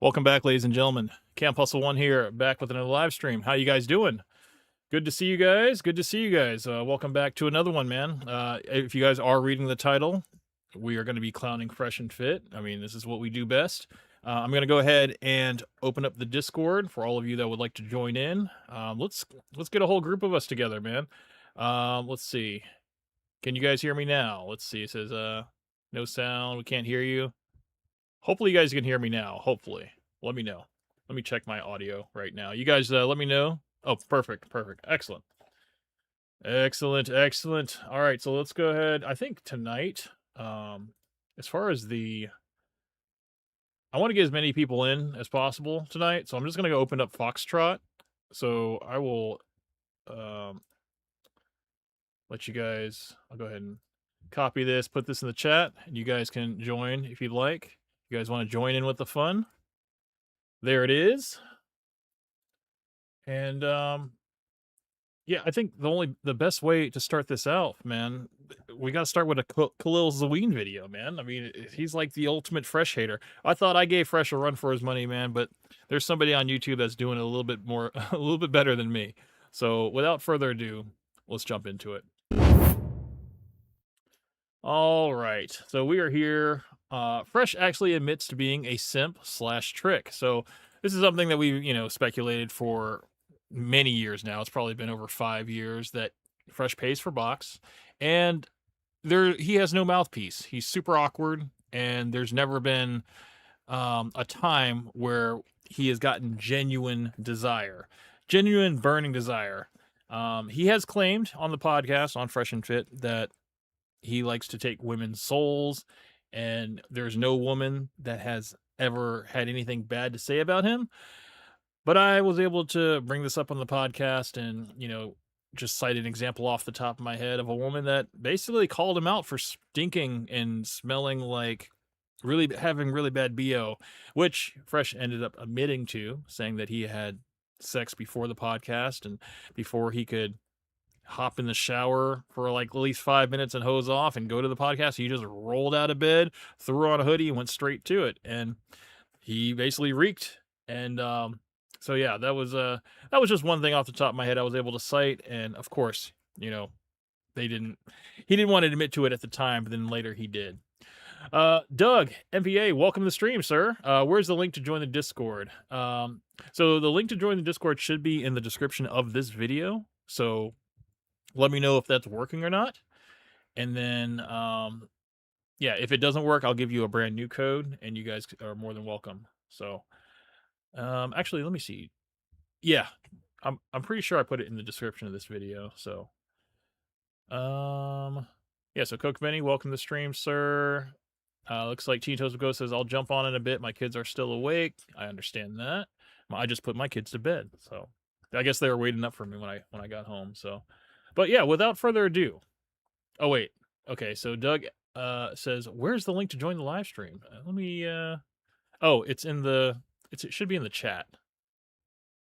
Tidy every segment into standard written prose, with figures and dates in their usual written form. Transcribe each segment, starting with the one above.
Welcome back, ladies and gentlemen. Camp Hustle One here, back with another live stream. How you guys doing? Good to see you guys. Good to see you guys. Welcome back to another one, man. If you guys are reading the title, we are going to be clowning Fresh and Fit. I mean, this is what we do best. I'm going to go ahead and open up the Discord for all of you that would like to join in. Let's get a whole group of us together, man. Let's see. Can you guys hear me now? Let's see. It says no sound. We can't hear you. Hopefully you guys can hear me now. Hopefully. Let me know. Let me check my audio right now. You guys let me know. Oh, perfect. Excellent. Excellent. All right, so let's go ahead. I think tonight, as far as I want to get as many people in as possible tonight, so I'm just going to go open up Foxtrot. So I will let you guys, I'll go ahead and copy this, put this in the chat, and you guys can join if you'd like. You guys want to join in with the fun? There it is. And yeah, I think the best way to start this out, man, we got to start with a Khalil Zaween video, man. I mean, he's like the ultimate Fresh hater. I thought I gave Fresh a run for his money, man, but there's somebody on YouTube that's doing it a little bit more, a little bit better than me. So without further ado, let's jump into it. All right, so we are here. Fresh actually admits to being a simp/trick. So this is something that we've, speculated for many years now. It's probably been over 5 years that Fresh pays for box, and he has no mouthpiece. He's super awkward, and there's never been a time where he has gotten genuine burning desire. He has claimed on the podcast on Fresh and Fit that he likes to take women's souls, and there's no woman that has ever had anything bad to say about him. But I was able to bring this up on the podcast and, just cite an example off the top of my head of a woman that basically called him out for stinking and smelling like having really bad BO, which Fresh ended up admitting to, saying that he had sex before the podcast and before he could hop in the shower for like at least 5 minutes and hose off and go to the podcast. He just rolled out of bed, threw on a hoodie, and went straight to it. And he basically reeked. And so yeah, that was just one thing off the top of my head I was able to cite. And of course, he didn't want to admit to it at the time, but then later he did. Doug, MPA, welcome to the stream, sir. Where's the link to join the Discord? So the link to join the Discord should be in the description of this video. So let me know if that's working or not. And then, yeah, if it doesn't work, I'll give you a brand new code, and you guys are more than welcome. So, actually, let me see. Yeah, I'm pretty sure I put it in the description of this video. So, yeah. So, Coke Benny, welcome to the stream, sir. Looks like Tito's Ghost says I'll jump on in a bit. My kids are still awake. I understand that. I just put my kids to bed, so I guess they were waiting up for me when I got home. So. But yeah, without further ado. Oh, wait. Okay, so Doug says, where's the link to join the live stream? Let me, oh, it should be in the chat.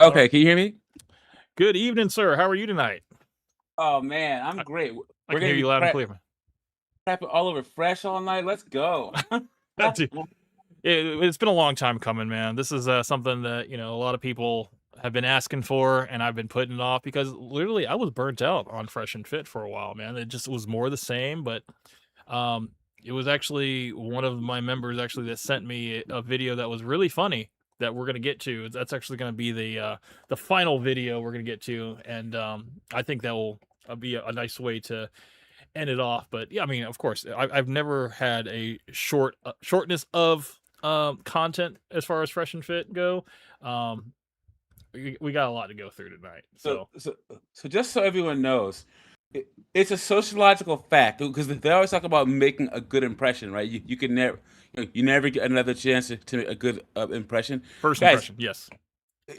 Okay, can you hear me? Good evening, sir. How are you tonight? Oh, man, I'm great. I can hear you loud and clear. Tapping all over Fresh all night. Let's go. It's been a long time coming, man. This is something that, a lot of people have been asking for, and I've been putting it off because literally I was burnt out on Fresh and Fit for a while, man. It just was more the same, but it was actually one of my members that sent me a video that was really funny that we're going to get to. That's actually going to be the final video we're going to get to, and I think that will be a nice way to end it off. But yeah, I mean, of course, I've never had a shortness of content as far as Fresh and Fit go. We got a lot to go through tonight. So just so everyone knows, it's a sociological fact, because they always talk about making a good impression, right? You can never, you never get another chance to make a good impression. First impression, yes.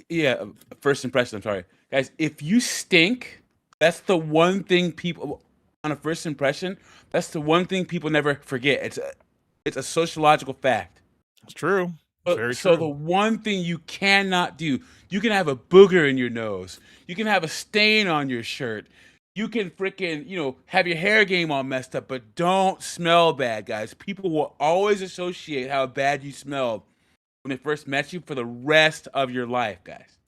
Yeah, first impression. I'm sorry, guys. If you stink, that's the one thing people on a first impression. That's the one thing people never forget. It's a sociological fact. It's true. So the one thing you cannot do, you can have a booger in your nose, you can have a stain on your shirt, you can freaking, have your hair game all messed up, but don't smell bad, guys. People will always associate how bad you smell when they first met you for the rest of your life, guys.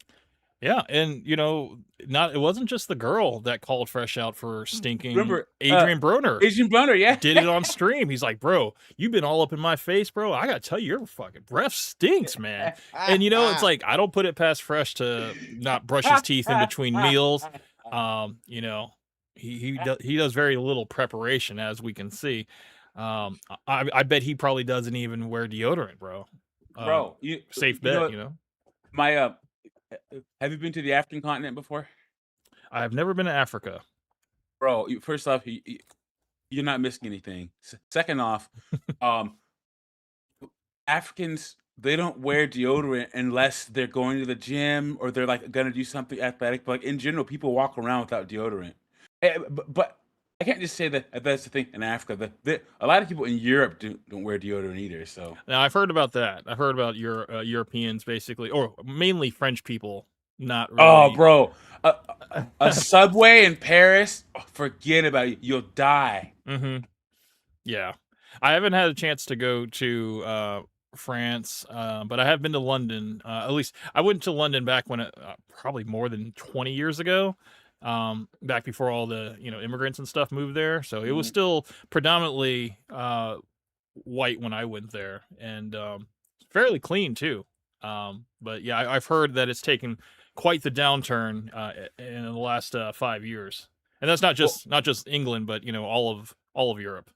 Yeah, and it wasn't just the girl that called Fresh out for stinking. Remember, Adrian Broner Asian Brunner, yeah. did it on stream. He's like, bro, you've been all up in my face, bro. I gotta tell you, your fucking breath stinks, man. And it's like, I don't put it past Fresh to not brush his teeth in between meals. He does very little preparation, as we can see. I bet he probably doesn't even wear deodorant, bro. Bro, Safe bet, My have you been to the African continent before? I have never been to Africa. Bro, first off, you're not missing anything. Second off, Africans, they don't wear deodorant unless they're going to the gym or they're like gonna do something athletic. But like in general, people walk around without deodorant. But I can't just say that that's the thing in Africa. A lot of people in Europe don't wear deodorant either. So now I've heard about that. I've heard about your Europeans basically, or mainly French people. Not really. Oh, bro, a subway in Paris, forget about it. You'll die. Mm-hmm. Yeah, I haven't had a chance to go to France, but I have been to London. At least I went to London back when probably more than 20 years ago. Back before all the immigrants and stuff moved there, so it was still predominantly white when I went there, and fairly clean too. But yeah, I've heard that it's taken quite the downturn in the last 5 years, and that's not just England, but all of Europe.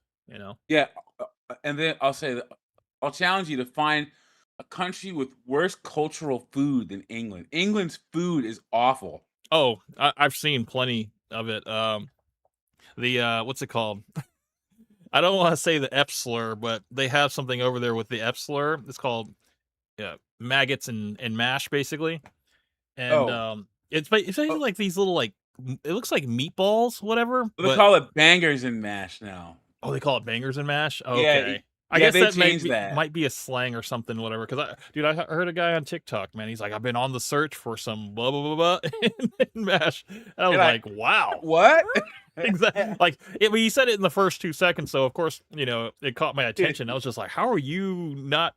Yeah, and then I'll say that I'll challenge you to find a country with worse cultural food than England. England's food is awful. Oh, I've seen plenty of it. What's it called? I don't want to say the F slur, but they have something over there with the F slur. It's called maggots and mash, basically. And it's basically like these little it looks like meatballs, whatever. They call it bangers and mash now. Oh, they call it bangers and mash? Okay. Yeah, I guess that might be a slang or something, whatever. Because I heard a guy on TikTok, man. He's like, I've been on the search for some blah blah blah blah in mash. And I was like, wow, what? Exactly. Like he said it in the first 2 seconds, so of course, it caught my attention. I was just like, how are you not,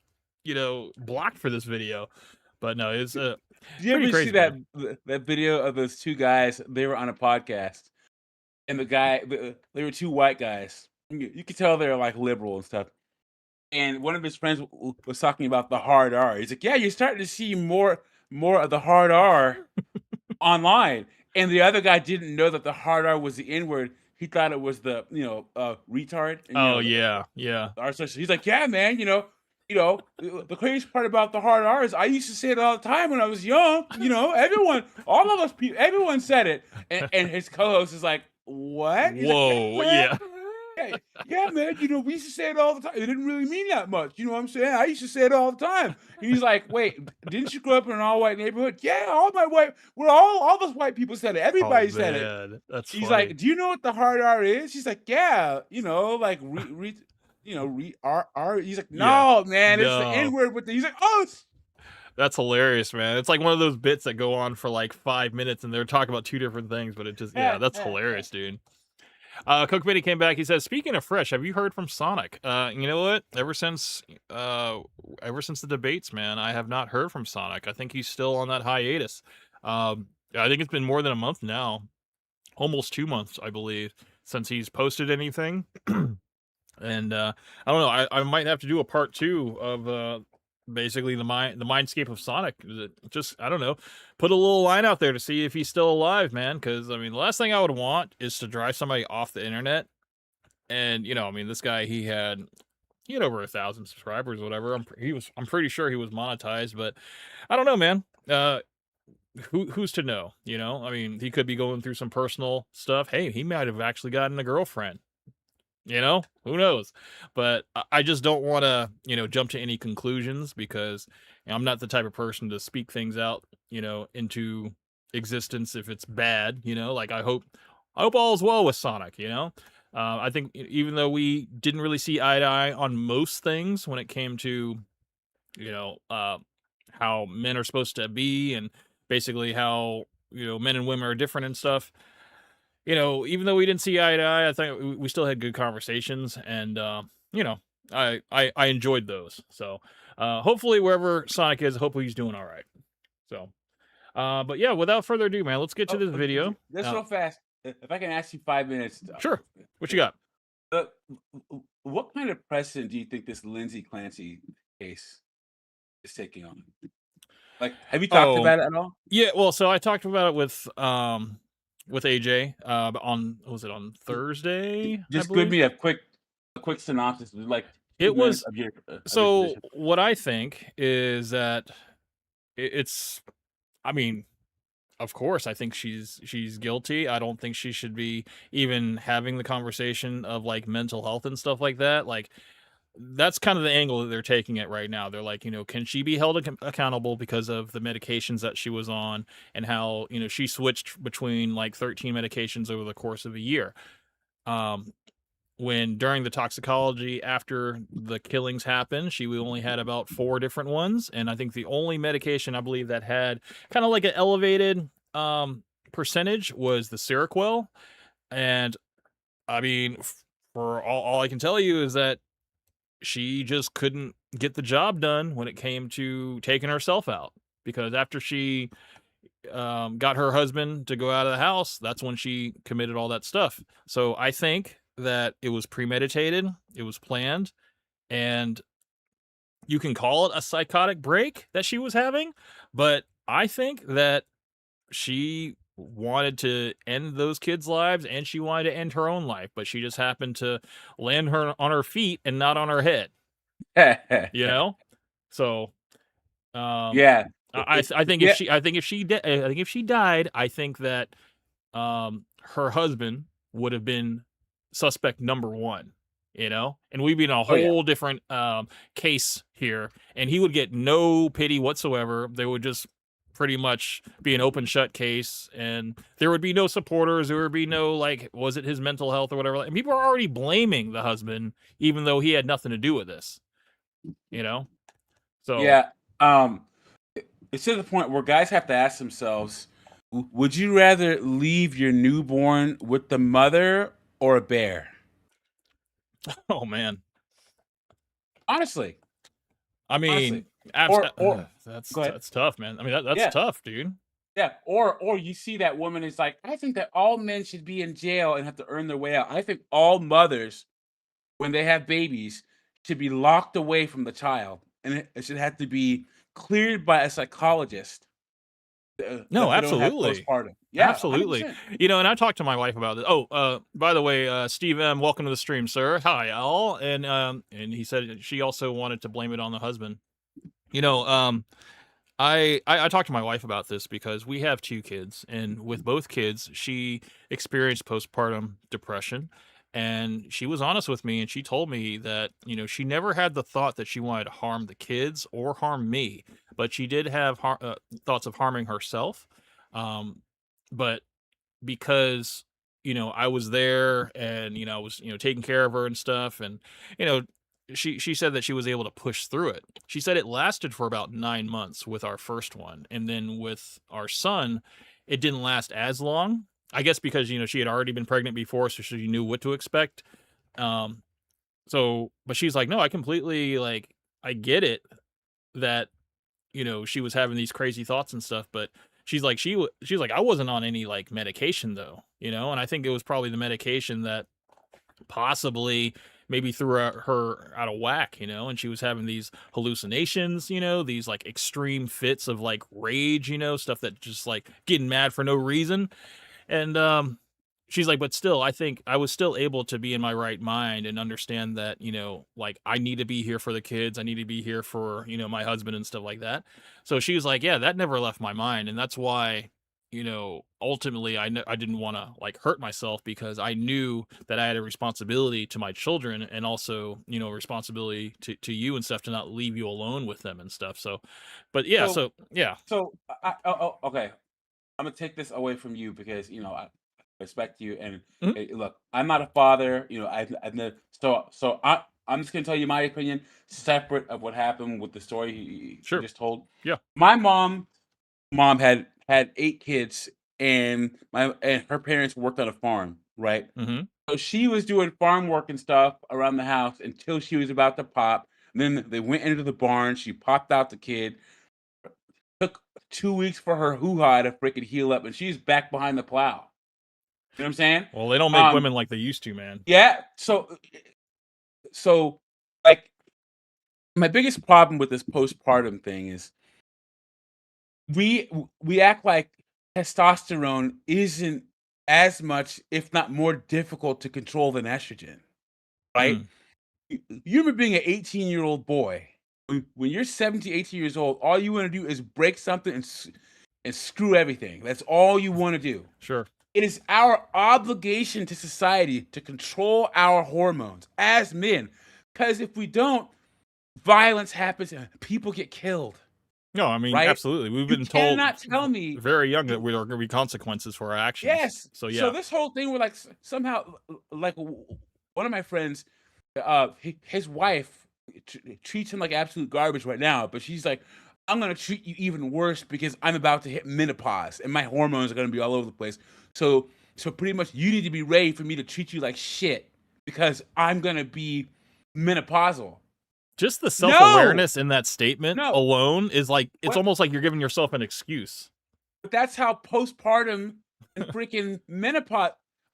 blocked for this video? But no, it's Did you ever see that video of those two guys? They were on a podcast, and they were two white guys. You could tell they're like liberal and stuff. And one of his friends was talking about the hard R. He's like, "Yeah, you're starting to see more of the hard R online." And the other guy didn't know that the hard R was the N word. He thought it was the retard. And, yeah. R social. He's like, "Yeah, man. The craziest part about the hard R is I used to say it all the time when I was young. All of us people, everyone said it." And his co-host is like, "What?" He's Whoa, like, yeah. Yeah, man, we used to say it all the time. It didn't really mean that much. You know what I'm saying? I used to say it all the time. And he's like, wait, didn't you grow up in an all-white neighborhood? Yeah, all those white people said it. Everybody said it. That's He's funny. like, do you know what the hard R is? He's like, yeah, like R. He's like, no, man, it's the N word with the. He's like, oh. That's hilarious, man. It's like one of those bits that go on for like 5 minutes and they're talking about two different things, but it just that's hilarious, dude. Coke Mini came back. He says, "Speaking of Fresh, have you heard from Sonic?" You know what? Ever since the debates, man, I have not heard from Sonic. I think he's still on that hiatus. I think it's been more than a month now, almost 2 months, I believe, since he's posted anything. And I don't know. I might have to do a part 2 of basically the mindscape of Sonic. Just, I don't know, put a little line out there to see if he's still alive, man. Because the last thing I would want is to drive somebody off the internet. And this guy, he had over 1,000 subscribers or whatever. I'm pretty sure he was monetized, but I don't know, man. Who's to know? He could be going through some personal stuff. Hey, he might have actually gotten a girlfriend. Who knows? But I just don't want to, jump to any conclusions because I'm not the type of person to speak things out, into existence if it's bad. Like I hope all's well with Sonic. I think even though we didn't really see eye to eye on most things when it came to, how men are supposed to be and basically how men and women are different and stuff. Even though we didn't see eye to eye, I think we still had good conversations, and I enjoyed those. So hopefully wherever Sonic is, hopefully he's doing all right. So but yeah, without further ado, man, let's get to Oh, this video. just real fast. If I can ask you 5 minutes, Sure. What you got? uh, what kind of precedent do you think this Lindsay Clancy case is taking on? Like, have you talked Oh, about it at all? yeah, well, so I talked about it with AJ on was it on Thursday, I Just give believe? me a quick synopsis, like It 2 minutes was of your so position. what I think is that it's I mean, of course, I think she's guilty. I don't think she should be even having the conversation of like mental health and stuff like that. Like that's kind of the angle that they're taking it right now. They're like, can she be held accountable because of the medications that she was on and how, she switched between like 13 medications over the course of a year. Um, when during the toxicology after the killings happened, she only had about 4 different ones. And I think the only medication I believe that had kind of like an elevated percentage was the Seroquel. And I mean, for all I can tell you is that she just couldn't get the job done when it came to taking herself out. Because after she got her husband to go out of the house, that's when she committed all that stuff. So I think that it was premeditated, it was planned, and you can call it a psychotic break that she was having, but I think that she wanted to end those kids' lives and she wanted to end her own life, but she just happened to land her on her feet and not on her head, you know? So, um Yeah. I think if Yeah. she I think if she I think if she died, I think that her husband would have been suspect number one, and we'd be in a Oh, yeah. whole different case here, and he would get no pity whatsoever. There would just pretty much be an open shut case, and there would be no supporters. There would be no like, was it his mental health or whatever? And people are already blaming the husband, even though he had nothing to do with this, you know. So Yeah. It's to the point where guys have to ask themselves, would you rather leave your newborn with the mother or a bear? oh man, Honestly. I Honestly. mean, Or that's go ahead. that's tough, man. I mean, that's Yeah. tough, dude. Yeah. Or you see that woman is like, I think that all men should be in jail and have to earn their way out. I think all mothers, when they have babies, should be locked away from the child. And it should have to be cleared by a psychologist No, that they don't have absolutely. postpartum. Yeah, Absolutely. 100%. And I talked to my wife about this. Oh, by the way, Steve M, welcome to the stream, sir. Hi, all. And he said she also wanted to blame it on the husband. You know, I talked to my wife about this because we have 2 kids, and with both kids, she experienced postpartum depression. And she was honest with me, and she told me that, she never had the thought that she wanted to harm the kids or harm me, but she did have thoughts of harming herself. But because I was there and I was taking care of her and stuff, and you know she said that she was able to push through it. She said it lasted for about 9 months with our first one, and then with our son it didn't last as long, I guess, because she had already been pregnant before, so she knew what to expect. um but she's like, no, I completely, like, I get it that she was having these crazy thoughts and stuff, but she's like, I wasn't on any like medication though, and I think it was probably the medication that possibly maybe threw her out of whack, and she was having these hallucinations, these like extreme fits of like rage, stuff that just like getting mad for no reason. And she's like, but still, I think I was still able to be in my right mind and understand that, like, I need to be here for the kids. I need to be here for, my husband and stuff like that. So she was like, yeah, that never left my mind. And that's why, ultimately I didn't want to like hurt myself, because I knew that I had a responsibility to my children, and also, responsibility to you and stuff, to not leave you alone with them and stuff. So, but yeah, So so yeah. so okay. I'm gonna take this away from you because I respect you and Mhm. look, I'm not a father. I've never, I'm just gonna tell you my opinion, separate of what happened with the story you Sure. just told. Yeah. My mom had 8 kids, and her parents worked on a farm, right? Mm-hmm. So she was doing farm work and stuff around the house until she was about to pop. And then they went into the barn. She popped out the kid. Took 2 weeks for her hoo-ha to freaking heal up, and she's back behind the plow. You know what I'm saying? Well, they don't make women like they used to, man. Yeah. So like my biggest problem with this postpartum thing is we act like testosterone isn't as much, if not more difficult to control than estrogen, right? Mm, You remember being an 18-year-old boy. When you're 17, 18 years old, all you want to do is break something and screw everything. That's all you want to do. sure. It is our obligation to society to control our hormones as men. Because if we don't, violence happens and people get killed. No, I mean, Right? absolutely. We've You been told cannot tell me. very young that there are going to be consequences for our actions. Yes. So yeah. So this whole thing where like somehow like one of my friends, his wife treats him like absolute garbage right now, but she's like, I'm gonna treat you even worse because I'm about to hit menopause and my hormones are gonna be all over the place. So pretty much you need to be ready for me to treat you like shit because I'm gonna be menopausal. Just the self-awareness in that statement No. alone is like, it's What? almost like you're giving yourself an excuse. But that's how postpartum and freaking menopause.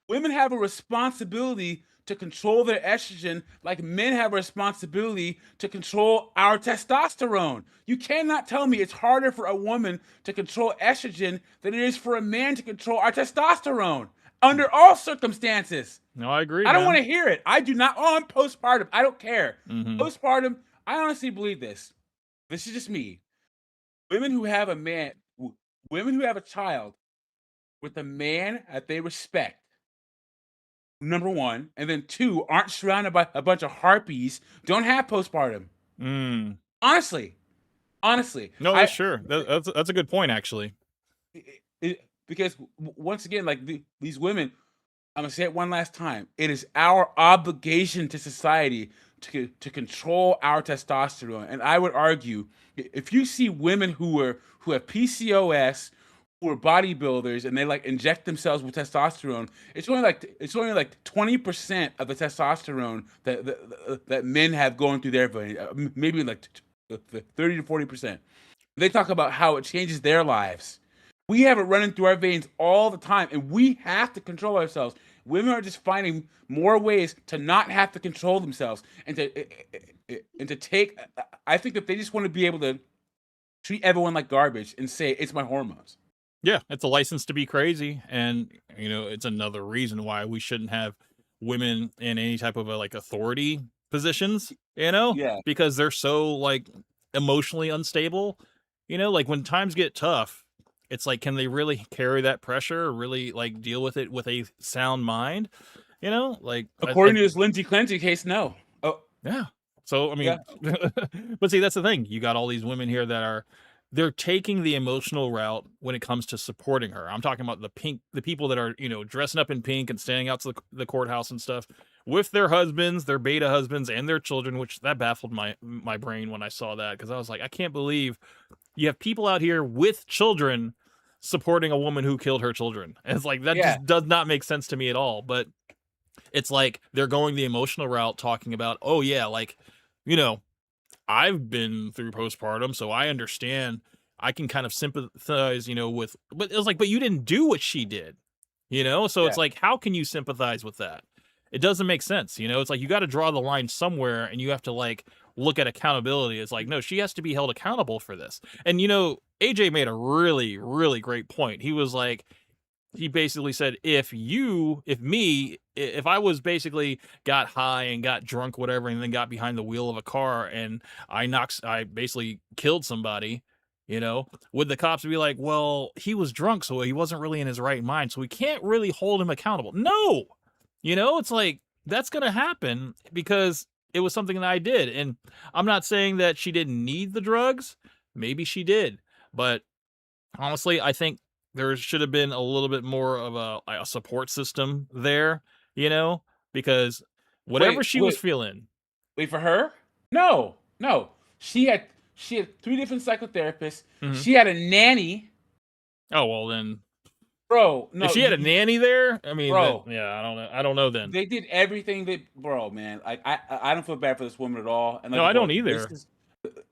Women have a responsibility to control their estrogen, like men have a responsibility to control our testosterone. You cannot tell me it's harder for a woman to control estrogen than it is for a man to control our testosterone under all circumstances. No, I agree. I don't want to to hear it. I do not. Oh, I'm postpartum. I don't care. Mm-hmm. Postpartum, I honestly believe this. This is just me. Women who have a child with a man that they respect, number one, and then two, aren't surrounded by a bunch of harpies, don't have postpartum. Honestly. No, that's sure. That's a good point, actually. Because once again, like these women, I'm gonna say it one last time. It is our obligation to society to control our testosterone. And I would argue, if you see women who have PCOS, who are bodybuilders, and they like inject themselves with testosterone, it's only like 20% of the testosterone that men have going through their body, maybe like 30 to 40%. They talk about how it changes their lives. We have it running through our veins all the time, and we have to control ourselves. Women are just finding more ways to not have to control themselves and to take. I think that they just want to be able to treat everyone like garbage and say it's my hormones. Yeah, it's a license to be crazy, and it's another reason why we shouldn't have women in any type of like authority positions. Yeah. Because they're so like emotionally unstable. Like when times get tough, it's like, can they really carry that pressure or really like deal with it with a sound mind? Like according to this Lindsay Clancy case, no. Oh, yeah. So I mean, yeah. But see, that's the thing. You got all these women here that they're taking the emotional route when it comes to supporting her. I'm talking about the people that are dressing up in pink and standing out to the courthouse and stuff with their husbands, their beta husbands, and their children. Which that baffled my brain when I saw that, because I was like, I can't believe you have people out here with children supporting a woman who killed her children. And it's like, that just does not make sense to me at all. But it's like they're going the emotional route, talking about, oh yeah, like, I've been through postpartum, so I understand. I can kind of sympathize, with, but it was like, but you didn't do what she did, So it's like, how can you sympathize with that? It doesn't make sense. It's like, you got to draw the line somewhere, and you have to like look at accountability. It's like, no, she has to be held accountable for this. And AJ made a really, really great point. He was like, he basically said, if I was basically got high and got drunk, whatever, and then got behind the wheel of a car and I basically killed somebody, would the cops be like, well, he was drunk, so he wasn't really in his right mind, so we can't really hold him accountable? No, it's like, that's going to happen because it was something that I did. And I'm not saying that she didn't need the drugs. Maybe she did. But honestly, I think there should have been a little bit more of a support system there, because whatever she was feeling. Wait, for her? No. She had 3 different psychotherapists. Mm-hmm. She had a nanny. Oh, well then. bro. No, If she had a nanny there, I mean, bro. yeah, I don't know. I don't know then. They did everything bro, man. Like I don't feel bad for this woman at all. And like, No, I bro, don't either.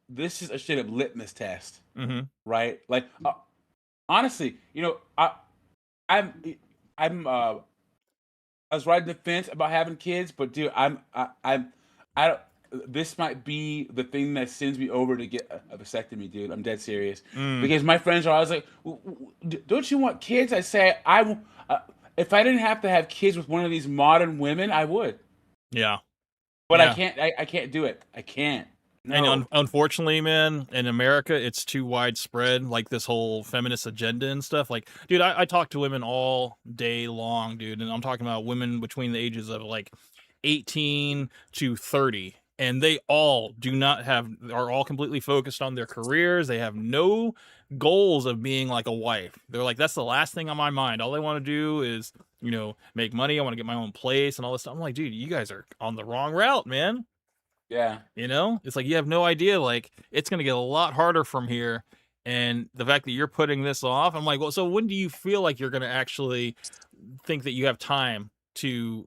this is a straight up litmus test, Mm-hmm. right? Like, honestly, I'm I was riding the fence about having kids, but dude, I don't. This might be the thing that sends me over to get a vasectomy, dude. I'm dead serious. Because my friends are always like, "Don't you want kids?" I say, if I didn't have to have kids with one of these modern women, I would. Yeah. But Yeah. I can't. I can't do it. I can't. No. And unfortunately, man, in America, it's too widespread, like this whole feminist agenda and stuff. Like, dude, I talk to women all day long, dude, and I'm talking about women between the ages of like 18 to 30, and they all are all completely focused on their careers. They have no goals of being like a wife. They're like, that's the last thing on my mind. All they want to do is, make money. I want to get my own place and all this stuff. I'm like, dude, you guys are on the wrong route, man. Yeah. It's like you have no idea. Like, it's going to get a lot harder from here. And the fact that you're putting this off, I'm like, well, so when do you feel like you're going to actually think that you have time to,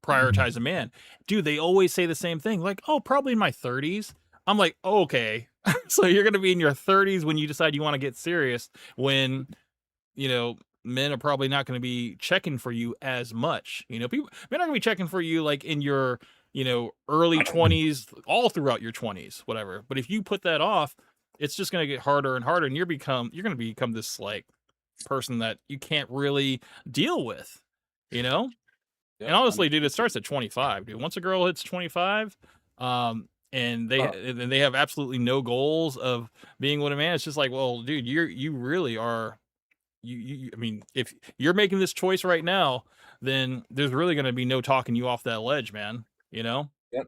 prioritize a man? Dude, they always say the same thing. Like, oh, probably in my 30s. I'm like, oh, okay. So you're going to be in your 30s when you decide you want to get serious, when, men are probably not going to be checking for you as much. Men are going to be checking for you like in your, early 20s, all throughout your 20s, whatever. But if you put that off, it's just going to get harder and harder, and you're going to become this like person that you can't really deal with, Yep, And honestly, dude, it starts at 25, dude. Once a girl hits 25, and they have absolutely no goals of being with a man, it's just like, well, dude, you really are. I mean, if you're making this choice right now, then there's really going to be no talking you off that ledge, man. Yep.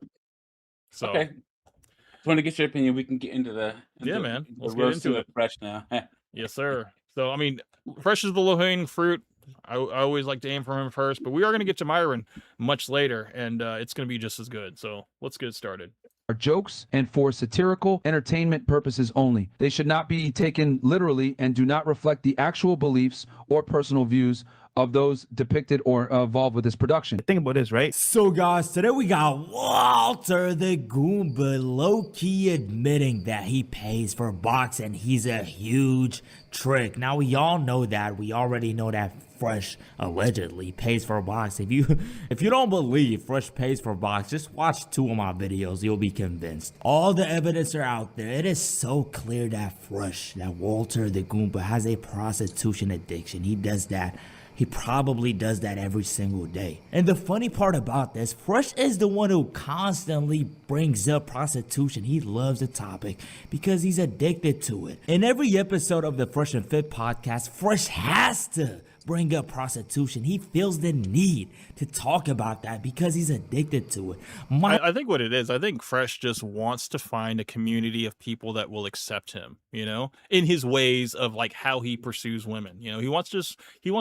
So, okay. Just want to get your opinion. We can get into the man. Let's get roast into it. Fresh now. Yes, sir. So, I mean, Fresh is the low-hanging fruit. I always like to aim for him first, but we are going to get to Myron much later, and it's going to be just as good. So let's get started. Are jokes and for satirical entertainment purposes only. They should not be taken literally and do not reflect the actual beliefs or personal views of those depicted or involved with this production. Think about this, right? So guys, today we got Walter the Goomba low-key admitting that he pays for boxing. He's a huge trick. Now we all know that. We already know that Fresh allegedly pays for box. If you don't believe Fresh pays for box, just watch 2 of my videos. You'll be convinced. All the evidence are out there. It is so clear that Walter the Goomba has a prostitution addiction. He does that. He probably does that every single day. And the funny part about this, Fresh is the one who constantly brings up prostitution. He loves the topic because he's addicted to it. In every episode of the Fresh and Fit podcast, Fresh has to bring up prostitution. He feels the need to talk about that because he's addicted to it. I think what it is, I think Fresh just wants to find a community of people that will accept him, in his ways of like how he pursues women. He wants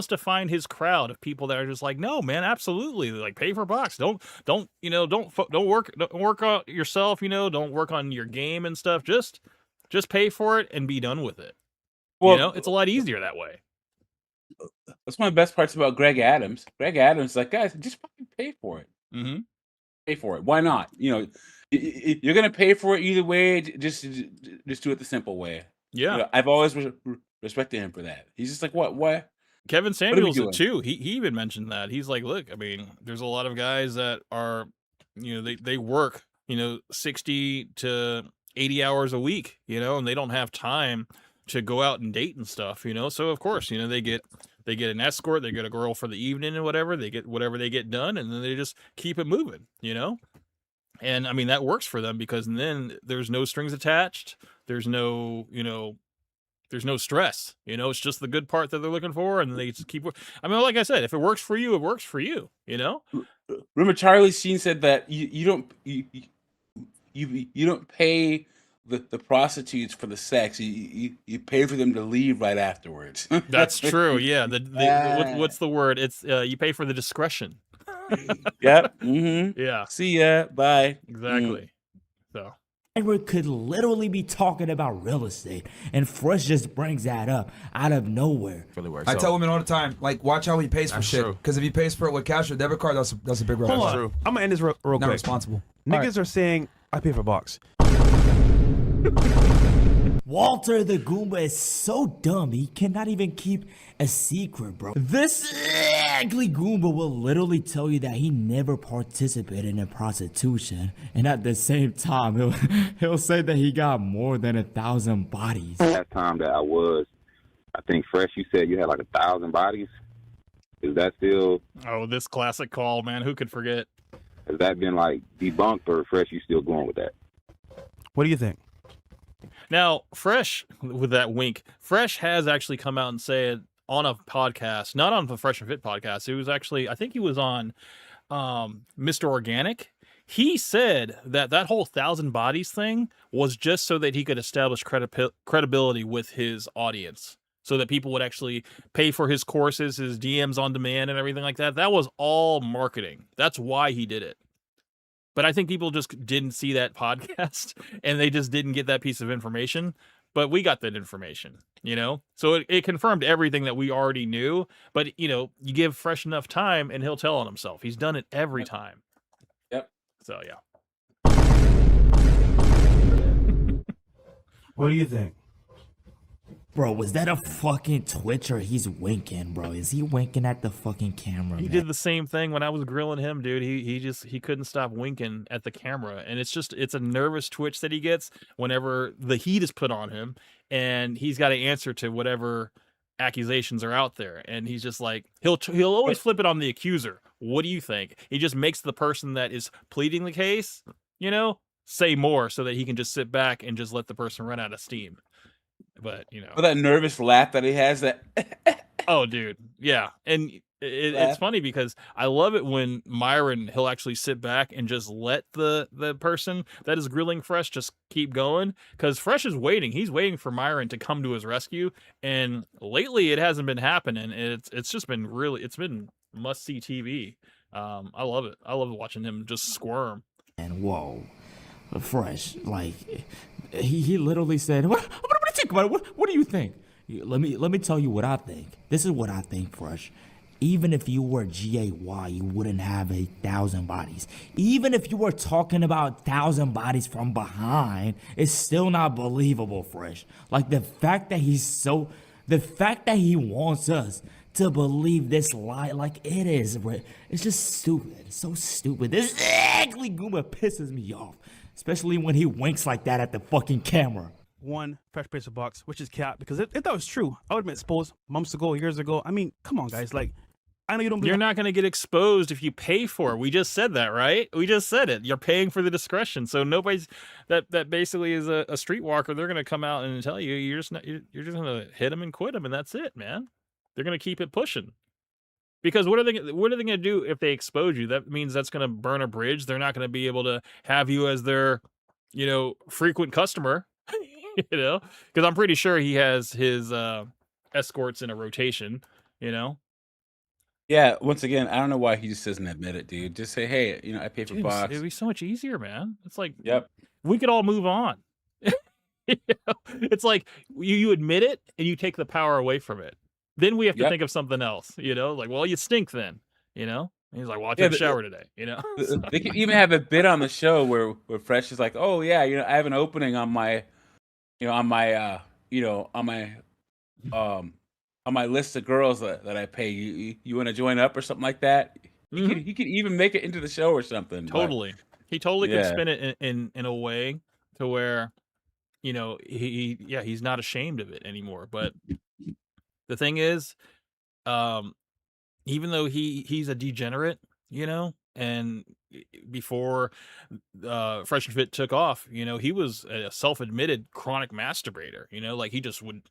to find his crowd of people that are just like, no, man, absolutely, like pay for box. Don't work on yourself. Don't work on your game and stuff. Just pay for it and be done with it. Well, it's a lot easier that way. That's one of the best parts about Greg Adams. Greg Adams is like, guys, just fucking pay for it. Mm-hmm. Pay for it. Why not? You're gonna pay for it either way. Just do it the simple way. Yeah, I've always respected him for that. He's just like, what? Kevin Samuels too. He even mentioned that. He's like, look, I mean, there's a lot of guys that are, they work, 60 to 80 hours a week, and they don't have time to go out and date and stuff, So of course, they get an escort, they get a girl for the evening and whatever, they get whatever they get done, and then they just keep it moving, And I mean, that works for them because then there's no strings attached. There's no, there's no stress, it's just the good part that they're looking for. And they just keep, I mean, like I said, if it works for you, it works for you, Remember Charlie Sheen said that you don't pay the prostitutes for the sex. You pay for them to leave right afterwards. That's true. Yeah. What's the word? It's you pay for the discretion. Yep. Mm-hmm. Yeah. See ya. Bye. Exactly. So Myron could literally be talking about real estate, and Fresh just brings that up out of nowhere. Really works. I tell women all the time, like, watch how he pays for That's shit. true. Because if he pays for it with cash or debit card, that's a big red Hold flag. on. I'm gonna end this real Not quick. responsible. Niggas are saying I pay for box. Walter the Goomba is so dumb, he cannot even keep a secret, bro. This ugly Goomba will literally tell you that he never participated in prostitution, and at the same time, he'll say that he got more than 1,000 bodies. Last time that I think Fresh, you said you had like 1,000 bodies. Is that still? Oh, this classic call, man. Who could forget? Has that been like debunked, or Fresh, you still going with that? What do you think? Now, Fresh, with that wink, Fresh has actually come out and said on a podcast, not on the Fresh and Fit podcast. It was actually, I think he was on Mr. Organic. He said that whole 1,000 bodies thing was just so that he could establish credibility with his audience, so that people would actually pay for his courses, his DMs on demand and everything like that. That was all marketing. That's why he did it. But I think people just didn't see that podcast and they just didn't get that piece of information. But we got that information, you know? So it confirmed everything that we already knew. But, you know, you give Fresh enough time and he'll tell on himself. He's done it every time. Yep. So, yeah. What do you think? Bro, was that a fucking Twitch or he's winking, bro? Is he winking at the fucking camera, He man? did the same thing when I was grilling him, dude. He couldn't stop winking at the camera. And it's a nervous twitch that he gets whenever the heat is put on him and he's got to answer to whatever accusations are out there. And he's just like, he'll always flip it on the accuser. What do you think? He just makes the person that is pleading the case, you know, say more so that he can just sit back and just let the person run out of steam. But, you know. But that nervous laugh that he has, that Oh, dude. Yeah. And it's funny because I love it when Myron, he'll actually sit back and just let the person that is grilling Fresh just keep going. Because Fresh is waiting. He's waiting for Myron to come to his rescue. And lately it hasn't been happening. It's just been it's been must-see TV. I love it. I love watching him just squirm. And whoa, Fresh, like, he literally said, what do you think about it? What do you think? Let me tell you what I think. This is what I think, Fresh. Even if you were GAY, you wouldn't have 1,000 bodies. Even if you were talking about 1,000 bodies from behind, it's still not believable, Fresh. Like, the fact that he wants us to believe this lie, like it is, it's just stupid. It's so stupid. This ugly Goomba pisses me off, especially when he winks like that at the fucking camera. One, Fresh pays for box, which is cap, because if that was true, I would have been exposed months ago, years ago. I mean, come on, guys. Like, I know you don't believe. You're not going to get exposed if you pay for it. We just said that, right? We just said it. You're paying for the discretion. So nobody's that basically is a streetwalker. They're going to come out and tell you you're just going to hit them and quit them, and that's it, man. They're going to keep it pushing. Because what are they going to do if they expose you? That means that's going to burn a bridge. They're not going to be able to have you as their, you know, frequent customer. You know, because I'm pretty sure he has his escorts in a rotation, you know. yeah. Once again, I don't know why he just doesn't admit it, dude. Just say, hey, you know, I pay for Dude, box. it'd be so much easier, man. It's like, Yep. we could all move on. You know? It's like you admit it and you take the power away from it. Then we have to Yep. think of something else, you know, like, well, you stink then, you know. And he's like, well, I Yeah, took a shower today, you know. They could even have a bit on the show where Fresh is like, oh yeah, you know, I have an opening on my, you know, on my, on my list of girls that I pay. You want to join up or something like that? He could even make it into the show or something. but- Totally. He totally could Yeah. spin it in a way to where, you know, he's not ashamed of it anymore. But the thing is, even though he's a degenerate, you know, and before Fresh and Fit took off, you know, he was a self-admitted chronic masturbator, you know, like he just would,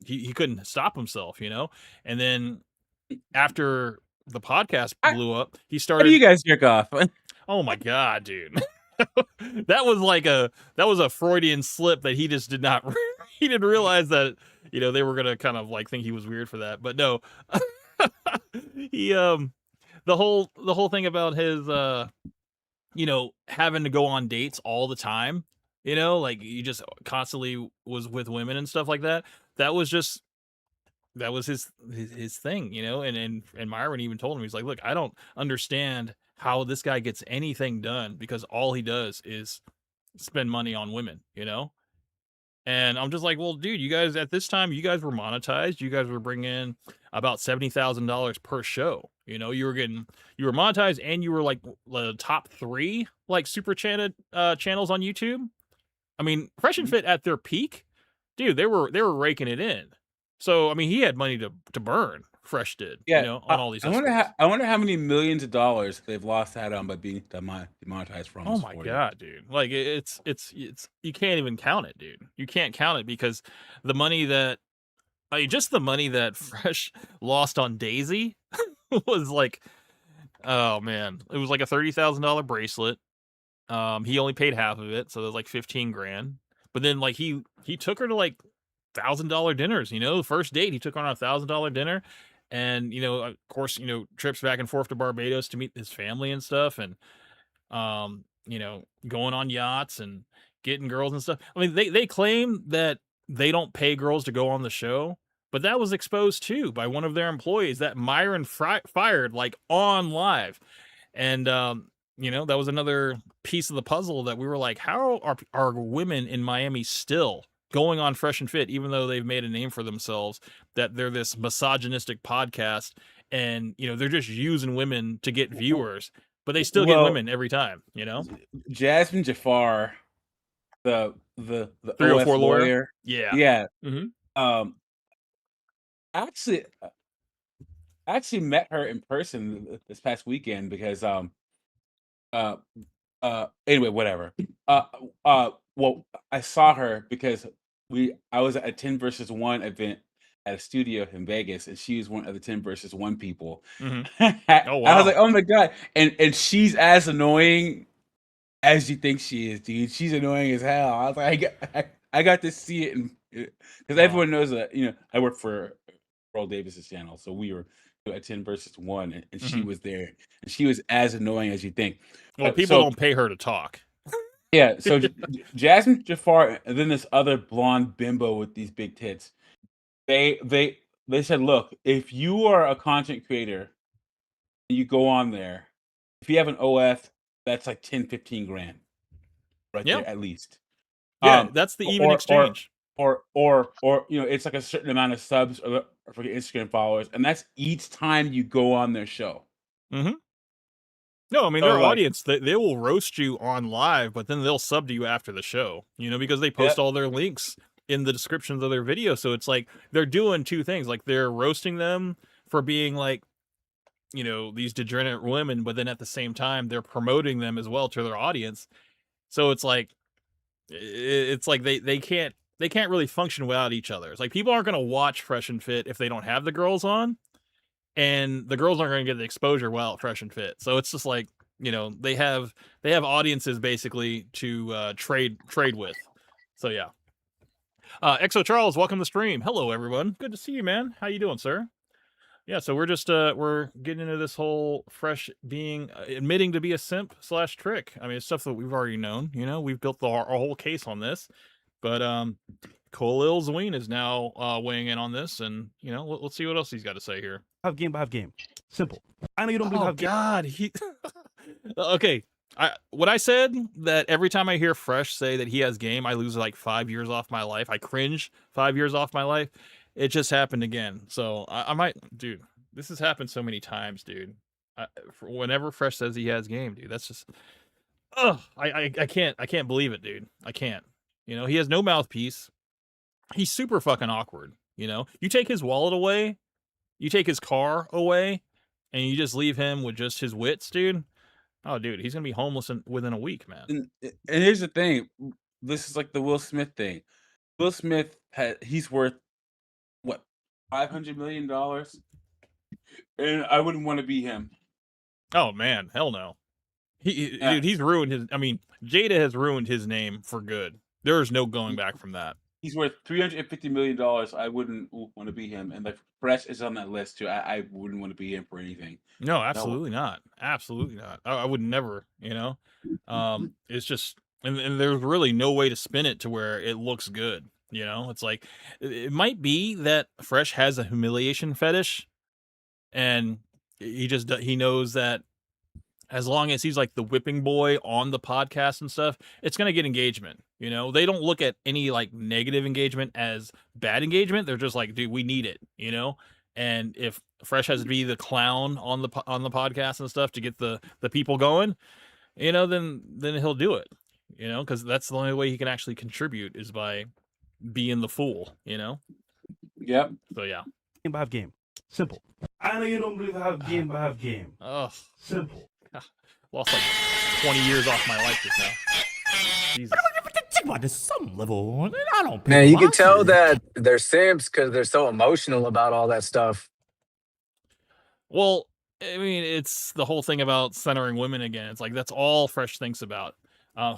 he couldn't stop himself, you know. And then after the podcast blew up, he How started. do you guys jerk off? Oh my god, dude. that was a Freudian slip that he just did not he didn't realize that, you know, they were going to kind of like think he was weird for that. But no. He the whole thing about his you know, having to go on dates all the time, you know, like he just constantly was with women and stuff like that. That was his thing, you know. And Myron even told him, he's like, look, I don't understand how this guy gets anything done because all he does is spend money on women, you know. And I'm just like, well, dude, you guys at this time, you guys were monetized. You guys were bringing in about $70,000 per show. You know, you were monetized, and you were like the top 3 like super channeled channels on YouTube. I mean, Fresh and Fit at their peak, dude, they were raking it in. So I mean, he had money to burn. Fresh did, you Yeah, know, on all these. I wonder how many millions of dollars they've lost out on by being demonetized for Oh almost my 40. god, dude! Like it's you can't even count it, dude. You can't count it because the money that just the money that Fresh lost on Daisy was like, oh man, it was like a $30,000 bracelet. He only paid half of it, so it was like 15 grand. But then like he took her to like $1,000 dinners. You know, the first date he took her on a $1,000 dinner, and you know, of course, you know, trips back and forth to Barbados to meet his family and stuff, and you know, going on yachts and getting girls and stuff. I mean, they claim that they don't pay girls to go on the show, but that was exposed too by one of their employees that Myron fired like on live. And you know, that was another piece of the puzzle that we were like, how are women in Miami still going on Fresh and Fit, even though they've made a name for themselves, that they're this misogynistic podcast, and you know, they're just using women to get viewers, but they still get women every time, you know. Jasmine Jafar, the 304 OF lawyer. Yeah. Yeah. Mm-hmm. Actually, I actually met her in person this past weekend because anyway, whatever. Well, I saw her because I was at a 10 versus 1 event at a studio in Vegas, and she was one of the 10 versus 1 people. Mm-hmm. Oh wow! I was like, oh my god, and she's as annoying as you think she is, dude. She's annoying as hell. I was like, I got to see it, because everyone knows that, you know, I work for Earl Davis's channel, so we were at 10 versus 1, and she was there, and she was as annoying as you think. Well, people don't pay her to talk. Yeah, so Jasmine Jafar and then this other blonde bimbo with these big tits, they said, look, if you are a content creator, you go on there, if you have an OF, that's like 10-15 grand right there at least. Yeah, that's the even exchange. Or you know, it's like a certain amount of subs or for your Instagram followers, and that's each time you go on their show. Mm-hmm. No, I mean, their audience, they will roast you on live, but then they'll sub to you after the show, you know, because they post all their links in the descriptions of their video. So it's like they're doing two things. Like they're roasting them for being like, you know, these degenerate women, but then at the same time, they're promoting them as well to their audience. So it's like they can't really function without each other. It's like people aren't going to watch Fresh and Fit if they don't have the girls on, and the girls aren't going to get the exposure while Fresh and Fit. So it's just like, you know, they have audiences basically to trade with. So yeah. Exo Charles, welcome to the stream. Hello everyone. Good to see you, man. How you doing, sir? Yeah, so we're just we're getting into this whole Fresh being admitting to be a simp / trick. I mean, it's stuff that we've already known, you know. We've built our whole case on this. But Khalil Zween is now weighing in on this, and you know, let's see what else he's got to say here. Have game. Simple. I know you don't believe have game. God, he okay. What I said, that every time I hear Fresh say that he has game, I lose like 5 years off my life. I cringe 5 years off my life. It just happened again. So I might, dude, this has happened so many times, dude. Whenever Fresh says he has game, dude, that's just, I can't believe it, dude. I can't. You know, he has no mouthpiece. He's super fucking awkward. You know, you take his wallet away, you take his car away, and you just leave him with just his wits, dude. Oh, dude, he's gonna be homeless within a week, man. And here's the thing. This is like the Will Smith thing. Will Smith he's worth what, $500 million, and I wouldn't want to be him. Oh man, hell no. Dude, he's ruined his. I mean, Jada has ruined his name for good. There is no going back from that. He's worth $350 million. I wouldn't want to be him, and like Fresh is on that list too. I wouldn't want to be him for anything. No, absolutely not. Absolutely not. I would never. You know, it's just and there's really no way to spin it to where it looks good. You know, it's like it might be that Fresh has a humiliation fetish, and he knows that as long as he's like the whipping boy on the podcast and stuff, it's going to get engagement. You know, they don't look at any like negative engagement as bad engagement. They're just like, dude, we need it, you know? And if Fresh has to be the clown on the podcast and stuff to get the people going, you know, then he'll do it, you know, because that's the only way he can actually contribute is by being the fool, you know? Yep. So yeah. Game by game. Simple. I know you don't believe I have game by game. Oh, Simple. lost like 20 years off my life just now. Jesus. Think about this some level. I don't. Man, you can watch tell it. that they're simps because they're so emotional about all that stuff. Well, I mean, it's the whole thing about centering women again. It's like that's all Fresh thinks about.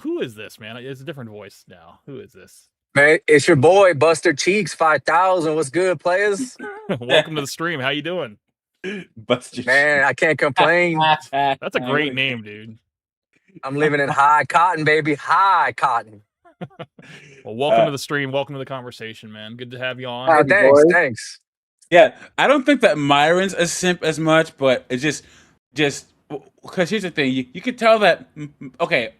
Who is this, man? It's a different voice now. Who is this? Man, it's your boy Buster Cheeks 5000. What's good, players? Welcome to the stream. How you doing? Buster. Man, I can't complain. That's a great name, dude. I'm living in high cotton, baby. High cotton. Well, welcome to the stream. Welcome to the conversation, man. Good to have you on. Oh, thanks, thanks. Yeah, I don't think that Myron's a simp as much, but it's just because here's the thing: you can tell that okay,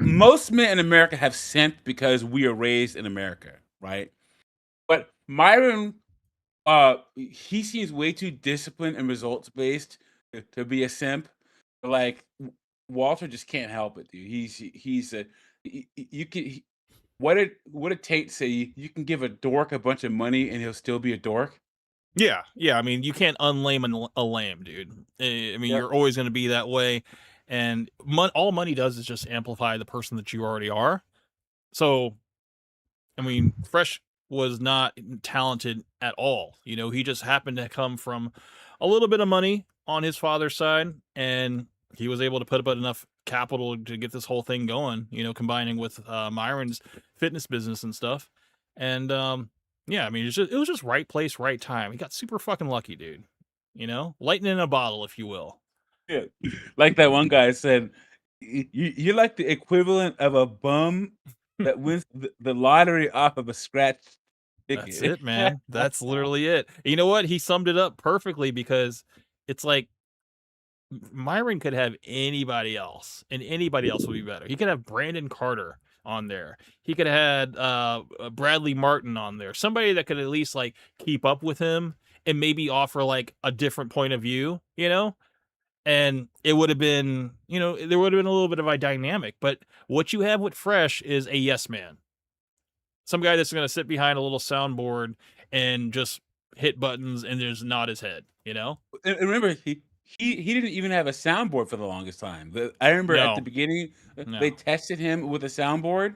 most men in America have simped because we are raised in America, right? But Myron, he seems way too disciplined and results based to be a simp. Like Walter just can't help it, dude. He's a you can. What did Tate say? You can give a dork a bunch of money and he'll still be a dork. Yeah. I mean, you can't unlame a lame, dude. I mean, you're always going to be that way, and all money does is just amplify the person that you already are. So, I mean, Fresh was not talented at all. You know, he just happened to come from a little bit of money on his father's side, and he was able to put up enough capital to get this whole thing going, you know, combining with Myron's fitness business and stuff. And yeah, I mean, it was just right place, right time. He got super fucking lucky, dude. You know, lightning in a bottle, if you will. Yeah, like that one guy said, you're like the equivalent of a bum that wins the lottery off of a scratch ticket. That's it, man. That's literally it. You know what? He summed it up perfectly because it's like Myron could have anybody else, and anybody else would be better. He could have Brandon Carter on there. He could have had Bradley Martin on there. Somebody that could at least like keep up with him and maybe offer like a different point of view, you know? And it would have been, you know, there would have been a little bit of a dynamic. But what you have with Fresh is a yes man. Some guy that's going to sit behind a little soundboard and just hit buttons and just nod his head, you know? And remember, he didn't even have a soundboard for the longest time. I remember at the beginning, they tested him with a soundboard,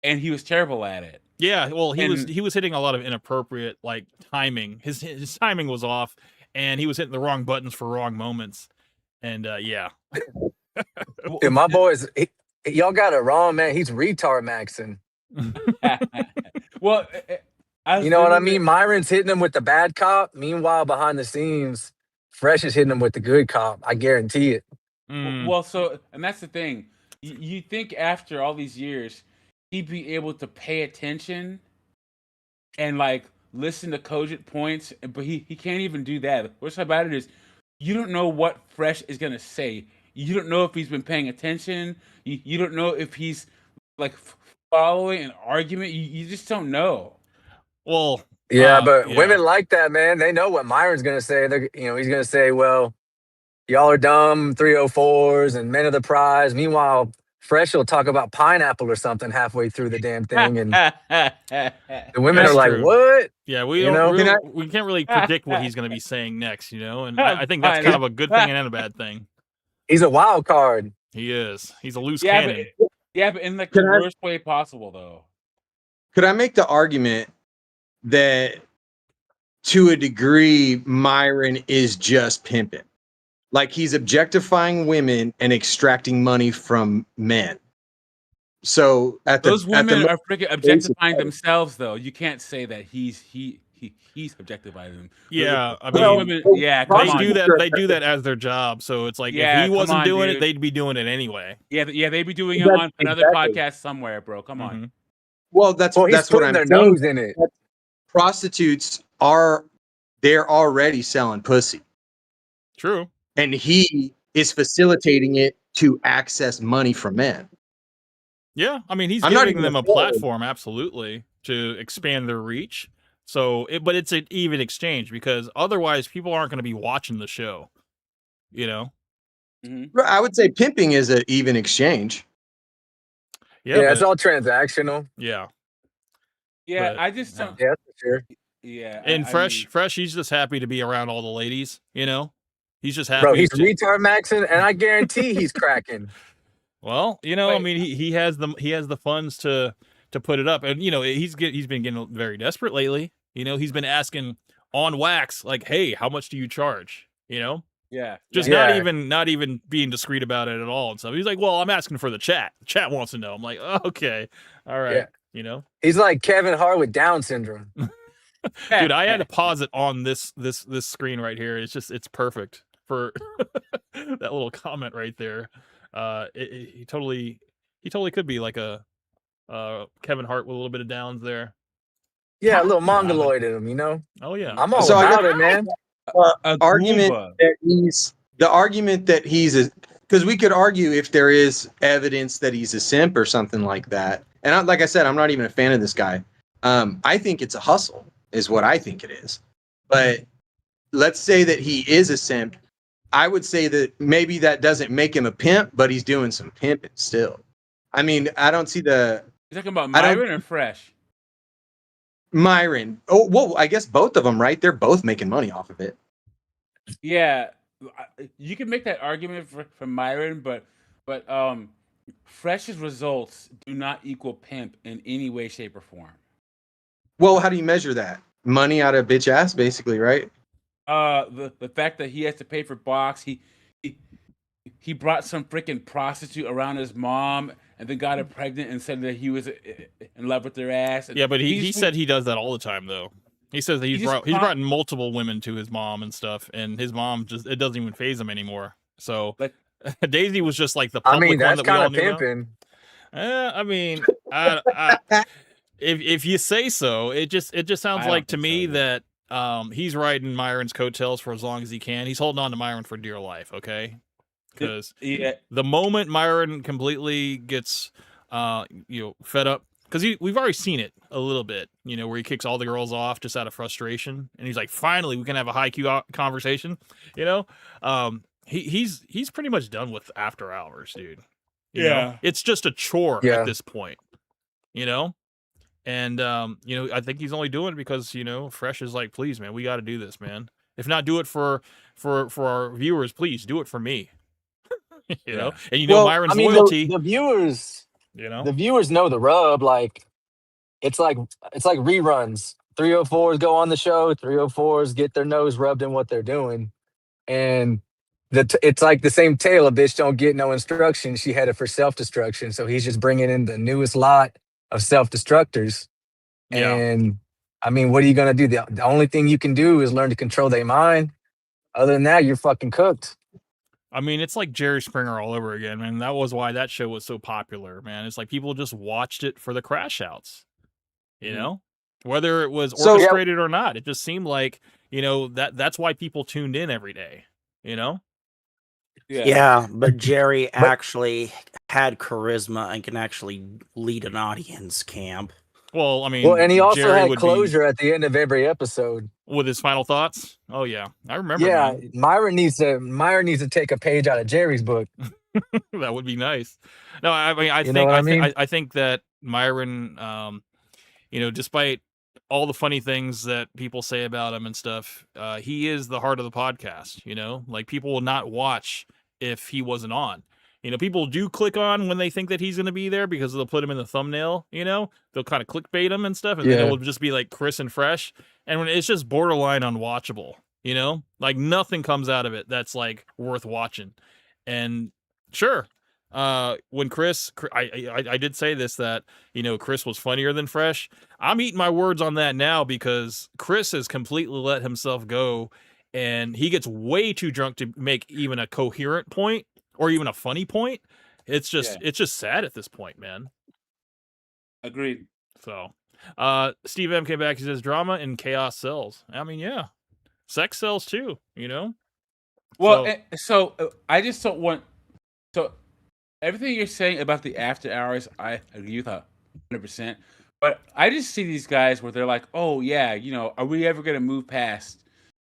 and he was terrible at it. Yeah, well, he was hitting a lot of inappropriate like timing. His timing was off, and he was hitting the wrong buttons for wrong moments. And yeah, Dude, my boys, y'all got it wrong, man. He's retard maxing. Well, you know what I mean? Myron's hitting him with the bad cop. Meanwhile, behind the scenes, Fresh is hitting him with the good cop. I guarantee it. Well, so, and that's the thing. You think after all these years, he'd be able to pay attention and like listen to cogent points, but he can't even do that. What's about it is you don't know what Fresh is going to say. You don't know if he's been paying attention. You don't know if he's like following an argument. You just don't know. Well, yeah, but women like that, man. They know what Myron's going to say. He's going to say, well, y'all are dumb 304s and men of the prize. Meanwhile, Fresh will talk about pineapple or something halfway through the damn thing. And the women are like, what? Yeah, we can't really predict what he's going to be saying next, you know? And I think that's kind of a good thing and a bad thing. He's a wild card. He is. He's a loose cannon. But in like the worst way possible, though. Could I make the argument that to a degree, Myron is just pimping? Like he's objectifying women and extracting money from men. So those women are freaking objectifying themselves, though. You can't say that he's he's objectifying them. Yeah, I Well, mean, women, yeah, come they on. do that. They do that as their job. So it's like Yeah, if he come wasn't on, doing it, dude. they'd be doing it anyway. Yeah, they'd be doing it That's on another exactly. podcast somewhere, bro. Come on. Mhm. Well, that's Well, he's that's what putting I'm their saying. nose in it. Prostitutes they're already selling pussy, True. and he is facilitating it to access money from men. Yeah, I mean, he's I'm not giving even them a a fan. platform, absolutely, to expand their reach. So, but it's an even exchange because otherwise, people aren't going to be watching the show. You know? I would say pimping is an even exchange. Yeah, Yeah, it's but all transactional. yeah, Yeah, But- I just don't. Yeah, for sure. Yeah, and I fresh, mean, fresh. He's just happy to be around all the ladies. You know, he's just happy. Bro, he's to- retard maxing, and I guarantee he's cracking. Well, you know, I Wait. mean, he has the funds to put it up, and you know, he's been getting very desperate lately. You know, he's been asking on wax, like, "Hey, how much do you charge?" You know, yeah, just yeah. not even being discreet about it at all and stuff. He's like, "Well, I'm asking for the chat. The chat wants to know." I'm like, oh, "Okay, all right." Yeah. You know, He's like Kevin Hart with Down syndrome. dude, I had to pause it on this screen right here. It's perfect for that little comment right there. He totally could be like a Kevin Hart with a little bit of downs there. Yeah, a little mongoloid in him, you know? Oh yeah. I'm all So I about got- it, man. A Argument Goomba. that he's because we could argue if there is evidence that he's a simp or something like that. And like I said, I'm not even a fan of this guy. I think it's a hustle, is what I think it is. But let's say that he is a simp. I would say that maybe that doesn't make him a pimp, but he's doing some pimping still. I mean, I don't see the You talking about I don't- Myron or Fresh? Myron. Oh, well, I guess both of them, right? They're both making money off of it. Yeah, you can make that argument for Myron, but Fresh's results do not equal pimp in any way, shape, or form. Well, how do you measure that? Money out of bitch ass, basically, right? The fact that he has to pay for box, he brought some freaking prostitute around his mom and then got her pregnant and said that he was in love with her ass. And Yeah, but he just- said he does that all the time though. He says that he's just brought multiple women to his mom and stuff, and his mom it doesn't even phase him anymore. So Like- Daisy was just like the I public mean, one that's that we all kind of knew about. pimping. I mean, if you say so, it just sounds I like don't to think me so, that he's riding Myron's coattails for as long as he can. He's holding on to Myron for dear life, okay? Because Yeah, the moment Myron completely gets fed up, because we've already seen it a little bit, where he kicks all the girls off just out of frustration, and he's like, finally we can have a high Q conversation, he's pretty much done with after hours, dude. You know? Yeah. It's just a chore Yeah. at this point, and I think he's only doing it because Fresh is like, please man, we got to do this, man. If not do it for our viewers, please do it for me. you know, and Well, Myron's I mean, loyalty. the viewers, The the viewers know the rub. Like, it's like reruns. 304s go on the show. 304s get their nose rubbed in what they're doing, and it's like the same tale. A bitch don't get no instruction. She headed for self destruction. So he's just bringing in the newest lot of self destructors. Yeah. And I mean, what are you gonna do? The only thing you can do is learn to control their mind. Other than that, you're fucking cooked. I mean, it's like Jerry Springer all over again, man. That was why that show was so popular, man. It's like people just watched it for the crash outs, whether it was So- orchestrated or not. It just seemed like, that's why people tuned in every day, Yeah, but Jerry actually had charisma and can actually lead an audience, Camp. Well, I mean, Well, and he also Jerry had would be- closure at the end of every episode. with his final thoughts. Oh yeah, I remember. Yeah, man. Myron needs to take a page out of Jerry's book. That would be nice. No, I mean, You know what I mean? I think that Myron, despite all the funny things that people say about him and stuff, he is the heart of the podcast. Like people will not watch if he wasn't on. People do click on when they think that he's going to be there because they'll put him in the thumbnail. They'll kind of clickbait him and stuff, and then Yeah. it will just be like Chris and Fresh, and when it's just borderline unwatchable. Like nothing comes out of it that's like worth watching. And sure, when I did say this, that, you know, Chris was funnier than Fresh. I'm eating my words on that now, because Chris has completely let himself go, and he gets way too drunk to make even a coherent point or even a funny point. It's just sad at this point, man. Agreed. So, Steve M came back. He says drama and chaos sells. I mean, yeah, sex sells too, you know? Well, I just don't want. So everything you're saying about the after hours, I agree with 100%. But I just see these guys where they're like, oh yeah, you know, are we ever gonna move past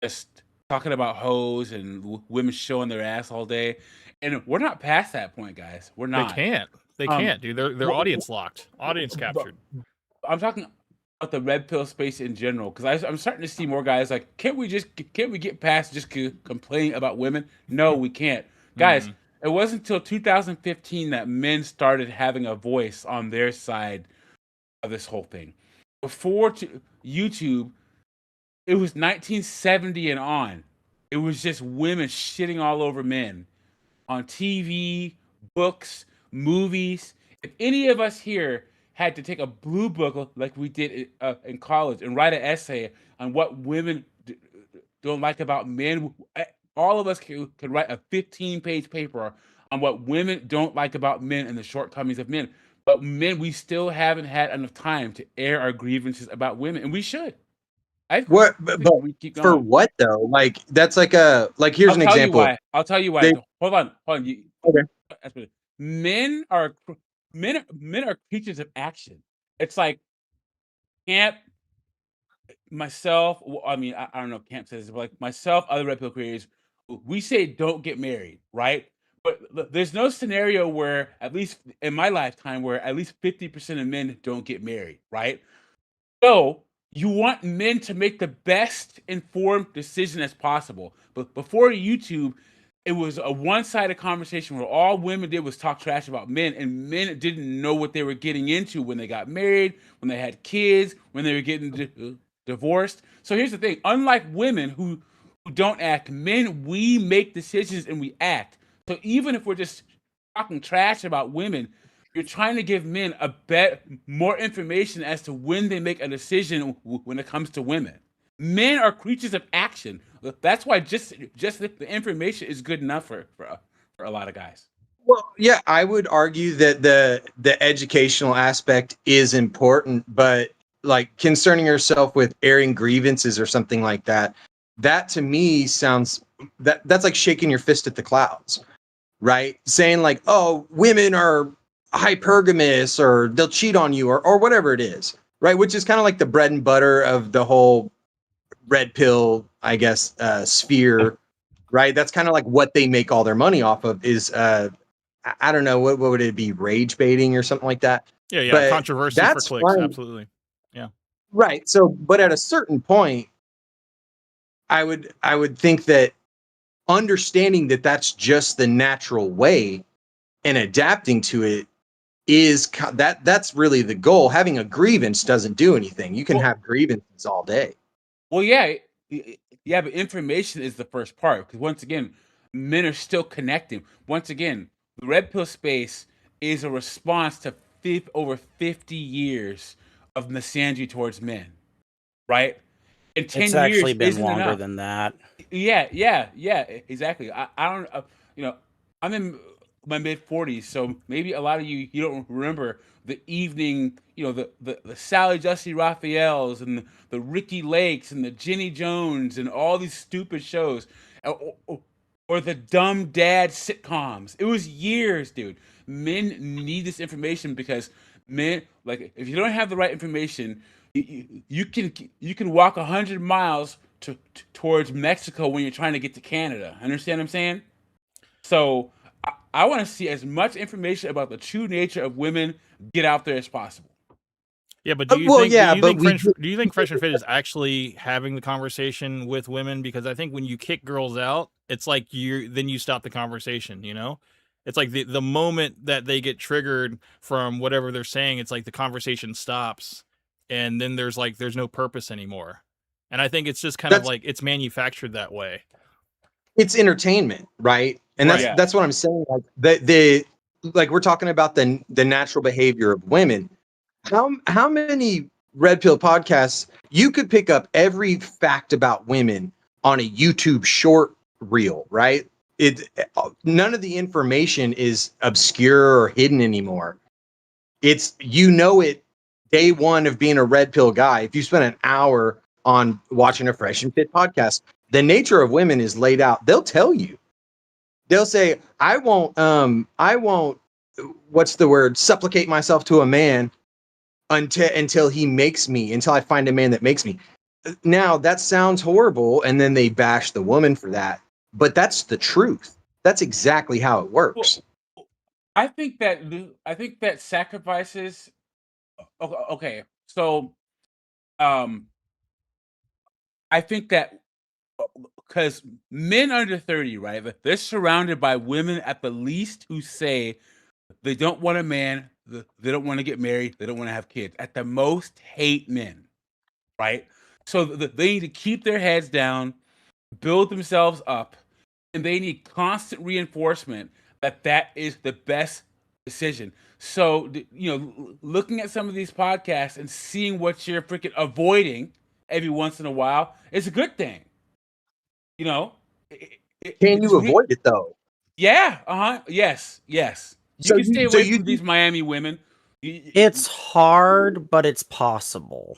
just talking about hoes and women showing their ass all day? And we're not past that point, guys. We're not. They can't, dude. They're audience locked, audience captured. I'm talking about the red pill space in general, because I'm starting to see more guys like, can't we get past just complaining about women? No, we can't, guys. It wasn't until 2015 that men started having a voice on their side of this whole thing. Before YouTube, it was 1970 and on. It was just women shitting all over men on TV, books, movies. If any of us here had to take a blue book like we did in college and write an essay on what women don't like about men, all of us could write a 15-page paper on what women don't like about men and the shortcomings of men. But men, we still haven't had enough time to air our grievances about women, and we should. But we keep for going. what though? Like that's like here's an example. I'll tell you why. Hold on. Okay. Men are creatures of action. It's like Camp, myself. I mean, I don't know if Camp says this, but like myself, other red pill creators, we say don't get married, right? But there's no scenario where, at least in my lifetime, where at least 50% of men don't get married, right? So you want men to make the best informed decision as possible. But before YouTube, it was a one-sided conversation where all women did was talk trash about men, and men didn't know what they were getting into when they got married, when they had kids, when they were getting divorced. So here's the thing. Unlike women who don't act, men, we make decisions and we act. So even if we're just talking trash about women, you're trying to give men more information as to when they make a decision when it comes to women. Men are creatures of action. That's why just the information is good enough for a lot of guys. Well, yeah, I would argue that the educational aspect is important, but like concerning yourself with airing grievances or something like that, that to me sounds that's like shaking your fist at the clouds, right? Saying like, oh, women are hypergamous or they'll cheat on you or whatever it is, right? Which is kind of like the bread and butter of the whole red pill, I guess, sphere, right? That's kind of like what they make all their money off of is, I don't know, what would it be? Rage baiting or something like that? Yeah. But Controversy for clicks. fine. Absolutely. Yeah. Right. So, but at a certain point, I would think that understanding that that's just the natural way and adapting to it is that's really the goal. Having a grievance doesn't do anything. You can have grievances all day. Well, yeah, but information is the first part, because once again, men are still connecting. Once again, the red pill space is a response to over 50 years of misandry towards men, right? In 10 It's years, actually been isn't longer enough. than that. Yeah, exactly. I don't, I'm in my mid 40s, so maybe a lot of you don't remember the evening, the Sally Jesse Raphaels and the Ricky Lakes and the Jenny Jones and all these stupid shows, or the dumb dad sitcoms. It was years, dude. Men need this information because men, like, if you don't have the right information, you can walk 100 miles towards Mexico when you're trying to get to Canada. Understand what I'm saying? So I want to see as much information about the true nature of women get out there as possible. Yeah, but do you think Fresh and Fit is actually having the conversation with women? Because I think when you kick girls out, it's like you stop the conversation, you know? It's like the moment that they get triggered from whatever they're saying, it's like the conversation stops, and then there's no purpose anymore. And I think it's just kind of like it's manufactured that way. It's entertainment, right? And that's what I'm saying. Like the like we're talking about the natural behavior of women. How many red pill podcasts you could pick up every fact about women on a YouTube short reel, right? It none of the information is obscure or hidden anymore. It's it day one of being a red pill guy. If you spend an hour on watching a Fresh and Fit podcast, the nature of women is laid out. They'll tell you. They'll say, I won't, what's the word, supplicate myself to a man until he makes me, until I find a man that makes me. Now that sounds horrible, and then they bash the woman for that. But that's the truth. That's exactly how it works. I think that sacrifices. Okay, so I think that because men under 30, right? They're surrounded by women at the least who say they don't want a man, they don't want to get married, they don't want to have kids. At the most, hate men, right? So they need to keep their heads down, build themselves up, and they need constant reinforcement that is the best decision. So, looking at some of these podcasts and seeing what you're freaking avoiding every once in a while is a good thing. Can you avoid it though? Yeah. Yes. You can stay away from these Miami women. It's hard, but it's possible.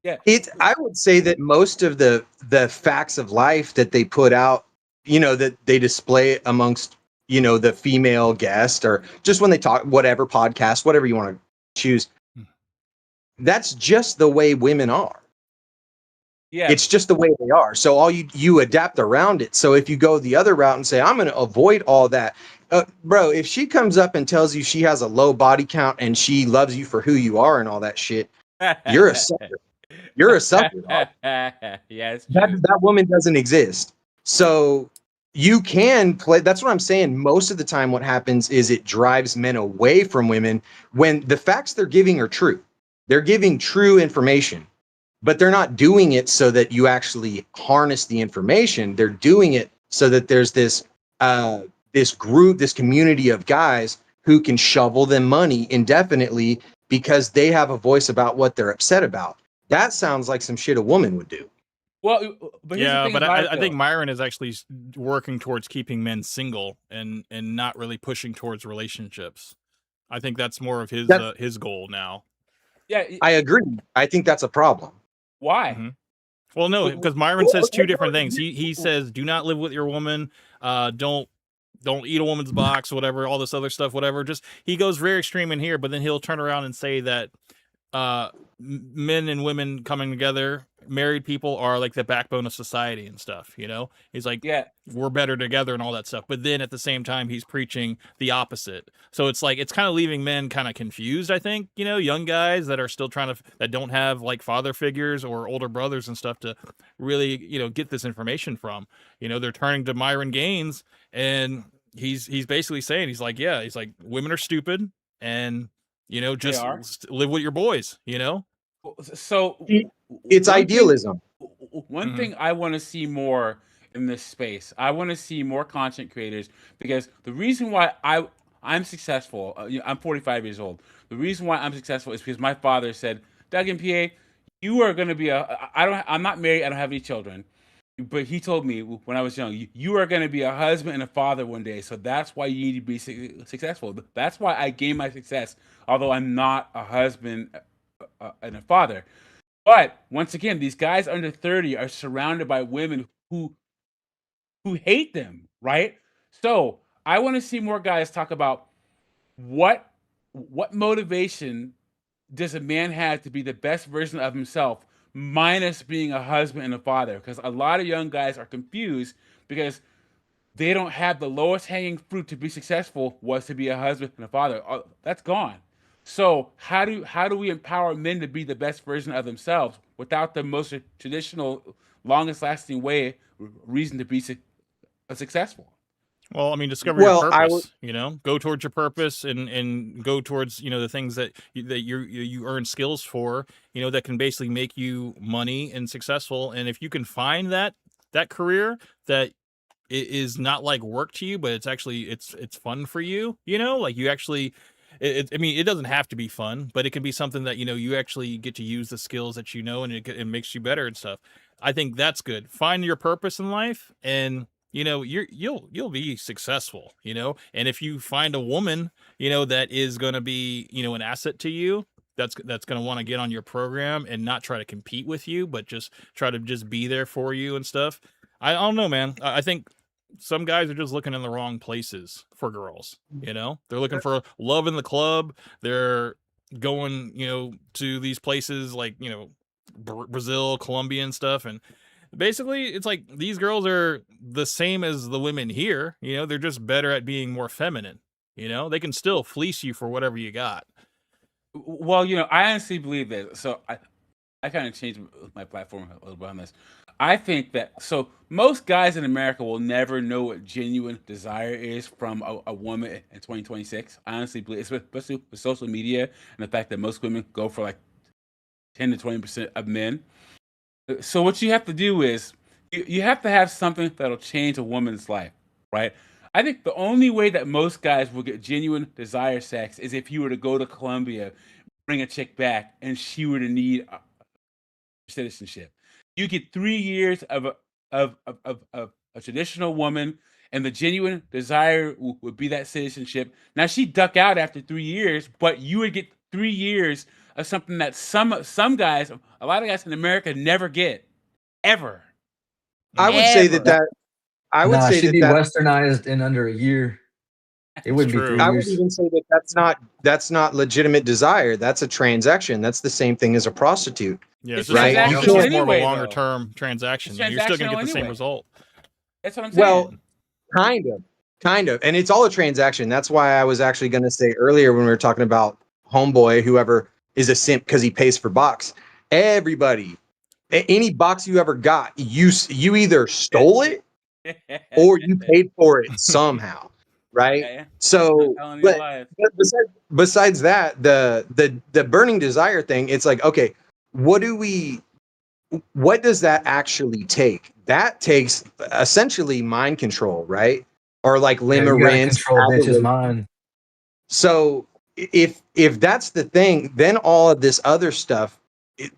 Yeah. I would say that most of the facts of life that they put out, that they display amongst, the female guest, or just when they talk, whatever podcast, whatever you want to choose, that's just the way women are. Yeah. It's just the way they are. So all you adapt around it. So if you go the other route and say, I'm going to avoid all that, bro, if she comes up and tells you she has a low body count and she loves you for who you are and all that shit, you're a sucker. You're a sucker. Yes. That woman doesn't exist. So you can play. That's what I'm saying. Most of the time, what happens is it drives men away from women when the facts they're giving are true. They're giving true information, but they're not doing it so that you actually harness the information. They're doing it so that there's this group, this community of guys who can shovel them money indefinitely because they have a voice about what they're upset about. That sounds like some shit a woman would do. Well, but I think Myron is actually working towards keeping men single and not really pushing towards relationships. I think that's more of his goal now. Yeah, I agree. I think that's a problem. Why? Mm-hmm. Well, no, because Myron says two different things. He says, do not live with your woman. Don't eat a woman's box, whatever, all this other stuff, whatever. Just he goes very extreme in here, but then he'll turn around and say that men and women coming together, married people are like the backbone of society and stuff, He's like, yeah, we're better together and all that stuff. But then at the same time, he's preaching the opposite. So it's like, it's kind of leaving men kind of confused, I think, young guys that are still that don't have like father figures or older brothers and stuff to really, get this information from. They're turning to Myron Gaines, and he's basically saying, he's like, women are stupid, and just live with your boys, So it's idealism. One thing I want to see more in this space, I want to see more content creators, because the reason why I'm successful, I'm 45 years old. The reason why I'm successful is because my father said, Doug and PA, you are going to be I'm not married, I don't have any children. But he told me when I was young, you are going to be a husband and a father one day. So that's why you need to be successful. That's why I gained my success, although I'm not a husband and a father. But once again, these guys under 30 are surrounded by women who hate them, right? So I want to see more guys talk about what motivation does a man have to be the best version of himself, minus being a husband and a father. Because a lot of young guys are confused because they don't have the lowest hanging fruit to be successful was to be a husband and a father. That's gone. So how do we empower men to be the best version of themselves without the most traditional, longest lasting reason to be successful? Well, I mean, discover your purpose, go towards your purpose and go towards, the things that you earn skills for, that can basically make you money and successful. And if you can find that career that is not like work to you, but it's actually it's fun for you. You know, like you actually. I mean, it doesn't have to be fun, but it can be something that you actually get to use the skills that and it makes you better and stuff. I think that's good. Find your purpose in life, and you'll be successful. And if you find a woman, that is going to be an asset to you, that's going to want to get on your program and not try to compete with you, but just try to just be there for you and stuff. I don't know, man. I think some guys are just looking in the wrong places for girls. They're looking for love in the club. They're going, to these places like, Brazil, Colombia and stuff. And basically it's like these girls are the same as the women here. They're just better at being more feminine. They can still fleece you for whatever you got. Well, I honestly believe that. So I kind of changed my platform a little bit on this. I think that most guys in America will never know what genuine desire is from a woman in 2026. I honestly believe, especially with social media and the fact that most women go for like 10 to 20% of men. So what you have to do is you have to have something that'll change a woman's life, right? I think the only way that most guys will get genuine desire sex is if you were to go to Colombia, bring a chick back, and she were to need citizenship. You get 3 years of a traditional woman, and the genuine desire would be that citizenship. Now she'd duck out after 3 years, but you would get 3 years of something that some guys, a lot of guys in America, never get, ever. I would say that. I would say she'd be that westernized in under a year. It wouldn't be 3 I would years. even say that that's not legitimate desire. That's a transaction. That's the same thing as a prostitute. Yeah, it's right. It's transactional just more of anyway, a longer though. term transaction. It's You're still gonna transactional get the same anyway. result. That's what I'm saying. Well, kind of, and it's all a transaction. That's why I was actually going to say earlier when we were talking about homeboy, whoever is a simp because he pays for box. Everybody, any box you ever got, you either stole it or you paid for it somehow, right? Yeah. So, I'm telling you but, lies. but besides that, the burning desire thing, it's like, okay, what does that actually take? That takes essentially mind control, right? Or like Yeah, you gotta limerence. control bitches' mind. So if that's the thing, then all of this other stuff,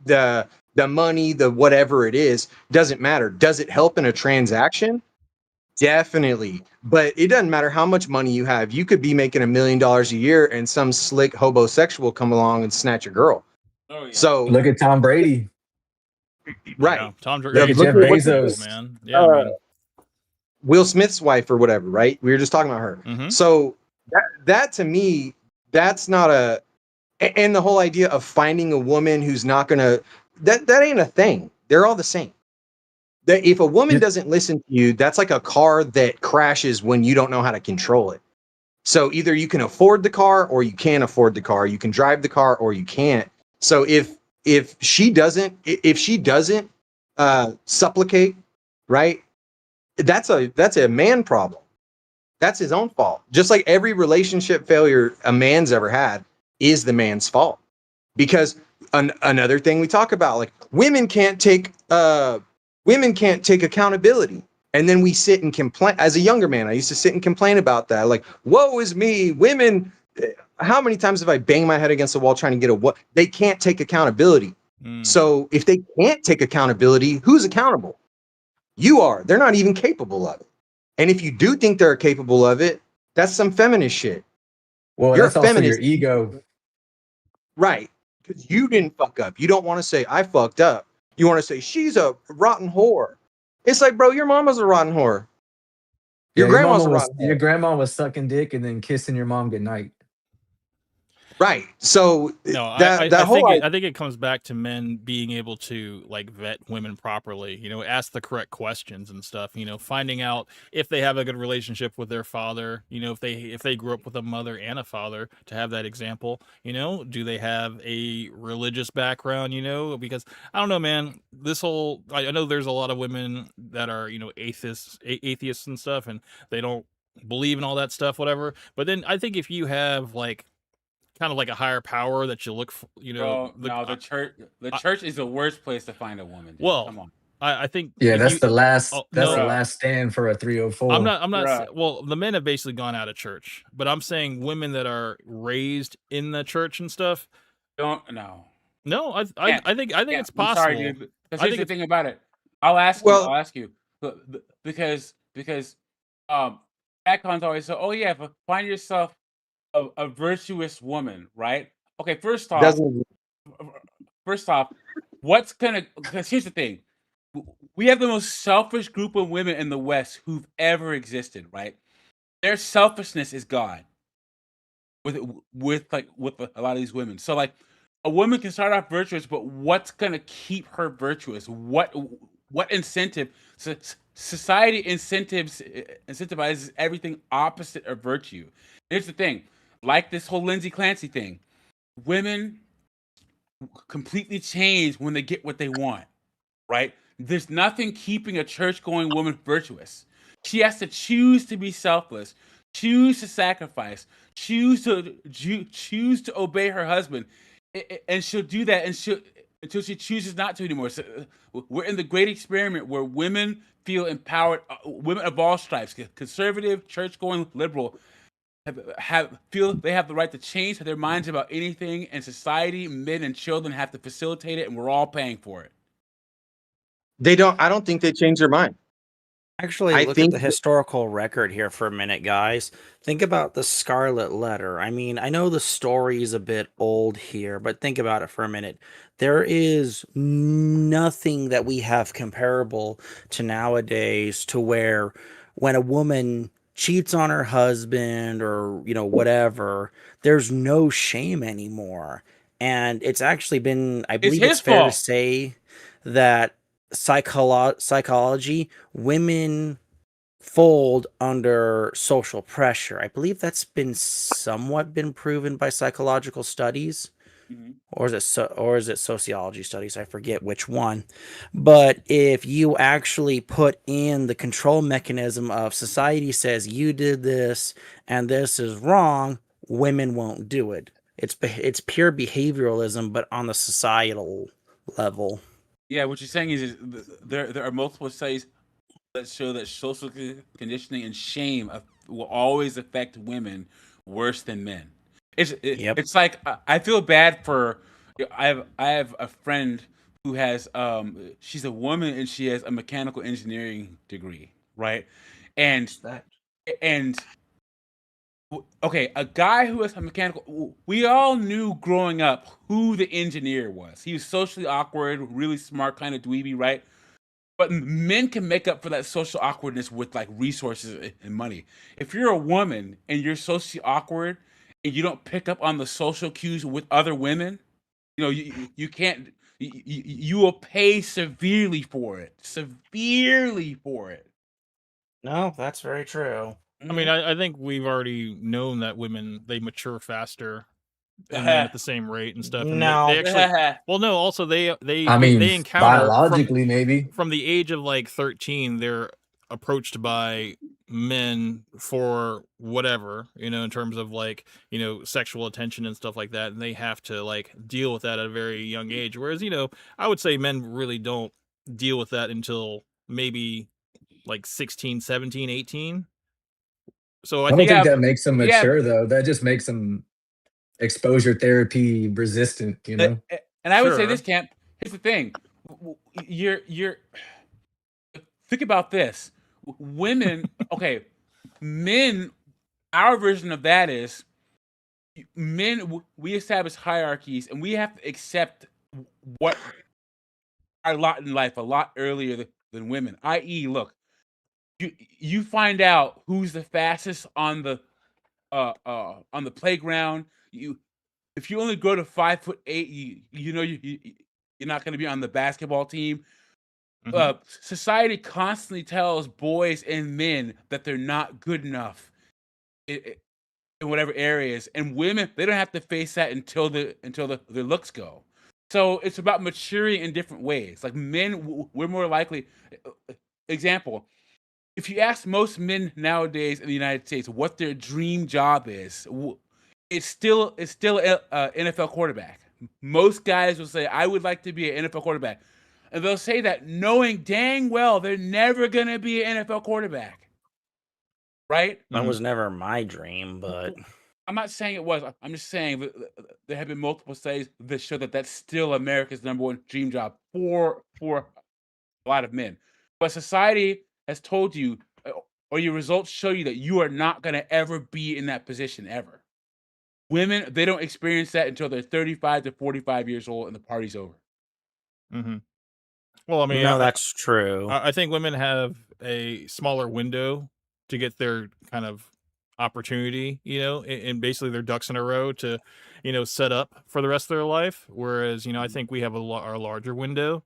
the money, the whatever it is, doesn't matter. Does it help in a transaction? Definitely. But it doesn't matter how much money you have. You could be making $1 million a year and some slick homosexual come along and snatch a girl. Oh, yeah. So Look at Tom Brady. right. Yeah, Tom Look at he's Jeff great, Bezos. man. Yeah, I mean, Will Smith's wife or whatever, right? We were just talking about her. Mhm. So that to me, that's not and the whole idea of finding a woman who's not gonna, that ain't a thing. They're all the same. That if a woman doesn't listen to you, that's like a car that crashes when you don't know how to control it. So either you can afford the car or you can't afford the car. You can drive the car or you can't. So if she doesn't supplicate, right? That's a man problem. That's his own fault. Just like every relationship failure a man's ever had is the man's fault. Because another thing we talk about, like women can't take accountability. And then we sit and complain. As a younger man, I used to sit and complain about that. Like, woe is me, women. How many times have I banged my head against the wall trying to get what? They can't take accountability. So if they can't take accountability, who's accountable? You are. They're not even capable of it. And if you do think they're capable of it, that's some feminist shit. Well, You're that's a also feminist. your ego. Right. Because you didn't fuck up. You don't want to say, I fucked up. You want to say, she's a rotten whore. It's like, bro, your mama's a rotten whore. Your grandma's a rotten whore. Your grandma was sucking dick and then kissing your mom goodnight. Right. So no, I think it comes back to men being able to like vet women properly, ask the correct questions and stuff, finding out if they have a good relationship with their father, if they grew up with a mother and a father, to have that example, do they have a religious background, because I don't know, man, I know there's a lot of women that are, atheists and stuff, and they don't believe in all that stuff, whatever. But then I think if you have like kind of like a higher power that you look for, Bro, the church is the worst place to find a woman. Dude. Well, come on. I think Yeah, if that's you the last. oh, That's the no, last stand for a 304. I'm not. Bruh. Well, the men have basically gone out of church, but I'm saying women that are raised in the church and stuff. Don't no. No, Yeah, I think yeah. it's I'm sorry, possible. dude. Because I here's think the it's thing about it. I'll ask you. Well, I'll ask you. Because Icons always say, "Oh yeah, but find yourself a virtuous woman, right?" Okay, doesn't first off, what's gonna? Because here's the thing. We have the most selfish group of women in the West who've ever existed, right? Their selfishness is God with with a lot of these women. So like a woman can start off virtuous, but what's gonna keep her virtuous? What incentive? So, society incentivizes everything opposite of virtue. Here's the thing, like this whole Lindsay Clancy thing, women completely change when they get what they want, right? There's nothing keeping a church-going woman virtuous. She has to choose to be selfless, choose to sacrifice, choose to obey her husband, and she'll do that, until she chooses not to anymore. So, we're in the great experiment where women feel empowered. Women of all stripes, conservative, church-going, liberal, feel they have the right to change their minds about anything, and society, men, and children have to facilitate it, and we're all paying for it. they don't. I don't think they change their mind. Actually, I look at think the historical record here for a minute, guys. Think about the Scarlet Letter. I mean, I know the story is a bit old here, but think about it for a minute. There is nothing that we have comparable to nowadays to where when a woman cheats on her husband or, whatever, there's no shame anymore. And it's actually been, I It's believe it's his fair to fault. say that psychology, women fold under social pressure. I believe that's been somewhat been proven by psychological studies, Mhm. or is it sociology studies? I forget which one. But if you actually put in the control mechanism of society says you did this and this is wrong, women won't do it. It's pure behavioralism, but on the societal level. Yeah, what you're saying is there are multiple studies that show that social conditioning and shame will always affect women worse than men. Yep. It's like I feel bad for. I have a friend who has she's a woman and she has a mechanical engineering degree, right? And and okay, a guy who has a mechanical. We all knew growing up who the engineer was. He was socially awkward, really smart, kind of dweeby, right? But men can make up for that social awkwardness with like resources and money. If you're a woman and you're socially awkward and you don't pick up on the social cues with other women, you can't. You will pay severely for it. Severely for it. No, that's very true. I mean, I think we've already known that women they mature faster than men at the same rate and stuff, and they No. actually well, no, also I mean, they encounter biologically, maybe. from the age of like 13, they're approached by men for whatever, in terms of like, sexual attention and stuff like that. And they have to like deal with that at a very young age. Whereas, I would say men really don't deal with that until maybe like 16, 17, 18. So I I don't think, think Yeah, that makes them yeah. mature, though. That just makes them exposure therapy resistant, you know? And I would say this, sure. Camp. Here's the thing. You're think about this. Women, okay, men. Our version of that is men. We establish hierarchies, and we have to accept what our lot in life a lot earlier than women. I.e., look, you find out who's the fastest on the playground. If you only grow to 5'8", you're not going to be on the basketball team. Society constantly tells boys and men that they're not good enough in, in whatever areas, and women they don't have to face that until their looks go. So it's about maturing in different ways. Like men, we're more likely. Example: if you ask most men nowadays in the United States what their dream job is, it's still a NFL quarterback. Most guys will say, "I would like to be an NFL quarterback." And they'll say that knowing dang well they're never going to be an NFL quarterback. Right? That was never my dream, but I'm not saying it was. I'm just saying that there have been multiple studies that show that that's still America's #1 dream job for a lot of men. But society has told you, or your results show you, that you are not going to ever be in that position ever. Women, they don't experience that until they're 35 to 45 years old and the party's over. Mm-hmm. Well, I mean, no, that's true. I think women have a smaller window to get their kind of opportunity, and basically their ducks in a row to, set up for the rest of their life. Whereas, I think we have our larger window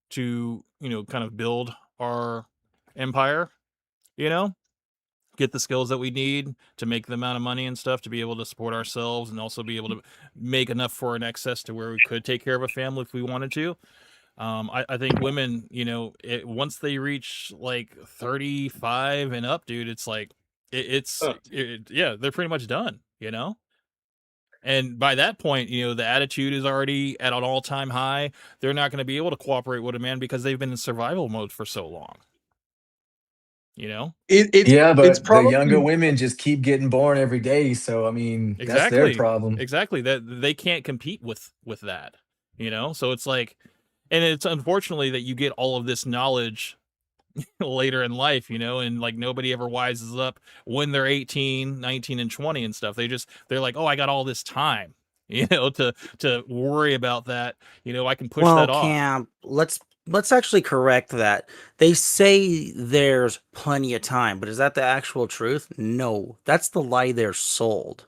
to, kind of build our empire, get the skills that we need to make the amount of money and stuff to be able to support ourselves and also be able to make enough for an excess to where we could take care of a family if we wanted to. I think women, once they reach like 35 and up, dude, it's like, yeah, they're pretty much done, And by that point, the attitude is already at an all-time high. They're not going to be able to cooperate with a man because they've been in survival mode for so long. But probably, the younger women just keep getting born every day. So I mean, that's their problem. Exactly. That they can't compete with that. So it's like, and it's unfortunately that you get all of this knowledge later in life, and like nobody ever wises up when they're 18, 19, and 20 and stuff. They're like, oh, I got all this time, to worry about that. I can push that off. Camp, let's actually correct that. They say there's plenty of time, but is that the actual truth? No, that's the lie they're sold.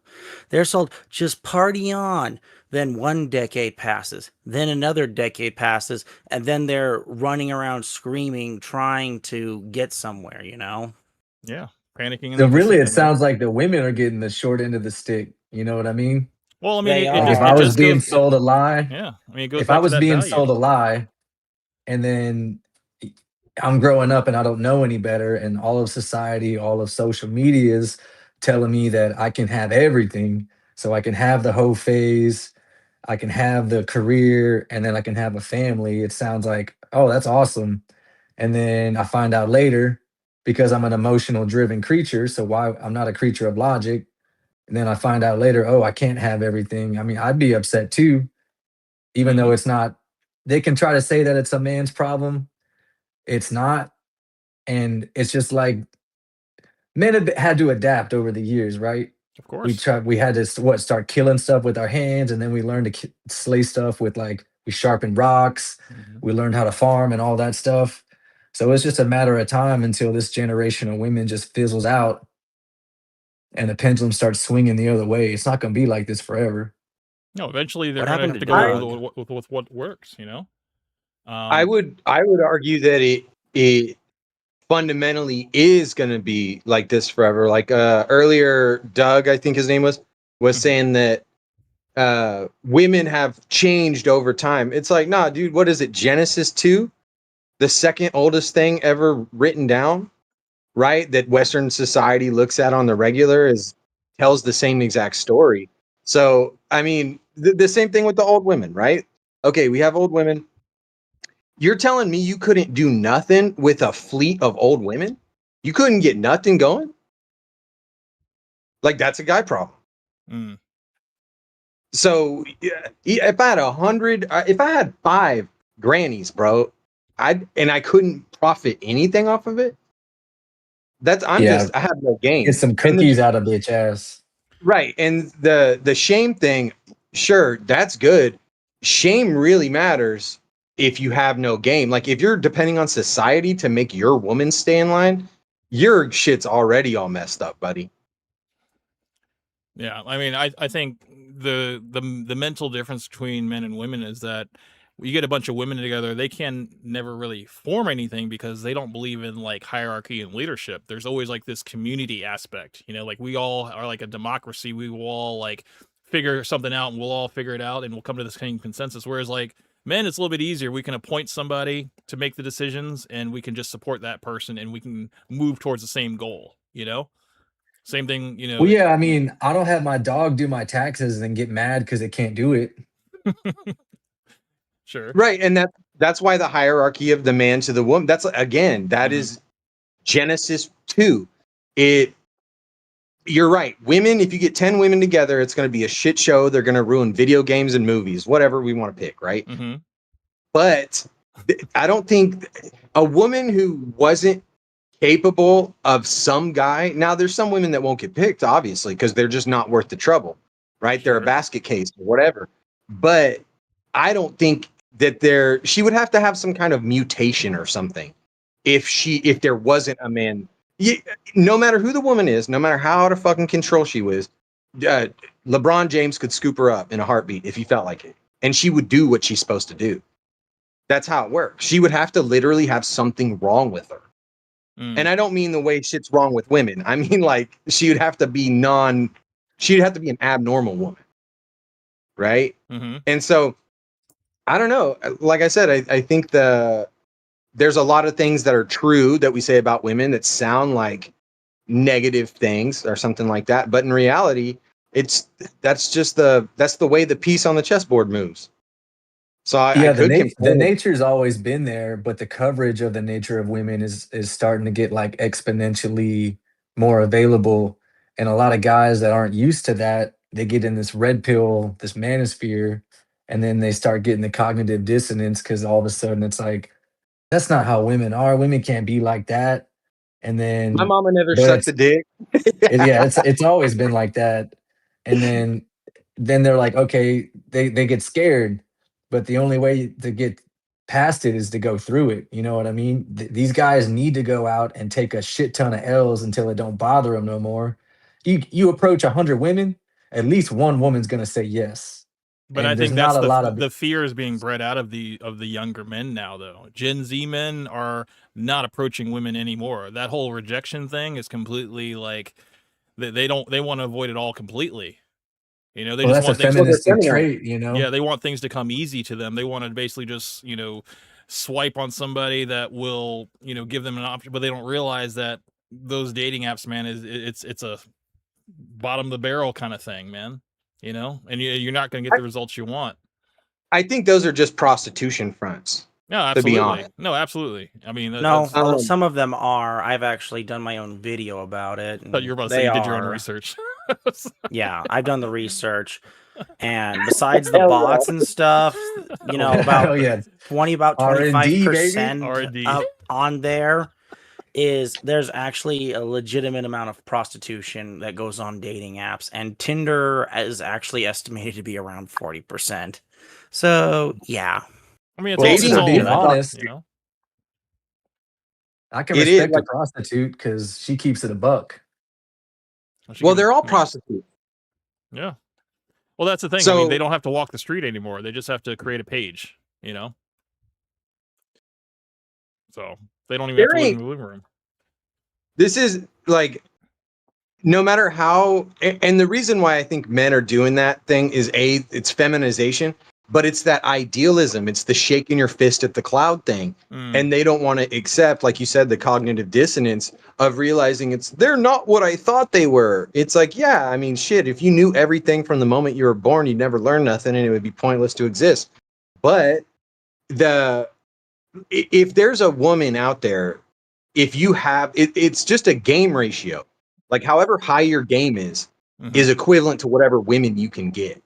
They're sold, just party on. Then one decade passes, then another decade passes, and then they're running around screaming, trying to get somewhere, Yeah, panicking. So really, it sounds like the women are getting the short end of the stick. You know what I mean? Well, I mean, if I was being sold a lie, yeah, I mean, it goes if back I was to that being value. sold a lie, and then I'm growing up and I don't know any better, and all of society, all of social media is telling me that I can have everything, so I can have the whole phase, I can have the career, and then I can have a family. It sounds like, oh, that's awesome. And then I find out later, because I'm an emotional driven creature, so why I'm not a creature of logic. And then I find out later, oh, I can't have everything. I mean, I'd be upset too, even though it's not. They can try to say that it's a man's problem. It's not. And it's just like men have had to adapt over the years, right? Of course. We had to start killing stuff with our hands, and then we learned to slay stuff with, like, we sharpened rocks, we learned how to farm and all that stuff. So it's just a matter of time until this generation of women just fizzles out and the pendulum starts swinging the other way. It's not going to be like this forever. No, eventually they're What going to happened have to to go Doug? with what works, I would argue that it fundamentally is going to be like this forever. Like earlier, Doug, I think his name was saying that women have changed over time. It's like, nah, dude, what is it? Genesis 2, the second oldest thing ever written down, right? That Western society looks at on the regular tells the same exact story. So, I mean, the same thing with the old women, right? Okay, we have old women. You're telling me you couldn't do nothing with a fleet of old women? You couldn't get nothing going? Like, that's a guy problem. So if I had 100, if I had 5 grannies, bro, I couldn't profit anything off of it. I have no game. Get some cookies out of bitch ass. Right. And the shame thing, sure, that's good. Shame really matters if you have no game. Like, if you're depending on society to make your woman stay in line, your shit's already all messed up, buddy. Yeah, I mean, I think the mental difference between men and women is that you get a bunch of women together, they can never really form anything because they don't believe in like hierarchy and leadership. There's always like this community aspect, like we all are like a democracy. We will all like figure something out and we'll all figure it out and we'll come to the same consensus. Whereas like men, it's a little bit easier. We can appoint somebody to make the decisions and we can just support that person and we can move towards the same goal, Same thing, Well, yeah, I mean, I don't have my dog do my taxes and get mad because it can't do it. Sure. Right, and that's why the hierarchy of the man to the woman. That's again, that is Genesis 2. You're right. Women, if you get 10 women together, it's going to be a shit show. They're going to ruin video games and movies, whatever we want to pick, right? But I don't think a woman who wasn't capable of some guy. Now, there's some women that won't get picked, obviously, because they're just not worth the trouble, right? They're a basket case or whatever. But I don't think that she would have to have some kind of mutation or something if there wasn't a man. No matter who the woman is, no matter how out of fucking control she was, LeBron James could scoop her up in a heartbeat if he felt like it, and she would do what she's supposed to do. That's how it works. She would have to literally have something wrong with her. And I don't mean the way shit's wrong with women. I mean, like, she'd have to be an abnormal woman. Right. And so I don't know. Like I said, I think there's a lot of things that are true that we say about women that sound like negative things or something like that. But in reality, that's the way the piece on the chessboard moves. So the nature's always been there, but the coverage of the nature of women is starting to get like exponentially more available. And a lot of guys that aren't used to that, they get in this red pill, this manosphere, and then they start getting the cognitive dissonance because all of a sudden it's like, that's not how women are. Women can't be like that. And then my mama never sucked the dick. It's always been like that. And then they're like, okay, they get scared, but the only way to get past it is to go through it. You know what I mean? These guys need to go out and take a shit ton of L's until it don't bother them no more. You approach 100 women, at least one woman's gonna say yes. But And I there's think not that's a lot of the fear is being bred out of the younger men now, though. Gen Z men are not approaching women anymore. That whole rejection thing is completely like they want to avoid it all completely. You know, they well, just that's a want things feministic trait, you know? Yeah, they want things to come easy to them. They want to basically just, swipe on somebody that will, give them an option, but they don't realize that those dating apps, man, it's a bottom of the barrel kind of thing, man. And you're not going to get the results you want. I think those are just prostitution fronts. No, absolutely. To be honest. No, absolutely. I mean, no, some of them are. I've actually done my own video about it. I thought you were about to say you did your own research. Yeah, I've done the research. And besides the bots and stuff, about 25% on there there's actually a legitimate amount of prostitution that goes on dating apps, and Tinder is actually estimated to be around 40%. So yeah, I mean, it's all being honest. I can respect a prostitute because she keeps it a buck. Well, they're all prostitutes. Yeah. Well, that's the thing. So, I mean, they don't have to walk the street anymore. They just have to create a page, So they don't even have to live in the living room. This is like, no matter how, and the reason why I think men are doing that thing is it's feminization, but it's that idealism. It's the shaking your fist at the cloud thing. And they don't want to accept, like you said, the cognitive dissonance of realizing they're not what I thought they were. It's like, yeah, I mean, shit, if you knew everything from the moment you were born, you'd never learn nothing and it would be pointless to exist. But if there's a woman out there, if you have, it's just a game ratio. Like however high your game is equivalent to whatever women you can get.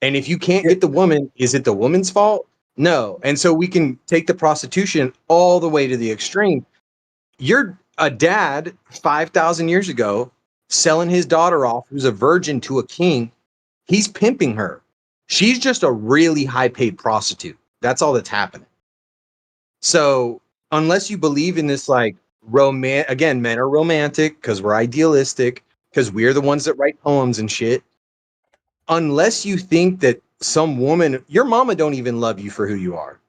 And if you can't get the woman, is it the woman's fault? No. And so we can take the prostitution all the way to the extreme. You're a dad 5,000 years ago selling his daughter off, who's a virgin, to a king. He's pimping her. She's just a really high paid prostitute. That's all that's happening. So unless you believe in this, like, again, men are romantic because we're idealistic, because we're the ones that write poems and shit. Unless you think that some woman, your mama don't even love you for who you are.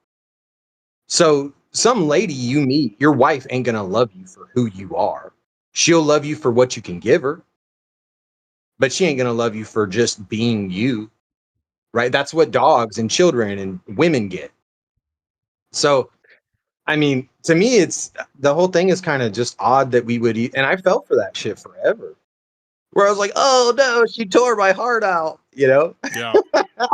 So some lady you meet, your wife ain't going to love you for who you are. She'll love you for what you can give her, but she ain't going to love you for just being you, right? That's what dogs and children and women get. So, I mean, to me, the whole thing is kind of just odd that we would eat. And I felt for that shit forever. where I was like, oh no, she tore my heart out. You know? Yeah.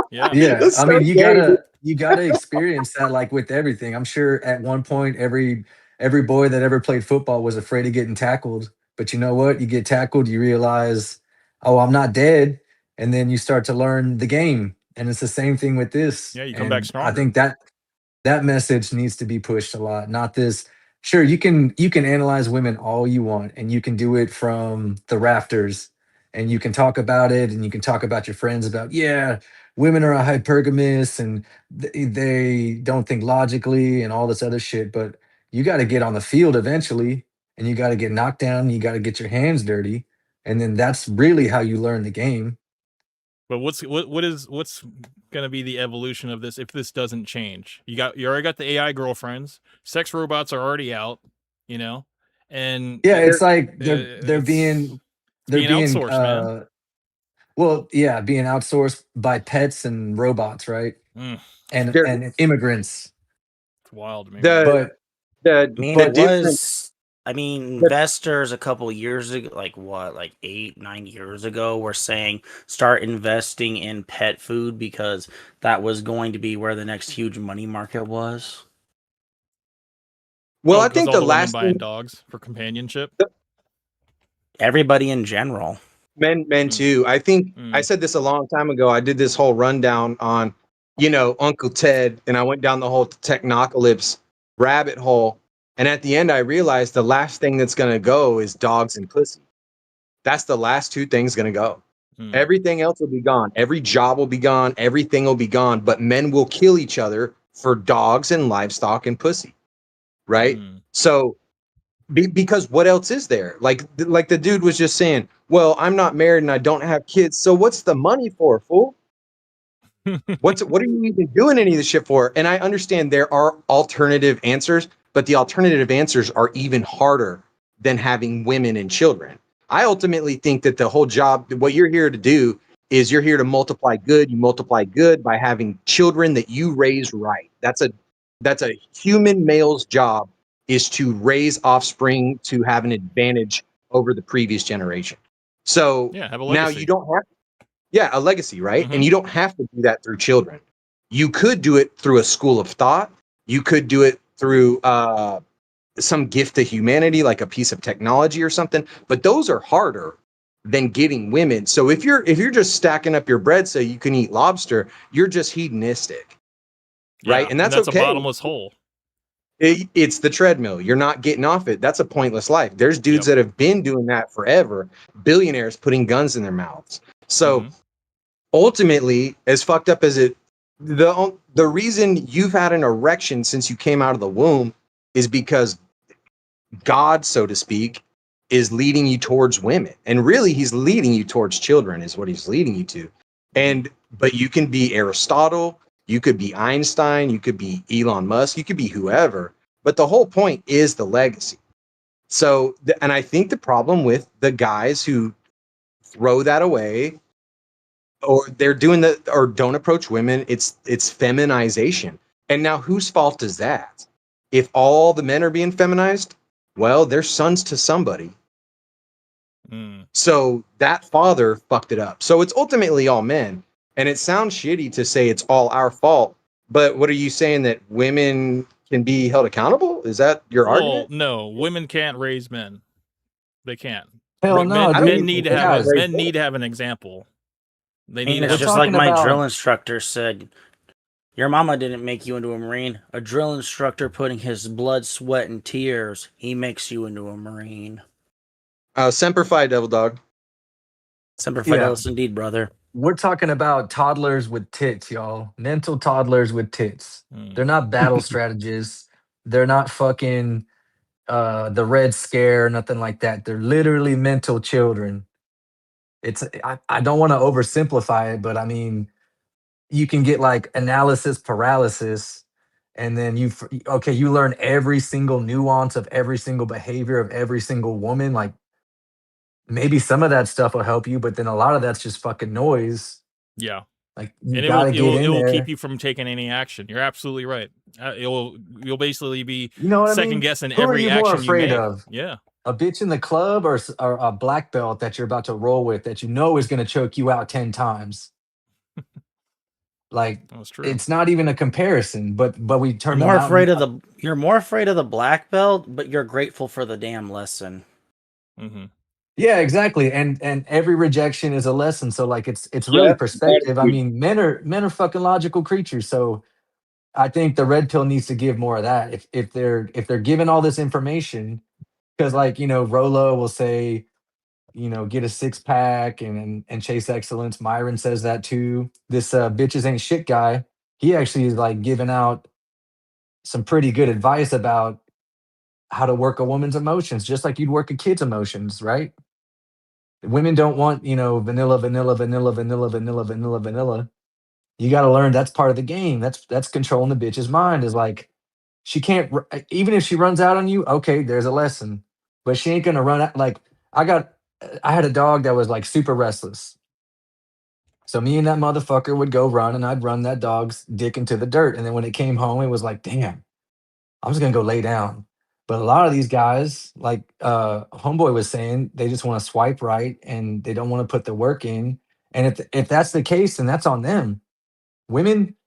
Yeah. Yeah, That's I so mean, gay, dude. you gotta experience that, like with everything. I'm sure at one point every boy that ever played football was afraid of getting tackled. But you know what? You get tackled, you realize, oh, I'm not dead, and then you start to learn the game. And it's the same thing with this. Yeah, you come back And I stronger. think that message needs to be pushed a lot. Not this. Sure, you can analyze women all you want, and you can do it from the rafters, and you can talk about it, and you can talk about your friends about, yeah, women are hypergamous and they don't think logically and all this other shit. But you got to get on the field eventually, and you got to get knocked down. And you got to get your hands dirty, and then that's really how you learn the game. But what's gonna be the evolution of this if this doesn't change? You already got the AI girlfriends, sex robots are already out, you know, and Yeah, it's like they're it's being outsourced, man. well, yeah, being outsourced by pets and robots, right? Mm, There- And immigrants. it's wild to me. The But the I mean, the it difference. was. I mean, investors a couple years ago, like 8, 9 years ago, were saying start investing in pet food because that was going to be where the next huge money market was. Well, Oh, I 'cause think all the the women last buying thing, dogs for companionship. Everybody in general. men Mm. too. I think I Mm. said this a long time ago. I did this whole rundown on, Uncle Ted, and I went down the whole technocalypse rabbit hole. And at the end, I realized the last thing that's going to go is dogs and pussy. That's the last two things going to go. Mm. Everything else will be gone. Every job will be gone. Everything will be gone. But men will kill each other for dogs and livestock and pussy. Right. Mm. So because what else is there? Like the dude was just saying, well, I'm not married and I don't have kids. So what's the money for, fool? What are you even doing any of this shit for? And I understand there are alternative answers, but the alternative answers are even harder than having women and children. I ultimately think that the whole job, what you're here to do is you're here to multiply good. You multiply good by having children that you raise right. That's a human male's job, is to raise offspring to have an advantage over the previous generation. So Yeah, have a now legacy. you don't have, yeah, a legacy, right? Mhm. And you don't have to do that through children. You could do it through a school of thought. You could do it through some gift to humanity, like a piece of technology or something. But those are harder than getting women. So if you're just stacking up your bread so you can eat lobster, you're just hedonistic, right? Yeah, And that's a okay. bottomless hole. It's the treadmill. You're not getting off it. That's a pointless life. There's dudes Yep. that have been doing that forever, billionaires putting guns in their mouths. So Mhm. ultimately, as fucked up as it, the reason you've had an erection since you came out of the womb is because God, so to speak, is leading you towards women. And really, he's leading you towards children, is what he's leading you to. But you can be Aristotle, you could be Einstein, you could be Elon Musk, you could be whoever. But the whole point is the legacy. So, and I think the problem with the guys who throw that away, or they're doing the, or don't approach women, it's feminization. And now whose fault is that? If all the men are being feminized, well, they're sons to somebody. Mm. So that father fucked it up. So it's ultimately all men. And it sounds shitty to say it's all our fault, but what are you saying, that women can be held accountable? Is that your Well, argument? no, women can't raise men. They can't. Hell no, I don't Men dude. need to even have Guys, men need to have an example. They I need mean, to it's have we're just like talking my drill about instructor said. Your mama didn't make you into a Marine. A drill instructor putting his blood, sweat, and tears, he makes you into a Marine. Semper Fi, Devil Dog. Semper yeah, Fidelis indeed, brother. we're talking about toddlers with tits, y'all. Mental toddlers with tits. Mm. They're not battle strategists. They're not fucking the Red Scare, nothing like that. They're literally mental children. I don't want to oversimplify it, but I mean, you can get like analysis paralysis, and then you learn every single nuance of every single behavior of every single woman. Like maybe some of that stuff will help you, but then a lot of that's just fucking noise. Yeah. Like you And gotta get it in will keep there. you from taking any action. You're absolutely right. You'll basically be You know what I second mean? guessing Who are every you more action you afraid make. of? Yeah. a bitch in the club or a black belt that you're about to roll with that you know is going to choke you out 10 times. Like, That's true. it's not even a comparison, but we You're turn them more out. afraid of the you're more afraid of the black belt, but you're grateful for the damn lesson. Mm-hmm. Yeah, exactly. And every rejection is a lesson. So like it's really Just perspective. I attitude. mean, men are fucking logical creatures. So I think the red pill needs to give more of that. If they're given all this information, because like, Rolo will say, get a six pack and chase excellence. Myron says that too. This bitches ain't shit guy, he actually is like giving out some pretty good advice about how to work a woman's emotions, just like you'd work a kid's emotions, right? Women don't want, vanilla, vanilla, vanilla, vanilla, vanilla, vanilla, vanilla. You got to learn that's part of the game. That's controlling the bitch's mind. Is like she can't even if she runs out on you. Okay, there's a lesson, but she ain't gonna run out. Like I had a dog that was like super restless. So me and that motherfucker would go run, and I'd run that dog's dick into the dirt. And then when it came home, it was like, damn, I'm just gonna go lay down. But a lot of these guys, like Homeboy was saying, they just want to swipe right and they don't want to put the work in. And if that's the case, then that's on them. Women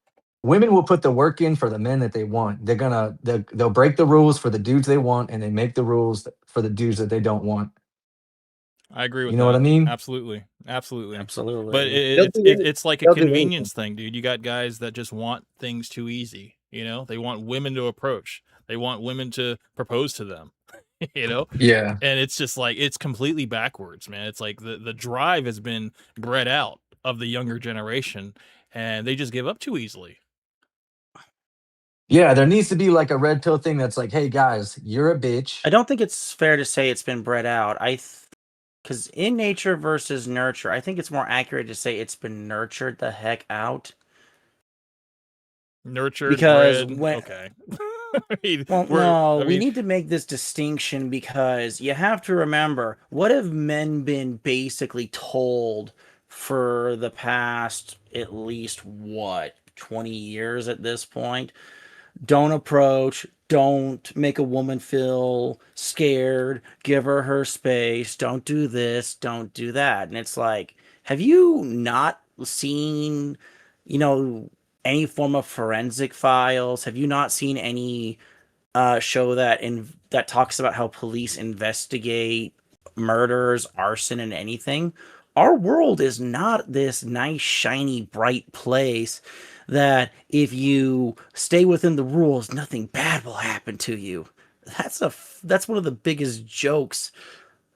women will put the work in for the men that they want. They'll break the rules for the dudes they want, and they make the rules for the dudes that they don't want. I agree with You know what I that. Absolutely, mean? absolutely. But Absolutely. They'll do anything. it's like a They'll do anything. convenience thing, dude. You got guys that just want things too easy. They want women to approach. They want women to propose to them. Yeah. And it's just like it's completely backwards, man. It's like the drive has been bred out of the younger generation, and they just give up too easily. Yeah, there needs to be like a red pill thing that's like, hey guys, you're a bitch. I don't think it's fair to say it's been bred out. Because in nature versus nurture, I think it's more accurate to say it's been nurtured the heck out. Nurtured, Because bred, when okay. I mean, we need to make this distinction because you have to remember, what have men been basically told for the past at least 20 years at this point? Don't approach, don't make a woman feel scared, give her space, don't do this, don't do that. And it's like, have you not seen, any form of forensic files? Have you not seen any show that talks about how police investigate murders, arson, and anything? Our world is not this nice, shiny, bright place that if you stay within the rules, nothing bad will happen to you. That's one of the biggest jokes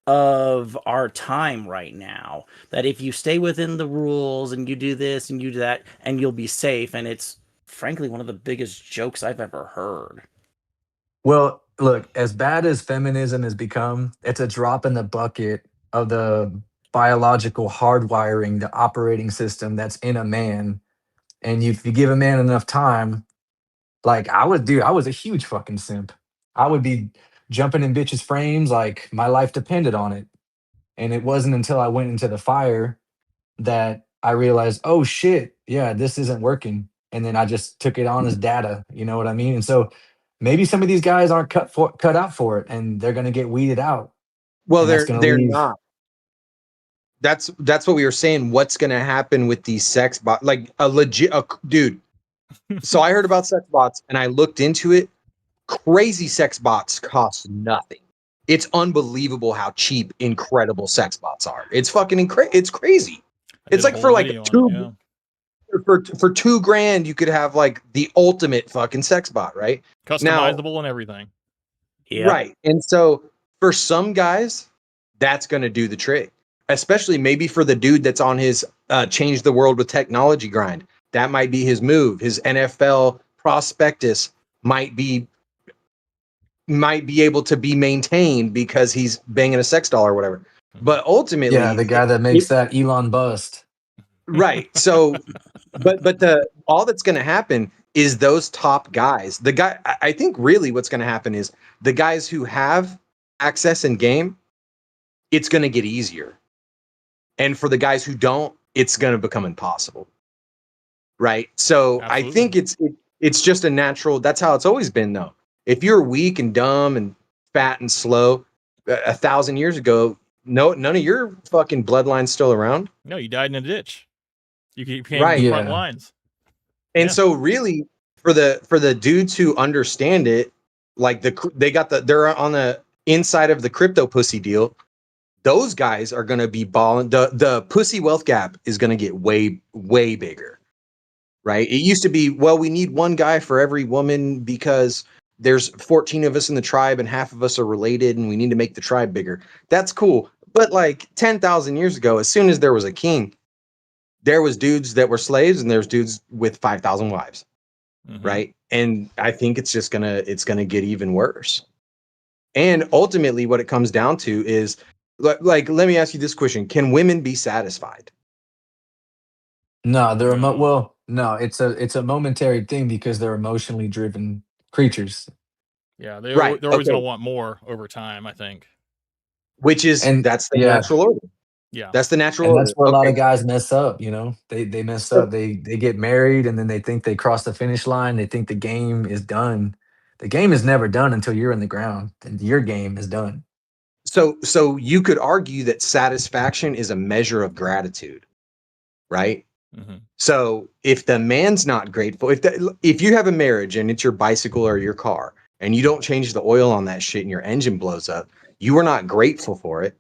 of our time right now. That if you stay within the rules and you do this and you do that, and you'll be safe. And it's frankly one of the biggest jokes I've ever heard. Well, look, as bad as feminism has become, it's a drop in the bucket of the biological hardwiring, the operating system that's in a man. And if you give a man enough time, like I was a huge fucking simp. I would be jumping in bitches' frames like my life depended on it. And it wasn't until I went into the fire that I realized, oh shit, yeah, this isn't working. And then I just took it on as data. You know what I mean? And so maybe some of these guys aren't cut out for it, and they're gonna get weeded out. Well, And that's gonna they're leave. not. That's what we were saying. What's going to happen with these sex bots? Like dude. So I heard about sex bots and I looked into it. Crazy sex bots cost nothing. It's unbelievable how cheap incredible sex bots are. It's fucking it's crazy. It's like for like for $2,000 you could have like the ultimate fucking sex bot, right? Customizable and everything. Yeah. Right. And so for some guys, that's going to do the trick. Especially maybe for the dude that's on his change the world with technology grind. That might be his move. His NFL prospectus might be able to be maintained because he's banging a sex doll or whatever. But ultimately, Yeah, the guy that makes that Elon bust. Right. So, but all that's going to happen is those top guys. I think really what's going to happen is the guys who have access in game, it's going to get easier. And for the guys who don't, it's going to become impossible. Right. So Absolutely. I think it's just a natural. That's how it's always been, though. If you're weak and dumb and fat and slow, 1,000 years ago, none of your fucking bloodline's still around. No, you died in a ditch. You came Right. to the front Yeah. lines. And Yeah. so really for the dudes who understand it, like they're on the inside of the crypto pussy deal. Those guys are going to be balling. The pussy wealth gap is going to get way, way bigger. Right. It used to be, well, we need one guy for every woman because there's 14 of us in the tribe and half of us are related and we need to make the tribe bigger. That's cool. But like 10,000 years ago, as soon as there was a king, there was dudes that were slaves and there's dudes with 5,000 wives. Mhm. Right. And I think it's going to get even worse. And ultimately what it comes down to is like, let me ask you this question. Can women be satisfied? No, they're No. well, no, it's a momentary thing because they're emotionally driven creatures. Yeah, Right. they're always Okay. going to want more over time, I think. Which is And that's the yeah, natural order. Yeah. That's the natural and order. that's where a lot Okay. of guys mess up, you know. They mess up. They get married and then they think they crossed the finish line. They think the game is done. The game is never done until you're in the ground and your game is done. So you could argue that satisfaction is a measure of gratitude, right? Mhm. So if the man's not grateful, if you have a marriage and it's your bicycle or your car and you don't change the oil on that shit and your engine blows up, you are not grateful for it.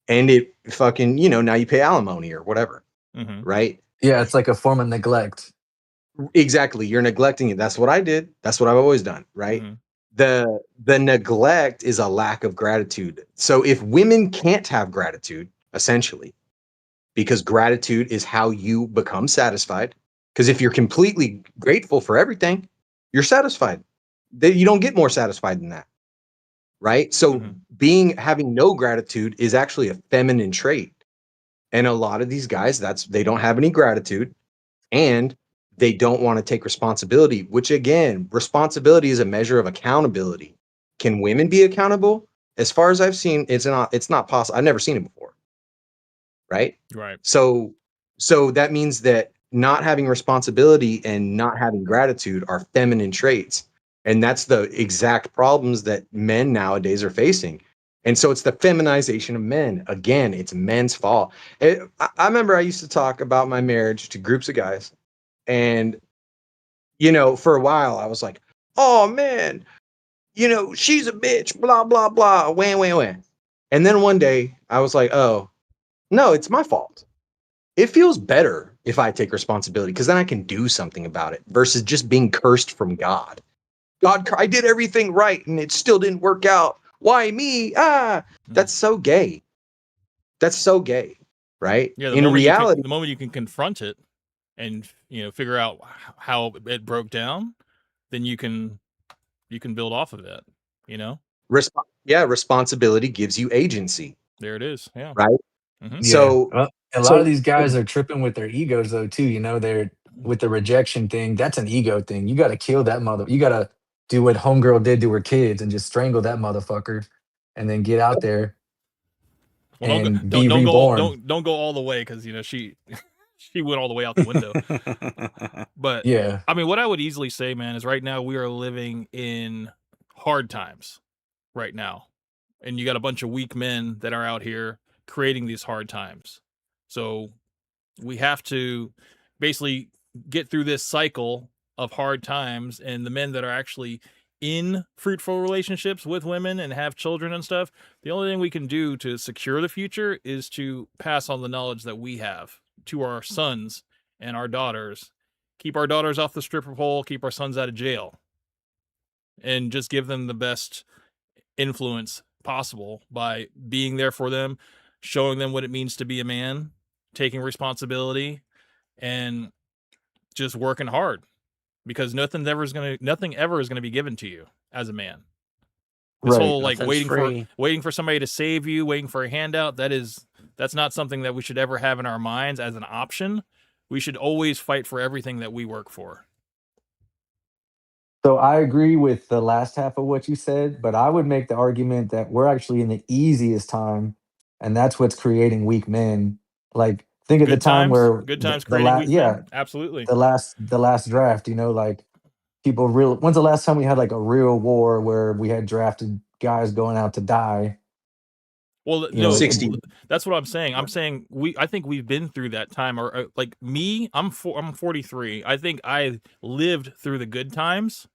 And it fucking, now you pay alimony or whatever, Mhm. right? Yeah, it's like a form of neglect. Exactly. You're neglecting it. That's what I did. That's what I've always done, right? Mhm. The neglect is a lack of gratitude. So if women can't have gratitude, essentially, because gratitude is how you become satisfied. Because if you're completely grateful for everything, you're satisfied. You don't get more satisfied than that, right? So having no gratitude is actually a feminine trait, and a lot of these guys, they don't have any gratitude, and they don't want to take responsibility. Which again, responsibility is a measure of accountability. Can women be accountable? As far as I've seen, it's not possible. I've never seen it before. Right. Right. So that means that not having responsibility and not having gratitude are feminine traits. And that's the exact problems that men nowadays are facing. And so it's the feminization of men. Again, it's men's fault. I remember I used to talk about my marriage to groups of guys. And, for a while I was like, oh man, she's a bitch, blah, blah, blah, wham, wham, wham. And then one day I was like, oh, no, it's my fault. It feels better if I take responsibility because then I can do something about it versus just being cursed from God. God, I did everything right and it still didn't work out. Why me? That's so gay. That's so gay, right? Yeah, In reality, the moment you can confront it and figure out how it broke down, then you can build off of it, responsibility gives you agency, There it is. Yeah. right? Mhm. Yeah. So, Well, a lot of these guys are tripping with their egos though too. They're with the rejection thing. That's an ego thing. You got to kill that mother. You got to do what homegirl did to her kids and just strangle that motherfucker, and then get out there Well, and be reborn. don't go all the way because she she went all the way out the window. But Yeah. I mean, what I would easily say, man, is right now we are living in hard times right now, and you got a bunch of weak men that are out here creating these hard times. So we have to basically get through this cycle of hard times, and the men that are actually in fruitful relationships with women and have children and stuff, the only thing we can do to secure the future is to pass on the knowledge that we have to our sons and our daughters. Keep our daughters off the stripper pole, keep our sons out of jail, and just give them the best influence possible by being there for them, showing them what it means to be a man, taking responsibility, and just working hard, because nothing ever is going to be given to you as a man. This Right. whole like Nothing's free. waiting for somebody to save you, waiting for a handout, that's not something that we should ever have in our minds as an option. We should always fight for everything that we work for. So I agree with the last half of what you said, but I would make the argument that we're actually in the easiest time, and that's what's creating weak men. Like think of the time where Good times the creating last, weak yeah, men. Absolutely. the last draft. Like people real. When's the last time we had like a real war where we had drafted guys going out to die? Well, You know, no, 60. that's what I'm saying. I'm saying I think we've been through that time, or like me, I'm 43. I think I lived through the good times,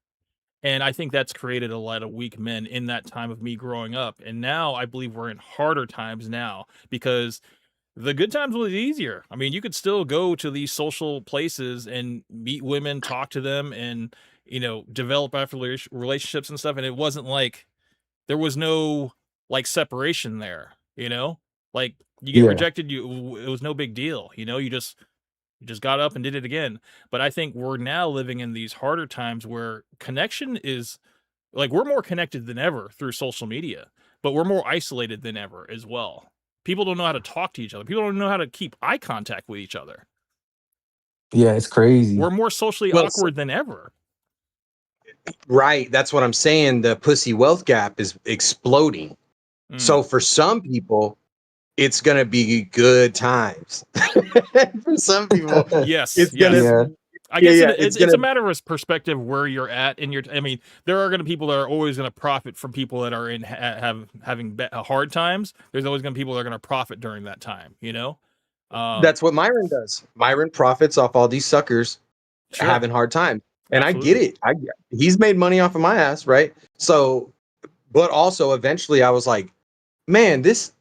and I think that's created a lot of weak men in that time of me growing up. And now I believe we're in harder times now because the good times was easier. I mean, you could still go to these social places and meet women, talk to them, and develop after relationships and stuff. And it wasn't like there was no like separation there. Like you get Yeah. rejected, it was no big deal. You just got up and did it again. But I think we're now living in these harder times where connection is like we're more connected than ever through social media, but we're more isolated than ever as well. People don't know how to talk to each other. People don't know how to keep eye contact with each other. Yeah, it's crazy. We're more socially Well, awkward than ever. Right. That's what I'm saying. The pussy wealth gap is exploding. So for some people, it's going to be good times. For some people, Yes, it's yes. going to. Yeah. I guess It's it's gonna. a matter of perspective where you're at in your. I mean, there are going to be people that are always going to profit from people that are having hard times. There's always going to be people that are going to profit during that time. That's what Myron does. Myron profits off all these suckers Sure, having hard time, and absolutely. I get it. He's made money off of my ass, right? So, but also eventually, I was like, man, this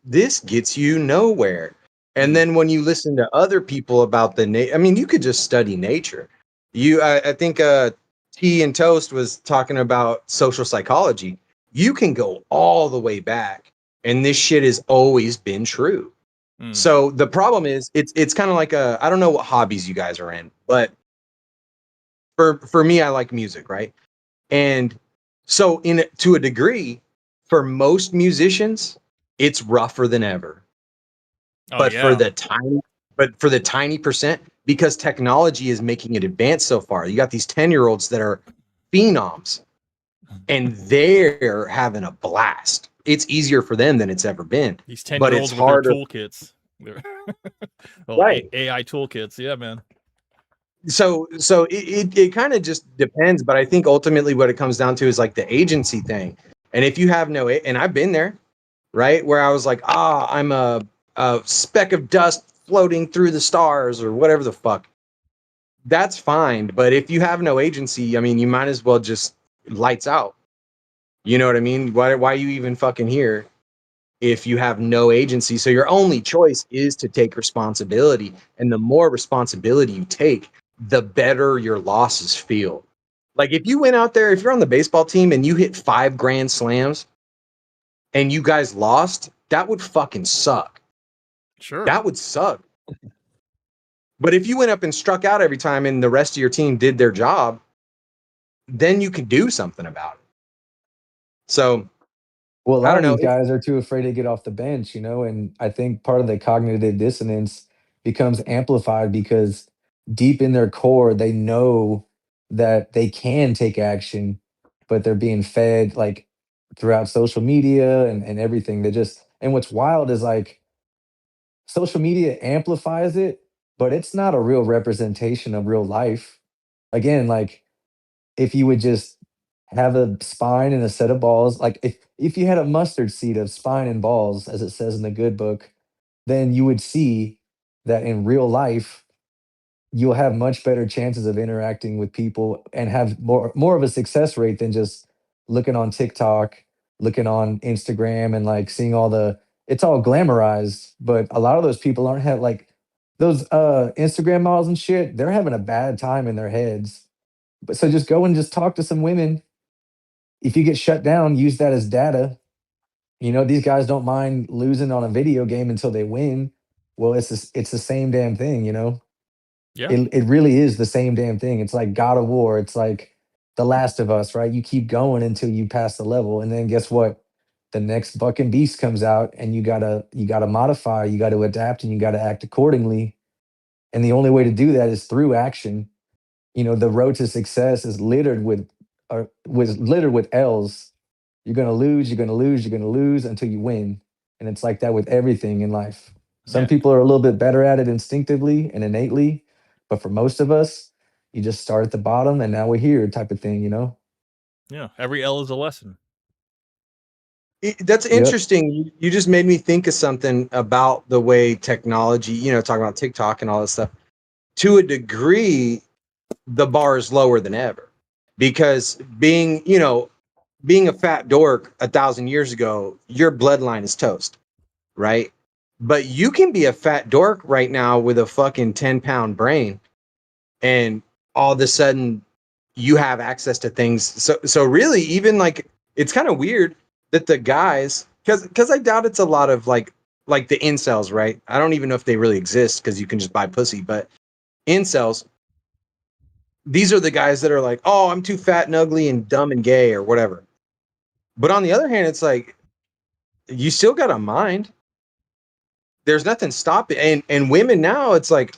gets you nowhere. And then when you listen to other people about I mean, you could just study nature. I think Tea and Toast was talking about social psychology. You can go all the way back, and this shit has always been true. So the problem is, it's kind of like I don't know what hobbies you guys are in, but for me, I like music, right? And so to a degree, for most musicians, it's rougher than ever. Oh But for yeah, the tiny percent, because technology is making it advance so far, you got these 10-year-olds that are phenoms, and they're having a blast. It's easier for them than it's ever been, these but it's 10-year-olds with their harder. toolkits, Right. AI toolkits. Yeah, man. So it kind of just depends, but I think ultimately what it comes down to is like the agency thing. And if you have and I've been there, right, where I was like, I'm a speck of dust floating through the stars or whatever the fuck. That's fine, but if you have no agency, I mean, you might as well just lights out. You know what I mean? Why are you even fucking here if you have no agency? So your only choice is to take responsibility, and the more responsibility you take, the better your losses feel. Like if you went out there, if you're on the baseball team and you hit 5 grand slams and you guys lost, that would fucking suck. Sure. That would suck. But if you went up and struck out every time and the rest of your team did their job, then you could do something about it. So Well, a I lot don't of know. these guys are too afraid to get off the bench, and I think part of the cognitive dissonance becomes amplified because deep in their core, they know that they can take action, but they're being fed like throughout social media and everything. And what's wild is like social media amplifies it, but it's not a real representation of real life. Again, like if you would just have a spine and a set of balls, like if you had a mustard seed of spine and balls, as it says in the good book, then you would see that in real life you'll have much better chances of interacting with people and have more of a success rate than just looking on TikTok, looking on Instagram and like seeing all it's all glamorized, but a lot of those people aren't have like those Instagram models and shit, they're having a bad time in their heads. But so just go and just talk to some women. If you get shut down, use that as data. These guys don't mind losing on a video game until they win. Well, it's the same damn thing. Yeah. It really is the same damn thing. It's like God of War. It's like The Last of Us, right? You keep going until you pass the level, and then guess what? The next bucking beast comes out, and you gotta modify, you gotta adapt, and you gotta act accordingly. And the only way to do that is through action. The road to success is littered with was littered with L's. You're gonna lose, you're gonna lose, you're gonna lose until you win. And it's like that with everything in life. Some Yeah. people are a little bit better at it instinctively and innately, but for most of us, you just start at the bottom and now we're here type of thing. Yeah. Every L is a lesson. That's interesting. You just made me think of something about the way technology, talking about TikTok and all this stuff. To a degree, the bar is lower than ever because being a fat dork 1,000 years ago, your bloodline is toast, right? But you can be a fat dork right now with a fucking 10-pound brain, and all of a sudden you have access to things. So really, even like it's kind of weird that the guys, because I doubt it's a lot of like the incels, right? I don't even know if they really exist because you can just buy pussy, but incels, these are the guys that are like, oh, I'm too fat and ugly and dumb and gay or whatever. But on the other hand, it's like you still got a mind. There's nothing stopping. And women now, it's like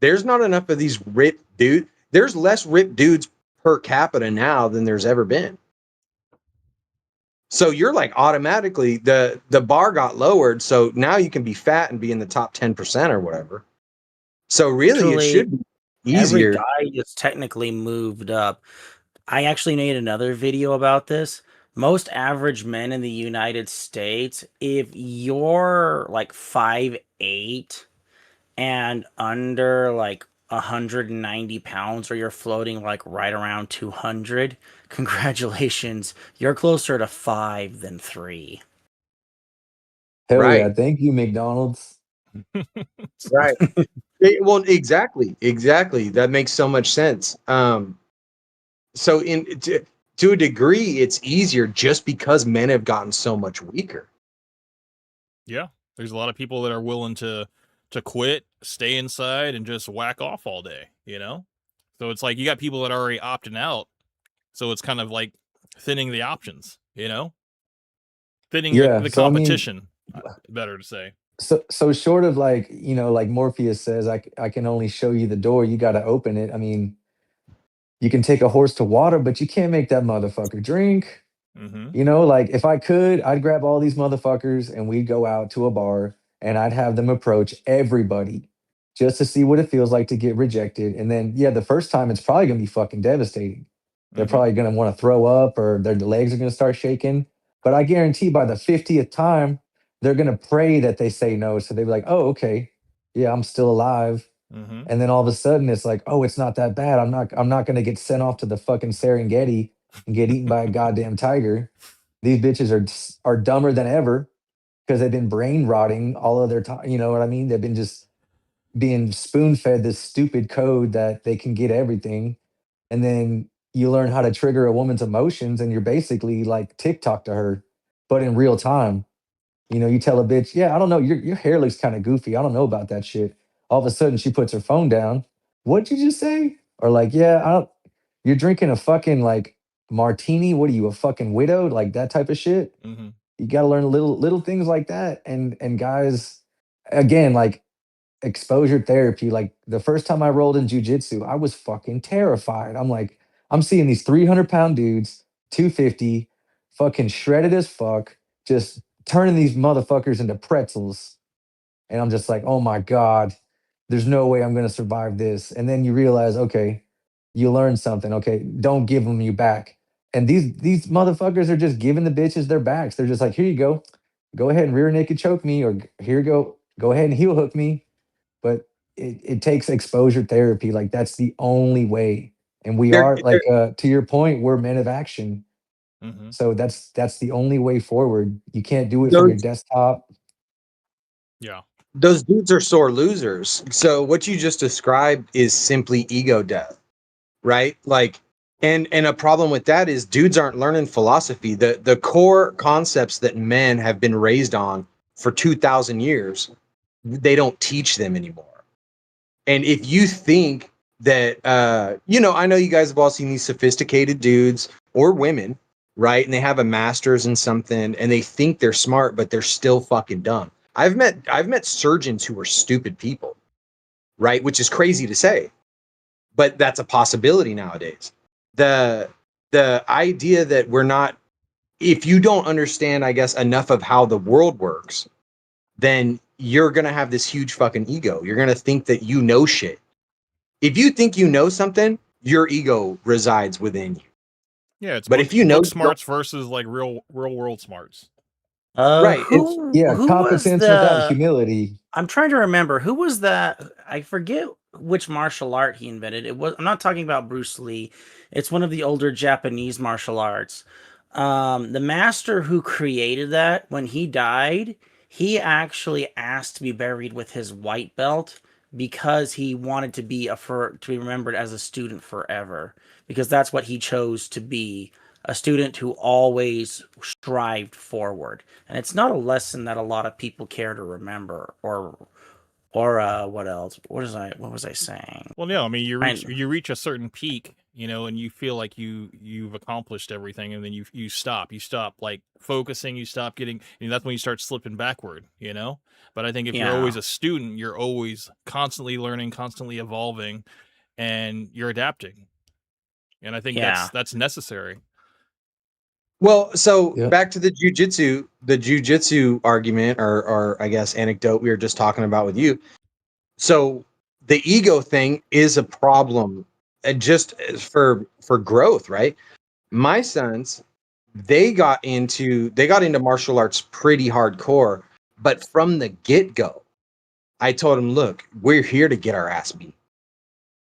there's not enough of these ripped dudes. There's less ripped dudes per capita now than there's ever been. So you're like automatically the bar got lowered. So now you can be fat and be in the top 10% or whatever. So really, it should be Every easier. guy is technically moved up. I actually made another video about this. Most average men in the United States, if you're like 5'8" and under like 190 pounds, or you're floating like right around 200, congratulations, you're closer to 5 than 3. Hell yeah. Right. Thank you, McDonald's. Right. Well, exactly. That makes so much sense. So to a degree, it's easier just because men have gotten so much weaker. Yeah, there's a lot of people that are willing to quit, stay inside, and just whack off all day. So it's like you got people that are already opting out. So it's kind of like thinning the options. Thinning Yeah. the So I mean, competition. Better to say. so short of like, like Morpheus says, I can only show you the door. You got to open it. I mean, you can take a horse to water, but you can't make that motherfucker drink. Mm-hmm. Like if I could, I'd grab all these motherfuckers and we'd go out to a bar and I'd have them approach everybody just to see what it feels like to get rejected. And then, yeah, the first time it's probably going to be fucking devastating. They're Mhm. probably going to want to throw up or their legs are going to start shaking. But I guarantee by the 50th time, they're going to pray that they say no. So they'll be like, oh, okay. Yeah, I'm still alive. Mhm. And then all of a sudden it's like, oh, it's not that bad. I'm not going to get sent off to the fucking Serengeti and get eaten by a goddamn tiger. These bitches are dumber than ever because they've been brain rotting all of their time. You know what I mean? They've been just being spoon fed this stupid code that they can get everything. And then you learn how to trigger a woman's emotions and you're basically like TikTok to her, but in real time. You tell a bitch, yeah, I don't know, your hair looks kind of goofy. I don't know about that shit. All of a sudden she puts her phone down. What'd you just say? Or like, yeah, you're drinking a fucking like martini. What are you, a fucking widow? Like that type of shit. Mhm. You got to learn little things like that. And guys, again, like exposure therapy. Like the first time I rolled in jujitsu, I was fucking terrified. I'm like, I'm seeing these 300-pound dudes, 250, fucking shredded as fuck, just turning these motherfuckers into pretzels. And I'm just like, oh my God, there's no way I'm gonna survive this. And then you realize, okay, you learned something. Okay, don't give them you back. And these motherfuckers are just giving the bitches their backs. They're just like, here you go. Go ahead and rear naked choke me, or here you go. Go ahead and heel hook me. But it takes exposure therapy. Like that's the only way. And we There, are like to your point, we're men of action. Mhm. So that's the only way forward. You can't do it from your those desktop. Yeah. those dudes are sore losers. So what you just described is simply ego death, right? Like, and a problem with that is dudes aren't learning philosophy. The core concepts that men have been raised on for 2,000 years, they don't teach them anymore. And if you think that, I know you guys have all seen these sophisticated dudes or women, right? And they have a master's in something and they think they're smart, but they're still fucking dumb. I've met surgeons who are stupid people, right? Which is crazy to say, but that's a possibility nowadays. The idea that we're not, if you don't understand, I guess, enough of how the world works, then you're gonna have this huge fucking ego. You're gonna think that you know shit. If you think you know something, your ego resides within you. Yeah, it's But if you know, book smarts versus like real world smarts. Right. It's Yeah, Who was competence without the? humility. I'm trying to remember who was that. I forget which martial art he invented. It was. I'm not talking about Bruce Lee. It's one of the older Japanese martial arts. The master who created that, when he died, he actually asked to be buried with his white belt because he wanted to be to be remembered as a student forever. Because that's what he chose to be, a student who always strived forward. And it's not a lesson that a lot of people care to remember, or what else? What was I saying? Well, no, I mean I, you reach a certain peak, and you feel like you've accomplished everything, and then you stop. You stop like focusing. You stop getting. That's when you start slipping backward. But I think if you're always yeah, a student, you're always constantly learning, constantly evolving, and you're adapting. And I think yeah, that's necessary. well, so Yep. back to the jujitsu argument, or I guess anecdote we were just talking about with you. So the ego thing is a problem, just for growth, right? My sons, they got into martial arts pretty hardcore, but from the get-go, I told them, look, we're here to get our ass beat.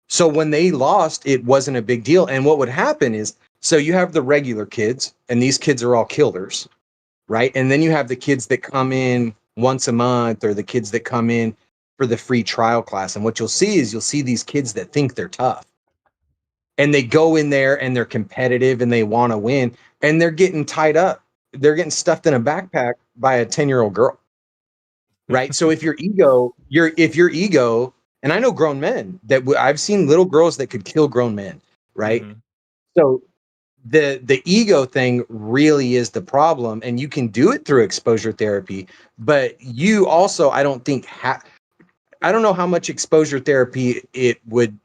So when they lost, it wasn't a big deal. And what would happen is, so you have the regular kids, and these kids are all killers, right? And then you have the kids that come in once a month, or the kids that come in for the free trial class. And what you'll see is these kids that think they're tough, and they go in there and they're competitive and they want to win, and they're getting tied up. They're getting stuffed in a backpack by a 10-year-old girl. Right. So if your ego, and I know grown men I've seen little girls that could kill grown men. Right. Hmm. So the ego thing really is the problem, and you can do it through exposure therapy, but you also, I don't think, I don't know how much exposure therapy it would,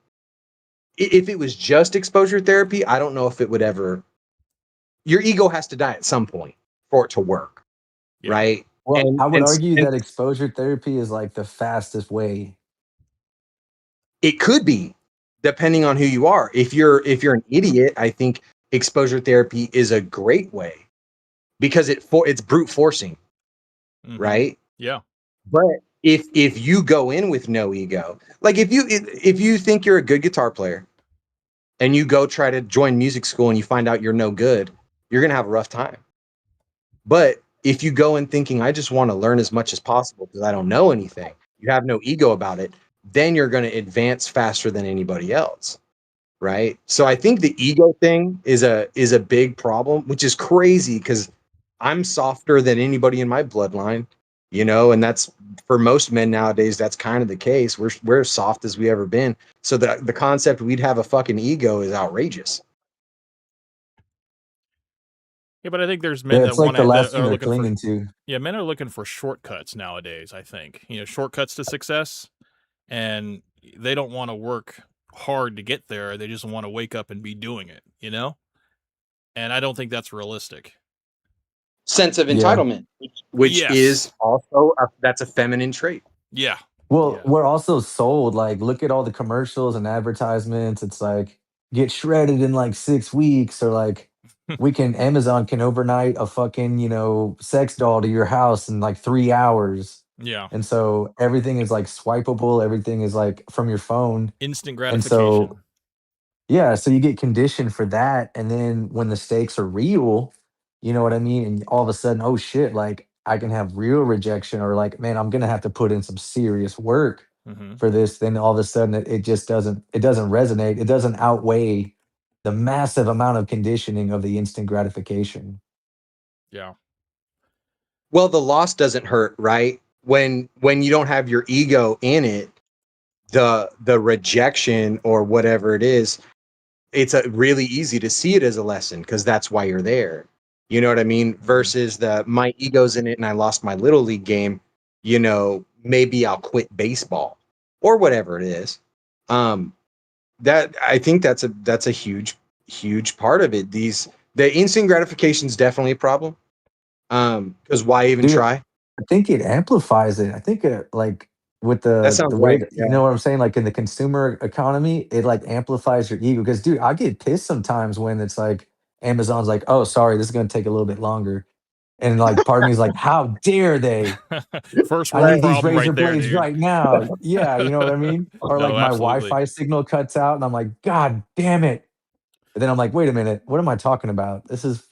if it was just exposure therapy, I don't know if it would ever, your ego has to die at some point for it to work. Yeah. Right. Well, And, I would and, argue and that exposure therapy is like the fastest way. it could be, depending on who you are. If you're an idiot, I think exposure therapy is a great way, because it's brute forcing, Hmm. right? Yeah. But if you go in with no ego, like if you think you're a good guitar player and you go try to join music school and you find out you're no good, you're gonna have a rough time. But if you go in thinking, I just want to learn as much as possible because I don't know anything, you have no ego about it, then you're going to advance faster than anybody else. Right. So I think the ego thing is a big problem, which is crazy because I'm softer than anybody in my bloodline, and that's, for most men nowadays, that's kind of the case. We're as soft as we ever been. So the concept we'd have a fucking ego is outrageous. Yeah, but I think there's men Yeah, that it's like the that last thing are they're looking for. clinging to. Yeah, men are looking for shortcuts nowadays. I think shortcuts to success, and they don't want to work hard to get there. They just want to wake up and be doing it. And I don't think that's realistic. Sense of Yeah. entitlement, which Yes. is also that's a feminine trait. Yeah. Well, Yeah. we're also sold, like, look at all the commercials and advertisements. It's like, get shredded in like 6 weeks, or like, Amazon can overnight a fucking, sex doll to your house in like 3 hours. Yeah. And so everything is like swipeable, everything is like from your phone. Instant And gratification. so, yeah, so you get conditioned for that. And then when the stakes are real, you know what I mean? And all of a sudden, oh shit, like I can have real rejection, or like, man, I'm gonna have to put in some serious work Hmm. for this. Then all of a sudden it just doesn't resonate. It doesn't outweigh the massive amount of conditioning of the instant gratification. Yeah. Well, the loss doesn't hurt, right? When you don't have your ego in it, the rejection or whatever it is, it's really easy to see it as a lesson because that's why you're there. You know what I mean? Versus my ego's in it and I lost my little league game, maybe I'll quit baseball or whatever it is. That, I think that's a huge part of it. The instant gratification is definitely a problem. Because why even Dude, try? I think it amplifies it. I think it, like, with That the sounds way right. that, Yeah. you know what I'm saying? Like in the consumer economy, it like amplifies your ego. Because, dude, I get pissed sometimes when it's like Amazon's like, oh, sorry, this is gonna take a little bit longer. And like part of me is like, how dare they? First I world need these problem razor right there, blades dude. right now. Yeah, you know what I mean? Or like No, my absolutely. Wi-Fi signal cuts out and I'm like, God damn it. And then I'm like, wait a minute, what am I talking about? This is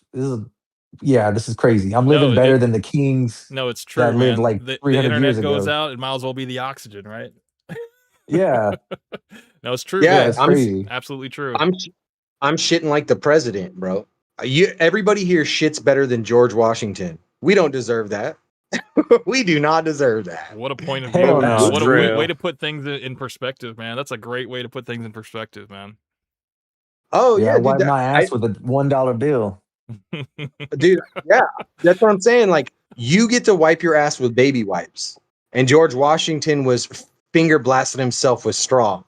yeah, this is crazy. I'm living No, better than the kings no, it's that true, lived man. like The 300 years internet goes ago. out, it might as well be the oxygen, right? Yeah, No, it's true, yeah, Yeah, man. it's crazy. Absolutely true. I'm shitting like the president, bro. Everybody here shits better than George Washington. We don't deserve that. We do not deserve that. What a point of view, Hell man. no, What a dude. way to put things in perspective, man. That's a great way to put things in perspective, man. Oh Yeah, yeah, I dude. wiped my ass with a $1 bill. Dude, yeah, that's what I'm saying. Like, you get to wipe your ass with baby wipes, and George Washington was finger blasting himself with straw,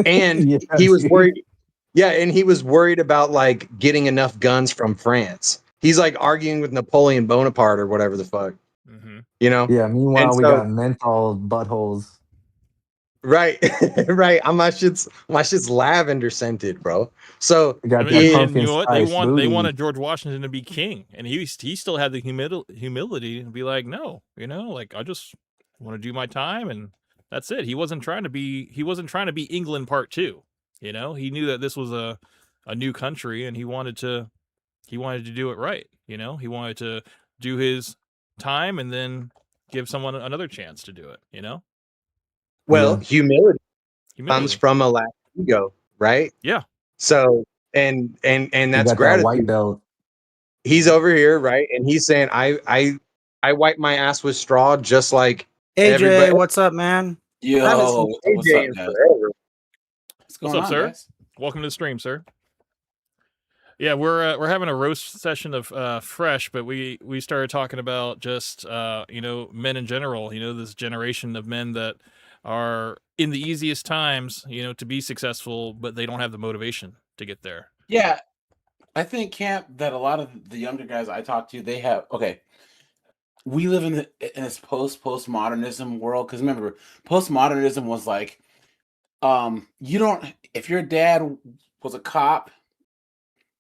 and Yeah, he was dude. worried. Yeah, and he was worried about like getting enough guns from France. He's like arguing with Napoleon Bonaparte or whatever the fuck, Hmm. you know. Yeah, And meanwhile, we so, got menthol buttholes. right, right. My shit's lavender scented, bro. So We got I mean, that it, and pumpkin you know what? spice They booty. wanted George Washington to be king, and he still had the humility to be like, no, like I just want to do my time, and that's it. He wasn't trying to be England part two. He knew that this was a new country, and he wanted to do it right. He wanted to do his time and then give someone another chance to do it. well, Yeah, humility comes Humility. from a lack of ego, right? Yeah. So, and he that's got that white gratitude. belt. He's over here, right? And he's saying, I wipe my ass with straw just like everybody. AJ, what's up, man? Haven't seen Yo, what's AJ up, in guys? forever. What's What's going up, on, sir? guys? Welcome to the stream, sir. Yeah, we're having a roast session of Fresh, but we started talking about just men in general. This generation of men that are in the easiest times, to be successful, but they don't have the motivation to get there. Yeah, I think, Camp, that a lot of the younger guys I talk to, they have we live in this postmodernism world, because remember, postmodernism was like, you don't, if your dad was a cop,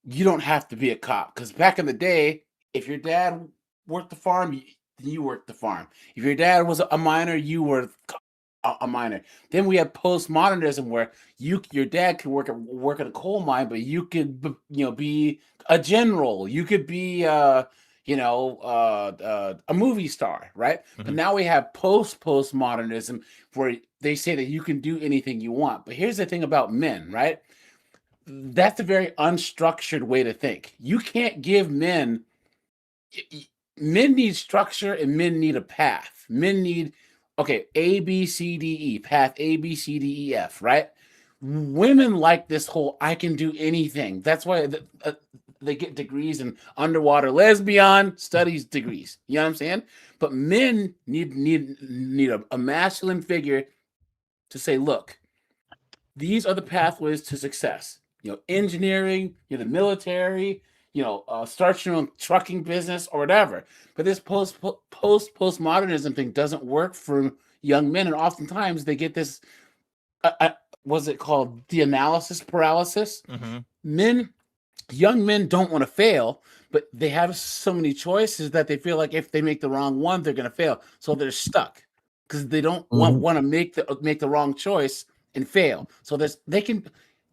you don't have to be a cop, because back in the day, if your dad worked the farm, you worked the farm. If your dad was a miner, you were a miner. Then we had postmodernism, where your dad could work at a coal mine, but you could be a general. You could be a movie star, right? But Mhm. now we have postmodernism, where they say that you can do anything you want. But here's the thing about men, right? That's a very unstructured way to think. You can't give men need structure, and men need a path. Men need A, B, C, D, E, path A, B, C, D, E, F, right? Women like this whole I can do anything. That's why they get degrees in underwater lesbian studies degrees. You know what I'm saying? But men need a masculine figure to say, look, these are the pathways to success. Engineering, the military, start your own trucking business or whatever. But this postmodernism thing doesn't work for young men, and oftentimes they get this. What's it called? The analysis paralysis. Mhm. Young men don't want to fail, but they have so many choices that they feel like if they make the wrong one, they're going to fail. So they're stuck because they don't Mhm. want to make the wrong choice and fail. So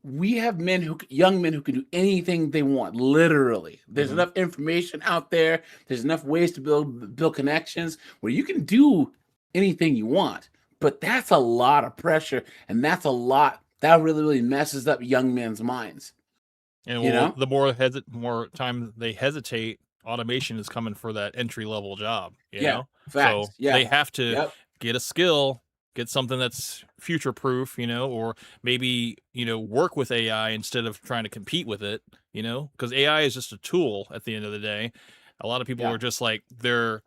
we have young men who can do anything they want. Literally, there's enough information out there. There's enough ways to build connections where you can do anything you want. But that's a lot of pressure, and that's a lot that really messes up young men's minds. And You know? the more time they hesitate, automation is coming for that entry level job. Yeah, So facts. Yeah. they have to Yep. get a skill, get something that's future proof. Or maybe work with AI instead of trying to compete with it. Because AI is just a tool at the end of the day. A lot of people Yeah. are just like they're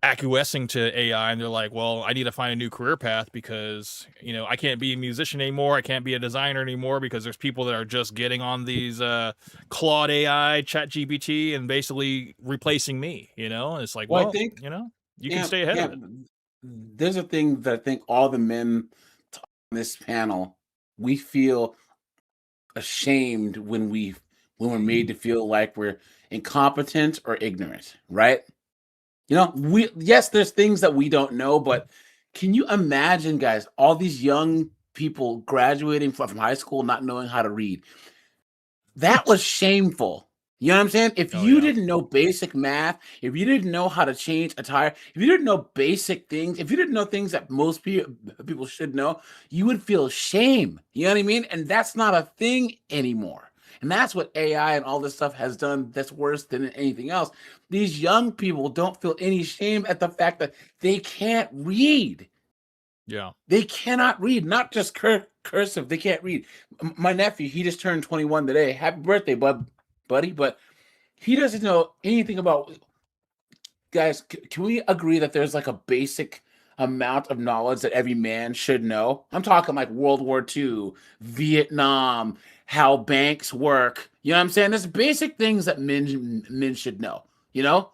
acquiescing to AI, and they're like, well, I need to find a new career path because I can't be a musician anymore, I can't be a designer anymore, because there's people that are just getting on these Claude AI, Chat GPT, and basically replacing me. And it's like, Well, I well, think you can stay ahead of it. there's a thing that I think all the men on this panel, we feel ashamed when we're made to feel like we're incompetent or ignorant, right? You know, yes, there's things that we don't know, but can you imagine, guys, all these young people graduating from high school not knowing how to read? That was shameful. You know what I'm saying? If Oh, you yeah. didn't know basic math, if you didn't know how to change a tire, if you didn't know basic things, if you didn't know things that most people should know, you would feel shame. You know what I mean? And that's not a thing anymore. And that's what AI and all this stuff has done that's worse than anything else. These young people don't feel any shame at the fact that they can't read. Yeah. They cannot read, not just cursive. They can't read. My nephew, he just turned 21 today. Happy birthday, buddy. But he doesn't know anything about. Guys, can we agree that there's like a basic amount of knowledge that every man should know? I'm talking like World War II, Vietnam, how banks work. You know what I'm saying? There's basic things that men should know. You know,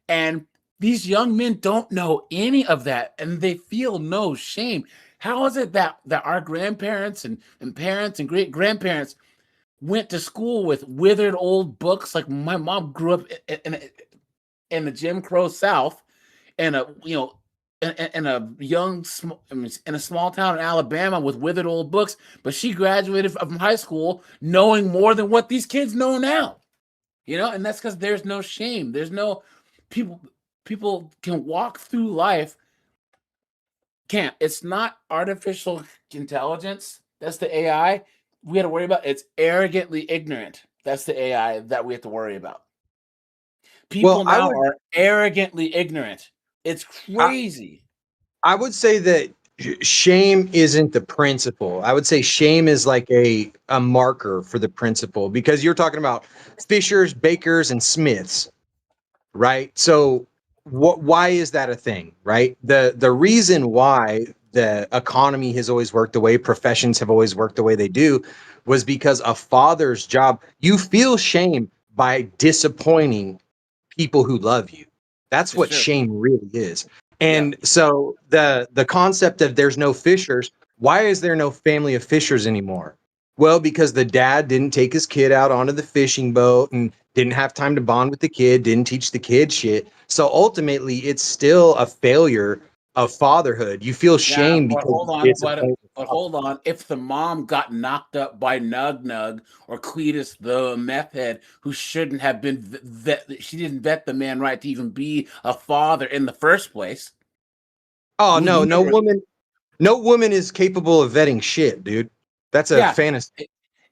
and these young men don't know any of that, and they feel no shame. How is it that our grandparents and parents and great grandparents went to school with withered old books? Like my mom grew up in the Jim Crow South, and in a in a small town in Alabama with withered old books, but she graduated from high school knowing more than what these kids know now. You know, and that's because there's no shame. There's no people can walk through life. Can't. It's not artificial intelligence. That's the AI we have to worry about. It's arrogantly ignorant. That's the AI that we have to worry about. People now are arrogantly ignorant. It's crazy. I would say that shame isn't the principle. I would say shame is like a marker for the principle, because you're talking about fishers, bakers, and smiths, right? So why is that a thing, right? The reason why the economy has always worked the way professions have always worked the way they do was because a father's job, you feel shame by disappointing people who love you. That's what shame really is. And so the concept of there's no fishers, why is there no family of fishers anymore? Well, because the dad didn't take his kid out onto the fishing boat and didn't have time to bond with the kid, didn't teach the kid shit. So ultimately, it's still a failure of fatherhood. You feel shame but because hold on, it's but hold on. If the mom got knocked up by Nug Nug or Cletus, the meth head, who shouldn't have been she didn't vet the man right to even be a father in the first place. Oh no, no woman is capable of vetting shit, dude. That's a fantasy.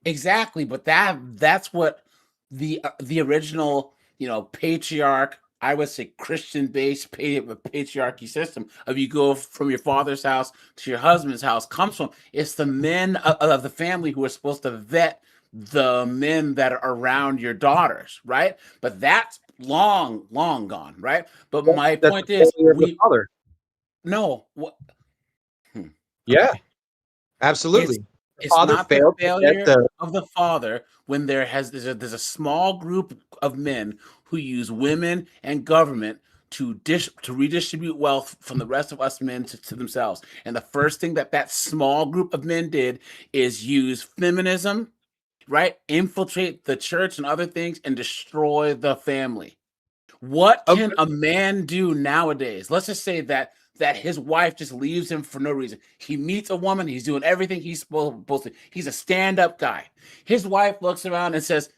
Exactly, but that's what the original, patriarch, I would say Christian-based patriarchy system of you go from your father's house to your husband's house comes from. It's the men of the family who are supposed to vet the men that are around your daughters, right? But that's long gone, right? But my point is, no. Yeah, absolutely. It's not the failure of the father when there's a small group of men who use women and government to redistribute wealth from the rest of us men to themselves. And the first thing that small group of men did is use feminism, right? Infiltrate the church and other things and destroy the family. What can a man do nowadays? Let's just say that his wife just leaves him for no reason. He meets a woman. He's doing everything he's supposed to. He's a stand-up guy. His wife looks around and says,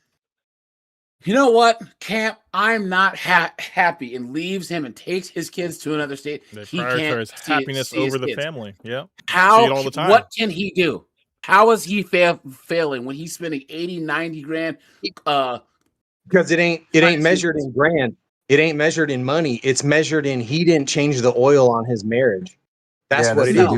"You know what, Camp? I'm not happy," and leaves him and takes his kids to another state. He prioritize happiness over the family. Yeah. How? See it all the time. What can he do? How is he failing when he's spending 80, 90 grand? Because it ain't measured in grand. It ain't measured in money. It's measured in he didn't change the oil on his marriage. That's what it is.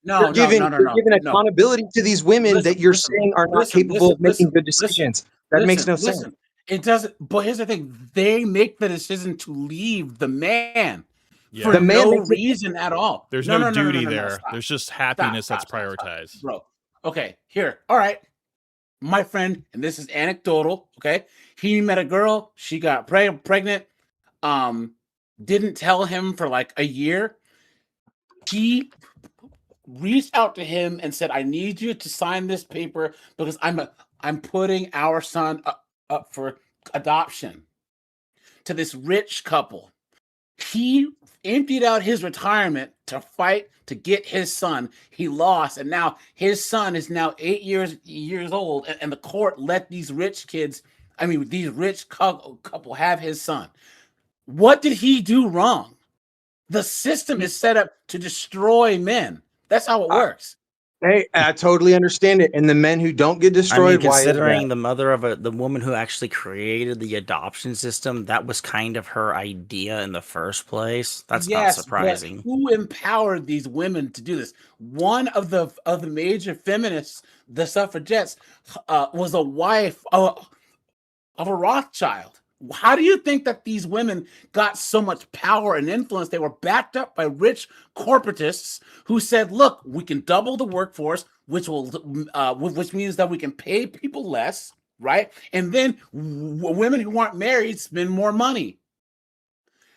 You're giving accountability to these women that you're saying are not capable of making good decisions. That makes no sense. It doesn't. But here's the thing: they make the decision to leave the man for The man no reason at all. There's no duty there. There's just happiness that's prioritized. Bro. Okay, here. All right. My friend, and this is anecdotal, okay? He met a girl, she got pregnant, didn't tell him for like a year. He reached out to him and said, "I need you to sign this paper because I'm putting our son up for adoption to this rich couple. He emptied out his retirement to fight to get his son. He lost, and now his son is now 8 years old, and the court let these rich couple have his son. What did he do wrong? The system is set up to destroy men. That's how it works. Hey, I totally understand it. And the men who don't get I mean, destroyed, why is considering that? the mother of the woman who actually created the adoption system, that was kind of her idea in the first place. That's not Yes, surprising. but who empowered these women to do this? One of the major feminists, the suffragettes, was a wife of a Rothschild. How do you think that these women got so much power and influence? They were backed up by rich corporatists who said, "Look, we can double the workforce, which means that we can pay people less, right? And then women who aren't married spend more money."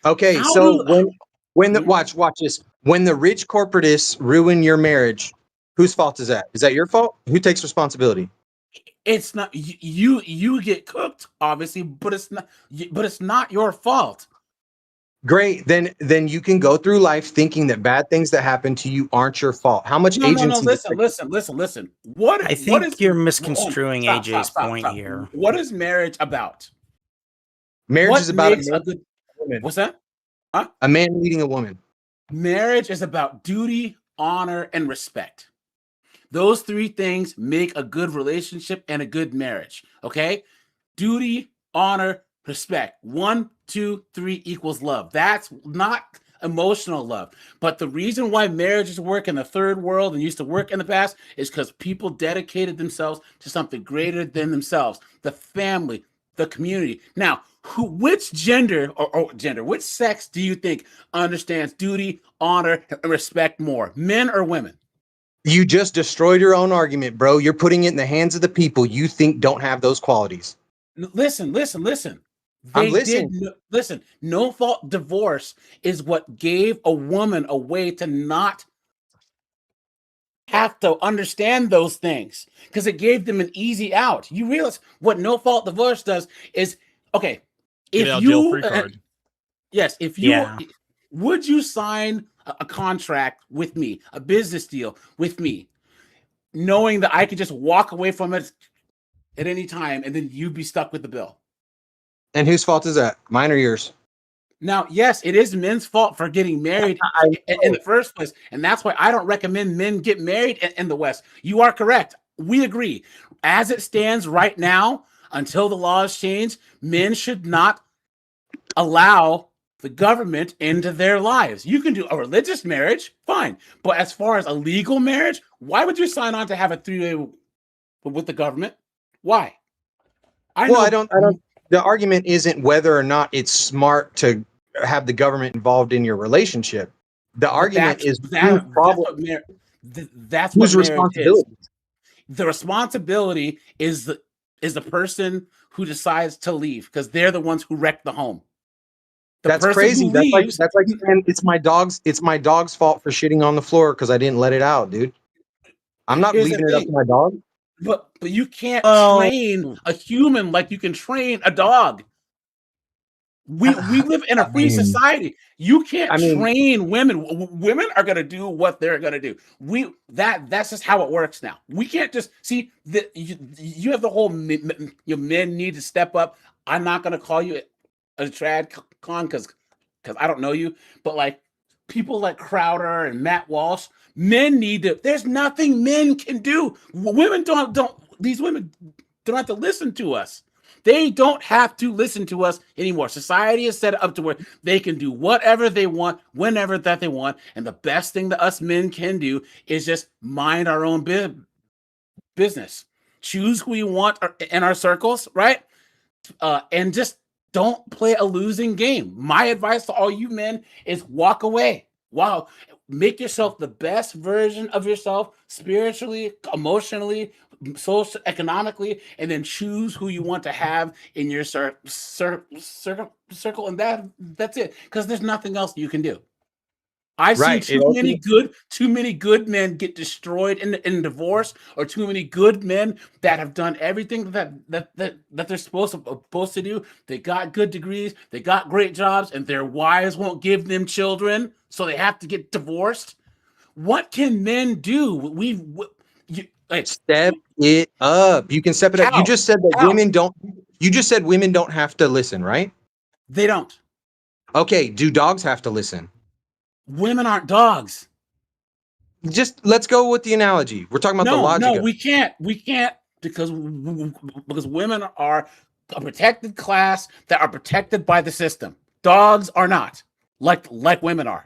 Okay, How so do when the Mhm. watch this. When the rich corporatists ruin your marriage, whose fault is that? Is that your fault? Who takes responsibility? It's not you get cooked, obviously, but it's not your fault. Great. Then you can go through life thinking that bad things that happen to you aren't your fault. How much No, agency? listen. What I what think is you're hold on. misconstruing AJ's point Stop. here. What is marriage about? Marriage What is about makes a good woman. What's that? Huh? A man leading a woman. Marriage is about duty, honor, and respect. Those three things make a good relationship and a good marriage. Okay? Duty, honor, respect. 1, 2, 3 equals love. That's not emotional love. But the reason why marriages work in the third world and used to work in the past is because people dedicated themselves to something greater than themselves, the family, the community. Now, which which sex do you think understands duty, honor, and respect more, men or women? You just destroyed your own argument, bro. You're putting it in the hands of the people you think don't have those qualities. Listen. I'm They listening. did listen. No fault divorce is what gave a woman a way to not have to understand those things because it gave them an easy out. You realize what no fault divorce does is okay. Get If out jail you free card. yes, if you Yeah. would you sign a contract with me, a business deal with me, knowing that I could just walk away from it at any time and then you'd be stuck with the bill? And whose fault is that? Mine or yours? Now, yes, it is men's fault for getting married in the first place. And that's why I don't recommend men get married in the West. You are correct. We agree. As it stands right now, until the laws change, men should not allow the government into their lives. You can do a religious marriage, fine. But as far as a legal marriage, why would you sign on to have a three-way with the government? Why? I don't. The argument isn't whether or not it's smart to have the government involved in your relationship. The argument is whose that's what marriage is. responsibility. The responsibility is the person who decides to leave because they're the ones who wreck the home. That's crazy. That's like saying it's my dog's fault for shitting on the floor because I didn't let it out, dude. I'm not Here's the leaving it up to thing. my dog. But you can't Oh. train a human like you can train a dog. We live in a free society. You can't train women. Women are gonna do what they're gonna do. That's just how it works now. We can't just see that you have the whole your men need to step up. I'm not gonna call you a trad con because I don't know you, but like people like Crowder and Matt Walsh, men need to. There's nothing men can do. Women don't. These women don't have to listen to us. They don't have to listen to us anymore. Society is set up to where they can do whatever they want, whenever that they want. And the best thing that us men can do is just mind our own business. Choose who you want in our circles, right? And just don't play a losing game. My advice to all you men is walk away. Wow. Make yourself the best version of yourself spiritually, emotionally, social, economically, and then choose who you want to have in your circle, and that's it. Because there's nothing else you can do. I've Right. seen too many good men get destroyed in divorce, or too many good men that have done everything that they're supposed to do. They got good degrees, they got great jobs, and their wives won't give them children, so they have to get divorced. What can men do? Step it up. You can step it up. You How? just said that How? women don't. You just said women don't have to listen, right? They don't. Okay. Do dogs have to listen? Women aren't dogs. Just let's go with the analogy. We're talking about the logic. No, of it. we can't. We can't because women are a protected class that are protected by the system. Dogs are not like women are.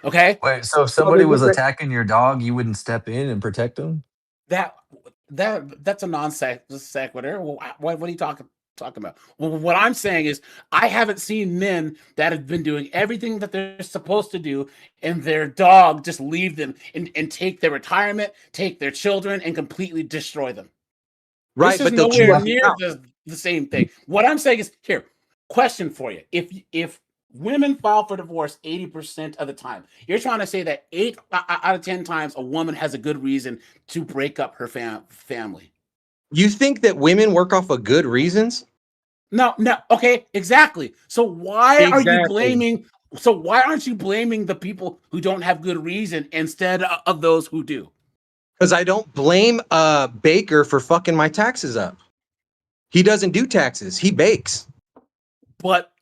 Okay, Wait, so if somebody was attacking your dog, you wouldn't step in and protect them? that's a non sequitur. What are you talking about? Well, what I'm saying is I haven't seen men that have been doing everything that they're supposed to do, and their dog just leave them and take their retirement, take their children, and completely destroy them. Right, This is but they'll nowhere drop near out. the same thing. What I'm saying is, here, question for you. If women file for divorce 80% of the time, you're trying to say that 8 out of 10 times a woman has a good reason to break up her family. You think that women work off of good reasons? No, okay, exactly. So why are you Exactly. blaming? So why aren't you blaming the people who don't have good reason instead of those who do? Because I don't blame Baker for fucking my taxes up. He doesn't do taxes. He bakes. But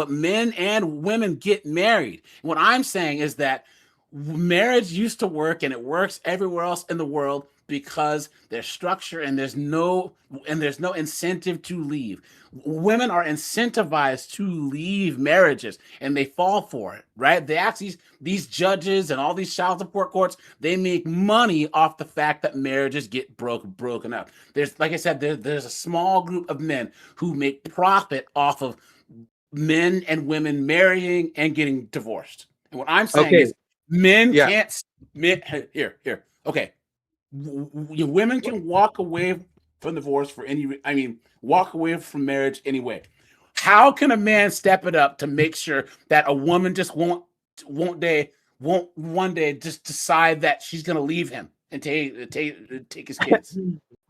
men and women get married. What I'm saying is that marriage used to work, and it works everywhere else in the world because there's structure and there's no incentive to leave. Women are incentivized to leave marriages, and they fall for it, right? They actually, these judges and all these child support courts, they make money off the fact that marriages get broken up. There's, like I said, there's a small group of men who make profit off of men and women marrying and getting divorced. And what I'm saying is men can't, here, okay. Women can walk away from divorce for walk away from marriage anyway. How can a man step it up to make sure that a woman just won't one day just decide that she's gonna leave him and take his kids?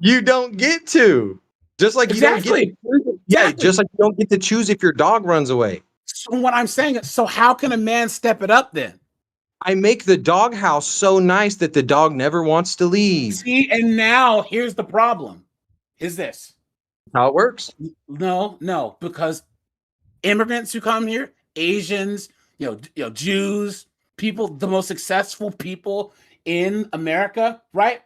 You don't get to. Just like exactly. You don't get to, just like you don't get to choose if your dog runs away. So what I'm saying is, so how can a man step it up then? I make the doghouse so nice that the dog never wants to leave. See, and now here's the problem. Is this how it works? No, because immigrants who come here, Asians, Jews, people, the most successful people in America, right?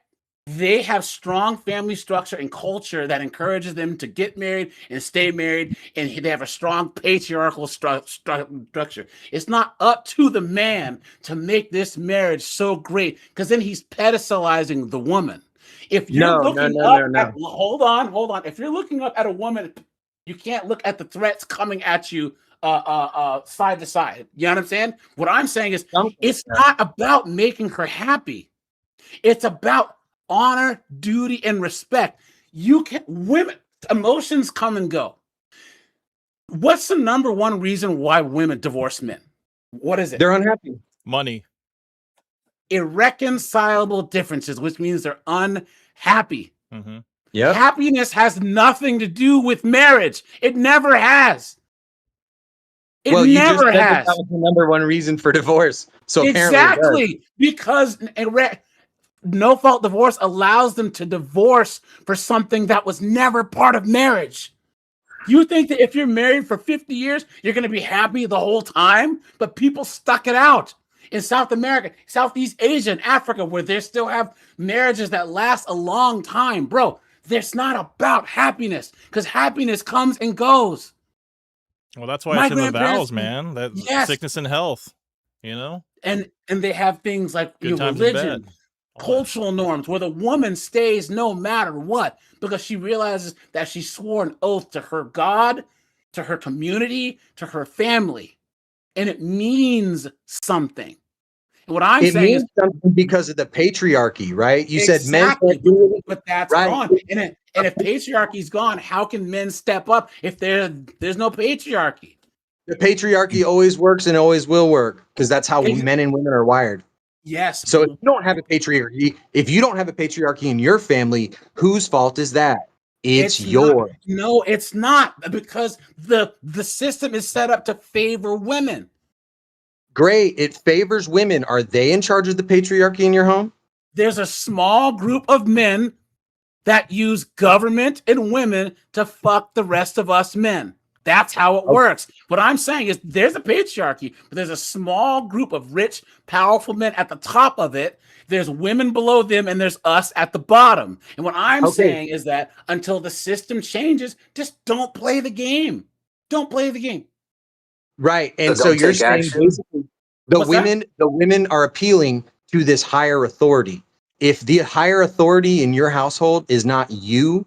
They have strong family structure and culture that encourages them to get married and stay married, and they have a strong patriarchal structure. It's not up to the man to make this marriage so great, because then he's pedestalizing the woman. If you're hold on. If you're looking up at a woman, you can't look at the threats coming at you side to side. You know what I'm saying? What I'm saying is, it's not about making her happy. It's about honor, duty, and respect. Women, emotions come and go. What's the number one reason why women divorce men? What is it? They're unhappy. Money. Irreconcilable differences, which means they're unhappy. Mm-hmm. Yeah. Happiness has nothing to do with marriage. It never has. It never has. That was the number one reason for divorce. So exactly, because no-fault divorce allows them to divorce for something that was never part of marriage. You think that if you're married for 50 years, you're going to be happy the whole time? But people stuck it out. In South America, Southeast Asia, and Africa, where they still have marriages that last a long time. Bro, it's not about happiness, because happiness comes and goes. Well, that's why it's in the vows, man. That sickness and health, And they have things like religion, cultural norms, where the woman stays no matter what, because she realizes that she swore an oath to her God, to her community, to her family, and it means something. And what I'm saying is something because of the patriarchy, right? You said men can't do it, but that's gone. And if patriarchy's gone, how can men step up if there's no patriarchy? The patriarchy always works and always will work because that's how Ex- men and women are wired. Yes. So if you don't have a patriarchy in your family, whose fault is that? It's yours. No, it's not, because the system is set up to favor women. Great. It favors women. Are they in charge of the patriarchy in your home? There's a small group of men that use government and women to fuck the rest of us men. That's how it works. What I'm saying is there's a patriarchy, but there's a small group of rich, powerful men at the top of it. There's women below them, and there's us at the bottom. And what I'm saying is that until the system changes, just don't play the game. Don't play the game. Right. And So so don't you're take saying action? basically the What's that? women are appealing to this higher authority. If the higher authority in your household is not you,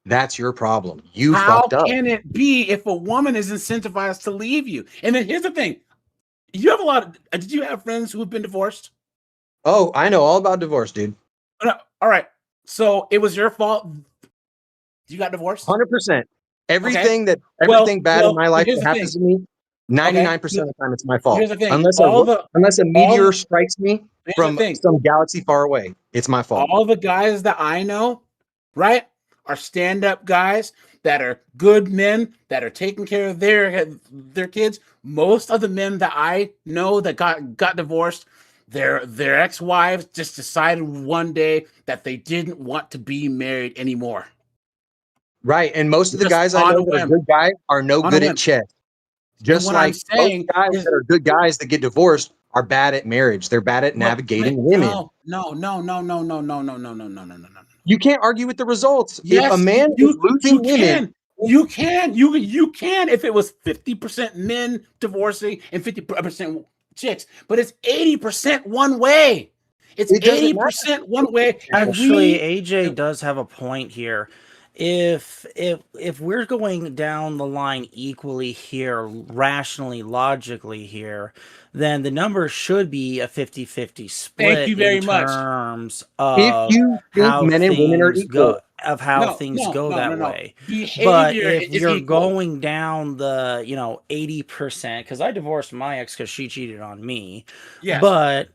that's your problem. You How fucked up. can it be if a woman is incentivized to leave you? And then here's the thing. You have a lot of, did you have friends who have been divorced? Oh, I know all about divorce, dude. No, all right. So it was your fault you got divorced? 100%. Everything bad in my life here's that the happens to me, 99% of the time it's my fault. Here's the thing. Unless a meteor strikes me from some galaxy far away, it's my fault. All the guys that I know, right, are stand-up guys that are good men that are taking care of their kids. Most of the men that I know that got divorced, their ex-wives just decided one day that they didn't want to be married anymore. Right, and most of the Just guys I on a know that are whim. good guys are no On a good whim. at chess. Just what I'm like saying most guys is- that are good guys that get divorced are bad at marriage. They're bad at navigating women. No. You can't argue with the results. Yes, if a man is losing women, you can if it was 50% men divorcing and 50% chicks, but it's 80% one way. It's It doesn't 80% one way. Actually, AJ does have a point here. If we're going down the line equally here, rationally, logically here, then the number should be a 50-50 split. Thank you very in much. terms if of you think how men and women are things equal, go, of how things go that no. way. Behavior But if is you're equal. going down the 80%, because I divorced my ex because she cheated on me. Yes. But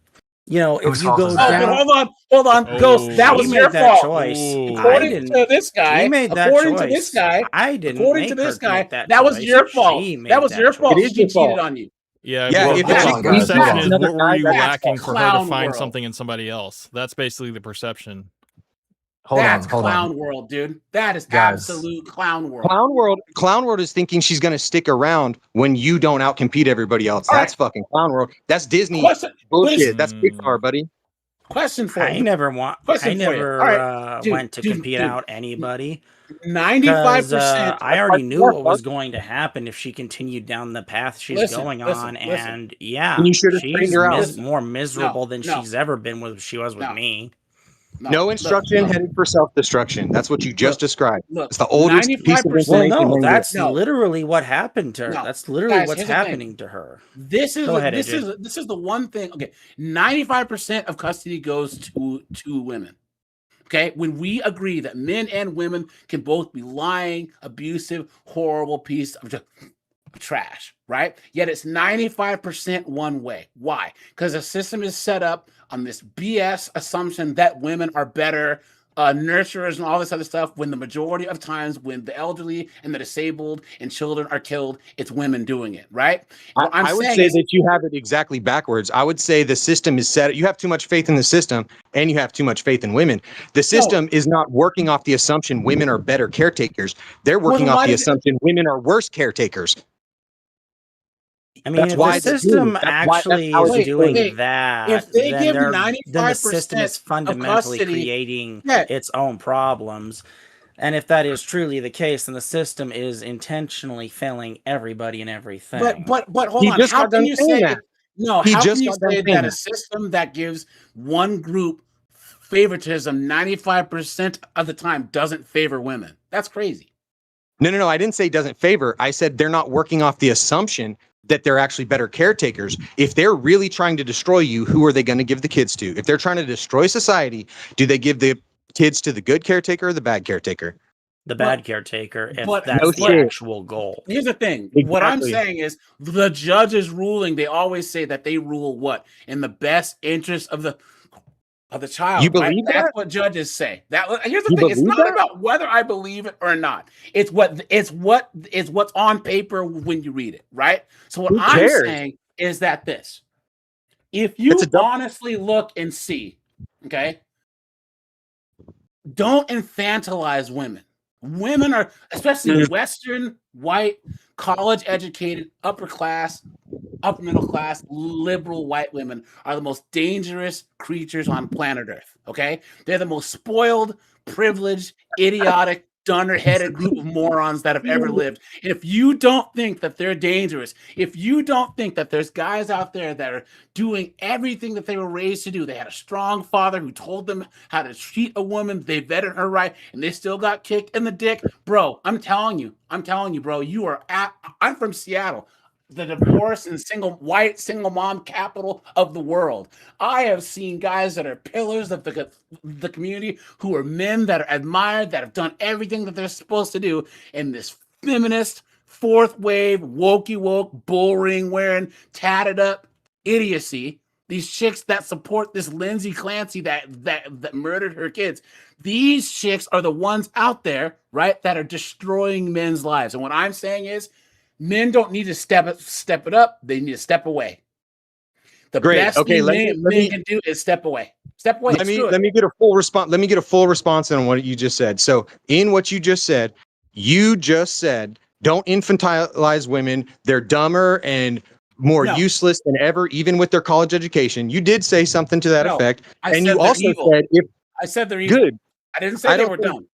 if Whose you fault go is Oh, that? down, but hold on, Ghost. That Oh. was he your made that fault. choice. Ooh. I According didn't. to this guy, He made that according choice. to this guy, I didn't according make to this her guy, make that that was choice. your fault. She made That was that your fault. It is She your cheated fault. on you. Yeah, Yeah, well, if the a public chick- perception hold on. is what were you That's lacking for her to clown find world. something in somebody else? That's basically the perception. That's Hold clown on. world, dude. That is Guys. absolute clown world. Clown world is thinking she's going to stick around when you don't outcompete everybody else. All That's fucking clown world. That's Disney Question, bullshit. That's Mm. Pixar, buddy. question for I you. never Question for you. All right, dude, went to compete out anybody. 95%. I already knew what was going to happen if she continued down the path she's Listen, going listen, on, listen. and yeah, And you should have trained she's her out. more miserable than no. she's ever been with No. me. No instruction headed for self-destruction. That's what you just described. Look, It's the oldest piece of 95%. Well, information. no, known to that's No. literally what happened to her. No. That's literally Guys, what's here's the thing. happening to her. This is Go ahead, this AJ. is the one thing. Okay, 95% of custody goes to women. Okay, when we agree that men and women can both be lying, abusive, horrible piece of trash, right? Yet it's 95% one way. Why? Because the system is set up on this BS assumption that women are better nurturers and all this other stuff, when the majority of times when the elderly and the disabled and children are killed, it's women doing it, right? What I'm I would saying say is- that you have it exactly backwards. I would say the system is set. You have too much faith in the system and you have too much faith in women. The system is not working off the assumption women are better caretakers. They're working then off why the did- assumption women are worse caretakers. I mean, That's if why the it's system good. That's why- actually that's how is it's doing good. that, if they then give then the system 95% is of fundamentally custody- creating Yeah. its own problems. And if that is truly the case, then the system is intentionally failing everybody and everything. But hold He on. just How got can done you saying say that. no? He How just can you got done say saying that a that. system that gives one group favoritism 95% of the time doesn't favor women? That's crazy. No. I didn't say it doesn't favor. I said they're not working off the assumption that they're actually better caretakers. If they're really trying to destroy you, who are they going to give the kids to? If they're trying to destroy society, do they give the kids to the good caretaker or the bad caretaker? the bad caretaker if but- that's No the shit. actual goal. Here's the thing. What I'm Exactly. saying is the judge's ruling, they always say that they rule what? In the best interest of the child. You right? believe That's that? what judges say. Here's the You thing. It's believe not that? about whether I believe it or not. It's what's on paper when you read it, right? So what Who I'm cares? saying is that this. If you It's a dumb- honestly look and see, okay, don't infantilize women. Women are, especially Western, white, college educated, upper class, upper middle class, liberal white women are the most dangerous creatures on planet Earth. Okay? They're the most spoiled, privileged, idiotic, dunderheaded group of morons that have ever lived. And if you don't think that they're dangerous, if you don't think that there's guys out there that are doing everything that they were raised to do, they had a strong father who told them how to treat a woman, they vetted her right, and they still got kicked in the dick, bro. I'm telling you, bro. I'm from Seattle, the divorce and single mom capital of the world. I have seen guys that are pillars of the community, who are men that are admired, that have done everything that they're supposed to do, in this feminist, fourth wave, wokey woke, bull ring wearing, tatted up idiocy. These chicks that support this Lindsay Clancy that murdered her kids. These chicks are the ones out there, right, that are destroying men's lives. And what I'm saying is, men don't need to step it up. They need to step away. The Great. best Okay, thing let me men can do is step away. Step away. let me get a full response. Let me get a full response on what you just said. So, in what you just said, don't infantilize women. They're dumber and more No. useless than ever, even with their college education. You did say something to that No, effect, I and said you they're also evil. said if I said they're evil. good. I didn't I say they don't were think- dumb.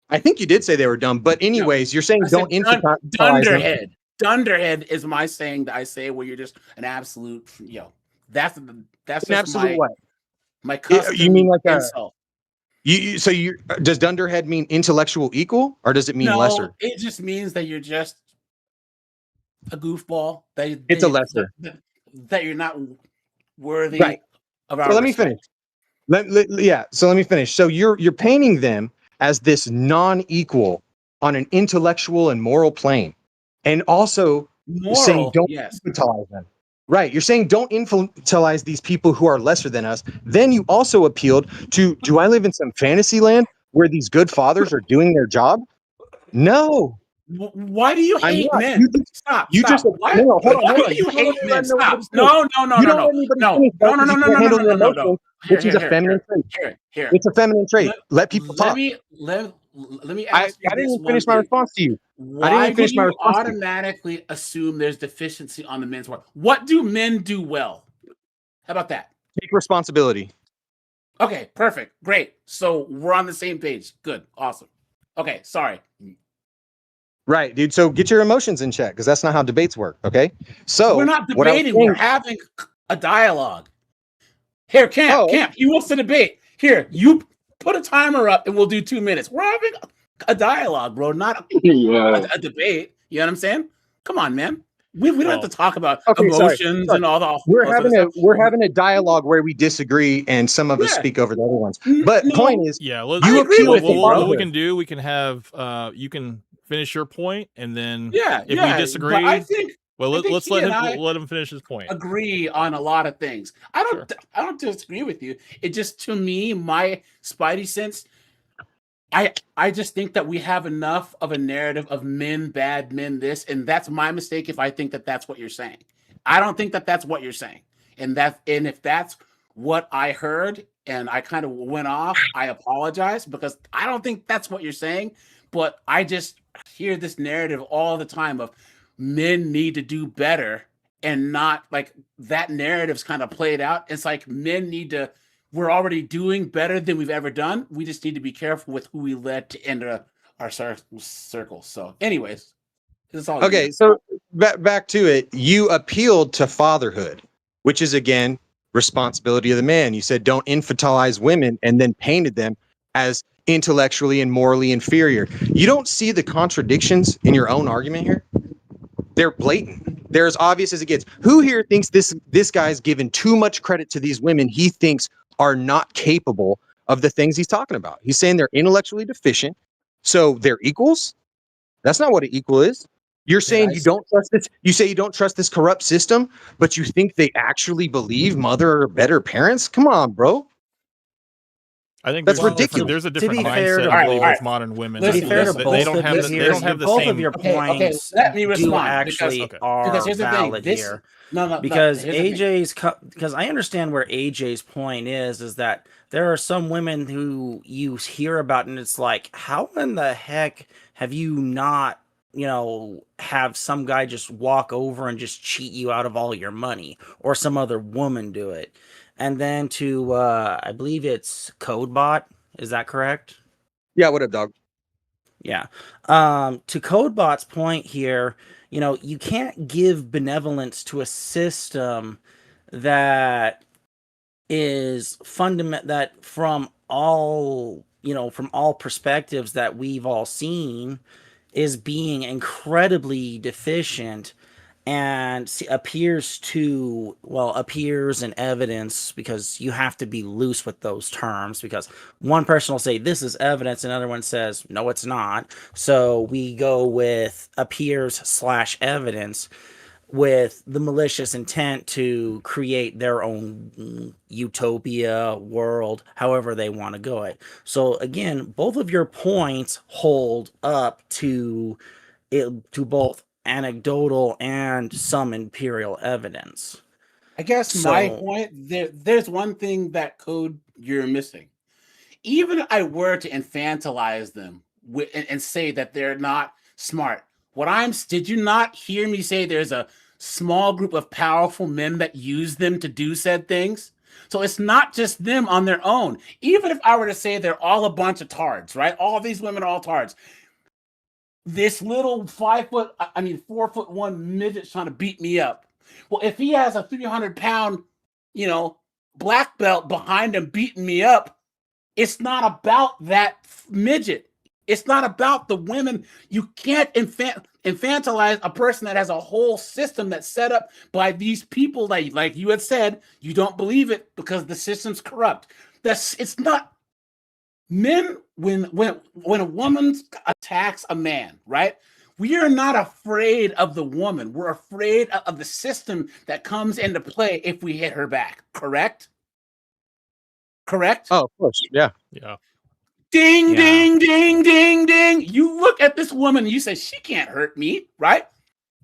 I think you did say they were dumb, but anyways, you're saying I said don't infantilize them. dunderhead. Dunderhead is my saying that I say where you're just an absolute, that's An just absolute what? my custom You mean like a insult. does dunderhead mean intellectual equal, or does it mean No, lesser? it just means that you're just a goofball. It's a lesser. That you're not worthy Right. of So our let me respect. finish. So let me finish. So you're painting them as this non-equal on an intellectual and moral plane, and also saying Moral, don't yes. infantilize them. Right. You're saying don't infantilize these people who are lesser than us. Then you also appealed to, do I live in some fantasy land where these good fathers are doing their job? No. Why do you I'm hate not. men? Stop. Why? Why, No, hold on. why Hold do on. you don't hate let me men? let Stop. nobody finish. No. You don't let anybody finish, bro, because you can't handle your emotions, which is a feminine trait. Here. It's a feminine trait. Let people talk. Let me I ask you didn't this even one finish my thing. response to you. Why do you response to you. automatically assume there's deficiency on the men's part? What do men do well? How about that? Take responsibility. Okay, perfect. Great. So we're on the same page. Good. Awesome. Okay, sorry. Right, dude. So get your emotions in check, because that's not how debates work. Okay. So We're not what I was debating, we're saying- having a dialogue. Here, Camp, he wants to debate. Here, you put a timer up and we'll do 2 minutes. We're having a dialogue, bro, not a debate. You know what I'm saying? Come on, man. We don't have to talk about emotions and all the we're having a dialogue where we disagree and some of us speak over the other ones. But point is, Yeah, you appeal to what we can fatherhood. do, we can have you can finish your point, and then if we but disagree, I think let's he let and him I let him finish his point. agree on a lot of things. I don't disagree with you. It just, to me, my spidey sense, I just think that we have enough of a narrative of men bad, men this, and that's my mistake if I think that that's what you're saying. I don't think that that's what you're saying, and if that's what I heard and I kind of went off, I apologize, because I don't think that's what you're saying. But I just hear this narrative all the time of men need to do better, and not like that narrative's kind of played out. It's like we're already doing better than we've ever done. We just need to be careful with who we let to enter our circle. So anyways, it's all Okay, good. so back to it. You appealed to fatherhood, which is again responsibility of the man. You said don't infantilize women, and then painted them as intellectually and morally inferior. You don't see the contradictions in your own argument here? They're blatant. They're as obvious as it gets. Who here thinks this guy's given too much credit to these women he thinks are not capable of the things he's talking about? He's saying they're intellectually deficient, So they're equals? That's not what an equal is. You're saying you don't trust this. You say you don't trust this corrupt system, but you think they actually believe mother are better parents? Come on, bro. I think That's there's ridiculous. there's a To be different fair mindset, to I believe, both, with modern women. to be I fair think to they both don't of have you the, they here, don't have the both same. of your Okay, points let me do respond actually Okay. are because here's the thing. valid This here. no, Because here's the thing. AJ's because I understand where AJ's point is that there are some women who you hear about and it's like, how in the heck have you not, have some guy just walk over and just cheat you out of all your money, or some other woman do it? And then to I believe it's CodeBot, is that correct? Yeah, what up, dog? Yeah. To CodeBot's point here, you can't give benevolence to a system that is that from all perspectives that we've all seen is being incredibly deficient, and appears in evidence, because you have to be loose with those terms, because one person will say this is evidence, another one says no, it's not. So we go with appears/evidence, with the malicious intent to create their own utopia world, however they want to go it. So again, both of your points hold up to both anecdotal and some imperial evidence. I guess my point there's one thing that code you're missing. Even if I were to infantilize them and say that they're not smart, did you not hear me say there's a small group of powerful men that use them to do said things? So it's not just them on their own. Even if I were to say they're all a bunch of tards, right? All these women are all tards. This little 4'1" midget's trying to beat me up. Well, if he has a 300-pound, black belt behind him beating me up, it's not about that midget. It's not about the women. You can't infantilize a person that has a whole system that's set up by these people that, like you had said, you don't believe it because the system's corrupt. It's not. Men, when a woman attacks a man, right? We are not afraid of the woman. We're afraid of the system that comes into play if we hit her back. Correct? Correct? Oh, of course. Yeah. Yeah. Ding, ding, ding, ding, ding. You look at this woman and you say, she can't hurt me, right?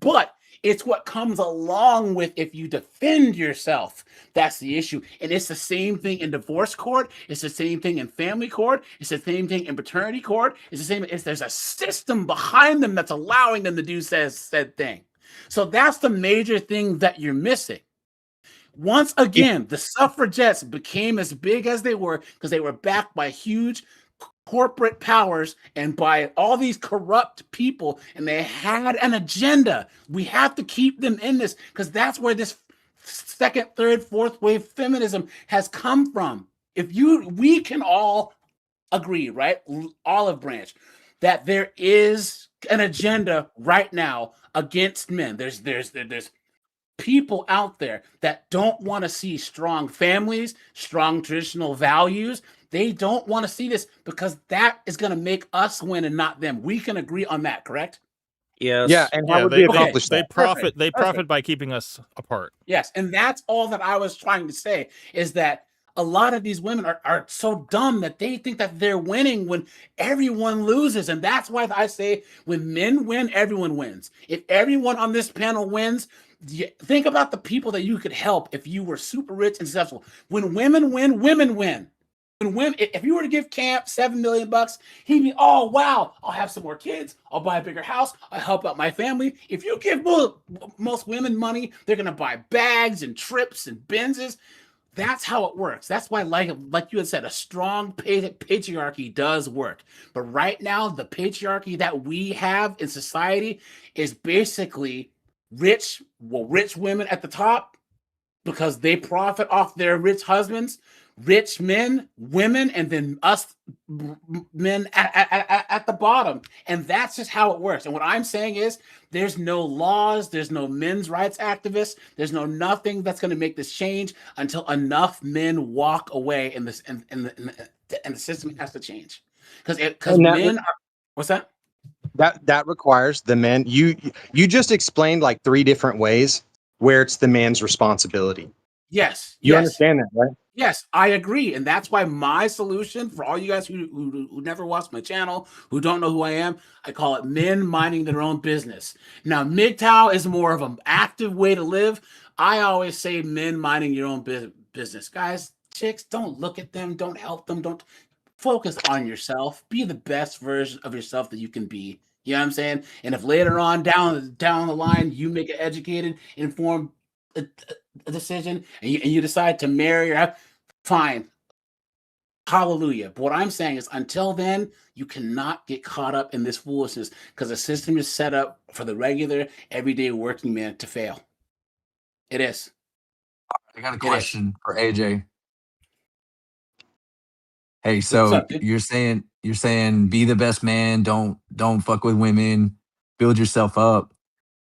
But it's what comes along with if you defend yourself. That's the issue. And it's the same thing in divorce court. It's the same thing in family court. It's the same thing in paternity court. It's the same. There's a system behind them that's allowing them to do said thing. So that's the major thing that you're missing. Once again, the suffragettes became as big as they were because they were backed by huge corporate powers and by all these corrupt people, and they had an agenda. We have to keep them in this because that's where this second, third, fourth wave feminism has come from. We can all agree, right? Olive branch, that there is an agenda right now against men. There's people out there that don't want to see strong families, strong traditional values. They don't want to see this because that is going to make us win and not them. We can agree on that, correct? Yes. Yeah, and how would they accomplish that? They profit by keeping us apart. Yes, and that's all that I was trying to say, is that a lot of these women are so dumb that they think that they're winning when everyone loses. And that's why I say when men win, everyone wins. If everyone on this panel wins, think about the people that you could help if you were super rich and successful. When women win, women win. If you were to give Camp $7 million, he'd be, oh, wow, I'll have some more kids. I'll buy a bigger house. I'll help out my family. If you give most women money, they're going to buy bags and trips and Benzes. That's how it works. That's why, like you had said, a strong patriarchy does work. But right now, the patriarchy that we have in society is basically rich women at the top because they profit off their rich husbands, rich men, women, and then us men at the bottom. And that's just how it works. And what I'm saying is there's no laws, there's no men's rights activists, there's nothing that's going to make this change until enough men walk away and the system has to change. Because men are What's that? That requires the men. You just explained like 3 different ways where it's the man's responsibility. Yes. You yes. understand that, right? Yes, I agree. And that's why my solution for all you guys who never watch my channel, who don't know who I am, I call it men minding their own business. Now, MGTOW is more of an active way to live. I always say men minding your own business. Guys, chicks, don't look at them. Don't help them. Don't focus on yourself. Be the best version of yourself that you can be. You know what I'm saying? And if later on down the line, you make an educated, informed a decision and you decide to marry or have, fine, hallelujah. But what I'm saying is until then, you cannot get caught up in this foolishness because the system is set up for the regular everyday working man to fail. It is. I got a question for AJ. Hey, What's so up, dude? you're saying be the best man, don't fuck with women, build yourself up.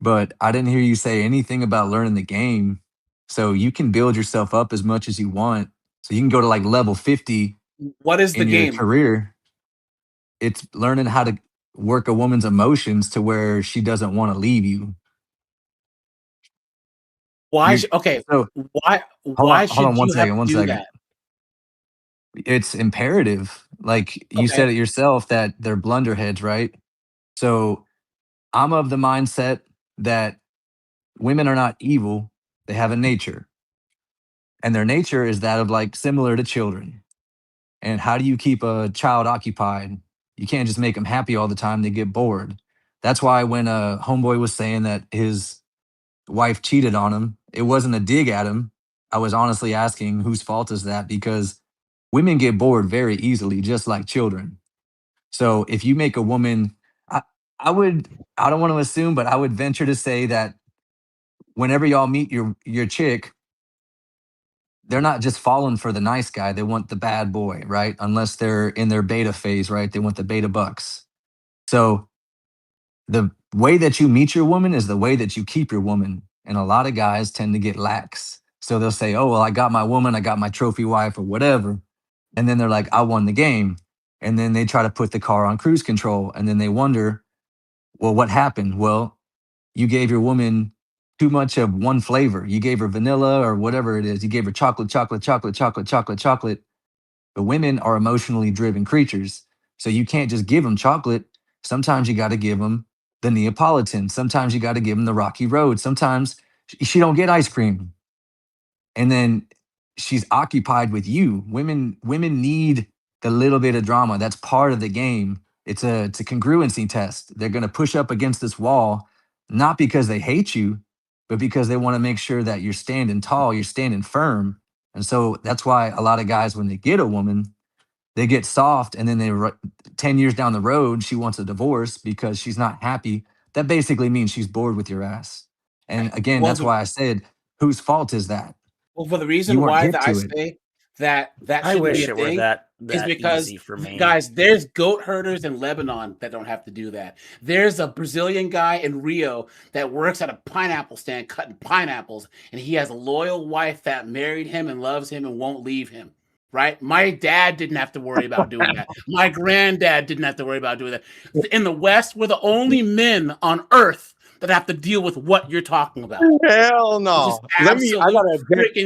But I didn't hear you say anything about learning the game. So you can build yourself up as much as you want. So you can go to like level 50 What is the in your game? career. It's learning how to work a woman's emotions to where she doesn't want to leave you. Why? You're, Okay. so Why hold should on one you have second, to one do second. that? It's imperative. Like you Okay. said it yourself that they're blunderheads, right? So I'm of the mindset that women are not evil. They have a nature. And their nature is that of like similar to children. And how do you keep a child occupied? You can't just make them happy all the time. They get bored. That's why when a homeboy was saying that his wife cheated on him, it wasn't a dig at him. I was honestly asking whose fault is that? Because women get bored very easily, just like children. So if you make a woman, I would, I don't want to assume, but I would venture to say that whenever y'all meet your chick, they're not just falling for the nice guy. They want the bad boy, right? Unless they're in their beta phase, right? They want the beta bucks. So the way that you meet your woman is the way that you keep your woman. And a lot of guys tend to get lax. So they'll say, oh, well, I got my woman, I got my trophy wife or whatever. And then they're like, I won the game. And then they try to put the car on cruise control. And then they wonder, well, what happened? Well, you gave your woman too much of one flavor. You gave her vanilla or whatever it is. You gave her chocolate, chocolate, chocolate, chocolate, chocolate, chocolate. But women are emotionally driven creatures. So you can't just give them chocolate. Sometimes you got to give them the Neapolitan. Sometimes you got to give them the Rocky Road. Sometimes she don't get ice cream. And then she's occupied with you. Women need the little bit of drama. That's part of the game. It's a congruency test. They're going to push up against this wall, not because they hate you, but because they want to make sure that you're standing tall, you're standing firm. And so that's why a lot of guys, when they get a woman, they get soft, and then 10 years down the road, she wants a divorce because she's not happy. That basically means she's bored with your ass. And again, Well, that's why I said, whose fault is that? Well, for the You reason weren't why hip that I to it. say that I shouldn't be wish a it were thing that is because, easy for me. guys, there's goat herders in Lebanon that don't have to do that. There's a Brazilian guy in Rio that works at a pineapple stand cutting pineapples, and he has a loyal wife that married him and loves him and won't leave him. Right? My dad didn't have to worry about doing that. My granddad didn't have to worry about doing that. In the West, we're the only men on earth that have to deal with what you're talking about. Hell no. Let me. I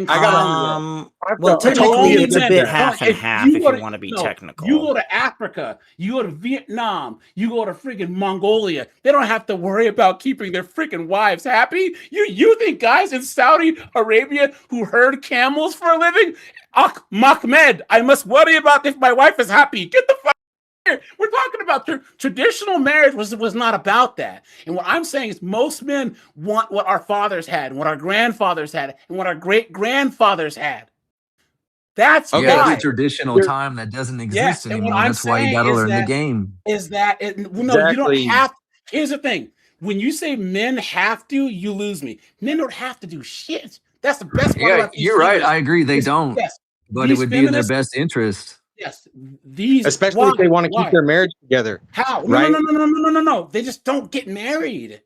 gotta. Well, technically, it's a bit half and half if you want to be technical. You go to Africa, you go to Vietnam, you go to freaking Mongolia. They don't have to worry about keeping their freaking wives happy. You think guys in Saudi Arabia who herd camels for a living? Mahmed, I must worry about if my wife is happy. Get the fuck here. We're talking about traditional marriage was not about that. And what I'm saying is most men want what our fathers had, and what our grandfathers had, and what our great grandfathers had. That's Yeah, why. that's a traditional time that doesn't exist And anymore. what I'm That's why you saying got to is learn the that game. no, you don't have. Here's the thing: when you say men have to, you lose me. Men don't have to do shit. That's the best part Yeah, about these you're right. feminists. I agree. They don't. Yes, But it would be in their best interest. Yes, these especially if they want to keep their marriage together. How? Right? No. They just don't get married.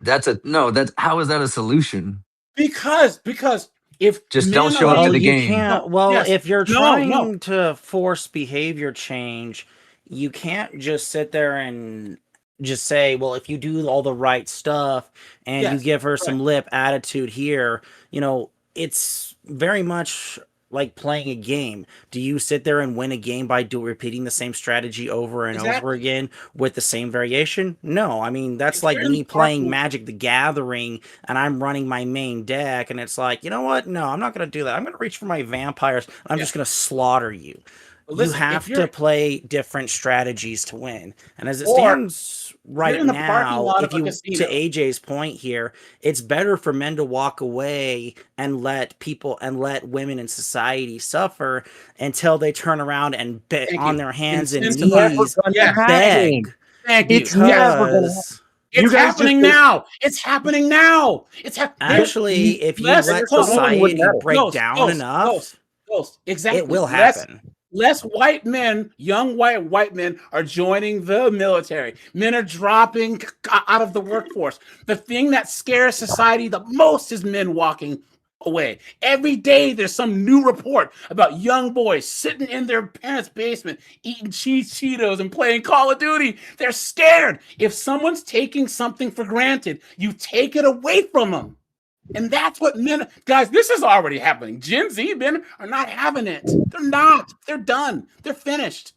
How is that a solution? Because if just don't show up to the game. If you're trying to force behavior change, you can't just sit there and just say, well, if you do all the right stuff and you Yes, give her right. some lip attitude here, it's very much like playing a game. Do you sit there and win a game by repeating the same strategy over and over Exactly. again with the same variation? No, I mean, that's It's like very me playing powerful. Magic the Gathering and I'm running my main deck and it's like, you know what? No, I'm not going to do that. I'm going to reach for my vampires. I'm Yeah. just going to slaughter you. You Listen, if have you're to play different strategies to win. And as it or stands you're right in the parking now, lot if of a you, to casino. AJ's point here, it's better for men to walk away and let women in society suffer until they turn around and Thank on you. their hands and It's never knees gonna Yes. happen. beg. Thank you. It's never gonna happen. Because You It's guys just happening now. It's happening now. It's actually, if you less let hold on. society break Ghost, down enough, exactly. it will happen. Less white men, young white men are joining the military. Men are dropping out of the workforce. The thing that scares society the most is men walking away. Every day there's some new report about young boys sitting in their parents' basement eating Cheetos and playing Call of Duty. They're scared. If someone's taking something for granted, you take it away from them. And that's what men, guys, this is already happening. Gen Z men are not having it. They're not. They're done. They're finished.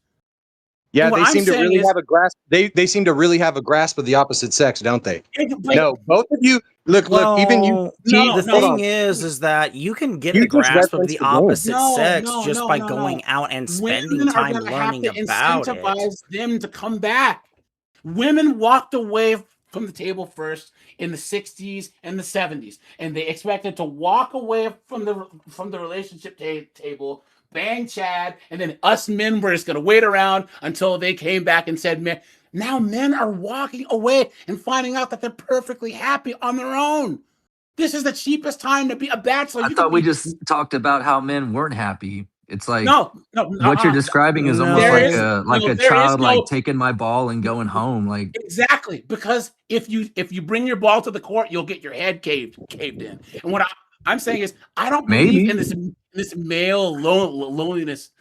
Yeah, what they I'm seem to saying really is- have a grasp. They seem to really have a grasp of the opposite sex, don't they? But- No, both of you. Look, even you. The thing is that you can get a grasp of the opposite sex just by going out and spending Women time are gonna have learning to about it. incentivize them to come back. Women walked away from the table first in the 60s and the 70s, and they expected to walk away from the relationship table, bang Chad, and then us men were just gonna wait around until they came back and said, "Man." Now men are walking away and finding out that they're perfectly happy on their own. This is the cheapest time to be a bachelor. I thought we just talked about how men weren't happy. It's like no, what you're describing is almost like a child like taking my ball and going home. Like exactly, because if you bring your ball to the court, you'll get your head caved in. And what I'm saying is, I don't believe in this male loneliness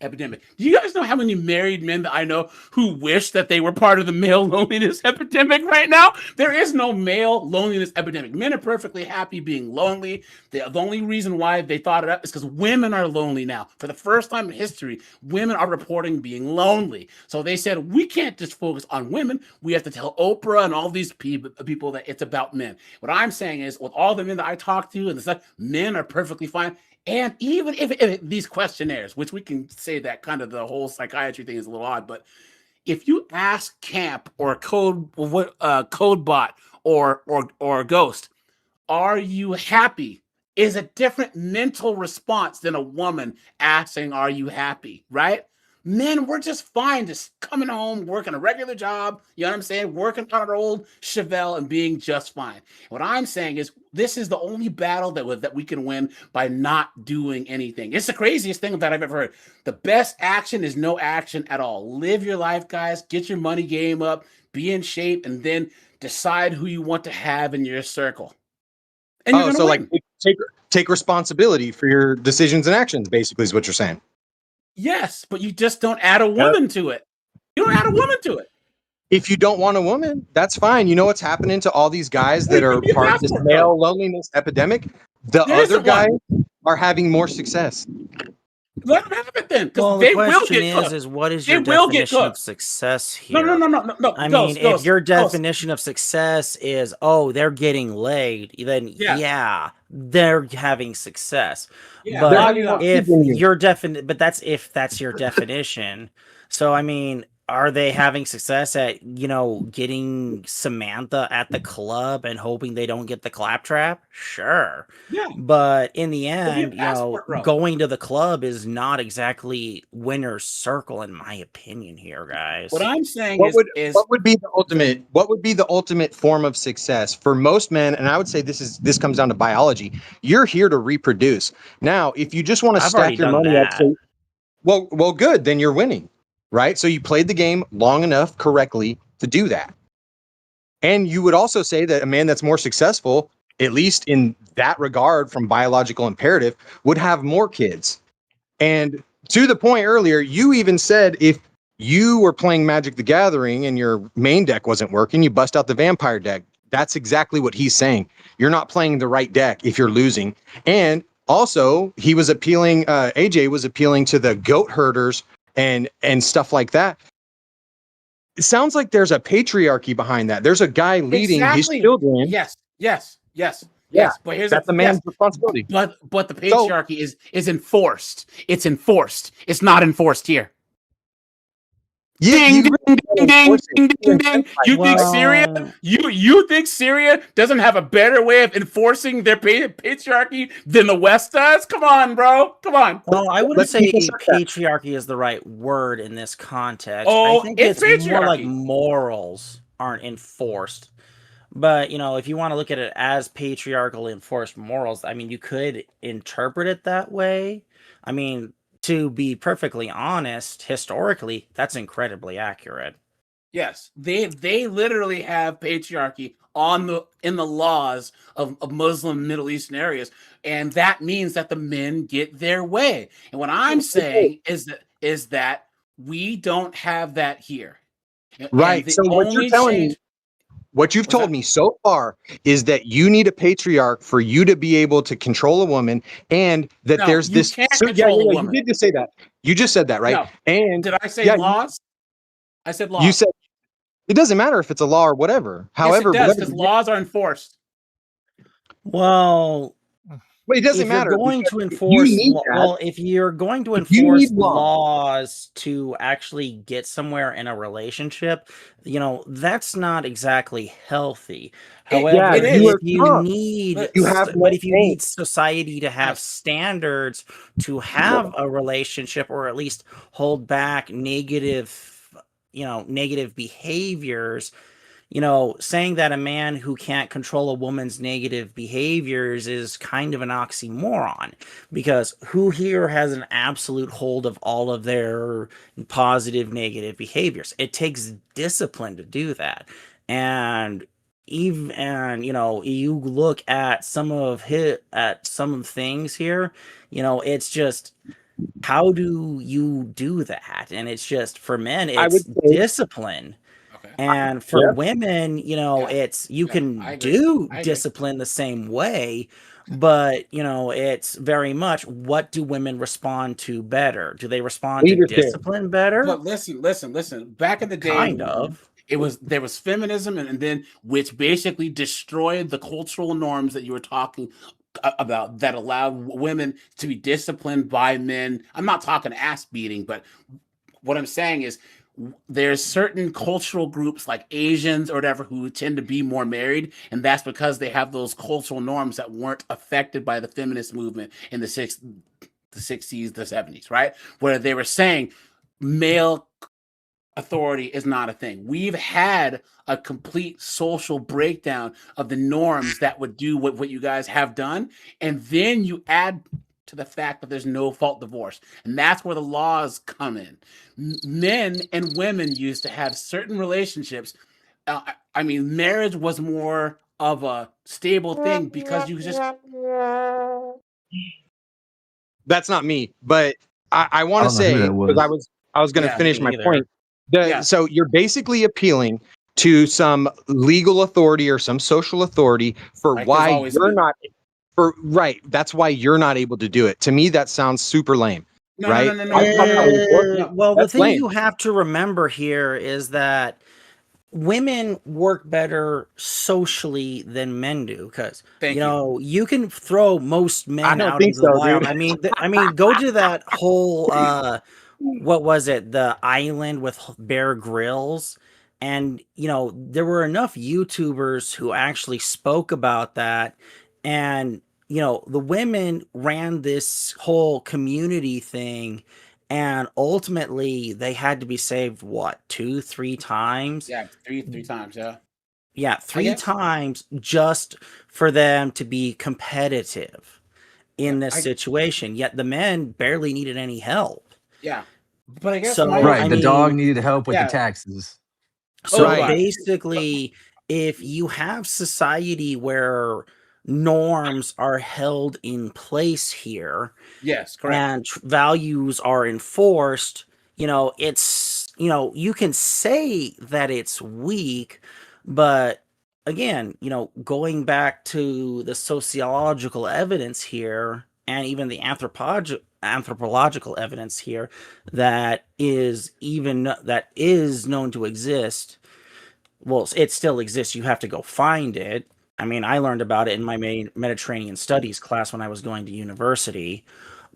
epidemic. Do you guys know how many married men that I know who wish that they were part of the male loneliness epidemic right now? There is no male loneliness epidemic. Men are perfectly happy being lonely. The only reason why they thought it up is because women are lonely now. For the first time in history, women are reporting being lonely. So they said, we can't just focus on women. We have to tell Oprah and all these people that it's about men. What I'm saying is, with all the men that I talk to and the stuff, men are perfectly fine. And even if these questionnaires, which we can say that kind of the whole psychiatry thing is a little odd, but if you ask Camp or CodeBot or Ghost, are you happy? Is a different mental response than a woman asking, "Are you happy?" Right? Men, we're just fine, just coming home, working a regular job, you know what I'm saying? Working on our old Chevelle and being just fine. What I'm saying is, this is the only battle that we can win by not doing anything. It's the craziest thing that I've ever heard. The best action is no action at all. Live your life, guys. Get your money game up, be in shape, and then decide who you want to have in your circle. And you're gonna win. Like take responsibility for your decisions and actions, basically, is what you're saying. Yes, but you just don't add a woman to it. You don't add a woman to it. If you don't want a woman, that's fine. You know what's happening to all these guys that are part of this male loneliness epidemic? The other guys are having more success. Let them have it then. Well, the question is what is your definition of success here? No. I mean, if your definition of success is, oh, they're getting laid, then yeah they're having success. Yeah, but if your but that's if that's your definition. So I mean, are they having success at, getting Samantha at the club and hoping they don't get the claptrap? Sure. Yeah. But in the end, going to the club is not exactly winner's circle, in my opinion here, guys. What I'm saying what would be the ultimate form of success for most men? And I would say this comes down to biology. You're here to reproduce. Now, if you just want to stack your money up, well, good, then you're winning. Right? So you played the game long enough correctly to do that. And you would also say that a man that's more successful, at least in that regard from biological imperative, would have more kids. And to the point earlier, you even said if You were playing Magic the Gathering and your main deck wasn't working. You bust out the vampire deck. That's exactly what he's saying. You're not playing the right deck if you're losing. And also, he was appealing, AJ was appealing to the goat herders and stuff like that. It sounds like there's a patriarchy behind that. There's a guy leading his children. Yes. Yeah, But here's that's the man's responsibility. But the patriarchy is enforced. It's enforced. It's not enforced here. Yeah, Ding, ding, ding, ding, ding, ding, ding. You think Syria? You think Syria doesn't have a better way of enforcing their patriarchy than the West does? Come on, bro. Come on. Well, I wouldn't say patriarchy is the right word in this context. Oh, I think it's more like patriarchy. morals aren't enforced. But, you know, if you want to look at it as patriarchal enforced morals, I mean, you could interpret it that way. I mean, to be perfectly honest, historically, that's incredibly accurate. Yes, they literally have patriarchy in the laws of Muslim Middle Eastern areas, and that means that the men get their way. And what I'm saying is that we don't have that here. Right. So what you're telling me, what you've told me so far is that you need a patriarch for you to be able to control a woman, and that there's this. Can't control a woman. You did just say that. You just said that, right? No. And did I say laws? I said laws. You said it doesn't matter if it's a law or whatever. However, yes, it does, because laws are enforced. Well, it doesn't matter. If you're going to enforce laws to actually get somewhere in a relationship, you know, that's not exactly healthy. However, if you need society to have standards to have a relationship, or at least hold back negative behaviors, you know, saying that a man who can't control a woman's negative behaviors is kind of an oxymoron, because who here has an absolute hold of all of their positive, negative behaviors? It takes discipline to do that. And you look at some things here, you know, it's just, how do you do that? And it's just, for men, it's discipline. And for women, you know, you can do discipline the same way, but, you know, it's very much, what do women respond to better? Do they respond to discipline better? But listen. Back in the day, there was feminism, and then, which basically destroyed the cultural norms that you were talking about, that allowed women to be disciplined by men. I'm not talking ass beating, but what I'm saying is, there's certain cultural groups like Asians or whatever who tend to be more married, and that's because they have those cultural norms that weren't affected by the feminist movement in the 60s, the 70s, right? Where they were saying male authority is not a thing. We've had a complete social breakdown of the norms that would do what you guys have done, and then you add to the fact that there's no fault divorce, and that's where the laws come in. Men and women used to have certain relationships. I mean, marriage was more of a stable thing because you just. That's not me, but I want to say, because I was going to finish my point. So you're basically appealing to some legal authority or some social authority for why you're not. That's why you're not able to do it. To me, that sounds super lame. No. Well, the thing you have to remember here is that women work better socially than men do, because you can throw most men out into the wild. Dude. I mean, go to that whole what was it? The island with Bear Grylls. And, you know, there were enough YouTubers who actually spoke about that. And, you know, the women ran this whole community thing, and ultimately they had to be saved, what, 2-3 times? Yeah, three times, yeah. Yeah, 3 times just for them to be competitive in this situation. Yet the men barely needed any help. Yeah. But I guess the dog needed help with the taxes. So basically, if you have society where norms are held in place here, yes, correct, and values are enforced, you know, it's you know, you can say that it's weak, but again, you know, going back to the sociological evidence here and even the anthropological evidence here that is known to exist. Well, it still exists. You have to go find it. I mean, I learned about it in my Mediterranean studies class when I was going to university.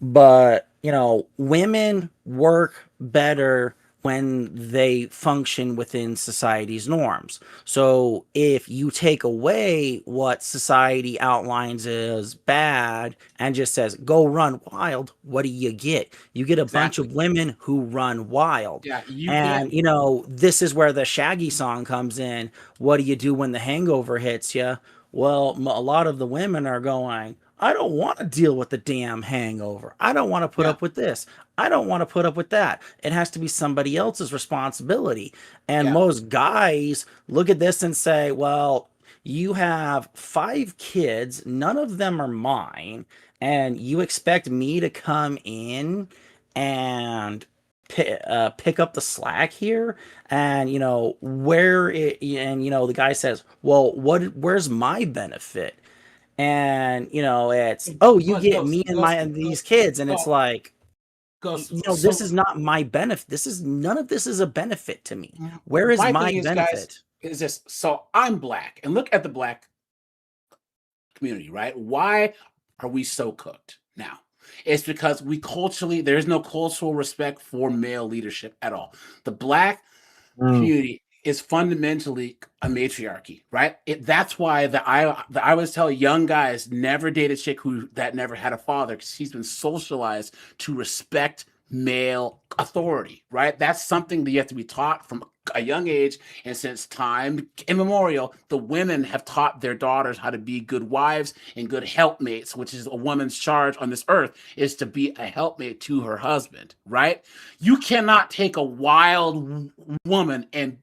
But, you know, women work better when they function within society's norms. So if you take away what society outlines as bad and just says, go run wild, what do you get? You get a bunch of women who run wild. Yeah, you And, can't. you know, this is where the Shaggy song comes in. What do you do when the hangover hits you? Well, a lot of the women are going, I don't want to deal with the damn hangover. I don't want to put up with this. I don't want to put up with that. It has to be somebody else's responsibility. And most guys look at this and say, well, you have 5 kids, none of them are mine, and you expect me to come in and pick up the slack here. And you know the guy says, well, where's my benefit? And you know, it's, oh, you get me and these kids, and it's like, you know, this is not my benefit. None of this is a benefit to me. Where is my thing benefit? Guys, is this? So I'm black, and look at the black community, right? Why are we so cooked now? It's because there's no cultural respect for male leadership at all. The black community is fundamentally a matriarchy, right? That's why I always tell young guys, never date a chick that never had a father, because he's been socialized to respect male authority, right? That's something that you have to be taught from a young age. And since time immemorial, the women have taught their daughters how to be good wives and good helpmates, which is a woman's charge on this earth, is to be a helpmate to her husband, right? You cannot take a wild woman and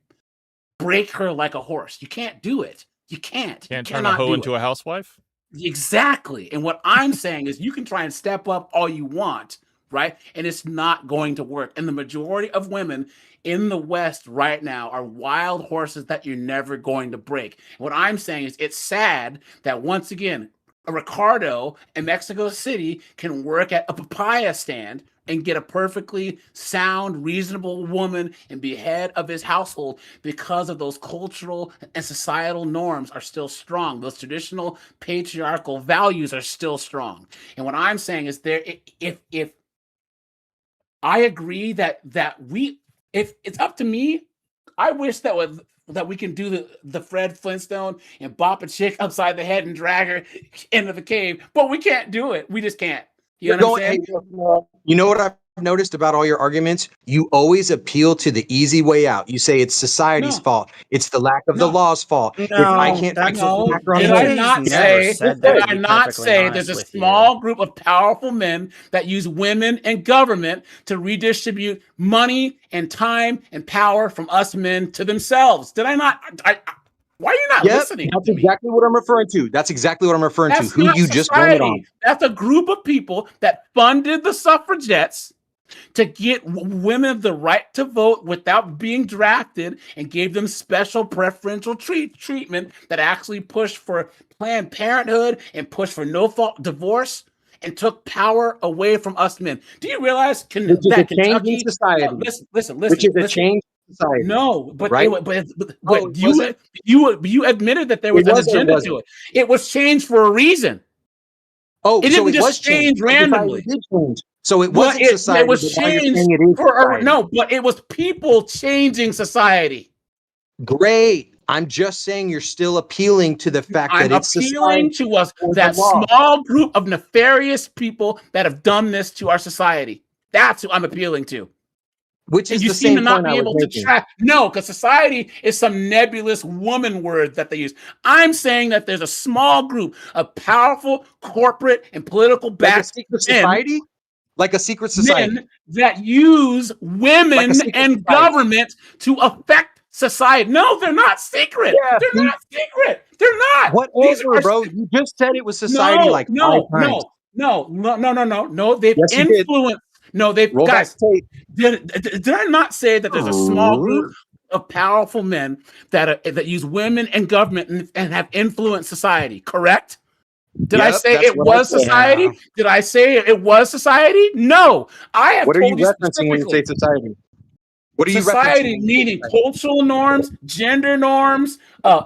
break her like a horse. You can't do it. You can't. Can't you turn a hoe into a housewife. Exactly. And what I'm saying is, you can try and step up all you want, right? And it's not going to work. And the majority of women in the West right now are wild horses that you're never going to break. What I'm saying is, it's sad that once again, a Ricardo in Mexico City can work at a papaya stand and get a perfectly sound, reasonable woman and be head of his household, because of those cultural and societal norms are still strong. Those traditional patriarchal values are still strong. And what I'm saying is, if I agree that if it's up to me, I wish that we can do the Fred Flintstone and bop a chick upside the head and drag her into the cave, but we can't do it. We just can't. You know what I'm saying? You know what I've noticed about all your arguments? You always appeal to the easy way out. You say it's society's fault. It's the lack of the law's fault. If I can't fix it, did I not say there's a small group of powerful men that use women and government to redistribute money and time and power from us men to themselves? Did I not? Why are you not listening? That's exactly what I'm referring to. That's exactly what I'm referring to. Who you just voted on. That's a group of people that funded the suffragettes to get women the right to vote without being drafted, and gave them special preferential treatment that actually pushed for Planned Parenthood and pushed for no-fault divorce, and took power away from us men. Do you realize that Kentucky? Society. Listen. Which is a change. Society. No, but right? You admitted that there was an agenda to it. It was changed for a reason. Oh, it didn't just change randomly. So it wasn't society. It was changed but it was people changing society. Great. I'm just saying you're still appealing to the fact that it's appealing to us, that small group of nefarious people that have done this to our society. That's who I'm appealing to. Which is you the seem same to not point be able to track. No, because society is some nebulous woman word that they use. I'm saying that there's a small group of powerful corporate and political society, like a secret society, men that use women and government to affect society. No, they're not secret. Yeah, they're not secret. They're not. Whatever, bro. You just said it was society No. They've influenced. No, they Roll back guys. the tape. Did I not say that there's a small group of powerful men that use women and government and have influenced society? Correct? Did I Yep, say that's it what I was said. society? Yeah. Did I say it was society? No, I have What are you told you referencing when you say specifically. society? What are you referencing? Society when you say meaning society? cultural norms, gender norms,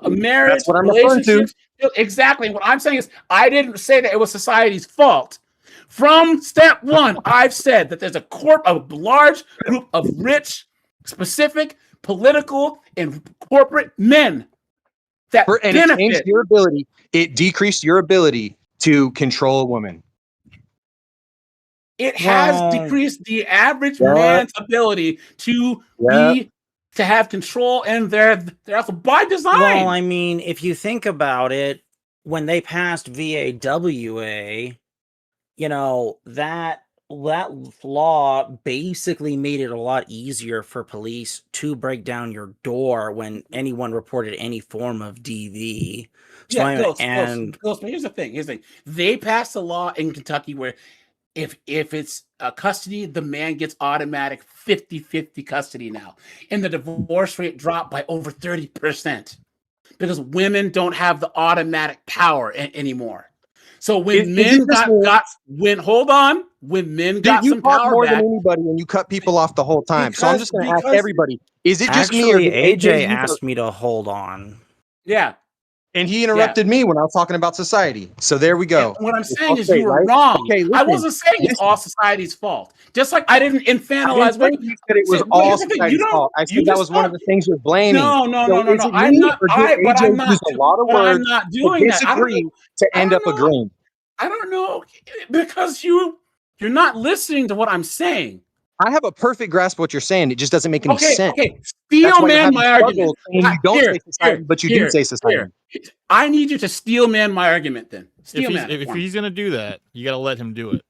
marriage, That's what I'm referring to. relationships. Exactly. What I'm saying is, I didn't say that it was society's fault. From step one, I've said that there's a large group of rich, specific, political, and corporate men that And it changed benefit. your ability. It decreased your ability to control a woman. It has Well, decreased the average Yep. man's ability to have control in their by design. well, I mean, if you think about it, when they passed VAWA, you know, that law basically made it a lot easier for police to break down your door when anyone reported any form of DV. So Yeah, Ghost. But here's the thing. They passed a law in Kentucky where if it's custody, the man gets automatic 50-50 custody now. And the divorce rate dropped by over 30% because women don't have the automatic power anymore. So when men when men got you some talk power more back, than anybody and you cut people off the whole time. So I'm just going to ask everybody: is it just me or actually, did AJ use asked me to hold on. yeah. And he interrupted me when I was talking about society. So there we go. And what I'm It's saying all is straight, you were right? wrong. Okay, I listen, wasn't saying it's all society's fault. Just like I didn't infantilize I didn't say you said it was all society's fault. I said that was one of the things you're blaming. No. Is it me or did But I'm AJ not. use a lot of But I'm words not to doing that. disagree to end up agreeing? I don't know because you're not listening to what I'm saying. I have a perfect grasp of what you're saying. It just doesn't make any sense. Okay. That's Steel why you're man having my struggles argument. saying you don't say society, but you do say society. I need you to steel man my argument then. Steel man. If he's gonna do that, you gotta let him do it.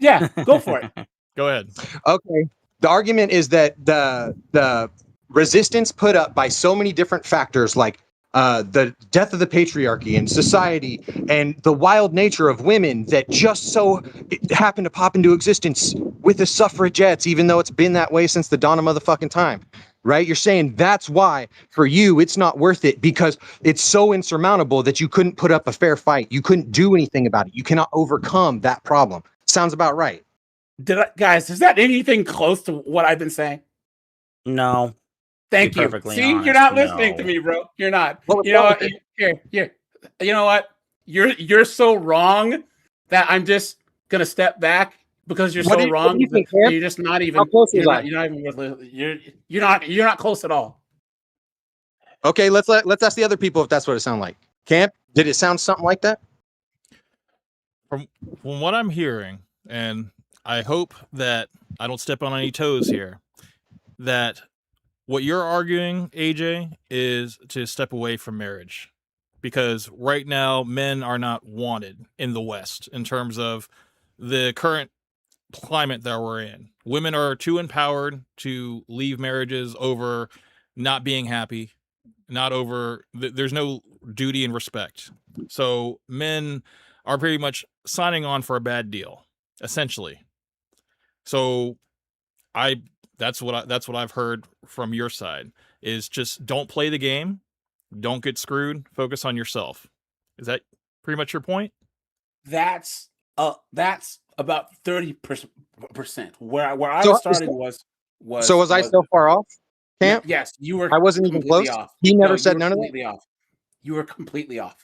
Yeah, go for it. Go ahead. Okay. The argument is that the resistance put up by so many different factors, like the death of the patriarchy and society and the wild nature of women that just so happened to pop into existence with the suffragettes, even though it's been that way since the dawn of motherfucking time, right? You're saying that's why for you it's not worth it because it's so insurmountable that you couldn't put up a fair fight. You couldn't do anything about it. You cannot overcome that problem. Sounds about right. Guys, is that anything close to what I've been saying? No. Thank you. See, you're not listening to me, bro. You're not. You know what? Here. You know what? You're so wrong that I'm just gonna step back because you're so wrong. You're just not even. You're not even. You're not close at all. Okay, let's ask the other people if that's what it sounded like. Camp, did it sound something like that? From what I'm hearing, and I hope that I don't step on any toes here, that what you're arguing, AJ, is to step away from marriage. Because right now, men are not wanted in the West in terms of the current climate that we're in. Women are too empowered to leave marriages over not being happy, not over, there's no duty and respect. So men are pretty much signing on for a bad deal, essentially. So that's what I've heard from your side is just don't play the game, don't get screwed, focus on yourself. Is that pretty much your point? That's about 30%. Where I was starting was. So was I so far off? Camp? Yes, you were. I wasn't even close. Off. He never said none of that. Off. You were completely off.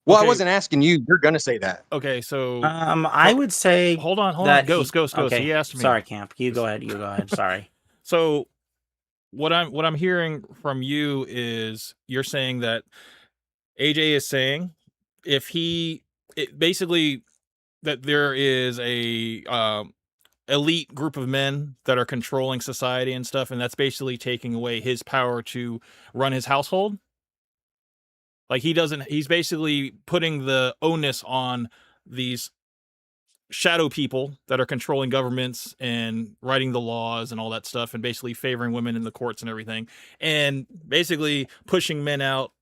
Well, okay. I wasn't asking you. You're gonna say that. Okay, so I would say. Hold on. Ghost. Okay. He asked me. Sorry, Camp. You go ahead. Sorry. So, what I'm hearing from you is you're saying that AJ is saying basically that there is a elite group of men that are controlling society and stuff, and that's basically taking away his power to run his household. Like he's basically putting the onus on these shadow people that are controlling governments and writing the laws and all that stuff and basically favoring women in the courts and everything and basically pushing men out,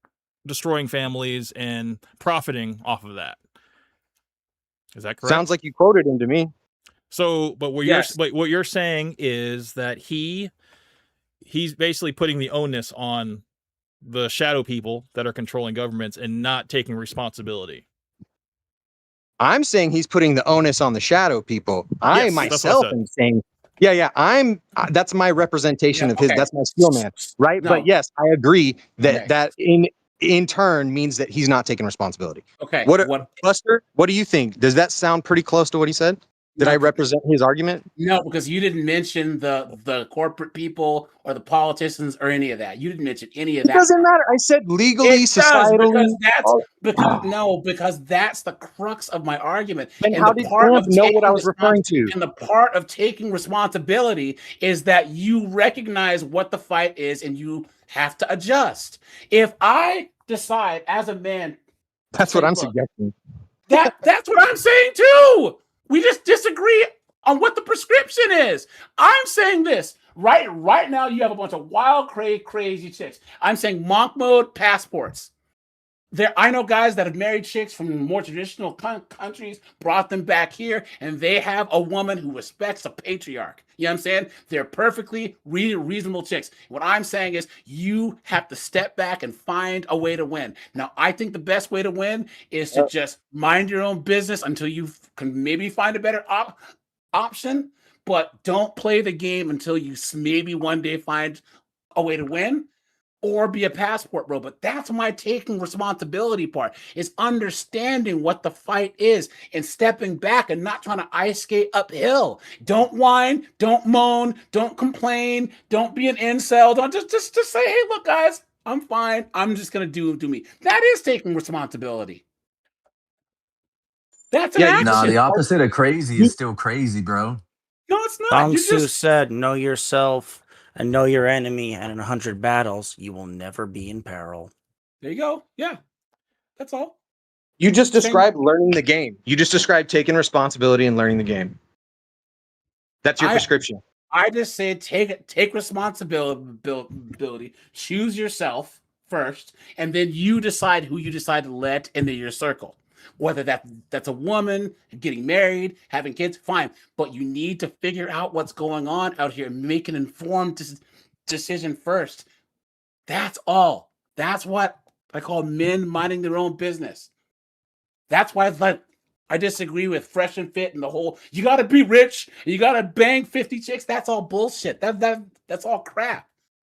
destroying families and profiting off of that. Is that correct? Sounds like you quoted him to me. So, but what you're saying is that he's basically putting the onus on the shadow people that are controlling governments and not taking responsibility. I'm saying he's putting the onus on the shadow people. I Yes, that's what I myself said. am saying, that's my representation of his. okay. That's my steel man, right? No. But yes, I agree that Okay. that in turn means that he's not taking responsibility. Okay. Buster? What do you think? Does that sound pretty close to what he said? Did I represent his argument? No, because you didn't mention the corporate people or the politicians or any of that. You didn't mention any of that. It doesn't matter. I said legally, societally. Because that's the crux of my argument. And how did Trump know what I was referring to? And the part of taking responsibility is that you recognize what the fight is and you have to adjust. If I decide as a man, that's what I'm suggesting. That's what I'm saying too. We just disagree on what the prescription is. I'm saying this right now. You have a bunch of wild, crazy chicks. I'm saying monk mode passports. I know guys that have married chicks from more traditional countries, brought them back here, and they have a woman who respects a patriarch. You know what I'm saying? They're perfectly reasonable chicks. What I'm saying is you have to step back and find a way to win. Now, I think the best way to win is to just mind your own business until you can maybe find a better option, but don't play the game until you maybe one day find a way to win. Or be a passport bro. But that's my taking responsibility part, is understanding what the fight is and stepping back and not trying to ice skate uphill. Don't whine, don't moan, don't complain, don't be an incel. Don't just say, hey, look, guys, I'm fine. I'm just gonna do me. That is taking responsibility. That's an action. No, the opposite of crazy is still crazy, bro. No, it's not. Tong Su said, know yourself and know your enemy, and in 100 battles, you will never be in peril. There you go. Yeah, that's all. You just described learning the game. You just described taking responsibility and learning the game. That's your prescription. I just said take responsibility, choose yourself first, and then you decide who you decide to let into your circle. Whether that's a woman, getting married, having kids, fine. But you need to figure out what's going on out here and make an informed decision first. That's all. That's what I call men minding their own business. That's why I disagree with Fresh and Fit and the whole, you got to be rich, you got to bang 50 chicks. That's all bullshit. That's all crap.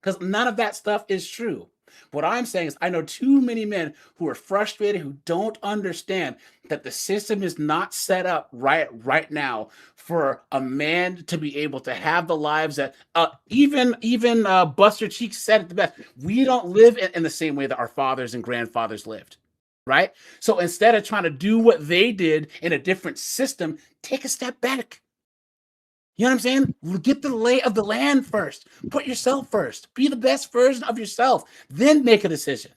Because none of that stuff is true. What I'm saying is I know too many men who are frustrated, who don't understand that the system is not set up right now for a man to be able to have the lives that even Buster Cheeks said it the best. We don't live in the same way that our fathers and grandfathers lived, right? So instead of trying to do what they did in a different system, take a step back. You know what I'm saying? Get the lay of the land first. Put yourself first. Be the best version of yourself. Then make a decision.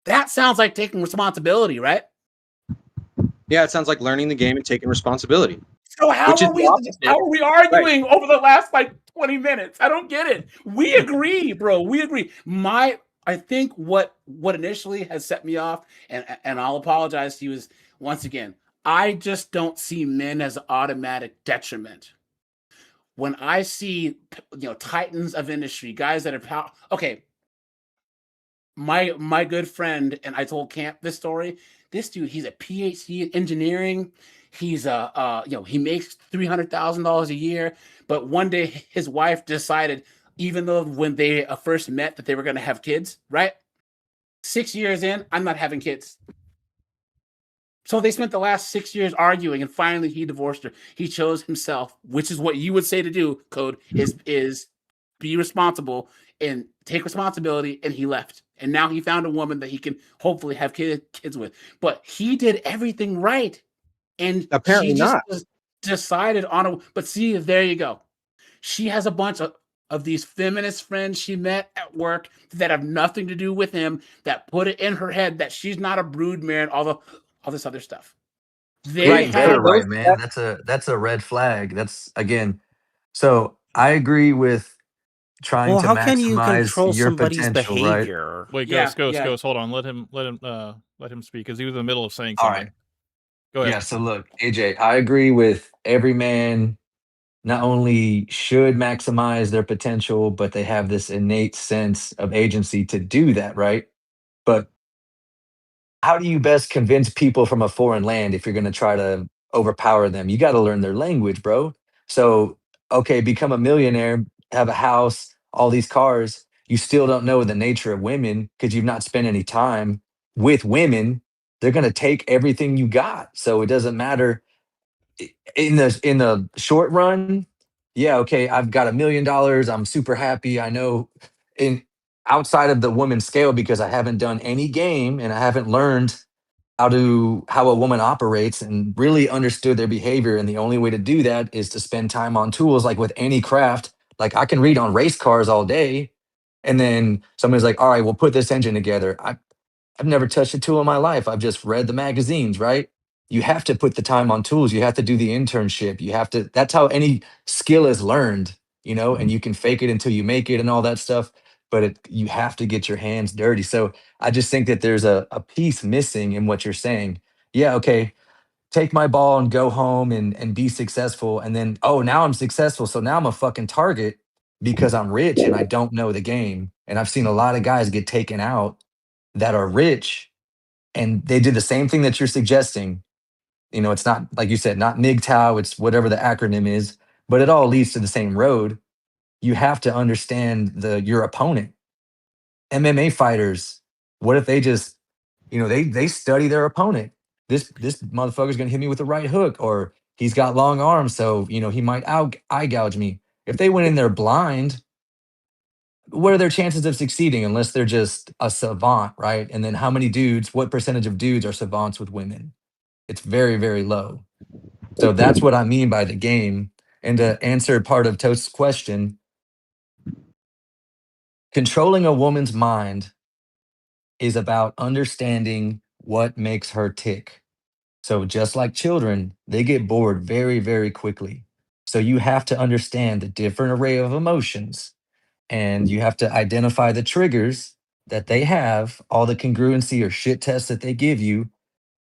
That sounds like taking responsibility, right? Yeah, it sounds like learning the game and taking responsibility. So how are we arguing over the last 20 minutes? I don't get it. We agree, bro. We agree. I think what initially has set me off, and I'll apologize to you, is once again, I just don't see men as an automatic detriment. When I see, titans of industry, guys that are okay. My good friend, and I told Camp this story. This dude, he's a PhD in engineering. He's he makes $300,000 a year. But one day his wife decided, even though when they first met that they were going to have kids, right? 6 years in, I'm not having kids. So they spent the last 6 years arguing, and finally he divorced her. He chose himself, which is what you would say to do, Code, is be responsible and take responsibility, and he left. And now he found a woman that he can hopefully have kids with. But he did everything right. And apparently she just not. Decided on but see, there you go. She has a bunch of these feminist friends she met at work that have nothing to do with him, that put it in her head that she's not a brood mare, all this other stuff. Right, man. That's a red flag. That's again. So I agree with trying to how can you maximize control your somebody's potential, behavior? right? Wait, Ghost, hold on. Let him speak because he was in the middle of saying All something. right. Go ahead. Yeah, so look, AJ, I agree with every man not only should maximize their potential, but they have this innate sense of agency to do that, right? But how do you best convince people from a foreign land if you're going to try to overpower them? You got to learn their language, bro. So, okay, become a millionaire, have a house, all these cars. You still don't know the nature of women because you've not spent any time with women. They're going to take everything you got. So it doesn't matter in the short run. Yeah, okay, I've got $1 million. I'm super happy. I know in outside of the woman scale because I haven't done any game and I haven't learned how a woman operates and really understood their behavior. And the only way to do that is to spend time on tools like with any craft. Like I can read on race cars all day. And then somebody's like, all right, we'll put this engine together. I've never touched a tool in my life. I've just read the magazines, right? You have to put the time on tools. You have to do the internship. You have to, that's how any skill is learned, and you can fake it until you make it and all that stuff. But you have to get your hands dirty. So I just think that there's a piece missing in what you're saying. Yeah, okay, take my ball and go home and be successful. And then, oh, now I'm successful. So now I'm a fucking target because I'm rich and I don't know the game. And I've seen a lot of guys get taken out that are rich and they did the same thing that you're suggesting. It's not like you said, not MGTOW, it's whatever the acronym is, but it all leads to the same road. You have to understand your opponent. MMA fighters, what if they just, they study their opponent. This motherfucker's gonna hit me with the right hook, or he's got long arms, so he might eye gouge me. If they went in there blind, what are their chances of succeeding unless they're just a savant, right? And then what percentage of dudes are savants with women? It's very, very low. So that's what I mean by the game. And to answer part of Toast's question, controlling a woman's mind is about understanding what makes her tick. So just like children, they get bored very, very quickly. So you have to understand the different array of emotions and you have to identify the triggers that they have, all the congruency or shit tests that they give you.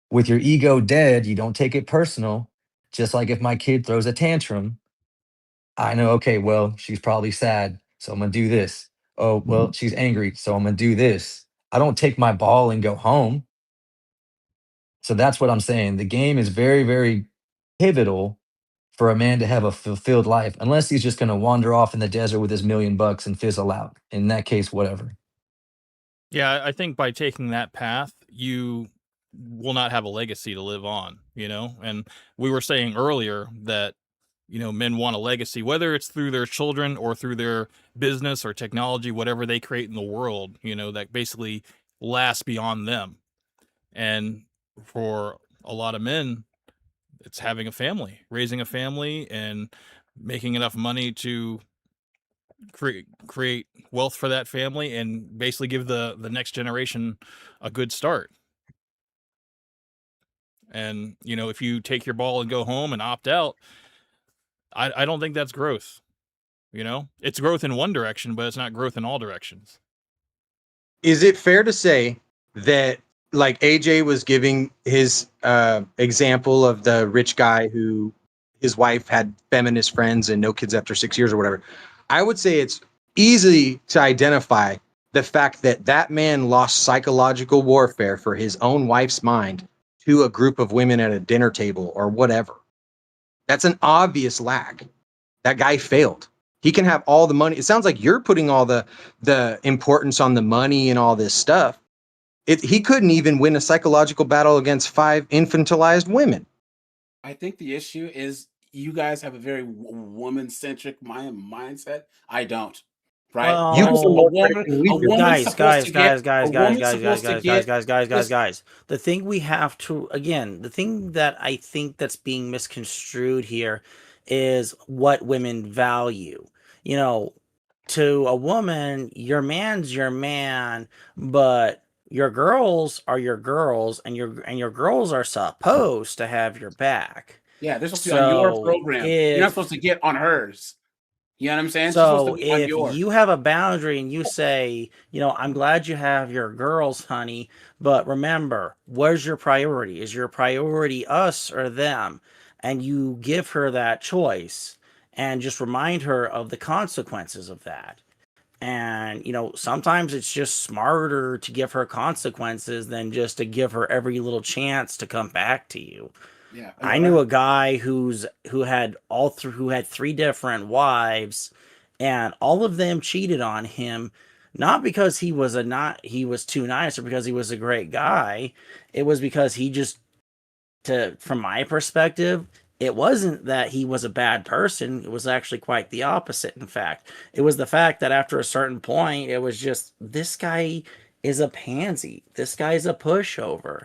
With your ego dead, you don't take it personal. Just like if my kid throws a tantrum, I know, okay, well, she's probably sad, so I'm gonna do this. Oh, well, she's angry, so I'm gonna do this. I don't take my ball and go home. So that's what I'm saying. The game is very, very pivotal for a man to have a fulfilled life, unless he's just gonna wander off in the desert with his $1 million and fizzle out. In that case, whatever. Yeah, I think by taking that path, you will not have a legacy to live on, And we were saying earlier that, men want a legacy, whether it's through their children or through their business or technology, whatever they create in the world, that basically lasts beyond them. And for a lot of men, it's having a family, raising a family, and making enough money to create wealth for that family and basically give the next generation a good start. And if you take your ball and go home and opt out, I don't think that's growth. It's growth in one direction, but it's not growth in all directions. Is it fair to say that, like AJ was giving his example of the rich guy who his wife had feminist friends and no kids after 6 years or whatever? I would say it's easy to identify the fact that that man lost psychological warfare for his own wife's mind to a group of women at a dinner table or whatever. That's an obvious lack. That guy failed. He can have all the money. It sounds like you're putting all the importance on the money and all this stuff. He couldn't even win a psychological battle against 5 infantilized women. I think the issue is you guys have a very woman-centric mindset. I don't. Right? Well, You A put them more woman, credit than we a do. woman's supposed to get, a woman's guys, supposed to get. guys. The thing we have to, again, the thing that I think that's being misconstrued here is what women value. To a woman, your man's your man, but your girls are your girls, and your girls are supposed to have your back. Yeah, they're supposed to be on your So program. You're not if supposed to get on hers. You know what I'm saying? She's supposed to So be on if yours. you have a boundary and you say, I'm glad you have your girls, honey, but remember, where's your priority? Is your priority us or them? And you give her that choice and just remind her of the consequences of that. And, sometimes it's just smarter to give her consequences than just to give her every little chance to come back to you. Yeah. I knew a guy who had who had 3 different wives, and all of them cheated on him, not because he was too nice or because he was a great guy. It was because from my perspective, it wasn't that he was a bad person. It was actually quite the opposite. In fact, it was the fact that after a certain point, it was just, this guy is a pansy. This guy's a pushover.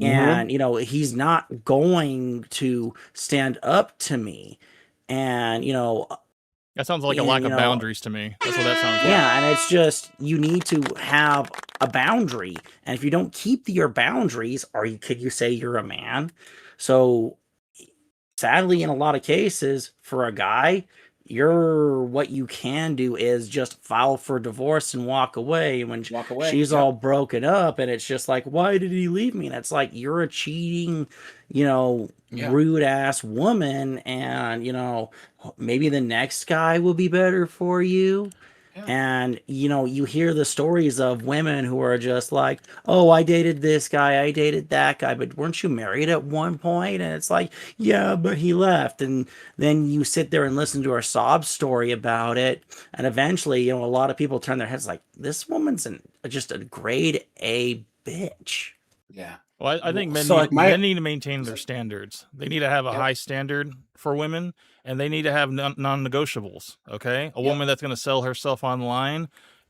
And, he's not going to stand up to me. And, That sounds like a lack of boundaries to me. That's what that sounds like. yeah, and it's just, you need to have a boundary. And if you don't keep your boundaries, could you say you're a man? So sadly, in a lot of cases, for a guy, what you can do is just file for divorce and walk away when she's all broken up, and it's just like, why did he leave me? And it's like, you're a cheating, rude ass woman, and maybe the next guy will be better for you. And you hear the stories of women who are just like, oh, I dated this guy, I dated that guy, but weren't you married at one point? And it's like, yeah, but he left. And then you sit there and listen to her sob story about it, and eventually, a lot of people turn their heads like, this woman's just a grade A bitch. Yeah. Well, I think men need to maintain their standards. They need to have a high standard for women, and they need to have non-negotiables. Okay, a woman that's going to sell herself online,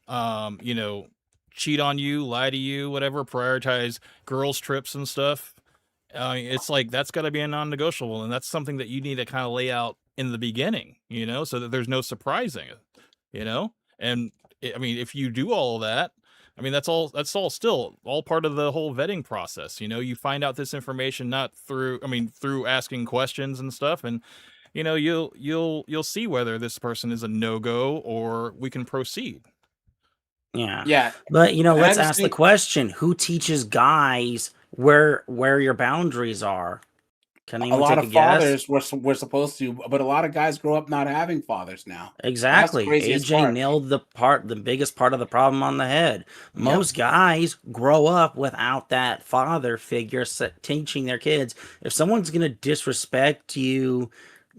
cheat on you, lie to you, whatever, prioritize girls' trips and stuff. It's like, that's got to be a non-negotiable, and that's something that you need to kind of lay out in the beginning, so that there's no surprising, And if you do all of that, that's all still all part of the whole vetting process. You find out this information not through asking questions and stuff, and you'll see whether this person is a no-go or we can proceed. Yeah. But let's ask the question: who teaches guys where your boundaries are? Can a lot of fathers were supposed to, but a lot of guys grow up not having fathers now. Exactly. AJ nailed the biggest part of the problem on the head. Most guys grow up without that father figure teaching their kids. If someone's going to disrespect you,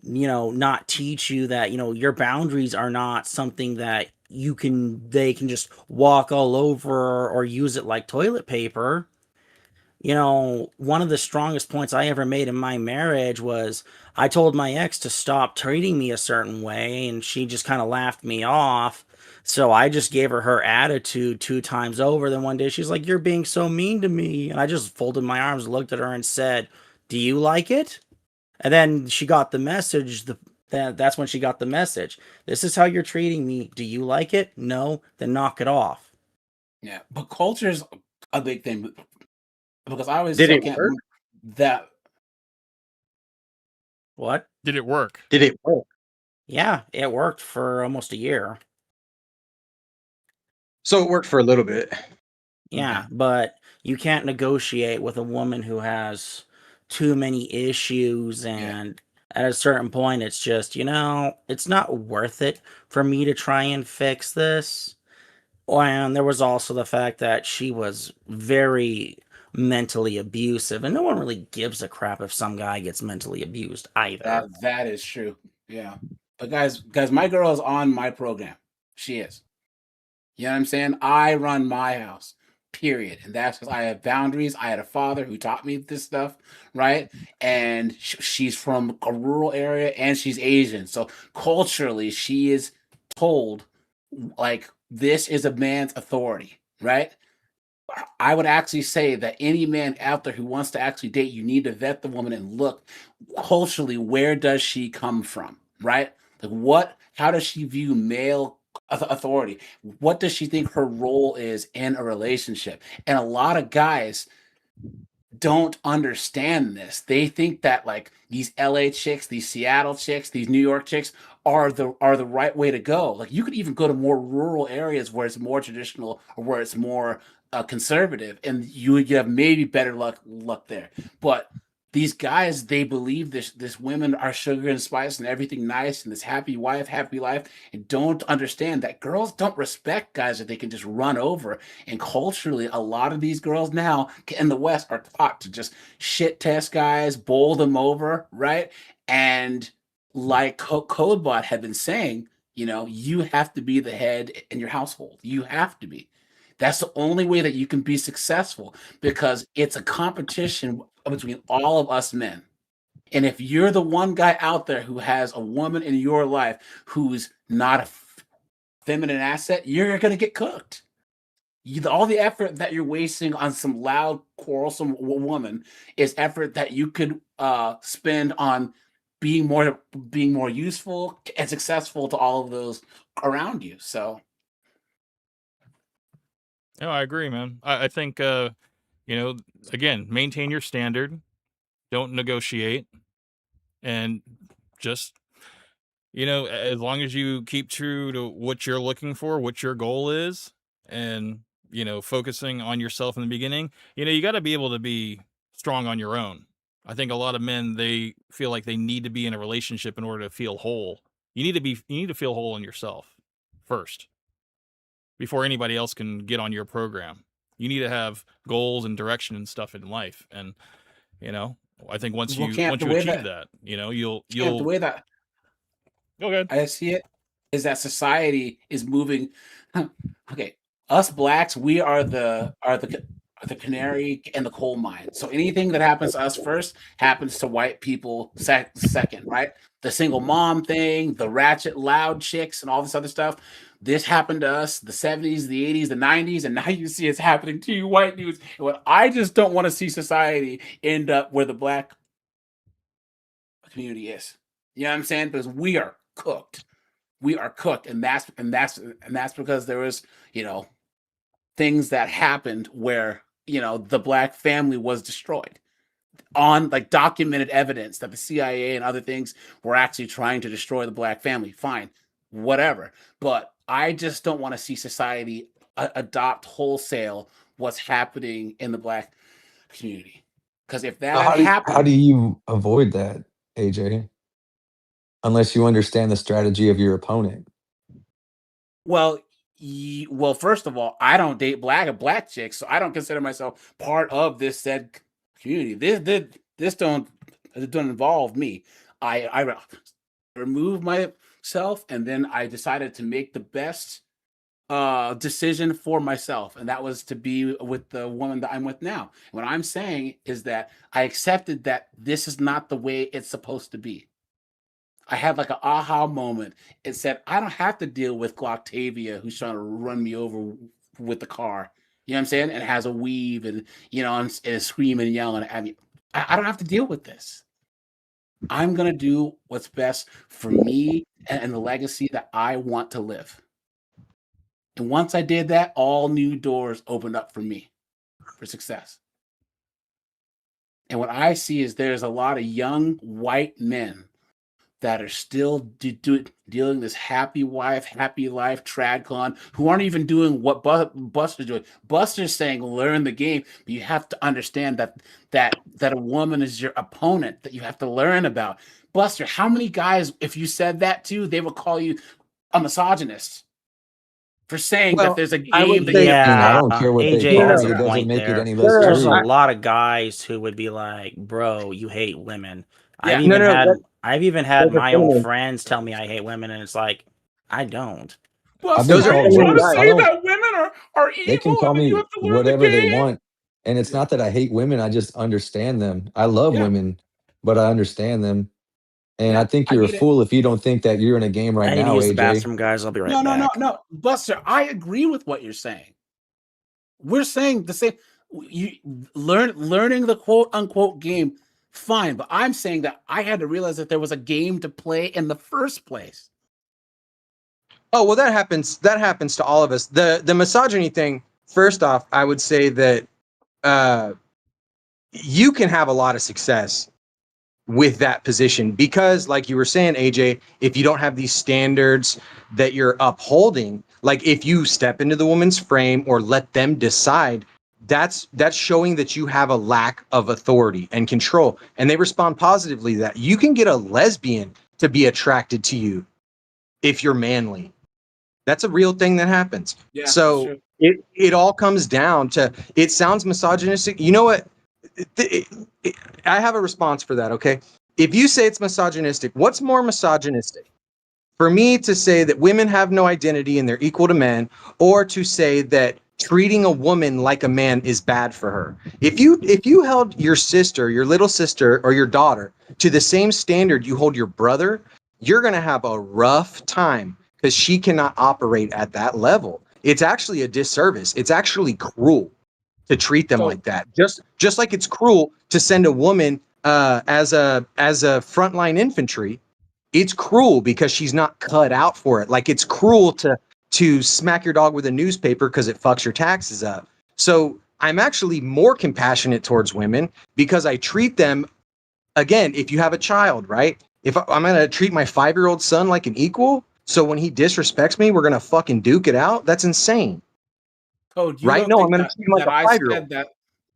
not teach you that, your boundaries are not something that they can just walk all over or use it like toilet paper. One of the strongest points I ever made in my marriage was, I told my ex to stop treating me a certain way, and she just kind of laughed me off. So I just gave her attitude 2 times over. Then one day she's like, you're being so mean to me. And I just folded my arms, looked at her, and said, do you like it? And then she got the message. That's when she got the message. This is how you're treating me. Do you like it? No? Then knock it off. Yeah, but culture's a big thing. Because I always Did it work? That. What? Did it work? Did it work? Yeah, it worked for almost a year. So it worked for a little bit. Yeah, but you can't negotiate with a woman who has too many issues, and at a certain point, it's just, it's not worth it for me to try and fix this. And there was also the fact that she was very mentally abusive, and no one really gives a crap if some guy gets mentally abused either. That is true. Yeah. But guys, my girl is on my program. She is. You know what I'm saying? I run my house, period. And that's because I have boundaries. I had a father who taught me this stuff, right? And she's from a rural area, and she's Asian. So culturally, she is told, like, this is a man's authority, right? I would actually say that any man out there who wants to actually date, you need to vet the woman and look culturally, where does she come from, right? Like, how does she view male authority? What does she think her role is in a relationship? And a lot of guys don't understand this. They think that, like, these LA chicks, these Seattle chicks, these New York chicks are the right way to go. Like you could even go to more rural areas where it's more traditional or where it's more conservative, and you have maybe better luck there. But these guys, they believe this women are sugar and spice and everything nice and this happy wife, happy life, and don't understand that girls don't respect guys that they can just run over. And culturally, a lot of these girls now in the West are taught to just shit test guys, bowl them over, right? And like Codebot had been saying, you have to be the head in your household. You have to be. That's the only way that you can be successful, because it's a competition between all of us men. And if you're the one guy out there who has a woman in your life who's not a feminine asset, you're going to get cooked. All the effort that you're wasting on some loud, quarrelsome woman is effort that you could spend on being more useful and successful to all of those around you. So. No, I agree, man. I think, again, maintain your standard, don't negotiate, and just, as long as you keep true to what you're looking for, what your goal is, and, focusing on yourself in the beginning, you got to be able to be strong on your own. I think a lot of men, they feel like they need to be in a relationship in order to feel whole. You need to feel whole in yourself first, before anybody else can get on your program. You need to have goals and direction and stuff in life. And, I think once you achieve that, you'll The way that go ahead. I see it is that society is moving. Okay, us blacks, we are the canary in the coal mine. So anything that happens to us first happens to white people second, right? The single mom thing, the ratchet loud chicks, and all this other stuff. This happened to us the 70s, the 80s, the 90s, and now you see it's happening to you white dudes. And what I just don't want to see society end up where the black community is. You know what I'm saying? Because we are cooked. We are cooked, and that's because there was, things that happened where, the black family was destroyed on like documented evidence that the CIA and other things were actually trying to destroy the black family. Fine, whatever. But I just don't want to see society adopt wholesale what's happening in the black community. Because if that happens, How do you avoid that, AJ? Unless you understand the strategy of your opponent. well, first of all, I don't date black chicks, so I don't consider myself part of this said community. This don't involve me. I removed myself, and then I decided to make the best decision for myself, and that was to be with the woman that I'm with now. What I'm saying is that I accepted that this is not the way it's supposed to be. I had like an aha moment. It said, I don't have to deal with Octavia who's trying to run me over with the car. You know what I'm saying? And has a weave and, and is screaming and yelling at me. I don't have to deal with this. I'm going to do what's best for me and the legacy that I want to live. And once I did that, all new doors opened up for me for success. And what I see is there's a lot of young white men that are still dealing this happy wife, happy life, tradcon, who aren't even doing what Buster's doing. Buster's saying, learn the game, but you have to understand that a woman is your opponent that you have to learn about. Buster, how many guys, if you said that to, they would call you a misogynist for saying that there's a game that I don't care what AJ they call has me. a It doesn't point make it there. any less There's true. a lot of guys who would be like, "Bro, you hate women." Yeah. I've even had those are my own feminine. friends tell me I hate women, and it's like, I don't. Buster, Those are are you feminine trying to guys. say that women are They can evil call and then you me have to learn the whatever they game? want. And it's not that I hate women, I just understand them. I love Yeah. women, but I understand them. And Yeah, I think I you're a get it. fool if you don't think that you're in a game right I need to now, use the AJ. bathroom, guys. I'll be right back. No. Buster, I agree with what you're saying. We're saying the same. You learning the quote unquote game, fine. But I'm saying that I had to realize that there was a game to play in the first place. Oh, well, that happens. That happens to all of us. The misogyny thing. First off, I would say that you can have a lot of success with that position, because like you were saying, AJ, if you don't have these standards that you're upholding, like if you step into the woman's frame or let them decide, that's showing that you have a lack of authority and control, and they respond positively to that. You can get a lesbian to be attracted to you if you're manly. That's a real thing that happens. Yeah, So sure. it all comes down to, it sounds misogynistic. You know what? I have a response for that, okay? If you say it's misogynistic, what's more misogynistic? For me to say that women have no identity and they're equal to men, or to say that treating a woman like a man is bad for her. If you held your sister, your little sister, or your daughter to the same standard you hold your brother, you're going to have a rough time, because she cannot operate at that level. It's actually a disservice. It's actually cruel to treat them like that. Just like it's cruel to send a woman as a frontline infantry. It's cruel because she's not cut out for it. Like it's cruel to smack your dog with a newspaper because it fucks your taxes up. So I'm actually more compassionate towards women because I treat them, again, if you have a child, right? If I'm going to treat my 5-year-old son like an equal, so when he disrespects me, we're going to fucking duke it out. That's insane. Code, you Right? don't No, I'm think going to that, treat him like that a I 5-year-old. said that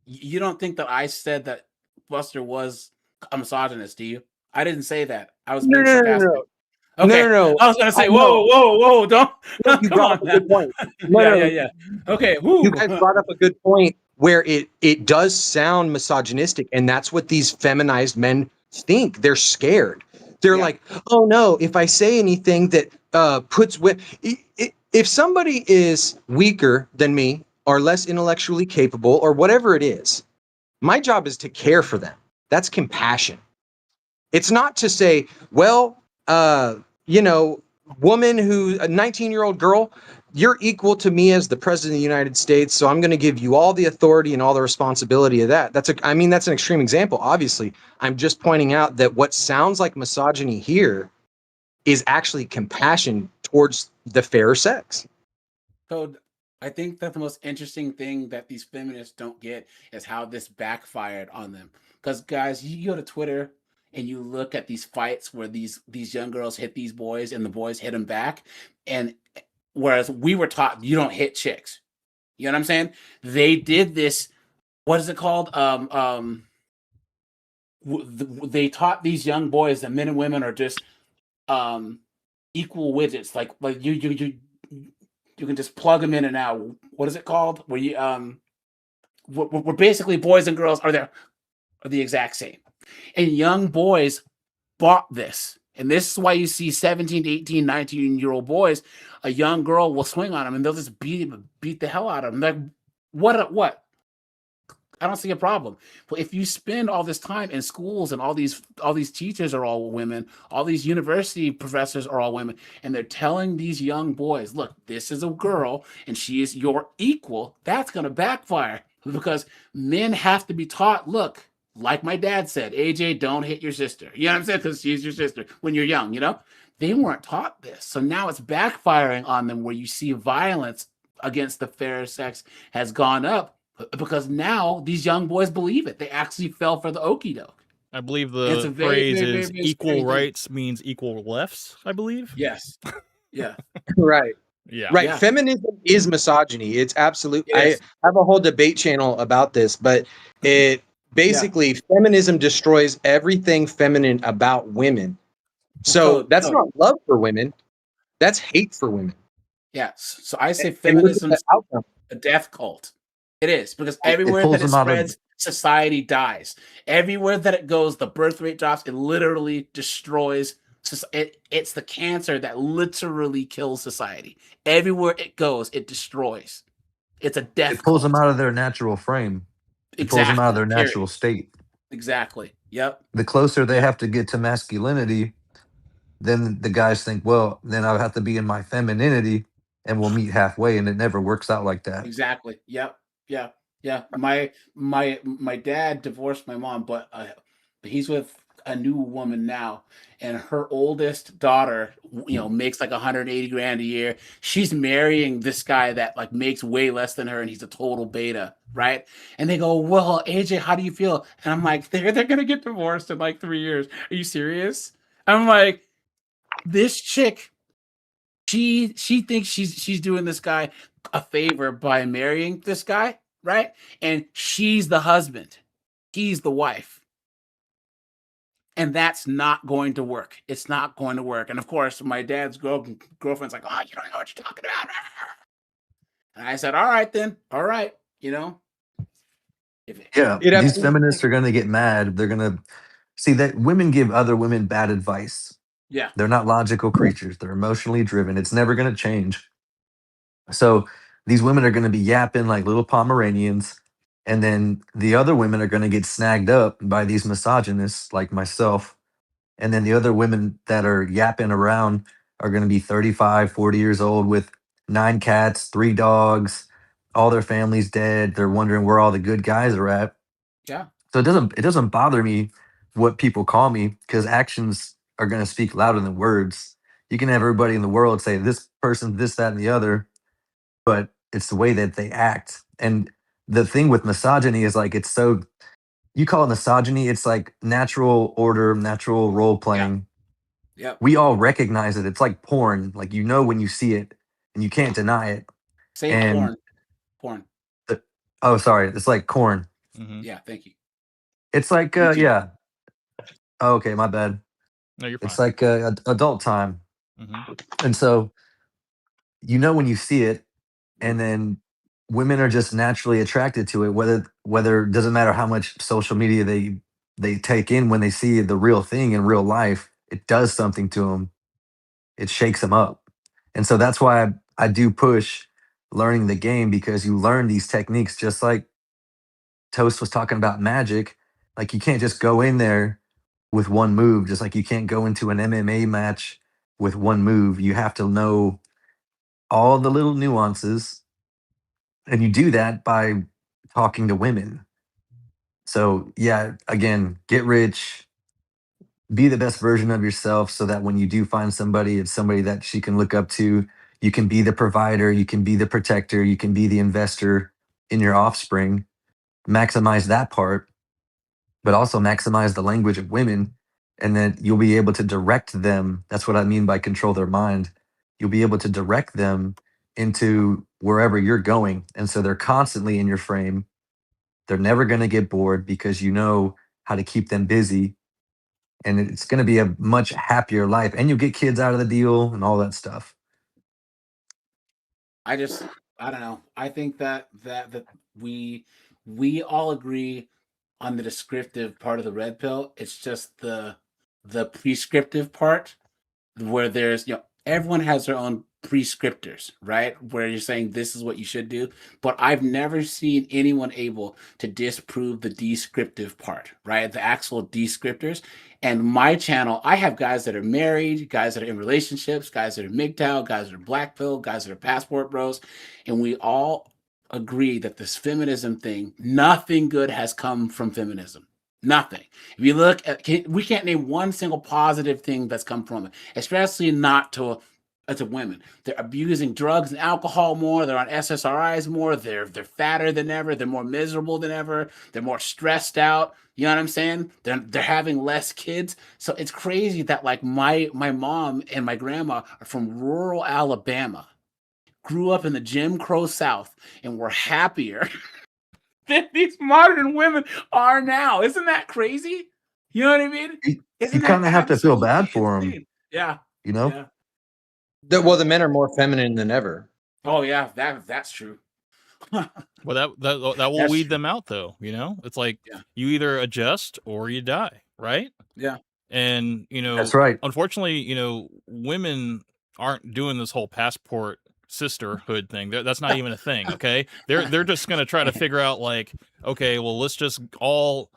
you don't think that I said that Buster was a misogynist, do you? I didn't say that. I was being sarcastic. Okay. No. I was gonna say, No. whoa, don't No, you come brought on up a now. good point. No, Yeah. Okay, You guys brought up a good point where it does sound misogynistic, and that's what these feminized men think. They're scared. They're like, oh no, if I say anything that puts if somebody is weaker than me or less intellectually capable or whatever it is, my job is to care for them. That's compassion. It's not to say, well, woman a 19-year-old girl, you're equal to me as the president of the United States, so I'm going to give you all the authority and all the responsibility of that. That's an extreme example, obviously. I'm just pointing out that what sounds like misogyny here is actually compassion towards the fairer sex. So I think that the most interesting thing that these feminists don't get is how this backfired on them. Because guys, you go to Twitter and you look at these fights where these young girls hit these boys and the boys hit them back, and whereas we were taught you don't hit chicks. You know what I'm saying? They did this. What is it called? They taught these young boys that men and women are just equal widgets. Like you can just plug them in and out. What is it called? Where you we're basically boys and girls are the exact same. And young boys bought this. And this is why you see 17, 18, 19-year-old boys, a young girl will swing on them and they'll just beat the hell out of them. Like, what? I don't see a problem. But if you spend all this time in schools and all these teachers are all women, all these university professors are all women, and they're telling these young boys, look, this is a girl and she is your equal, that's going to backfire because men have to be taught, look, like my dad said, AJ, don't hit your sister. You know what I'm saying? Because she's your sister when you're young, you know? They weren't taught this. So now it's backfiring on them where you see violence against the fair sex has gone up because now these young boys believe it. They actually fell for the okie doke. I believe It's the a very, phrase very, very, is very scary equal thing. rights means equal lefts, I believe. Yes. Yeah. Right. Yeah. Right. Yeah. Feminism is misogyny. It's absolute. It I is. have a whole debate channel about this, but it basically feminism destroys everything feminine about women. So that's not love for women. That's hate for women. Yeah. So I say And look at feminism's the outcome. a death cult. It is because It everywhere pulls that it them out of- spreads, society dies. Everywhere that it goes, the birth rate drops. It literally destroys. It's the cancer that literally kills society. Everywhere it goes, it destroys. It's a death. It pulls cult. them out of their natural frame. It pulls them out of their Exactly, natural state. Exactly. Yep. The closer they have to get to masculinity, then the guys think, well, then I'll have to be in my femininity and we'll meet halfway, and it never works out like that. Exactly. Yep. Yeah. My dad divorced my mom, but he's with a new woman now, and her oldest daughter, makes like 180 grand a year. She's marrying this guy that like makes way less than her, and he's a total beta, right? And they go, "Well, AJ, how do you feel?" And I'm like, "They're gonna get divorced in like 3 years. Are you serious?" I'm like, this chick, she thinks she's doing this guy a favor by marrying this guy, right? And she's the husband, he's the wife. And that's not going to work. It's not going to work. And of course, my dad's girlfriend's like, "Oh, you don't know what you're talking about." And I said, "All right, then. All right. Yeah, It these absolutely. feminists are going to get mad. They're going to see that women give other women bad advice. Yeah. They're not logical creatures. They're emotionally driven. It's never going to change. So these women are going to be yapping like little Pomeranians. And then the other women are going to get snagged up by these misogynists like myself. And then the other women that are yapping around are going to be 35, 40 years old with 9 cats, 3 dogs, all their families dead. They're wondering where all the good guys are at. Yeah. So it doesn't bother me what people call me because actions are going to speak louder than words. You can have everybody in the world say this person, this, that, and the other, but it's the way that they act. And the thing with misogyny is like it's so you call it misogyny, it's like natural order, natural role playing. Yep. We all recognize it. It's like porn. Like when you see it and you can't deny it. Say And porn. oh, sorry, it's like corn. Yeah, thank you. It's like Me too. yeah. Oh, okay, my bad. No, you're fine. It's like adult time. Mhm. And so when you see it, and then women are just naturally attracted to it, whether doesn't matter how much social media they take in when they see the real thing in real life, it does something to them. It shakes them up. And so that's why I do push learning the game, because you learn these techniques just like Toast was talking about magic. Like you can't just go in there with one move, just like you can't go into an MMA match with one move. You have to know all the little nuances, and you do that by talking to women. So yeah, again, get rich, be the best version of yourself so that when you do find somebody, it's somebody that she can look up to. You can be the provider, you can be the protector, you can be the investor in your offspring. Maximize that part, but also maximize the language of women, and then you'll be able to direct them. That's what I mean by control their mind. You'll be able to direct them into wherever you're going. And so they're constantly in your frame. They're never going to get bored because you know how to keep them busy. And it's going to be a much happier life. And you'll get kids out of the deal and all that stuff. I don't know. I think that we all agree on the descriptive part of the red pill. It's just the prescriptive part where there's everyone has their own prescriptors, right? Where you're saying this is what you should do, but I've never seen anyone able to disprove the descriptive part, right? The actual descriptors. And my channel, I have guys that are married, guys that are in relationships, guys that are MGTOW, guys that are black pill, guys that are passport bros, and we all agree that this feminism thing, nothing good has come from feminism. Nothing. If you look at, we can't name one single positive thing that's come from it, especially not to women. They're abusing drugs and alcohol more. They're on SSRIs more. They're fatter than ever. They're more miserable than ever. They're more stressed out. You know what I'm saying? They're having less kids. So it's crazy that like my mom and my grandma are from rural Alabama, grew up in the Jim Crow South, and were happier than these modern women are now. Isn't that crazy? You know what I mean? You Isn't that kind of have to feel absolutely bad for them, insane? Yeah. you know? Yeah. The men are more feminine than ever. Oh yeah, that's true. Well, that will That's weed true. them out, though. It's like Yeah. you either adjust or you die, right? Yeah. And That's right. unfortunately, women aren't doing this whole passport sisterhood thing. That's not even a thing. Okay, they're just gonna try to figure out like, okay, well, let's just all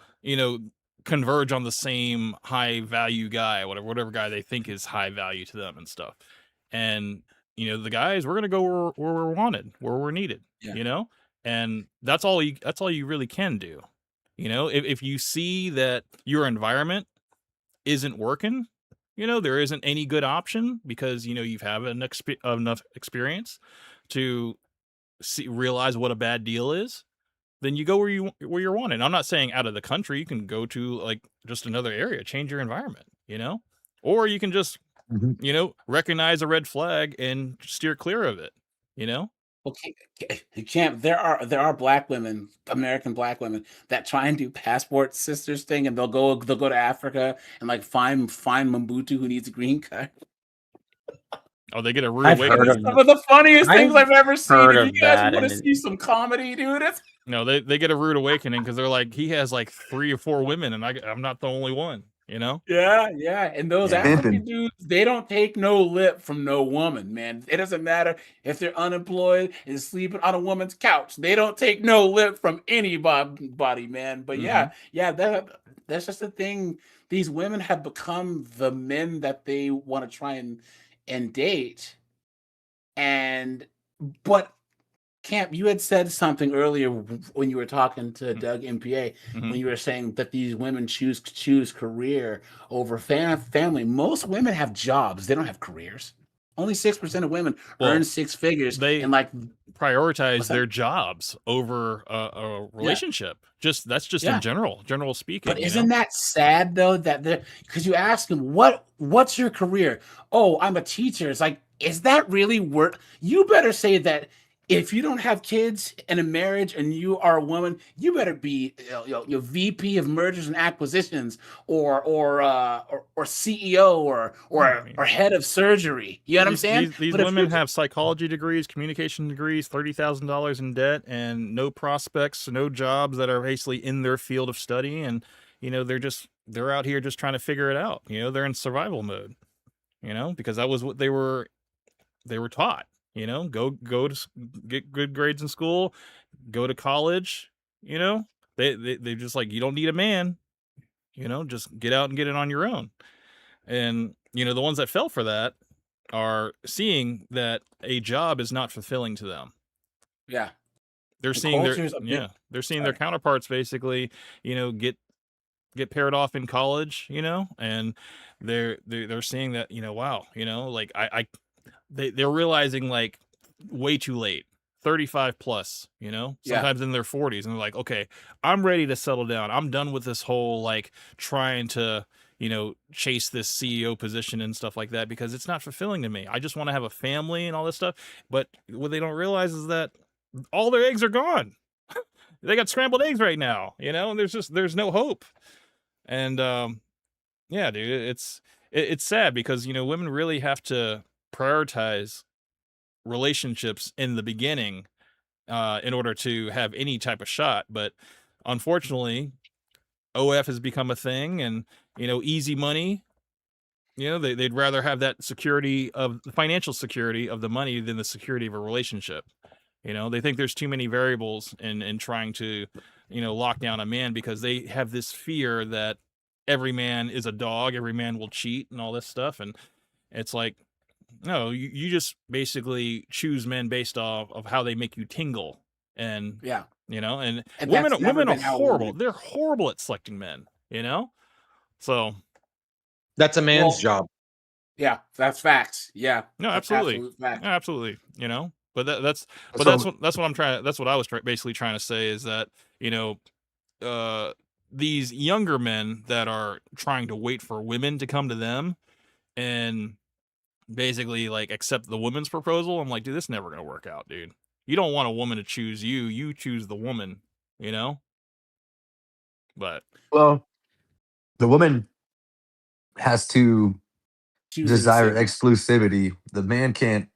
converge on the same high value guy, whatever guy they think is high value to them and stuff. And the guys, we're gonna go where we're wanted, where we're needed. Yeah. And that's all you really can do. If you see that your environment isn't working, there isn't any good option because you've had enough experience to realize what a bad deal is, then you go where you're wanted. I'm not saying out of the country. You can go to like just another area, change your environment, or you can just recognize a red flag and steer clear of it, Okay, Champ, there are black women, American black women, that try and do passport sisters thing, and they'll go to Africa and like find Mobutu who needs a green card. Oh, they get a rude I've awakening. heard of Some of the funniest things I've I've ever seen. heard If of you guys that, want to and see some comedy, dude, it's No, they get a rude awakening because they're like, he has like 3 or 4 women, and I'm not the only one, yeah. And those Yeah. African Pimping. dudes, they don't take no lip from no woman, man. It doesn't matter if they're unemployed and sleeping on a woman's couch. They don't take no lip from anybody, man. But yeah, that's just the thing. These women have become the men that they want to try and date. But Camp, you had said something earlier when you were talking to Doug MPA, when you were saying that these women choose career over family. Most women have jobs; they don't have careers. Only 6% of women earn 6 figures, they and like prioritize What's that? their jobs over a relationship. That's just in general speaking. But isn't that sad though? That because you ask them what's your career? Oh, I'm a teacher. It's like, is that really work? You better say that. If you don't have kids and a marriage and you are a woman, you better be your VP of mergers and acquisitions or CEO or head of surgery. You know what I'm saying? These But if women you're have psychology degrees, communication degrees, $30,000 in debt, and no prospects, no jobs that are basically in their field of study, and they're out here just trying to figure it out. They're in survival mode. Because that was what they were taught. Go to get good grades in school, go to college. They just like, you don't need a man. Just get out and get it on your own. And the ones that fell for that are seeing that a job is not fulfilling to them. Yeah, they're seeing their counterparts basically, get paired off in college, and they're seeing that, wow, like they're realizing like way too late, 35 plus, sometimes in their 40s, and they're like, okay, I'm ready to settle down. I'm done with this whole like trying to chase this CEO position and stuff like that, because it's not fulfilling to me. I just want to have a family and all this stuff. But what they don't realize is that all their eggs are gone. They got scrambled eggs right now, and there's no hope. And yeah, dude, it's sad because women really have to prioritize relationships in the beginning in order to have any type of shot. But unfortunately, OF has become a thing, and easy money, they'd rather have that security of the financial security of the money than the security of a relationship. They think there's too many variables in trying to lock down a man, because they have this fear that every man is a dog, every man will cheat and all this stuff. And it's like, no, you just basically choose men based off of how they make you tingle. And and women are horrible. They're horrible at selecting men, so that's a man's job. Yeah, that's facts. Yeah, no, absolutely, absolutely. But that's what I'm trying. That's what I was basically trying to say, is that these younger men that are trying to wait for women to come to them and basically like accept the woman's proposal. I'm like, dude, this is never gonna work out, dude. You don't want a woman to choose you. You choose the woman. But Well, the woman has to desire exclusivity. The man can't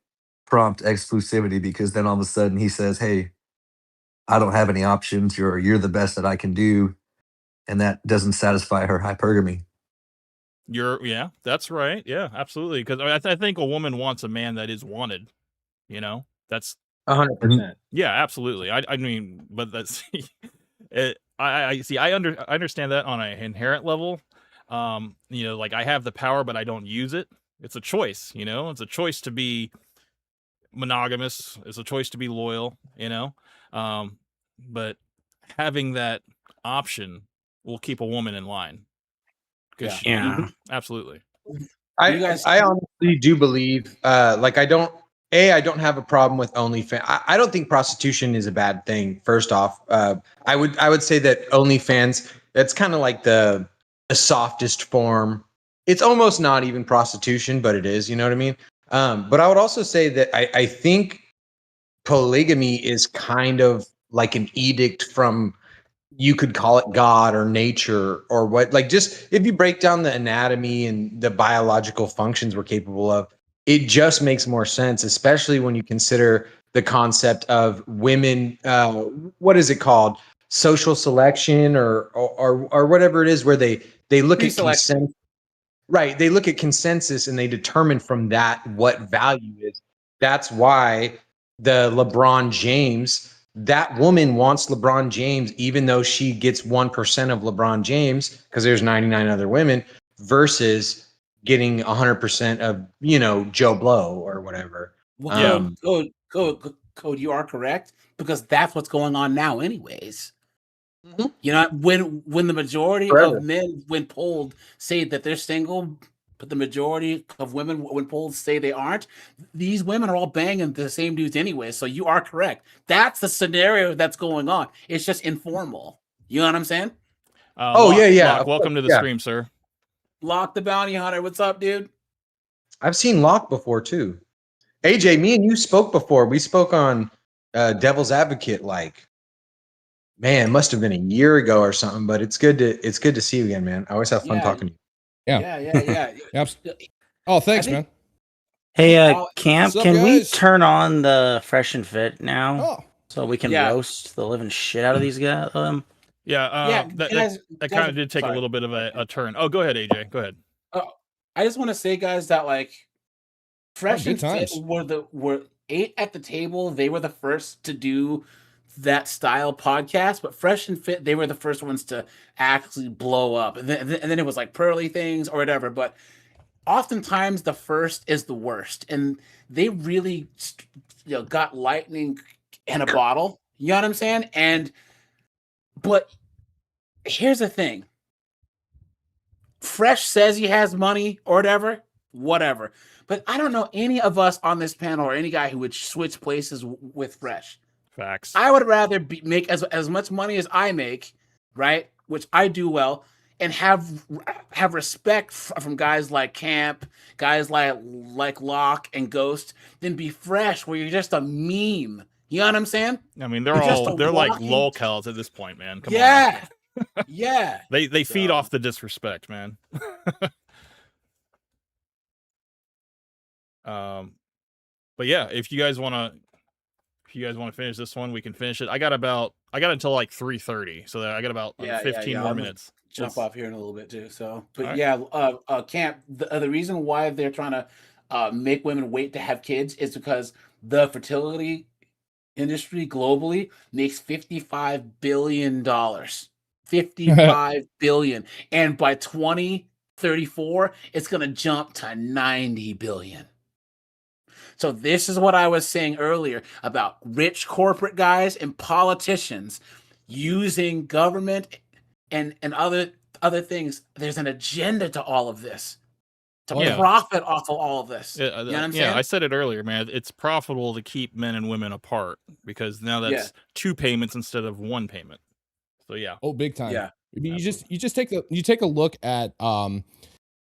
prompt exclusivity, because then all of a sudden he says, hey, I don't have any options. You're the best that I can do. And that doesn't satisfy her hypergamy. Yeah, that's right. Yeah, absolutely. Because I think a woman wants a man that is wanted. That's 100%. Yeah, absolutely. I mean, but that's I see. I understand that on an inherent level. Like I have the power, but I don't use it. It's a choice. It's a choice to be monogamous. It's a choice to be loyal. But having that option will keep a woman in line. 'Cause Yeah. Yeah. mhm, absolutely. You guys- I honestly do believe, like I don't have a problem with OnlyFans. I don't think prostitution is a bad thing. First off, I would say that OnlyFans, that's kind of like the softest form. It's almost not even prostitution, but it is. You know what I mean? But I would also say that I think polygamy is kind of like an edict from, you could call it God or nature or what, like, just if you break down the anatomy and the biological functions we're capable of, it just makes more sense, especially when you consider the concept of women, what is it called, social selection or whatever it is, where they look at Pre-selection. consent. Right, they look at consensus and they determine from that what value is. That's why the LeBron James, that woman wants LeBron James, even though she gets 1% of LeBron James, because there's 99 other women, versus getting 100% of, Joe Blow or whatever. Well, Yeah. Code, you are correct, because that's what's going on now, anyways. Mhm. You know, when the majority Forever. of men, when polled, say that they're single, but the majority of women, when polled, say they aren't, these women are all banging the same dudes anyway. So you are correct. That's the scenario that's going on. It's just informal. You know what I'm saying? Oh, Locke, yeah, Locke, of welcome course, to the yeah. stream, sir. Locke the Bounty Hunter. What's up, dude? I've seen Locke before too. AJ, me and you spoke before. We spoke on Devil's Advocate, like, man, it must have been a year ago or something, but it's good to see you again, man. I always have fun Yeah. talking to you. Yeah. Oh, thanks, I think- man. Hey, I'll- Camp, What's up, can we guys? turn on the Fresh and Fit now Oh, so we can Yeah. roast the living shit out of these guys? Yeah, guys, that kind of did take sorry. a little bit of a turn. Oh, go ahead, AJ. Go ahead. I just want to say, guys, that like Fresh good and Fit times. were eight at the table. They were the first to do that style podcast, but Fresh and Fit, they were the first ones to actually blow up. And then it was like Pearly Things or whatever. But oftentimes the first is the worst, and they really, got lightning in a bottle. You know what I'm saying? But here's the thing. Fresh says he has money or whatever. But I don't know any of us on this panel or any guy who would switch places with Fresh. Facts. I would rather make as much money as I make, right? Which I do well, and have respect from guys like Camp, guys like Locke and Ghost, than be Fresh, where you're just a meme. You know what I'm saying? I mean, You're just a they're like walking- lolcows at this point, man. Come on. Yeah. Yeah. They feed So- off the disrespect, man. But yeah, if you guys want to finish this one, we can finish it. I got until like 3:30, so I got about 15 more I'm gonna minutes. Jump off here in a little bit too. So, but All right. yeah, Camp. The reason why they're trying to make women wait to have kids is because the fertility industry globally makes $55 billion. 55 billion, and by 2034, it's gonna jump to 90 billion. So this is what I was saying earlier about rich corporate guys and politicians using government and other things. There's an agenda to all of this, to profit off of all of this. You know what I'm saying? I said it earlier, man. It's profitable to keep men and women apart because now that's two payments instead of one payment. So yeah. Oh, big time. Yeah. I mean, you take a look at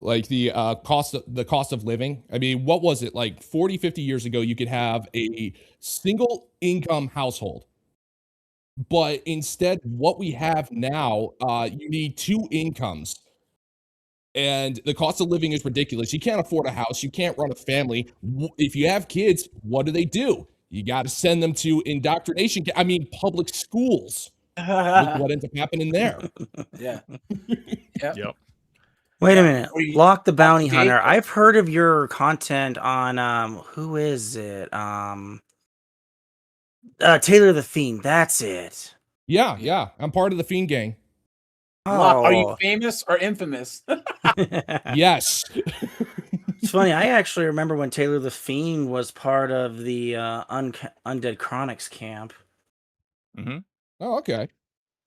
like the cost of living. I mean, what was it like 40, 50 years ago? You could have a single income household, but instead, what we have now, you need two incomes, and the cost of living is ridiculous. You can't afford a house. You can't run a family. If you have kids, what do? You got to send them to indoctrination. I mean, public schools. Look what ends up happening there. Yeah. Yep. Wait a minute. Or you- Locke the Bounty Date- Hunter. I've heard of your content on who is it? Taylor the Fiend. That's it. Yeah. I'm part of the Fiend Gang. Locke, are you Oh. famous or infamous? Yes. It's funny. I actually remember when Taylor the Fiend was part of the Undead Chronics camp. Mm-hmm. Oh, okay.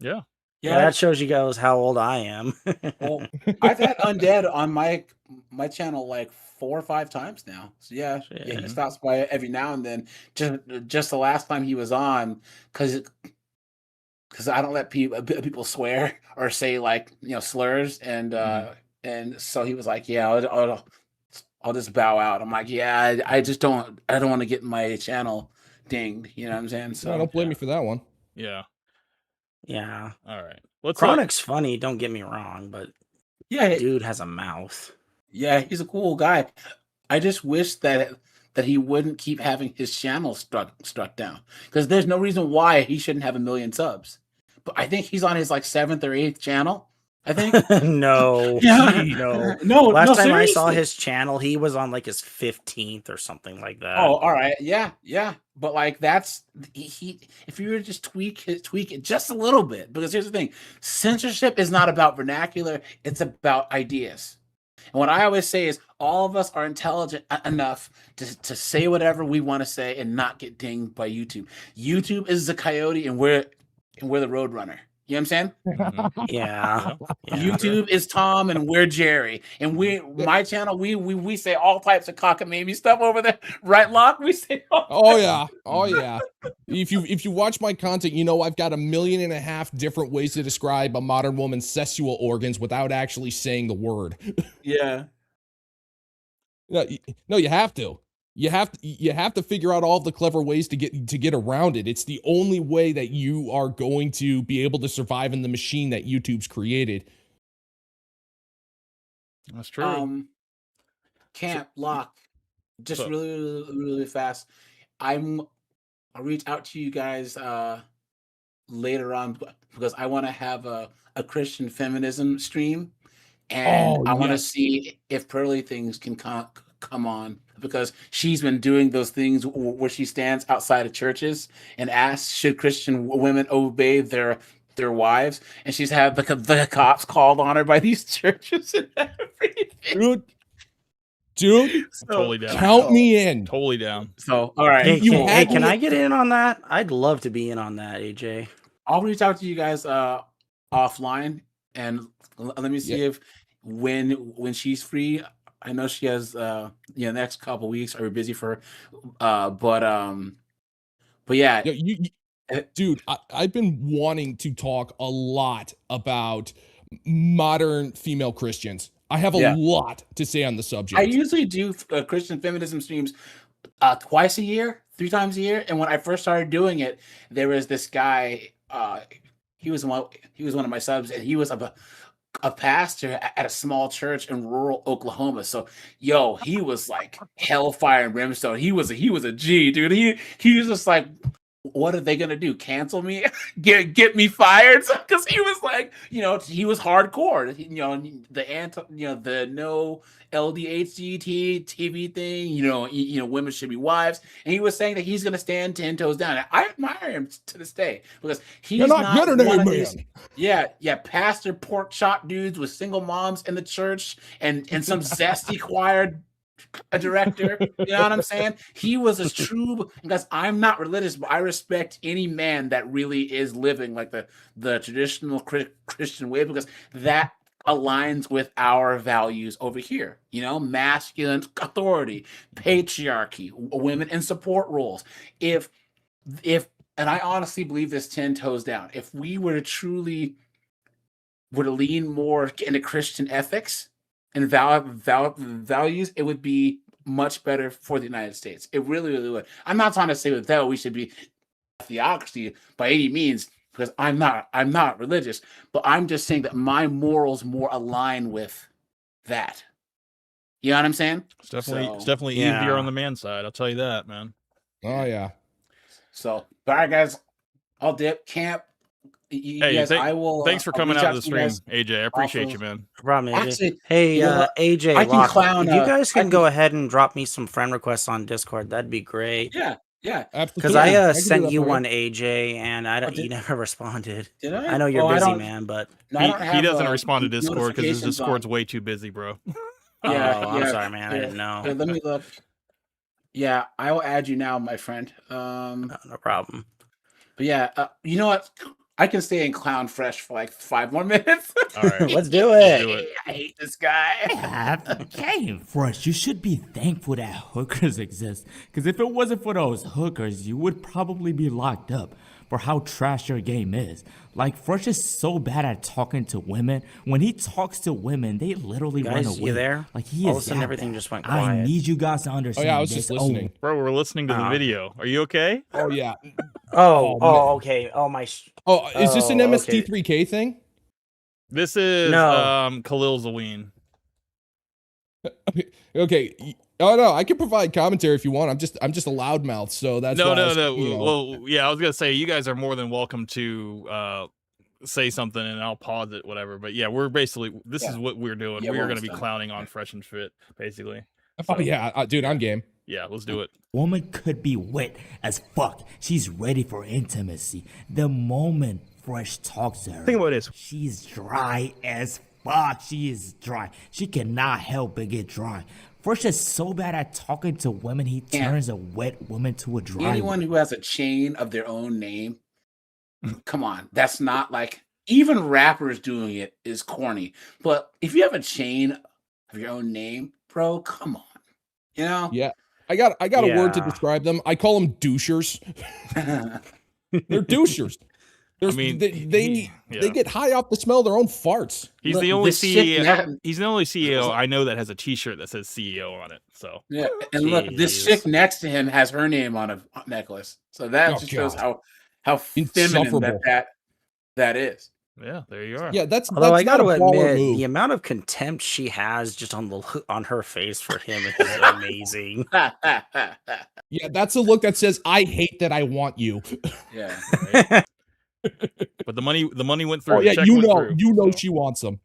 Yeah. Yeah, that shows you guys how old I am. Well, I've had Undead on my channel like 4 or 5 times now. So yeah, he stops by every now and then. Just the last time he was on, because I don't let people swear or say like slurs, and so he was like, yeah, I'll just bow out. I'm like, yeah, I don't want to get my channel dinged. You know what I'm saying? So I don't blame you for that one. Yeah. Yeah. All right. Let's Chronic's funny, don't get me wrong, but yeah, dude has a mouth. Yeah, he's a cool guy. I just wish that he wouldn't keep having his channel struck down, because there's no reason why he shouldn't have 1 million subs. But I think he's on his like 7th or 8th channel. I think. No. Yeah. No. Last time I saw seriously. his channel, he was on like his 15th or something like that. Oh, all right. Yeah. But like that's he if you were to just tweak it just a little bit, because here's the thing. Censorship is not about vernacular, it's about ideas. And what I always say is all of us are intelligent enough to say whatever we want to say and not get dinged by YouTube. YouTube is the coyote and we're the road runner. You know what I'm saying? Yeah. YouTube is Tom and we're Jerry. And my channel, we say all types of cockamamie stuff over there. Right, Locke? We say Oh yeah. If you watch my content, you know I've got 1.5 million different ways to describe a modern woman's sexual organs without actually saying the word. Yeah. No, you have to. You have to figure out all of the clever ways to get around it. It's the only way that you are going to be able to survive in the machine that YouTube's created. That's true. Locke, just really fast. I'll reach out to you guys later on, because I want to have a Christian feminism stream, and I want to see if Pearly Things can come on, because she's been doing those things where she stands outside of churches and asks, should Christian women obey their wives, and she's had the cops called on her by these churches and everything. Dude, totally down. Count me in. Totally down. So, all right. Hey, can I get in on that? I'd love to be in on that, AJ. I'll reach out to you guys offline, and let me see if when she's free. I know she has the next couple weeks are busy for her, but yeah. Dude, I've been wanting to talk a lot about modern female Christians. I have a lot to say on the subject. I usually do Christian feminism streams twice a year, 3 times a year. And when I first started doing it, there was this guy. He was one of my subs, and he was a pastor at a small church in rural Oklahoma. So, he was like hellfire and brimstone. He was a G, dude. He was just like, what are they gonna do? Cancel me? get me fired? Because he was like, he was hardcore. The no LDHGT TV thing. Women should be wives, and he was saying that he's gonna stand 10 toes down. And I admire him to this day, because he's not good at one it, of man. these, pastor pork chop dudes with single moms in the church and some zesty choir director. You know what I'm saying? He was a true, because I'm not religious, but I respect any man that really is living like the traditional Christian way, because that aligns with our values over here. Masculine authority, patriarchy, women in support roles. If and I honestly believe this 10 toes down, if we were to lean more into Christian ethics and values, it would be much better for the United States. It really, really would. I'm not trying to say that we should be theocracy by any means, because I'm not religious, but I'm just saying that my morals more align with that. You know what I'm saying? It's definitely easier on the man side. I'll tell you that, man. Oh yeah. So, all right, guys, I'll dip. Camp. I will. Thanks for coming out of the stream, AJ. I appreciate you, man. No problem, AJ. Actually, hey, AJ, I can Locke, clown, if you guys can go ahead and drop me some friend requests on Discord, that'd be great. Yeah. Because I sent you one, AJ, and you never responded. Did I? I know you're busy, man, but he doesn't respond to Discord because his Discord's way too busy, bro. I'm sorry, man. I didn't know. Let me look. Yeah, I will add you now, my friend. No problem. But yeah, you know what? I can stay and clown Fresh for like 5 more minutes. All right. Let's do it. Do it. I hate this guy. Okay, Fresh, you should be thankful that hookers exist. Because if it wasn't for those hookers, you would probably be locked up for how trash your game is. Like, Fresh is so bad at talking to women. When he talks to women, they literally run Guys, away. you there? Like, he All of is a sudden, that everything bad. just went I quiet. need you guys to Oh understand yeah, I was this. just listening. Bro, we're listening to the video. Are you okay? Oh yeah. Oh, man. okay. Oh my. Oh, is this an Oh, okay. MST3K thing? This is No. Khalil Zaween. Okay. Oh no, I can provide commentary if you want. I'm just a loudmouth, so that's No, why I no, was, no. you know. Well, yeah, I was gonna say you guys are more than welcome to say something, and I'll pause it, whatever. But yeah, we're basically this is what we're doing. Yeah, we we're are gonna be almost done. clowning on Fresh and Fit, basically. Oh yeah, dude, I'm game. Yeah, let's do it. Woman could be wet as fuck. She's ready for intimacy. The moment Fresh talks to her, Think about this. she's dry as fuck. She is dry. She cannot help but get dry. Fresh is so bad at talking to women, he turns a wet woman to a dry Anyone who has a chain of their own name, come on, that's not like even rappers doing it is corny. But if you have a chain of your own name, bro, come on, you know. Yeah. I got a word to Yeah. describe them. I call them douchers. They're douchers. I mean, they yeah. get high off the smell of their own farts. He's Look, the only this chick CEO. He's the only CEO I know that has a T-shirt that says CEO on it. So Yeah, and look, this chick next to him has her name on a necklace, so that Oh, just shows God. how feminine Insufferable. that is. yeah, there you are. Yeah, that's Although I not gotta a baller admit, move. the amount of contempt she has just on her face for him is amazing. Yeah, that's a look that says, "I hate that I want you." Yeah, Right? But the money went through. Oh the yeah, check you went know, through, so. she wants them.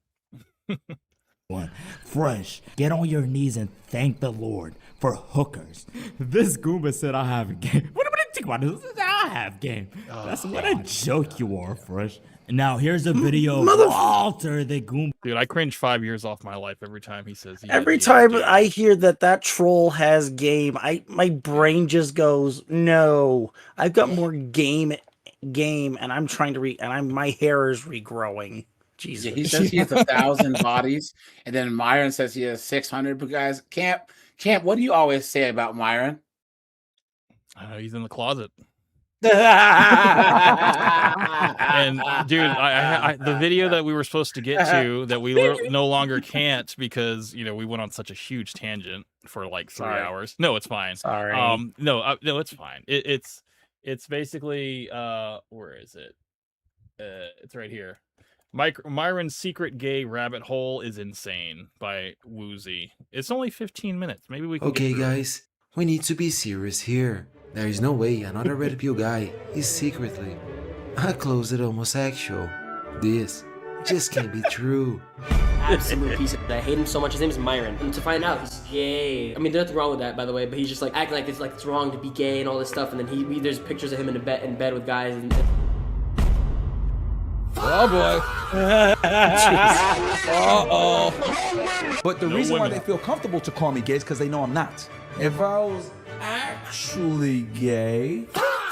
one. Fresh, get on your knees and thank the Lord for hookers. This Goomba said I have a game. What am I think about this? I have game. That's what a joke you are, Fresh. Now here's a video of Walter the Goomba. Dude, I cringe 5 years off my life every time he says. Every time I hear that troll has game, my brain just goes, no. I've got more game, and I'm trying to my hair is regrowing. Jesus. Yeah, he says he has 1,000 bodies, and then Myron says he has 600. But guys, Camp, what do you always say about Myron? He's in the closet. And And dude, I the video that we were supposed to get to that we no longer can't because we went on such a huge tangent for like 3 Sorry. hours. No, it's fine. Sorry. No, it's fine. It's basically where is it? It's right here. Myron's secret gay rabbit hole is insane by Woozy. It's only 15 minutes. Maybe we can. Okay, get through it. guys, we need to be serious here. There is no way another red pill guy is secretly a closet homosexual. This just can't be true. Absolute piece of I hate him so much. His name is Myron. And to find out he's gay. I mean, there's nothing wrong with that, by the way. But he's just like acting like it's wrong to be gay and all this stuff. And then there's pictures of him in bed with guys. And Oh boy. Uh-oh. But the No reason why women. they feel comfortable to call me gay is because they know I'm not. If I was actually gay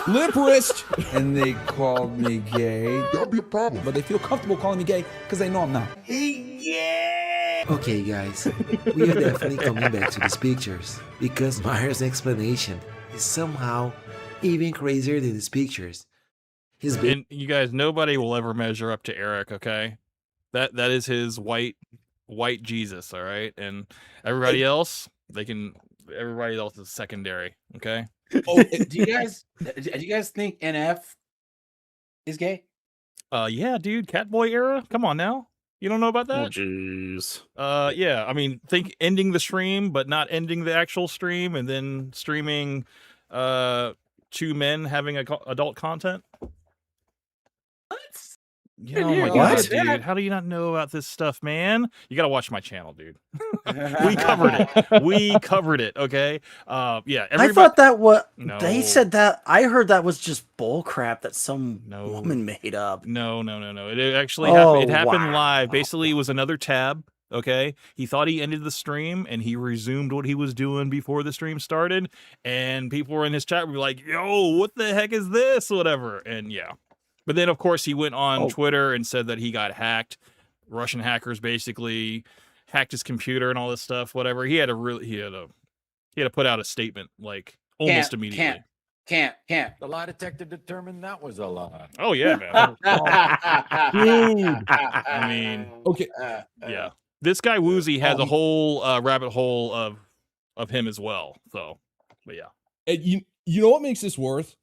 Lip wrist. and they called me gay, that'd be a problem. But they feel comfortable calling me gay because they know I'm not. Okay, guys, we are definitely coming back to these pictures because Myers' explanation is somehow even crazier than his pictures. His And you guys, nobody will ever measure up to Eric. Okay, that is his white Jesus. All right, and everybody else, everybody else is secondary. Okay. do you guys think NF is gay? Yeah, dude, Catboy era. Come on now, you don't know about Oh, that? jeez. Yeah. I mean, think ending the stream, but not ending the actual stream, and then streaming, 2 men having adult content. Oh my god, dude! How do you not know about this stuff, man? You gotta watch my channel, dude. We covered it. Okay. Yeah. I thought that what No. they said that I heard that was just bull crap that some woman made up. No. It actually Oh, happened. It happened wow. live. Basically, it was another tab. Okay. He thought he ended the stream and he resumed what he was doing before the stream started. And people were in his chat were like, yo, what the heck is this? Whatever. And yeah. But then, of course, he went on Oh. Twitter and said that he got hacked. Russian hackers basically hacked his computer and all this stuff. Whatever. He had to put out a statement like almost immediately. Can't. The lie detector determined that was a lie. Oh yeah, man. Dude. I mean, Okay. yeah. This guy Woozy has a whole rabbit hole of him as well. So, but yeah. And you know what makes this worse?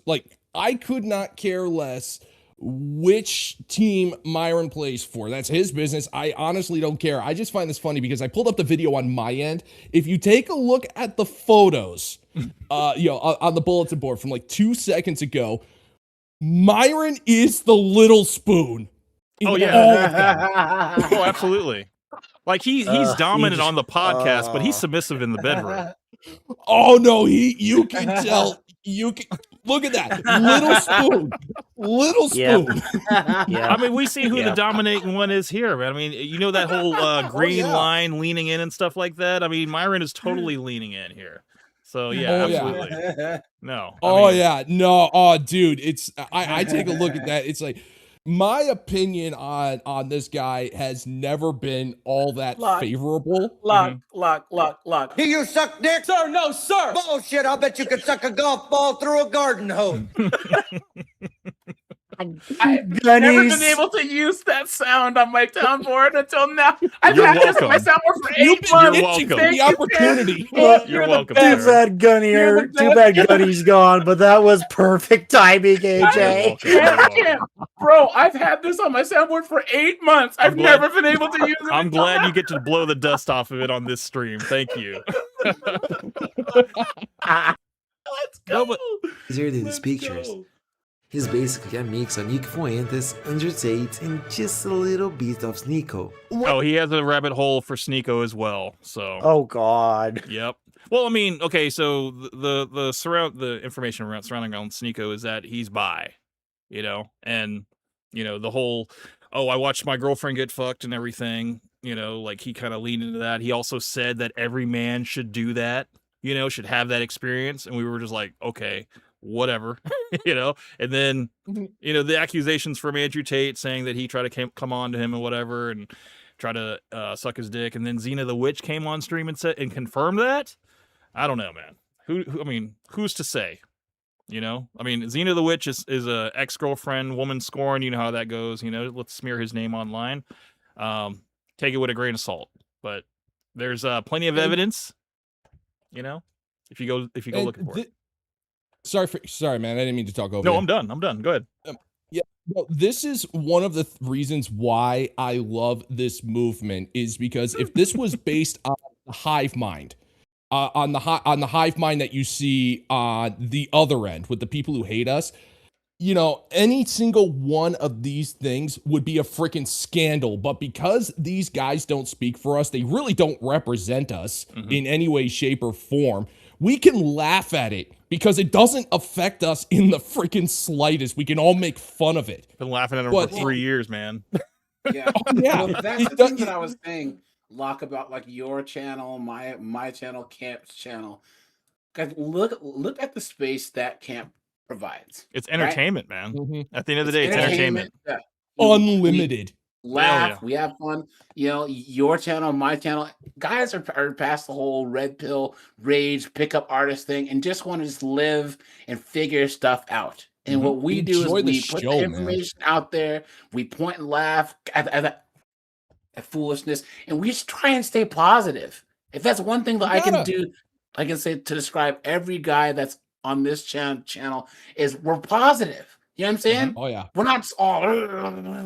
Like, I could not care less which team Myron plays for. That's his business. I honestly don't care. I just find this funny because I pulled up the video on my end. If you take a look at the photos, on the bulletin board from like 2 seconds ago, Myron is the little spoon. Oh yeah. Oh, absolutely. Like he's dominant on the podcast, but he's submissive in the bedroom. Oh no, you can tell. You can look at that little spoon. Yeah. I mean, we see who the dominating one is here, man. I mean, you know that whole green line leaning in and stuff like that. I mean, Myron is totally leaning in here. So yeah, absolutely. No. Oh, dude, it's I take a look at that. It's like my opinion on this guy has never been all that favorable. Lock. Do you suck dick? Sir, no, sir. Bullshit, I'll bet you could suck a golf ball through a garden hose. I've never been able to use that sound on my soundboard until now. I've had this on my soundboard for 8 months. You're welcome. The opportunity. You're welcome. Too bad Gunny's gone, but that was perfect timing, AJ. Bro, I've had this on my soundboard for 8 months. I've never been able to use it. I'm glad you get to blow the dust off of it on this stream. Thank you. Let's go. Easier than his pictures. He's basically a mix of Nick Fuentes, Andrew Tate, and just a little bit of Sneeko. Oh, he has a rabbit hole for Sneeko as well. So. Oh God. Yep. Well, I mean, okay, so the information surrounding on Sneeko is that he's bi, and the whole, I watched my girlfriend get fucked and everything, like he kind of leaned into that. He also said that every man should do that, should have that experience, and we were just like, okay, whatever, and then, the accusations from Andrew Tate saying that he tried to come on to him and whatever, and try to suck his dick, and then Xena the Witch came on stream and said and confirmed that. I don't know, man. Who's to say? I mean, Xena the Witch is a ex-girlfriend, woman scorn. You know how that goes. Let's smear his name online. Take it with a grain of salt. But there's plenty of evidence. If you go looking for it. Sorry, man. I didn't mean to talk over. No, you. I'm done. Go ahead. Yeah, well, this is one of the reasons why I love this movement is because if this was based on the hive mind, on the hive mind that you see on the other end with the people who hate us, any single one of these things would be a freaking scandal. But because these guys don't speak for us, they really don't represent us in any way, shape, or form. We can laugh at it because it doesn't affect us in the freaking slightest. We can all make fun of it. Been laughing at him for 3 years, man. Yeah. Yeah. Well, that's the thing that I was saying, Locke, about like your channel, my channel, Camp's channel. Guys, look at the space that Camp provides. It's entertainment, man. At the end of the day, it's entertainment. Yeah. Unlimited. Laugh, we have fun. Your channel, my channel, guys are past the whole red pill rage pickup artist thing and just want to just live and figure stuff out. And what we do is we put the information out there, we point and laugh at foolishness, and we just try and stay positive. If that's one thing that I can do, I can say to describe every guy that's on this channel is we're positive. You know what I'm saying? Oh yeah. We're not all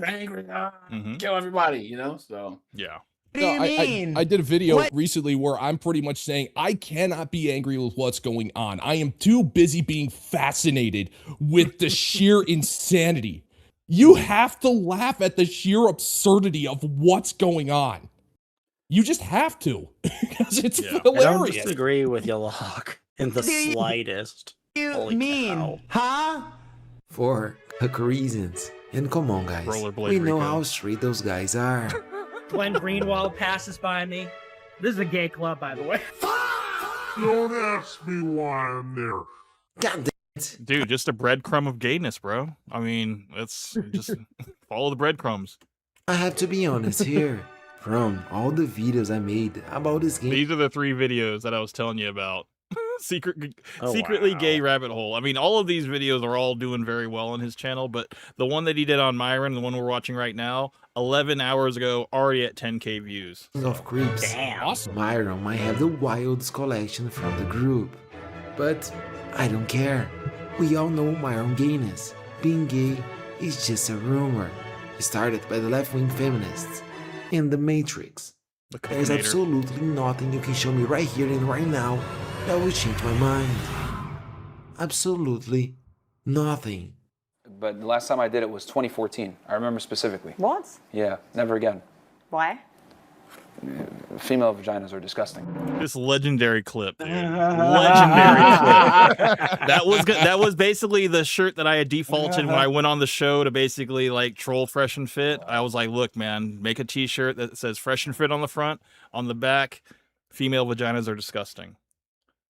angry, kill everybody, so. Yeah. What do you mean? I did a video recently where I'm pretty much saying I cannot be angry with what's going on. I am too busy being fascinated with the sheer insanity. You have to laugh at the sheer absurdity of what's going on. You just have to. Because it's hilarious. I don't disagree with you, Locke, in the slightest. You mean, huh? For hook reasons. And come on, guys. We know how straight those guys are. Glenn Greenwald passes by me. This is a gay club, by the way. Don't ask me why I'm there. God Dude, just a breadcrumb of gayness, bro. I mean, it's just follow the breadcrumbs. I have to be honest here. From all the videos I made about this game, These are the 3 videos that I was telling you about. Secretly wow. gay rabbit hole. I mean, all of these videos are all doing very well on his channel, but the one that he did on Myron, the one we're watching right now, 11 hours ago, already at 10K views. Of creeps. Damn. Awesome. Myron might have the wildest collection from the group, but I don't care. We all know Myron gayness. Being gay is just a rumor, started by the left-wing feminists in the Matrix. There's absolutely nothing you can show me right here and right now that will change my mind. Absolutely nothing. But the last time I did it was 2014. I remember specifically. What? Yeah, never again. Why? Female vaginas are disgusting. This legendary clip, dude. Legendary clip. That was basically the shirt that I had defaulted when I went on the show to basically like troll Fresh and Fit. I was like, look, man, make a t-shirt that says Fresh and Fit on the front, on the back, female vaginas are disgusting.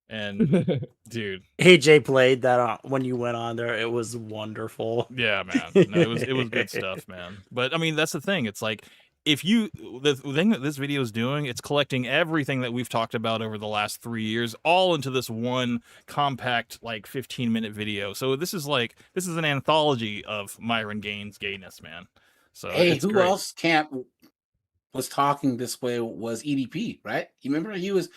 And dude, AJ played that when you went on there. It was wonderful. Yeah, man. No, it was good stuff, man. But I mean, that's the thing. It's like the thing that this video is doing, it's collecting everything that we've talked about over the last 3 years, all into this one compact, like 15-minute video. So this is an anthology of Myron Gaines' gayness, man. So hey, it's who great. else was talking this way was EDP, right? You remember he was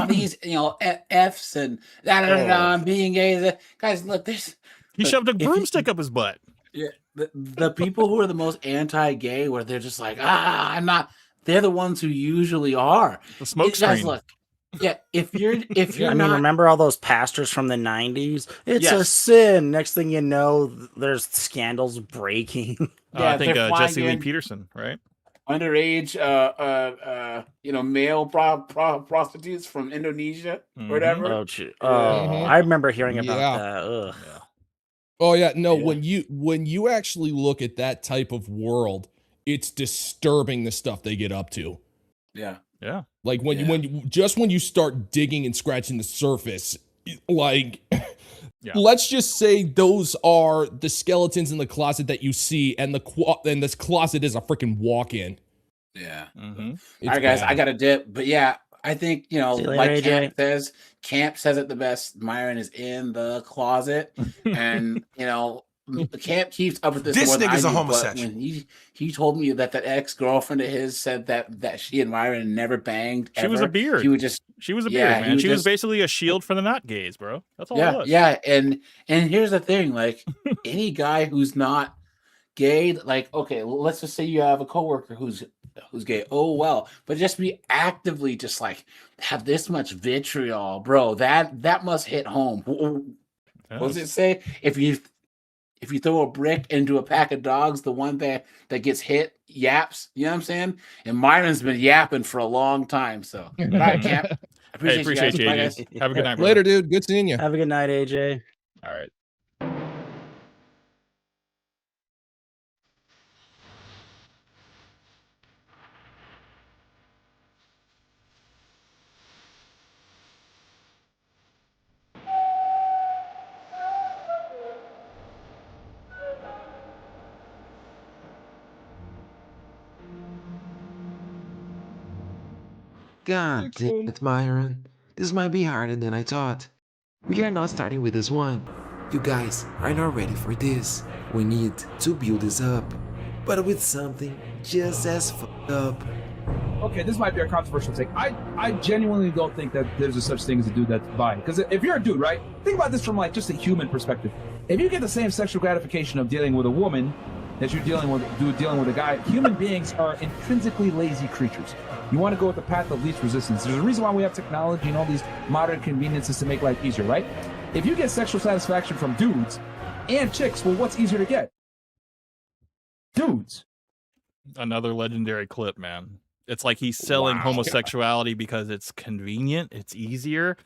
these F's and da being gay. Guys, look, He shoved a broomstick up his butt. Yeah, the people who are the most anti-gay, where they're just like, I'm not. They're the ones who usually are. The smoke Guys, screen. look. Yeah, if you're I mean, not, remember all those pastors from the 90s? It's a Yes. sin. Next thing you know, there's scandals breaking. I think they're flying Jesse Lee in Peterson, right? underage, male prostitutes from Indonesia, or whatever. I remember hearing about Yeah. that. Ugh. Oh yeah, no. When you actually look at that type of world, it's disturbing the stuff they get up to. Yeah. Yeah. Like when you start digging and scratching the surface, like let's just say those are the skeletons in the closet that you see, and this closet is a freaking walk-in. Yeah. Mm-hmm. All right, guys, I got to dip, but yeah, I think See you later, like AJ. Camp says it the best. Myron is in the closet, and Camp keeps up with this. This more than nigga's I a do, but homosexual. when he told me that ex-girlfriend of his said that she and Myron never banged. She was a ever. beard. She was a beard, yeah, man. She was basically a shield for the not gays, bro. That's all it was. Yeah, and here's the thing, like any guy who's not gay, like okay, let's just say you have a coworker who's gay. Oh well, but just be actively just like have this much vitriol, bro. That must hit home. What does it say? If you throw a brick into a pack of dogs, the one that gets hit yaps. You know what I'm saying? And Myron's been yapping for a long time. So, all right, Camp. I appreciate you, AJ. guys. Have a good night, bro. Later, dude. Good seeing you. Have a good night, AJ. All right. God damn it, Myron. This might be harder than I thought. We are not starting with this one. You guys are not ready for this. We need to build this up, but with something just as fucked up. Okay, this might be a controversial take. I genuinely don't think that there's a such thing as a dude that's bi. Because if you're a dude, right? Think about this from like just a human perspective. If you get the same sexual gratification of dealing with a woman that you're dealing with a guy, human beings are intrinsically lazy creatures. You want to go with the path of least resistance. There's a reason why we have technology and all these modern conveniences to make life easier, right? If you get sexual satisfaction from dudes and chicks, well, what's easier to get? Dudes. Another legendary clip, man. It's like he's selling homosexuality because it's convenient, it's easier.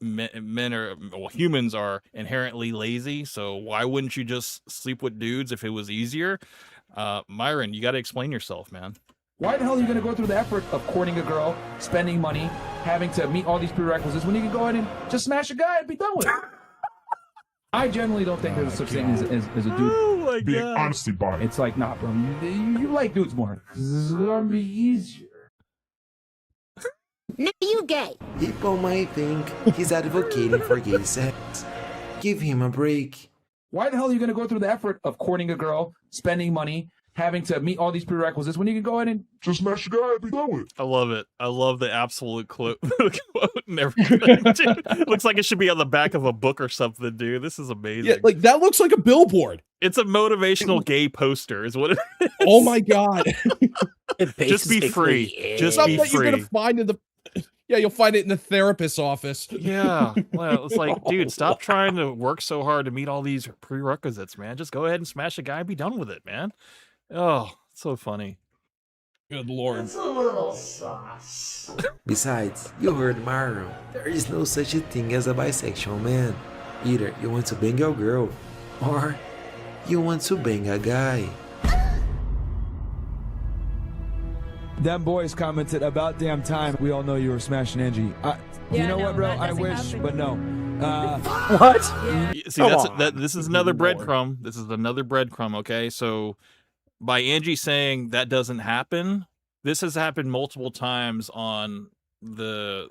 Humans are inherently lazy, so why wouldn't you just sleep with dudes if it was easier? Myron, you got to explain yourself, man. Why the hell are you going to go through the effort of courting a girl, spending money, having to meet all these prerequisites when you can go ahead and just smash a guy and be done with it? I generally don't think there's such thing as a dude Oh my being god. honesty body. It's like, nah, bro, you like dudes more. This is gonna be easier. No, you gay. People might think he's advocating for gay sex. Give him a break. Why the hell are you gonna go through the effort of courting a girl, spending money, having to meet all these prerequisites when you can go ahead and just smash a guy and be done with it? I love it. I love the absolute quote and everything. Dude. Looks like it should be on the back of a book or something, dude. This is amazing. Yeah, like that looks like a billboard. It's a motivational gay poster, is what it is. Oh my god! Just be free. Just Something be that you're gonna free. find in the. Yeah, you'll find it in the therapist's office. Yeah. Well, it's like, dude, stop trying to work so hard to meet all these prerequisites, man. Just go ahead and smash a guy and be done with it, man. Oh, so funny. Good lord. It's a little sauce. Besides, you heard Mario. There is no such a thing as a bisexual man. Either you want to bang a girl, or you want to bang a guy. Them boys commented about damn time. We all know you were smashing Angie. You know what, bro? I wish, but no. What? See, this is another breadcrumb. This is another breadcrumb. Okay, so by Angie saying that doesn't happen, this has happened multiple times on the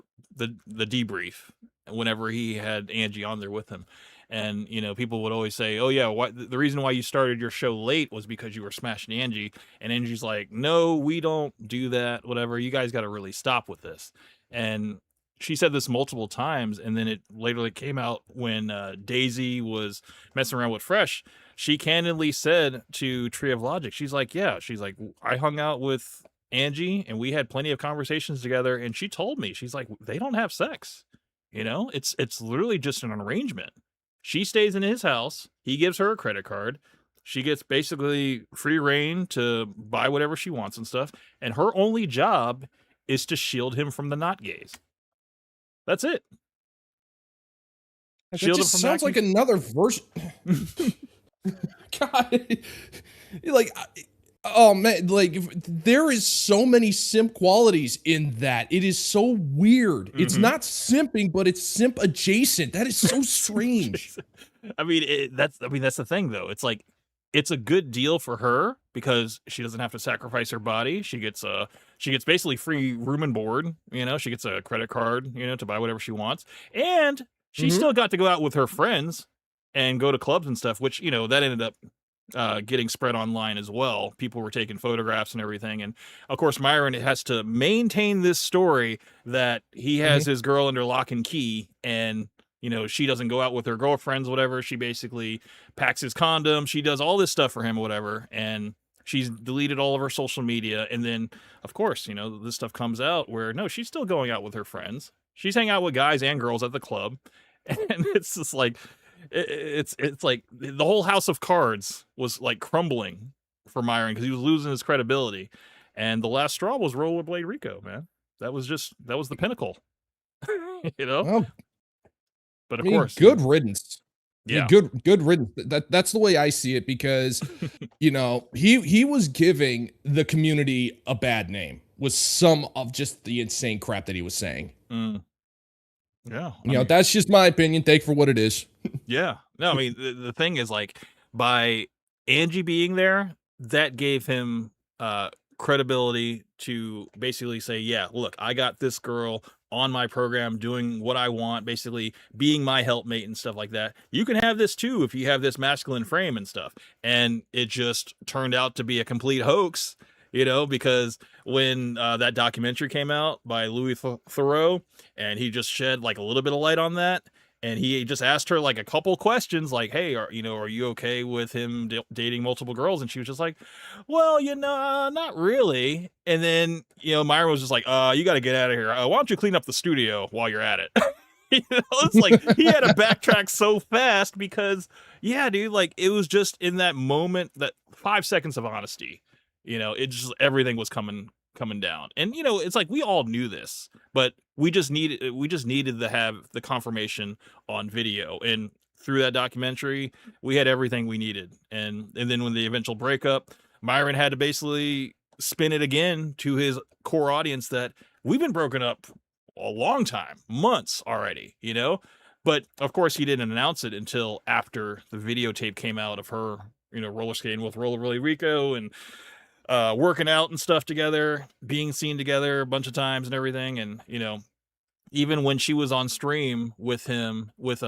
debrief. Whenever he had Angie on there with him, and people would always say, "Oh yeah, the reason why you started your show late was because you were smashing Angie," and Angie's like, "No, we don't do that. Whatever. You guys got to really stop with this." And she said this multiple times, and then it later came out when Daisy was messing around with Fresh. She candidly said to Tree of Logic, she's like, I hung out with Angie, and we had plenty of conversations together, and she told me, she's like, they don't have sex. It's literally just an arrangement. She stays in his house. He gives her a credit card. She gets basically free reign to buy whatever she wants and stuff. And her only job is to shield him from the not gays. That's it. That just sounds like another version. God, oh man, there is so many simp qualities in that. It is so weird. Mm-hmm. It's not simping, but it's simp adjacent. That is so strange. I mean, that's the thing though. It's like, it's a good deal for her because she doesn't have to sacrifice her body. She gets basically free room and board. She gets a credit card, to buy whatever she wants, and she still got to go out with her friends and go to clubs and stuff, which that ended up getting spread online as well. People were taking photographs and everything, and of course Myron has to maintain this story that he has his girl under lock and key, and she doesn't go out with her girlfriends, whatever. She basically packs his condom. She does all this stuff for him, whatever, and she's deleted all of her social media. And then, of course, this stuff comes out where no, she's still going out with her friends. She's hanging out with guys and girls at the club, and it's just like. It's like the whole house of cards was like crumbling for Myron because he was losing his credibility, and the last straw was Rollerblade Rico, man. That was the pinnacle, Well, but of course, good riddance. Yeah, good riddance. That's the way I see it because he was giving the community a bad name with some of just the insane crap that he was saying. Yeah, that's just my opinion. Take for what it is. Yeah, no, I mean the thing is, like, by Angie being there, that gave him credibility to basically say, yeah, look, I got this girl on my program doing what I want, basically being my helpmate and stuff like that. You can have this too if you have this masculine frame and stuff. And it just turned out to be a complete hoax. Because when that documentary came out by Louis Theroux, and he just shed like a little bit of light on that, and he just asked her like a couple questions, like, "Hey, are you okay with him dating multiple girls?" And she was just like, "Well, not really." And then Myron was just like, "You got to get out of here. Why don't you clean up the studio while you're at it?" It's like he had to backtrack so fast because, yeah, dude, like it was just in that moment, that 5 seconds of honesty. It just everything was coming down, and it's like we all knew this, but we just needed to have the confirmation on video, and through that documentary, we had everything we needed, and then when the eventual breakup, Myron had to basically spin it again to his core audience that we've been broken up a long time, months already, But of course, he didn't announce it until after the videotape came out of her, roller skating with Rollerblade Rico and working out and stuff together, being seen together a bunch of times and everything. And even when she was on stream with him with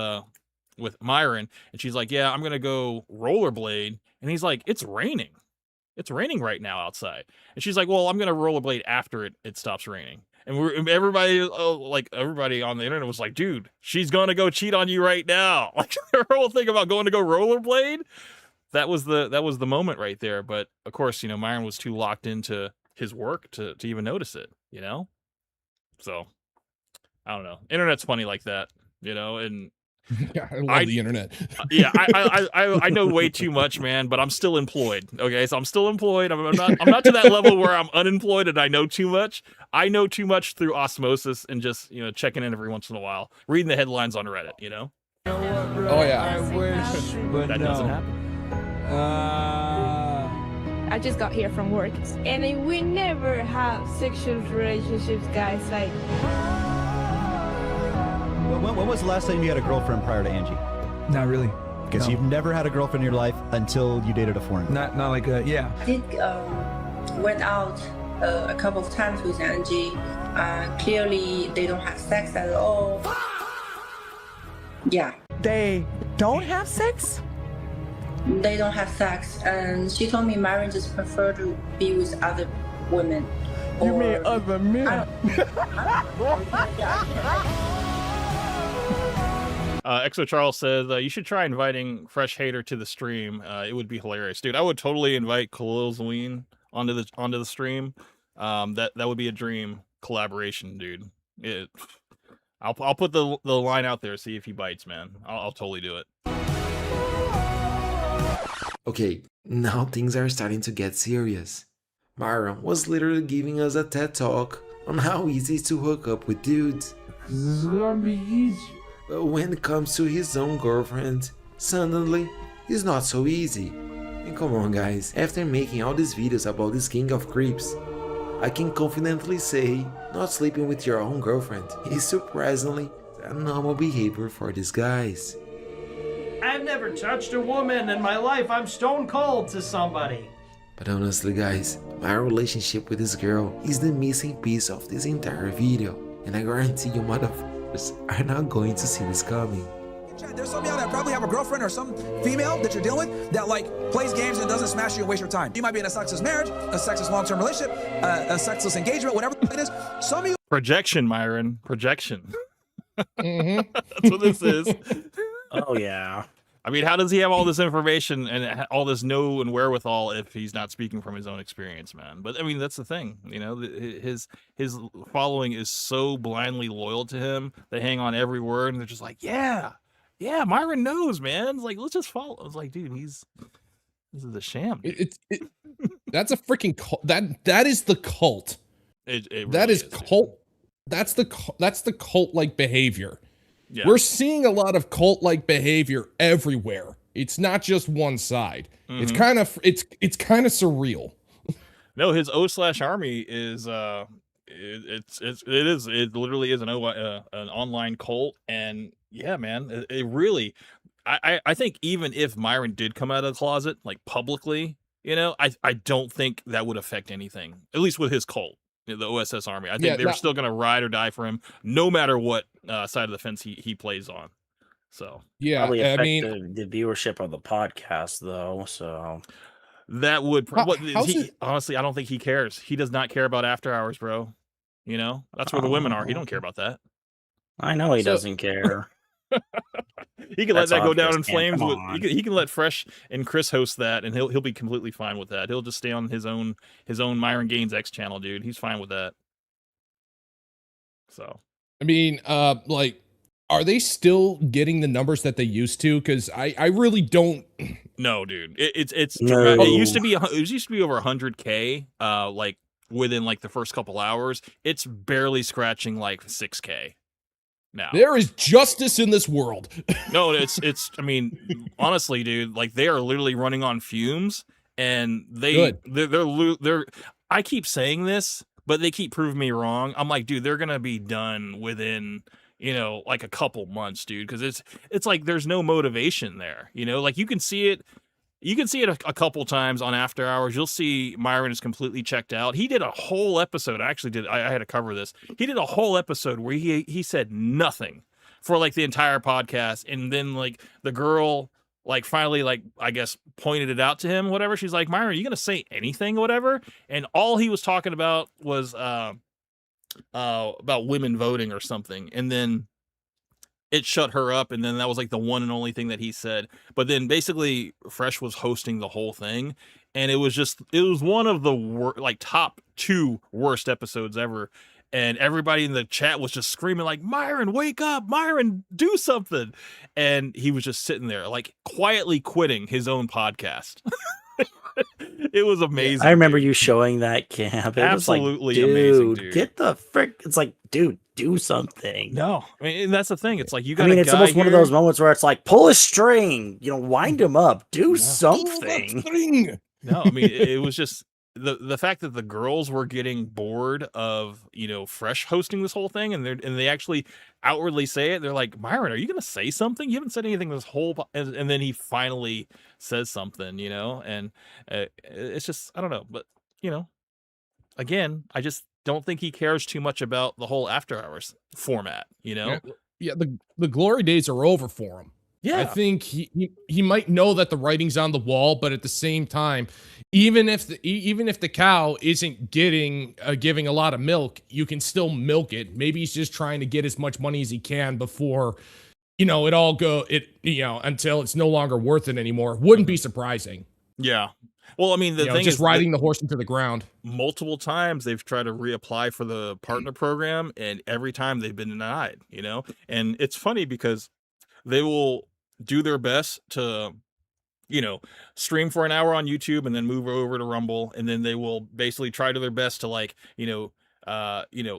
Myron, and she's like, "Yeah, I'm gonna go rollerblade," and he's like, "It's raining. It's raining right now outside." And she's like, "Well, I'm gonna rollerblade after it stops raining." And everybody on the internet was like, "Dude, she's gonna go cheat on you right now." Like her whole thing about going to go rollerblade. That was the moment right there. But of course, Myron was too locked into his work to even notice it. So I don't know. Internet's funny like that, and Yeah, I love the internet. yeah, I know way too much, man, but I'm still employed. Okay, so I'm still employed. I'm not to that level where I'm unemployed and I know too much. I know too much through osmosis and just checking in every once in a while, reading the headlines on Reddit. Oh yeah. That doesn't happen. I just got here from work, and we never have sexual relationships, guys. Like, when was the last time you had a girlfriend prior to Angie? Not really. Because No. you've never had a girlfriend in your life until you dated a foreigner. Not like yeah. Did went out a couple of times with Angie. Clearly, they don't have sex at all. Yeah. They don't have sex? They don't have sex, and she told me Myron just prefer to be with other women. You mean other men? Exo Charles says you should try inviting Fresh Hater to the stream. It would be hilarious, dude. I would totally invite Khalil Zween onto the stream. That would be a dream collaboration, dude. I'll put the line out there, see if he bites, man. I'll totally do it. Okay, now things are starting to get serious. Myron was literally giving us a TED talk on how easy it is to hook up with dudes. But when it comes to his own girlfriend, suddenly it's not so easy. And come on guys, after making all these videos about this king of creeps, I can confidently say not sleeping with your own girlfriend is surprisingly a normal behavior for these guys. I've never touched a woman in my life. I'm stone cold to somebody. But honestly guys, my relationship with this girl is the missing piece of this entire video, and I guarantee you motherfuckers are not going to see this coming. There's some of y'all that probably have a girlfriend or some female that you're dealing with that like plays games and doesn't smash you and waste your time. You might be in a sexless marriage, a sexless long-term relationship, a sexless engagement, whatever it is. Some of you Projection, Myron. Projection. That's what this is. Oh yeah. I mean, how does he have all this information and all this know and wherewithal if he's not speaking from his own experience, man? But I mean, that's the thing, his following is so blindly loyal to him. They hang on every word, and they're just like, yeah, Myron knows, man. It's like, let's just follow. It's like, dude, this is a sham. That's a freaking cult. That is the cult. It really that is cult. That's the cult-like behavior. Yeah. We're seeing a lot of cult-like behavior everywhere. It's not just one side. It's kind of surreal. No, his O/Army is it literally is an online cult, and yeah, man, it really. I think even if Myron did come out of the closet like publicly, I don't think that would affect anything. At least with his cult. The OSS Army. I think they're still going to ride or die for him, no matter what side of the fence he plays on. So yeah, probably I affect mean, the viewership of the podcast, though. So that would honestly, I don't think he cares. He does not care about after hours, bro. That's where the women are. He don't care about that. I know he doesn't care. He can let that go down in flames. He can let Fresh and Chris host that, and he'll be completely fine with that. He'll just stay on his own Myron Gaines X channel, dude. He's fine with that. So, I mean, are they still getting the numbers that they used to? Because I really don't. No, dude. It's No. dramatic. It used to be over 100K. Like within like the first couple hours, it's barely scratching like 6K. Now there is justice in this world. No, it's. I mean, honestly, dude, like they are literally running on fumes, and they're. I keep saying this, but they keep proving me wrong. I'm like, dude, they're gonna be done within you know, like a couple months, dude, because it's like there's no motivation there, you know, like you can see it a couple times on After Hours. You'll see Myron is completely checked out. He did a whole episode. I had to cover this. He did a whole episode where he said nothing for like the entire podcast, and then like the girl like finally like I guess pointed it out to him, whatever. She's like, Myron, are you gonna say anything, whatever? And all he was talking about was about women voting or something, and then it shut her up, and then that was like the one and only thing that he said. But then basically Fresh was hosting the whole thing, and it was one of the top 2 worst episodes ever. And everybody in the chat was just screaming like, Myron, wake up, Myron, do something. And he was just sitting there like quietly quitting his own podcast. It was amazing. I remember you showing that, Camp. It Absolutely was like, amazing, dude. Get the frick. It's like, dude, do something. No, I mean, and that's the thing. It's like you got. I mean, it's almost one of those moments where it's like, pull a string, you know, wind him up, do something. No, I mean, it was just the fact that the girls were getting bored of, you know, Fresh hosting this whole thing, and they actually outwardly say it. They're like, Myron, are you going to say something? You haven't said anything this whole, and then he finally says something, you know, and it's just, I don't know, but you know, again, I just don't think he cares too much about the whole After Hours format, you know? Yeah, the glory days are over for him. Yeah. I think he might know that the writing's on the wall, but at the same time, even if the cow isn't giving a lot of milk, you can still milk it. Maybe he's just trying to get as much money as he can before, you know, until it's no longer worth it anymore. Wouldn't be surprising. Yeah. Well, I mean, the thing just is riding the horse into the ground. Multiple times they've tried to reapply for the partner program, and every time they've been denied, you know? And it's funny because they will do their best to, you know, stream for an hour on YouTube and then move over to Rumble, and then they will basically try to their best to, like, you know,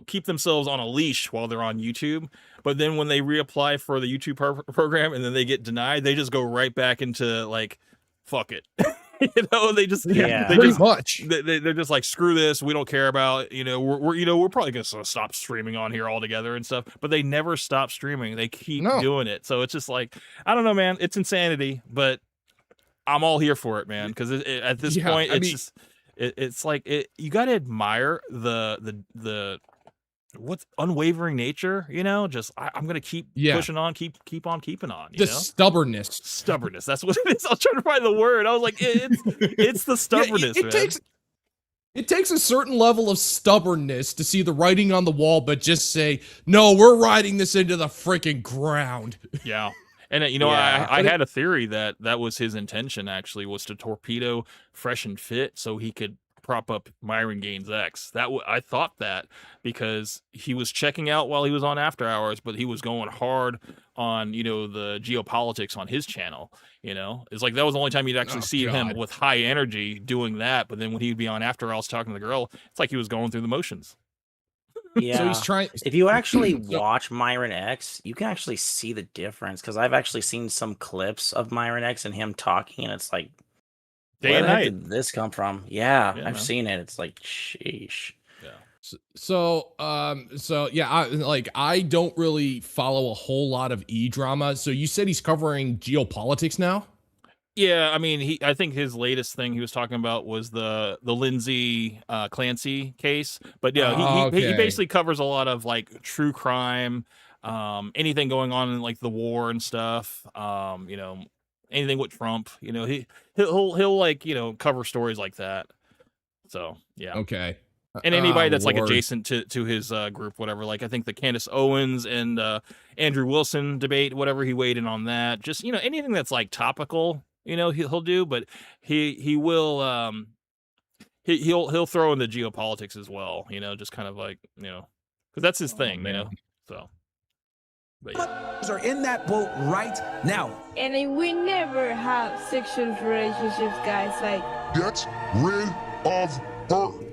keep themselves on a leash while they're on YouTube. But then when they reapply for the YouTube program and then they get denied, they just go right back into like, fuck it. You know, they're just like, screw this, we don't care about, you know, we're probably gonna stop streaming on here altogether and stuff, but they never stop streaming. They keep doing it. So it's just like, I don't know, man, it's insanity, but I'm all here for it, man, because at this point it's like you gotta admire the what's unwavering nature, you know, just I'm gonna keep pushing on, keep on keeping on, you know? Stubbornness, that's what it is. I was trying to find the word. I was like, it's the stubbornness. It takes a certain level of stubbornness to see the writing on the wall, but just say, no, we're riding this into the freaking ground. Yeah. And you know, I had a theory that was his intention, actually, was to torpedo Fresh and Fit so he could prop up Myron Gaines X. I thought that because he was checking out while he was on After Hours, but he was going hard on, you know, the geopolitics on his channel. You know, it's like that was the only time you'd actually see him with high energy doing that. But then when he'd be on After Hours talking to the girl, it's like he was going through the motions. Yeah. So he's trying. If you actually watch Myron X, you can actually see the difference, because I've actually seen some clips of Myron X and him talking, and it's like, where the heck did this come from? Yeah, I've seen it. It's like, sheesh. Yeah. So I don't really follow a whole lot of E-drama. So you said he's covering geopolitics now? Yeah, I mean, I think his latest thing he was talking about was the Lindsay Clancy case. But yeah, he basically covers a lot of like true crime, anything going on in like the war and stuff. You know, anything with Trump. You know, he'll like, you know, cover stories like that. So yeah. Okay. And anybody that's like adjacent to his group, whatever. Like I think the Candace Owens and Andrew Wilson debate, whatever, he weighed in on that. Just, you know, anything that's like topical, you know, he'll do. But he will he'll throw in the geopolitics as well. You know, just kind of like, you know, because that's his thing. You know, so. But yeah. Are in that boat right now. And we never have sexual relationships, guys. Like, get rid of her.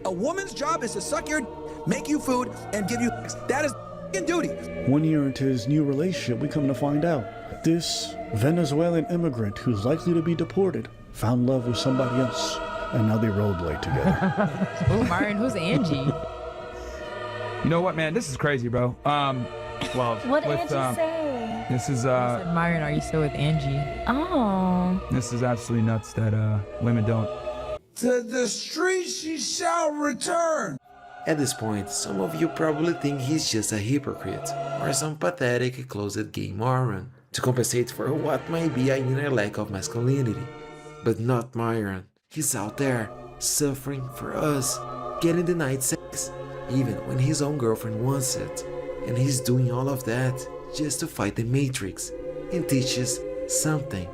A woman's job is to suck your, make you food, and give you sex. That is duty. 1 year into his new relationship, we come to find out this Venezuelan immigrant who's likely to be deported found love with somebody else, and now they rollerblade together. Oh, Myron, who's Angie? You know what, man? This is crazy, bro. Well, What with, Angie say? this is Said, Myron, are you still with Angie? Oh. this is absolutely nuts that women don't. To the streets she shall return. At this point, some of you probably think he's just a hypocrite or some pathetic closet gay moron to compensate for what might be an inner lack of masculinity. But not Myron. He's out there, suffering for us, getting denied sex, even when his own girlfriend wants it. And he's doing all of that just to fight the Matrix and teach us something,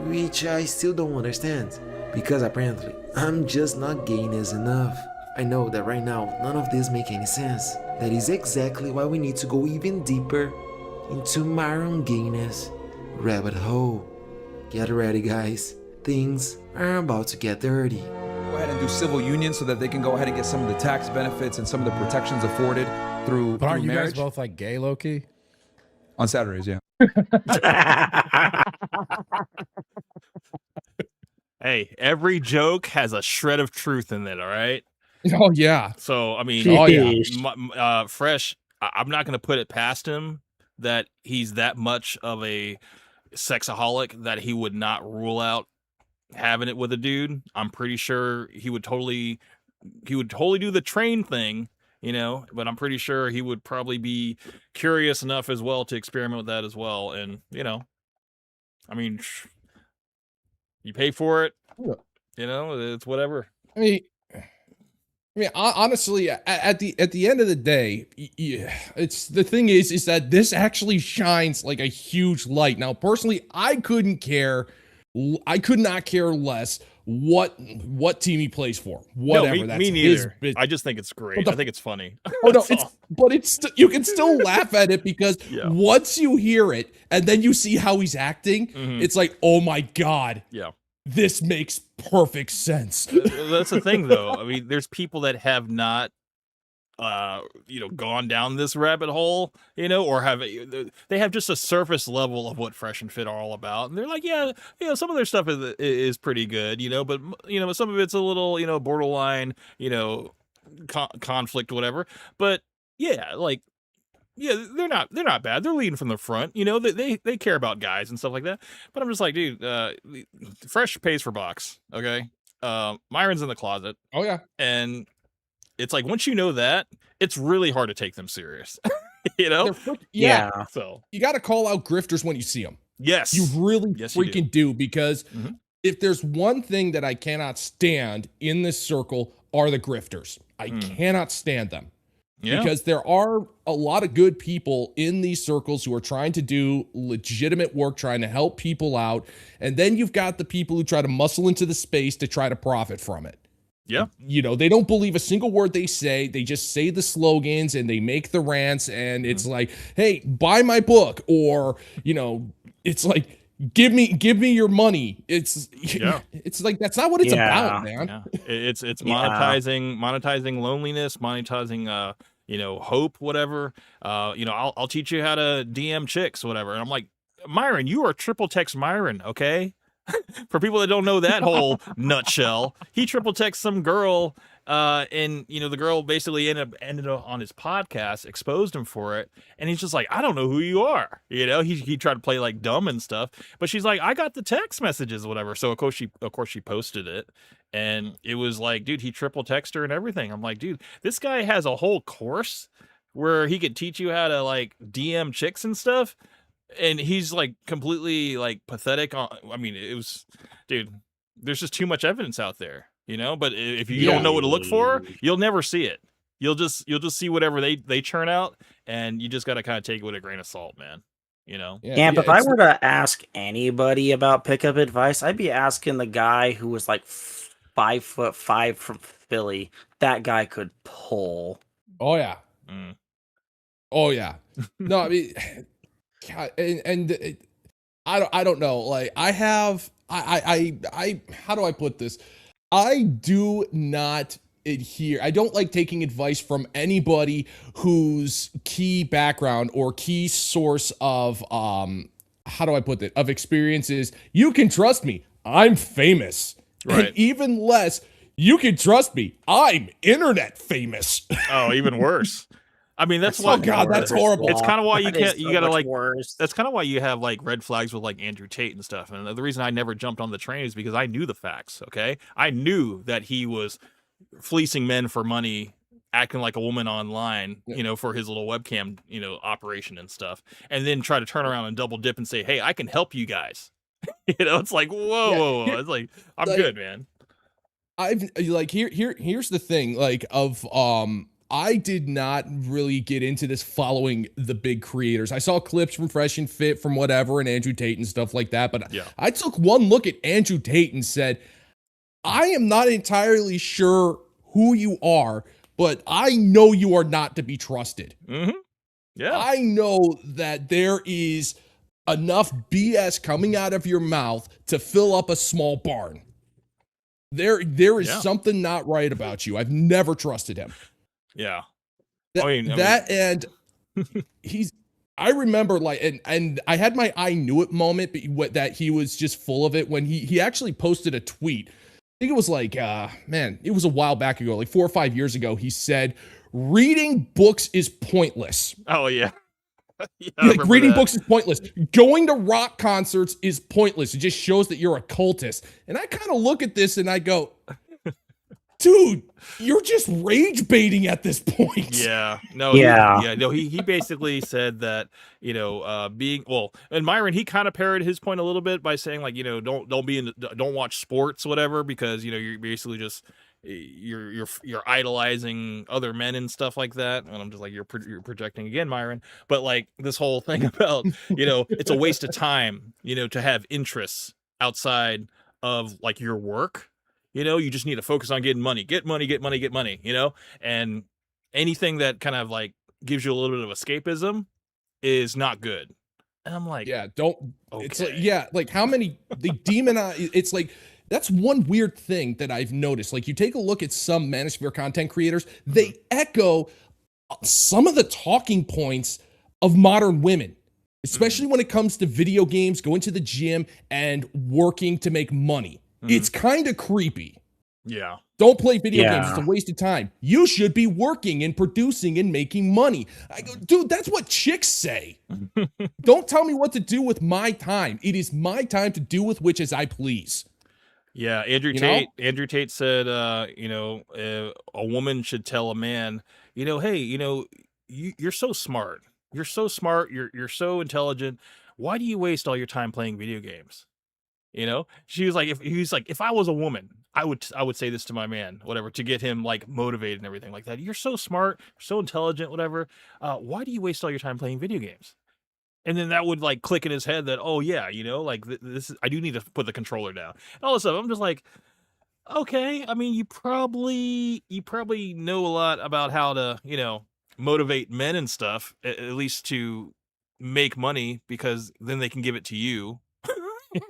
which I still don't understand, because apparently I'm just not gayness enough. I know that right now none of this makes any sense. That is exactly why we need to go even deeper into Myron gayness rabbit hole. Get ready, guys. Things are about to get dirty. Go ahead and do civil unions so that they can go ahead and get some of the tax benefits and some of the protections afforded through But aren't you marriage. guys both like gay, low-key? On Saturdays, yeah. Hey, every joke has a shred of truth in it, all right? Oh, yeah. So, I mean, Oh, yeah. Fresh, I'm not going to put it past him that he's that much of a sexaholic that he would not rule out having it with a dude. I'm pretty sure he would totally do the train thing, you know, but I'm pretty sure he would probably be curious enough as well to experiment with that as well. And, you know, I mean, you pay for it, you know, it's whatever. I mean, honestly, at the end of the day, it's the thing is that this actually shines like a huge light. Now, personally, I could not care less what team he plays for. Whatever. No, that's me his neither. business. I just think it's great. I think it's funny. Oh no, you can still laugh at it because once you hear it and then you see how he's acting, it's like, oh my god, yeah, this makes perfect sense. That's the thing, though. I mean, there's people that have not, gone down this rabbit hole, you know, or they have just a surface level of what Fresh and Fit are all about, and they're like, yeah, you know, some of their stuff is pretty good, you know, but you know, some of it's a little, you know, borderline, you know, conflict, whatever. But yeah, like. Yeah, they're not bad. They're leading from the front. You know, they care about guys and stuff like that. But I'm just like, dude, Fresh pays for box, okay? Myron's in the closet. Oh yeah. And it's like once you know that, it's really hard to take them serious. You know? Yeah. So you got to call out grifters when you see them. Yes. You really you freaking do because if there's one thing that I cannot stand in this circle are the grifters. I cannot stand them. Yeah. Because there are a lot of good people in these circles who are trying to do legitimate work, trying to help people out. And then you've got the people who try to muscle into the space to try to profit from it. Yeah. You know, they don't believe a single word they say. They just say the slogans and they make the rants. And it's like, hey, buy my book. Or, you know, it's like, give me your money. It's like, that's not what it's about, man. Yeah. It's monetizing loneliness, monetizing, you know, hope, whatever. You know, I'll teach you how to DM chicks, whatever. And I'm like, Myron, you are triple text Myron, okay? For people that don't know that whole nutshell, he triple texts some girl, and you know, the girl basically ended up on his podcast, exposed him for it, and he's just like, I don't know who you are. You know, he tried to play like dumb and stuff, but she's like, I got the text messages, whatever. So of course she posted it, and it was like, dude, he triple texted her and everything. I'm like, dude, this guy has a whole course where he could teach you how to like DM chicks and stuff. And he's like completely like pathetic. I mean, it was, dude, there's just too much evidence out there, you know, but if you don't know what to look for, you'll never see it. You'll just see whatever they churn out, and you just got to kind of take it with a grain of salt, man. You know? Yeah, but if I were to ask anybody about pickup advice, I'd be asking the guy who was like 5'5" from Philly. That guy could pull. Oh yeah. Oh yeah. No, I mean, and I don't know. Like I how do I put this? I do not adhere. I don't like taking advice from anybody whose key background or key source of how do I put it, of experiences. You can trust me. I'm famous. Right. And even less, you can trust me. I'm internet famous. Oh, even worse. I mean, that's That's why. Oh God, that's horrible. It's kind of why you That is can't. You so gotta much like. worse. That's kind of why you have like red flags with like Andrew Tate and stuff. And the reason I never jumped on the train is because I knew the facts. Okay, I knew that he was fleecing men for money, acting like a woman online, you know, for his little webcam, you know, operation and stuff, and then try to turn around and double dip and say, "Hey, I can help you guys." You know, it's like whoa. It's like I'm Like, good, man. I've like here's the thing, like of I did not really get into this following the big creators. I saw clips from Fresh and Fit, from whatever, and Andrew Tate and stuff like that. But Yeah. I took one look at Andrew Tate and said, I am not entirely sure who you are, but I know you are not to be trusted. Mm-hmm. Yeah. I know that there is enough BS coming out of your mouth to fill up a small barn. There is something not right about you. I've never trusted him. Yeah. And he's I remember like and I had my I knew it moment, but that he was just full of it when he actually posted a tweet. I think it was like man, it was a while back ago, like 4 or 5 years ago. He said, reading books is pointless. Oh yeah. Yeah, like reading books is pointless. Going to rock concerts is pointless. It just shows that you're a cultist. And I kind of look at this and I go, dude, you're just rage baiting at this point. Yeah. No. Yeah. No. He basically said that, you know, being and Myron, he kind of parried his point a little bit by saying like, you know, don't watch sports, whatever, because you know you're basically just you're idolizing other men and stuff like that. And I'm just like you're projecting again, Myron. But like this whole thing about, you know, it's a waste of time, you know, to have interests outside of like your work. You know, you just need to focus on getting money, you know, and anything that kind of like gives you a little bit of escapism is not good. And I'm like, yeah, don't, okay. It's like, yeah, like how many, they demonize, it's like, that's one weird thing that I've noticed. Like you take a look at some manosphere content creators, they echo some of the talking points of modern women, especially when it comes to video games, going to the gym and working to make money. It's kind of creepy. Yeah. Don't play video games. It's a waste of time. You should be working and producing and making money. I go, dude, that's what chicks say. Don't tell me what to do with my time. It is my time to do with which as I please. Yeah. Andrew Tate said, you know, a woman should tell a man, you know, hey, you know, you're so smart. You're so smart. You're so intelligent. Why do you waste all your time playing video games? You know, she was like, if I was a woman, I would say this to my man, whatever, to get him like motivated and everything like that. You're so smart, so intelligent, whatever. Why do you waste all your time playing video games? And then that would like click in his head that, oh yeah, you know, like this is, I do need to put the controller down. And all this stuff. I'm just like, okay. I mean, you probably know a lot about how to, you know, motivate men and stuff, at least to make money, because then they can give it to you.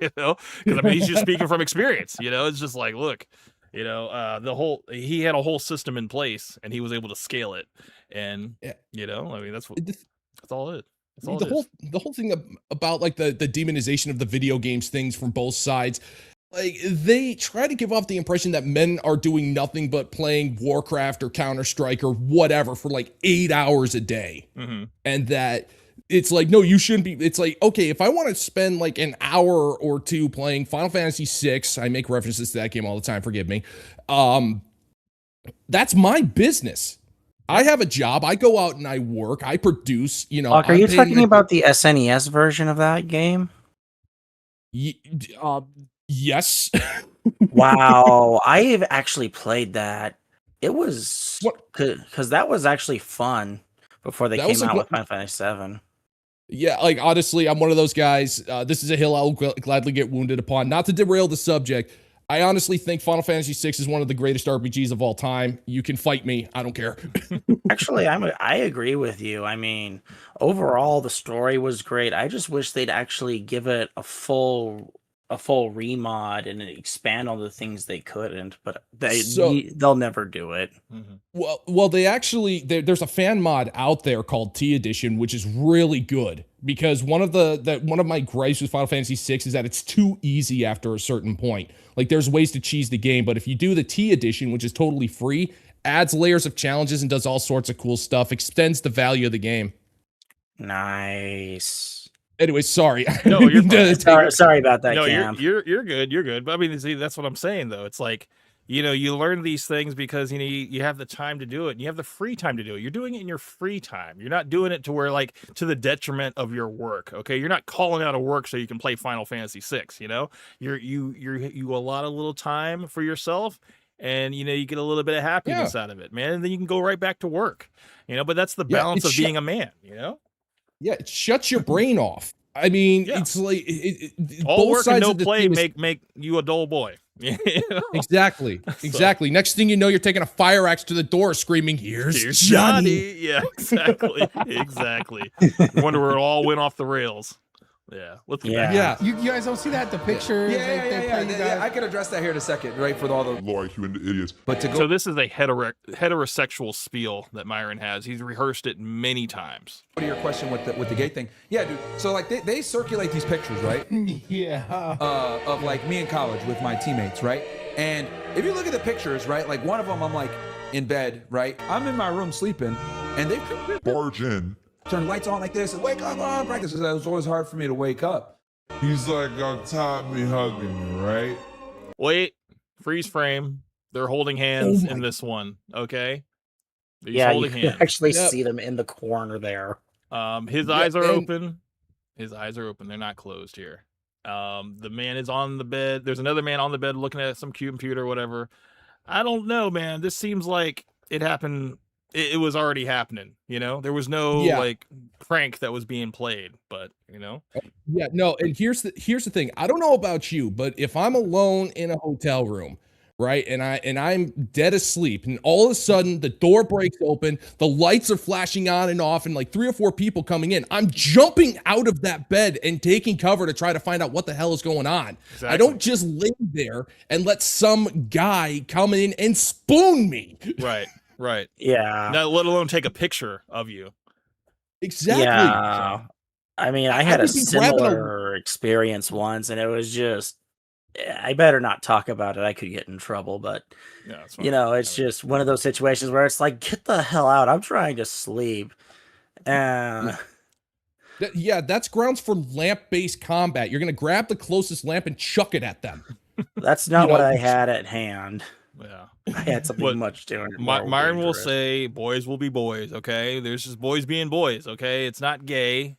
You know, because I mean he's just speaking from experience. You know, it's just like, look, you know, he had a whole system in place and he was able to scale it, and you know, I mean that's all it. That's all the whole thing about like the demonization of the video games things from both sides. Like they try to give off the impression that men are doing nothing but playing Warcraft or Counter-Strike or whatever for like 8 hours a day, and that. It's like, no, you shouldn't be. It's like, okay, if I want to spend like an hour or two playing Final Fantasy VI, I make references to that game all the time, forgive me. That's my business. I have a job. I go out and I work. I produce, you know. Locke, are you talking about the SNES version of that game? Yes. Wow. I've actually played that. It was, because that was actually fun before they came out with Final Fantasy VII. Yeah, like honestly, I'm one of those guys. This is a hill I'll gladly get wounded upon. Not to derail the subject, I honestly think Final Fantasy VI is one of the greatest RPGs of all time. You can fight me, I don't care. Actually, I agree with you. I mean, overall, the story was great. I just wish they'd actually give it a full remod and expand on the things they couldn't, but they'll never do it. Well, they actually there's a fan mod out there called T Edition, which is really good because one of my gripes with Final Fantasy VI is that it's too easy after a certain point. Like there's ways to cheese the game, but if you do the T Edition, which is totally free, adds layers of challenges and does all sorts of cool stuff, extends the value of the game. Nice. Anyway, sorry. No, you're fine. Sorry about that, No, Cam. you're good. You're good. But I mean, see, that's what I'm saying though. It's like, you learn these things because you have the time to do it and you have the free time to do it. You're doing it in your free time. You're not doing it to where like to the detriment of your work. Okay. You're not calling out of work so you can play Final Fantasy VI, you allot a little time for yourself and you get a little bit of happiness out of it, man. And then you can go right back to work, but that's the balance of being a man, Yeah, it shuts your brain off. I mean, it's like all both work and sides no of the play thing make you a dull boy. Exactly. Next thing you know, you're taking a fire axe to the door, screaming, "Here's Johnny!" Yeah, exactly. Wonder where it all went off the rails. Yeah. You guys don't see that the picture. Yeah. I can address that here in a second, right? For all the like you idiots. But So this is a heterosexual spiel that Myron has. He's rehearsed it many times. to your question with the gay thing, yeah, dude. So like they circulate these pictures, right? Of like me in college with my teammates, right? And if you look at the pictures, right, like one of them, I'm like in bed, right? I'm in my room sleeping, and they barge in, turn lights on like this, and wake up on practice. It was always hard for me to wake up. He's like on top of me, hugging me, right? Wait, freeze frame. They're holding hands in this one. Okay. He's holding you hands. actually see them in the corner there. His eyes are open. His eyes are open. They're not closed here. The man is on the bed. There's another man on the bed looking at some computer or whatever. I don't know, man. This seems like it happened. It was already happening. There was no like prank that was being played, but Yeah, no, and here's the thing. I don't know about you, but if I'm alone in a hotel room, right, and I'm dead asleep, and all of a sudden the door breaks open, the lights are flashing on and off, and like 3 or 4 people coming in, I'm jumping out of that bed and taking cover to try to find out what the hell is going on. Exactly. I don't just lay there and let some guy come in and spoon me. Right. Yeah. Not let alone take a picture of you. Exactly. Yeah. I mean, I had a would be grabbing similar experience once, and it was just, I better not talk about it. I could get in trouble, but it's just one of those situations where it's like, get the hell out. I'm trying to sleep. Yeah, that's grounds for lamp-based combat. You're going to grab the closest lamp and chuck it at them. That's not what I had at hand. Yeah. I had something much different. Myron will say, boys will be boys, okay? There's just boys being boys, okay? It's not gay,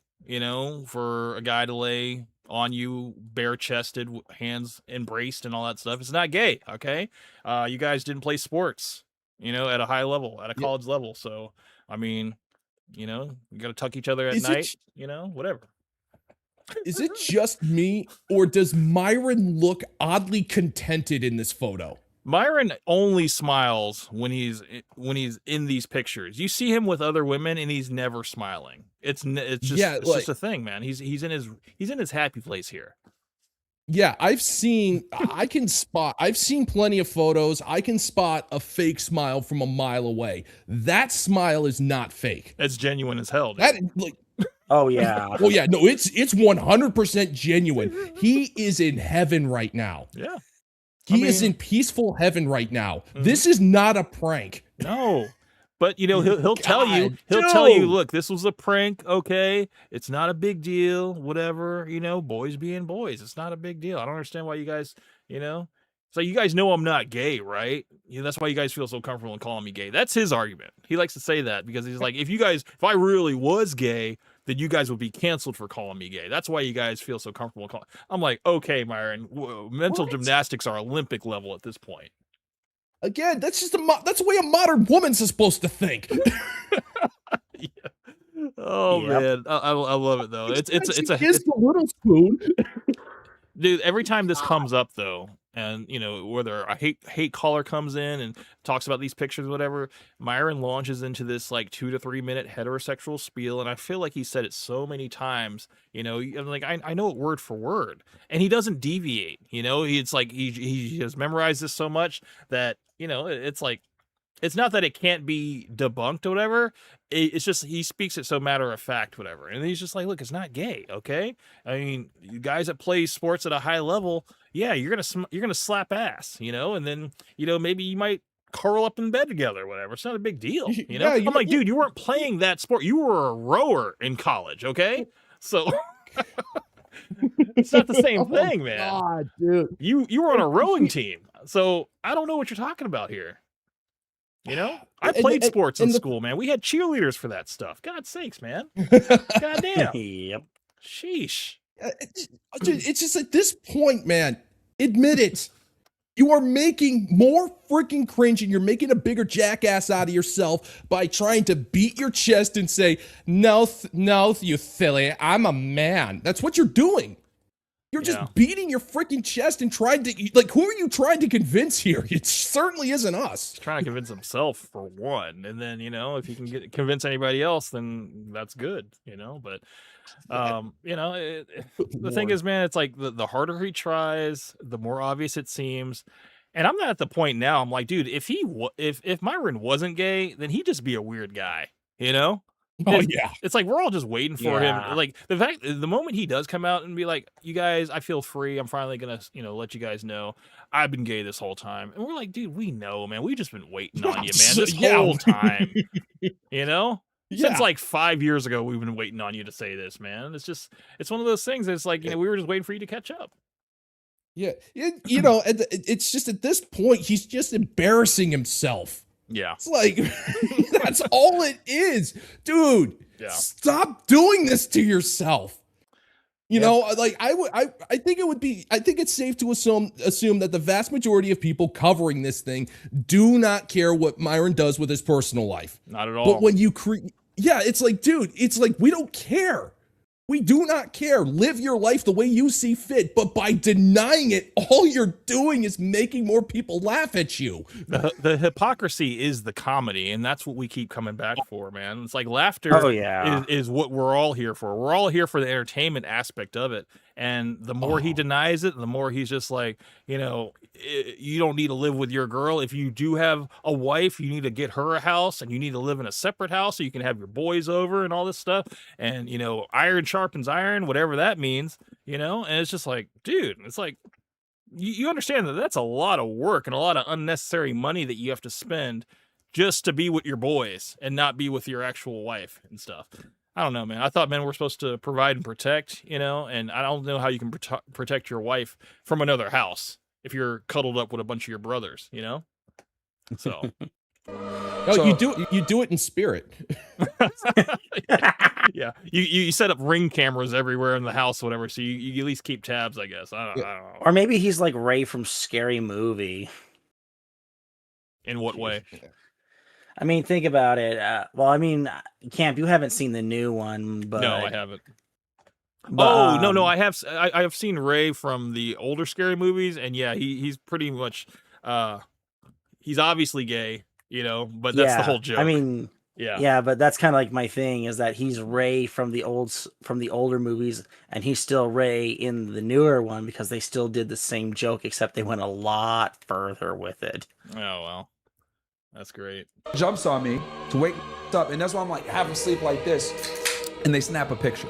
for a guy to lay on you bare-chested, hands embraced and all that stuff. It's not gay, okay? You guys didn't play sports, at a high level, at a college level. So, I mean, you got to tuck each other at night, whatever. Is it just me, or does Myron look oddly contented in this photo? Myron only smiles when he's in these pictures. You see him with other women and he's never smiling. It's just a thing, man. He's in his happy place here. Yeah, I've seen plenty of photos. I can spot a fake smile from a mile away. That smile is not fake. It's genuine as hell, dude. That like Oh yeah. Oh yeah, no, it's 100% genuine. He is in heaven right now. Yeah. He is in peaceful heaven right now. This is not a prank. No. But he'll tell you, look, this was a prank, okay? It's not a big deal, whatever, boys being boys. It's not a big deal. I don't understand why you guys, it's like, you guys know I'm not gay, right? That's why you guys feel so comfortable in calling me gay. That's his argument. He likes to say that because he's like, if I really was gay, then you guys would be canceled for calling me gay. That's why you guys feel so comfortable calling. I'm like, okay, Myron, mental gymnastics are Olympic level at this point. Again, that's just that's the way a modern woman's supposed to think. Oh man, I love it though. It's a little spoon. Dude, every time this comes up though, and whether a hate caller comes in and talks about these pictures or whatever, Myron launches into this like 2 to 3 minute heterosexual spiel, and I feel like he said it so many times. I'm like, I know it word for word, and he doesn't deviate. It's like he has memorized this so much that it's like, it's not that it can't be debunked or whatever. It's just he speaks it so matter of fact, whatever. And he's just like, look, it's not gay, okay? I mean, you guys that play sports at a high level, yeah, you're gonna slap ass, and then maybe you might curl up in bed together or whatever. It's not a big deal, you know? Yeah, I'm like, dude, you weren't playing that sport. You were a rower in college, okay? So it's not the same thing, man. God, dude. You were on a rowing team. So I don't know what you're talking about here. You know? I played sports in school, man. We had cheerleaders for that stuff. God sakes, man. Goddamn. Yep. Sheesh. It's just at this point, man, admit it. You are making more freaking cringe and you're making a bigger jackass out of yourself by trying to beat your chest and say, no, you silly, I'm a man. That's what you're doing. You're just beating your freaking chest and trying to, like, who are you trying to convince here? It certainly isn't us. He's trying to convince himself for one. And then, you know, if you can convince anybody else, then that's good, you know, but you know, the thing is, man, it's like the harder he tries, the more obvious it seems. And I'm not at the point now. I'm like, dude, if Myron wasn't gay, then he'd just be a weird guy, you know? Oh yeah. It's like we're all just waiting for him. Like the moment he does come out and be like, you guys, I feel free. I'm finally gonna, you know, let you guys know I've been gay this whole time. And we're like, dude, we know, man. We've just been waiting on you, man, this whole time. You know? Since like 5 years ago, we've been waiting on you to say this, man. It's one of those things. It's like, you know, we were just waiting for you to catch up. Yeah. You know, it's just at this point, he's just embarrassing himself. Yeah. It's like, that's all it is. Dude, stop doing this to yourself. You know, like I think it's safe to assume that the vast majority of people covering this thing do not care what Myron does with his personal life. Not at all. But when you it's like, dude, it's like, we don't care. We do not care. Live your life the way you see fit, but by denying it, all you're doing is making more people laugh at you. The hypocrisy is the comedy, and that's what we keep coming back for, man. It's like laughter is what we're all here for. We're all here for the entertainment aspect of it. And the more he denies it, the more he's just like, you know, you don't need to live with your girl. If you do have a wife, you need to get her a house, and you need to live in a separate house so you can have your boys over and all this stuff. And, you know, iron sharpens iron, whatever that means, you know? And it's just like, dude, it's like, you understand that that's a lot of work and a lot of unnecessary money that you have to spend just to be with your boys and not be with your actual wife and stuff. I don't know, man. I thought men were supposed to provide and protect, you know, and I don't know how you can protect your wife from another house if you're cuddled up with a bunch of your brothers, you know? So. No, you do it in spirit. Yeah. You set up ring cameras everywhere in the house, whatever, so you at least keep tabs, I guess. I don't know. Or maybe he's like Ray from Scary Movie. In what way? I mean, think about it. Well, I mean, Camp, you haven't seen the new one, but no, I haven't. But, no, I have. I have seen Ray from the older Scary Movies, and yeah, he's pretty much. He's obviously gay, you know, but that's the whole joke. I mean, yeah, but that's kind of like my thing is that he's Ray from the older movies, and he's still Ray in the newer one because they still did the same joke, except they went a lot further with it. Oh well. That's great. Jumps on me to wake up, and that's why I'm like, have him sleep like this, and they snap a picture.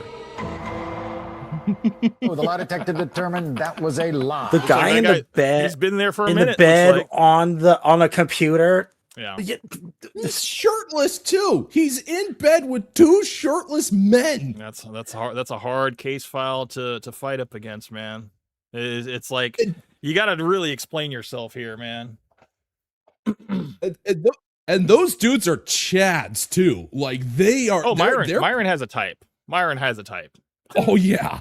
The lie detector determined that was a lie. The guy in the bed, he's been there for a in minute. The bed like. on a computer. Yeah. He's shirtless too. He's in bed with two shirtless men. That's hard. That's a hard case file to fight up against, man. It's like you got to really explain yourself here, man. And those dudes are Chads too. Like they are. Oh, Myron has a type. Myron has a type. Oh yeah.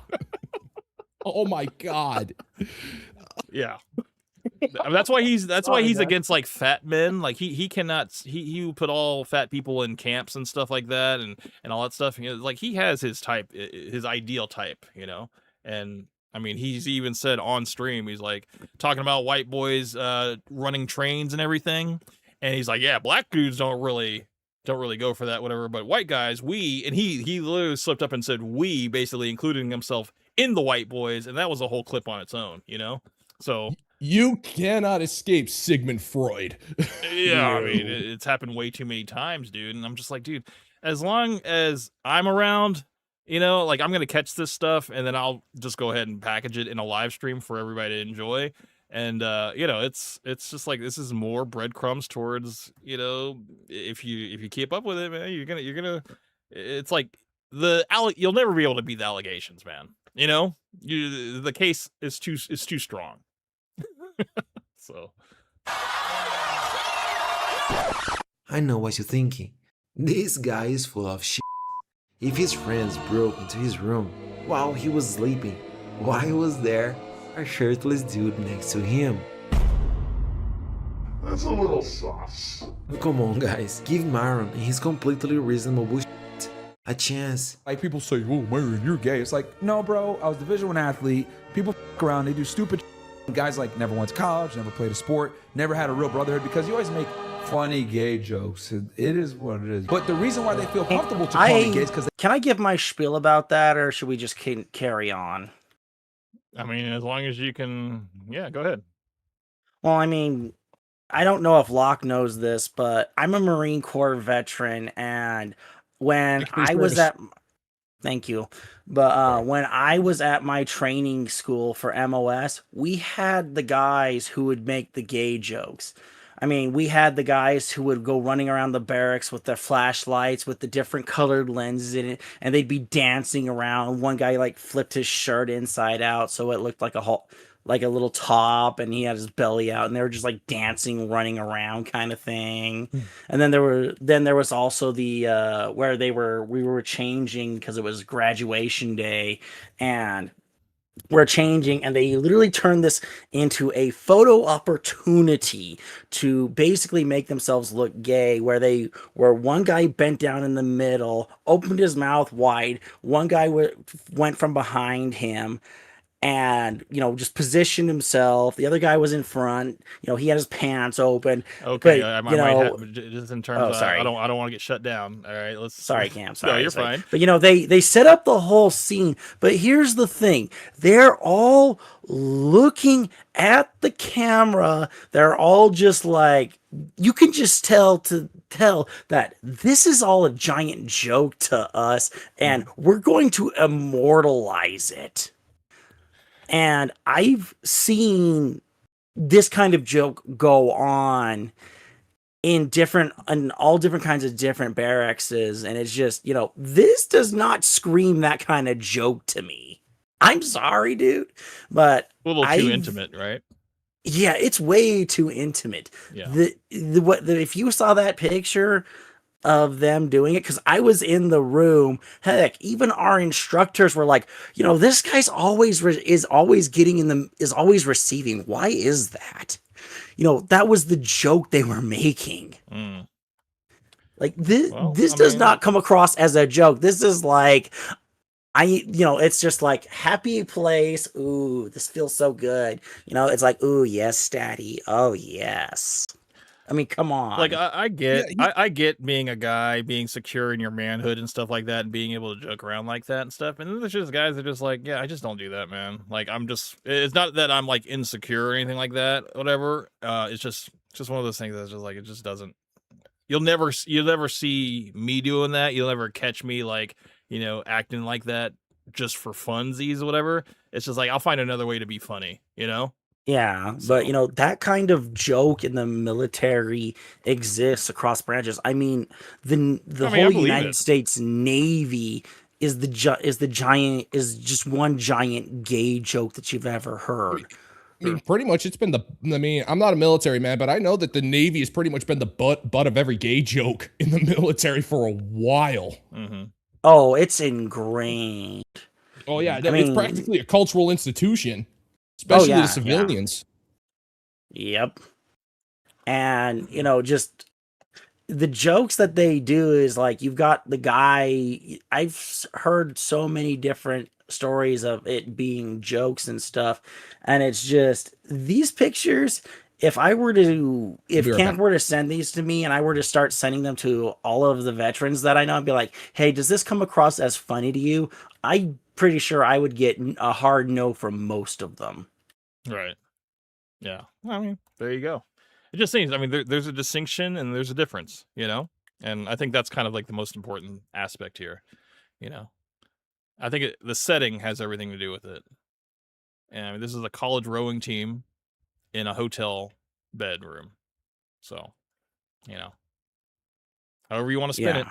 Oh my god. Yeah. That's why he's against like fat men. Like he cannot he put all fat people in camps and stuff like that and all that stuff. You know, like he has his type, his ideal type, you know. And I mean, he's even said on stream, he's like talking about white boys running trains and everything. And he's like, yeah, black dudes don't really go for that, whatever. But white guys, we, and he literally slipped up and said we, basically including himself in the white boys. And that was a whole clip on its own, you know? So you cannot escape Sigmund Freud. Yeah, I mean, it's happened way too many times, dude. And I'm just like, dude, as long as I'm around, you know, like I'm going to catch this stuff and then I'll just go ahead and package it in a live stream for everybody to enjoy. And you know, it's just like this is more breadcrumbs towards, you know, if you keep up with it, man, you're gonna it's like you'll never be able to beat the allegations, man. You know, the case is too strong. So I know what you're thinking. This guy is full of shit. If his friends broke into his room while he was sleeping, why was there a shirtless dude next to him? That's a little sus. Come on, guys, give Myron and his completely reasonable shit a chance. Like people say, "Oh, Myron, you're gay." It's like, no, bro. I was a Division I athlete. People f around. They do stupid. Guys like never went to college, never played a sport, never had a real brotherhood because you always make funny gay jokes. It is what it is. But the reason why they feel comfortable to call me gay is because Can I give my spiel about that, or should we just carry on? I mean, as long as you can, yeah, go ahead. Well, I mean, I don't know if Locke knows this, but I'm a Marine Corps veteran, and when I was at, thank you, but when I was at my training school for MOS, we had the guys who would make the gay jokes. I mean, we had the guys who would go running around the barracks with their flashlights with the different colored lenses in it, and they'd be dancing around. One guy like flipped his shirt inside out so it looked like a little top, and he had his belly out, and they were just like dancing, running around kind of thing. And then there was also the where we were changing because it was graduation day, and we're changing, and they literally turned this into a photo opportunity to basically make themselves look gay, where one guy bent down in the middle, opened his mouth wide, one guy went from behind him and, you know, just positioned himself. The other guy was in front. You know, he had his pants open. Okay, but, I you might know, have, just in terms oh, of, sorry. I don't want to get shut down. All right, Sorry, Cam. Sorry. No, you're sorry. fine. But you know, they set up the whole scene. But here's the thing: they're all looking at the camera. They're all just like, you can just tell that this is all a giant joke to us, and we're going to immortalize it. And I've seen this kind of joke go on in all different kinds of different barracks, and it's just, you know, this does not scream that kind of joke to me. I'm sorry, dude, but A little too intimate, right? Yeah, it's way too intimate. Yeah. If you saw that picture of them doing it, because I was in the room, heck, even our instructors were like, you know, this guy's always always receiving. Why is that? You know, that was the joke they were making. Like this does not come across as a joke. This is like, it's just like happy place. Ooh, this feels so good. You know, it's like, ooh, yes, daddy. Oh, yes. I mean, come on. Like I get, I get being a guy, being secure in your manhood and stuff like that, and being able to joke around like that and stuff. And then there's just guys that are just like, yeah, I just don't do that, man. Like it's not that I'm like insecure or anything like that, whatever. It's just one of those things that's just like, it just doesn't. You'll never see me doing that. You'll never catch me like, you know, acting like that just for funsies or whatever. It's just like, I'll find another way to be funny, you know? Yeah, but you know, that kind of joke in the military exists across branches. I mean, the whole United States Navy is just one giant gay joke that you've ever heard. I mean, pretty much it's been I'm not a military man, but I know that the Navy has pretty much been the butt of every gay joke in the military for a while. Oh, it's ingrained. Oh yeah, it's practically a cultural institution. Especially the civilians. Yeah. Yep. And, you know, just the jokes that they do is like, you've got the guy, I've heard so many different stories of it being jokes and stuff. And it's just these pictures, if Camp were to send these to me and I were to start sending them to all of the veterans that I know, I'd be like, hey, does this come across as funny to you? I'm pretty sure I would get a hard no from most of them. Right. Yeah. I mean, there you go. It just seems, I mean, there's a distinction and there's a difference, you know? And I think that's kind of like the most important aspect here, you know? I think the setting has everything to do with it. And I mean, this is a college rowing team. in a hotel bedroom. So, you know, however you want to spin it.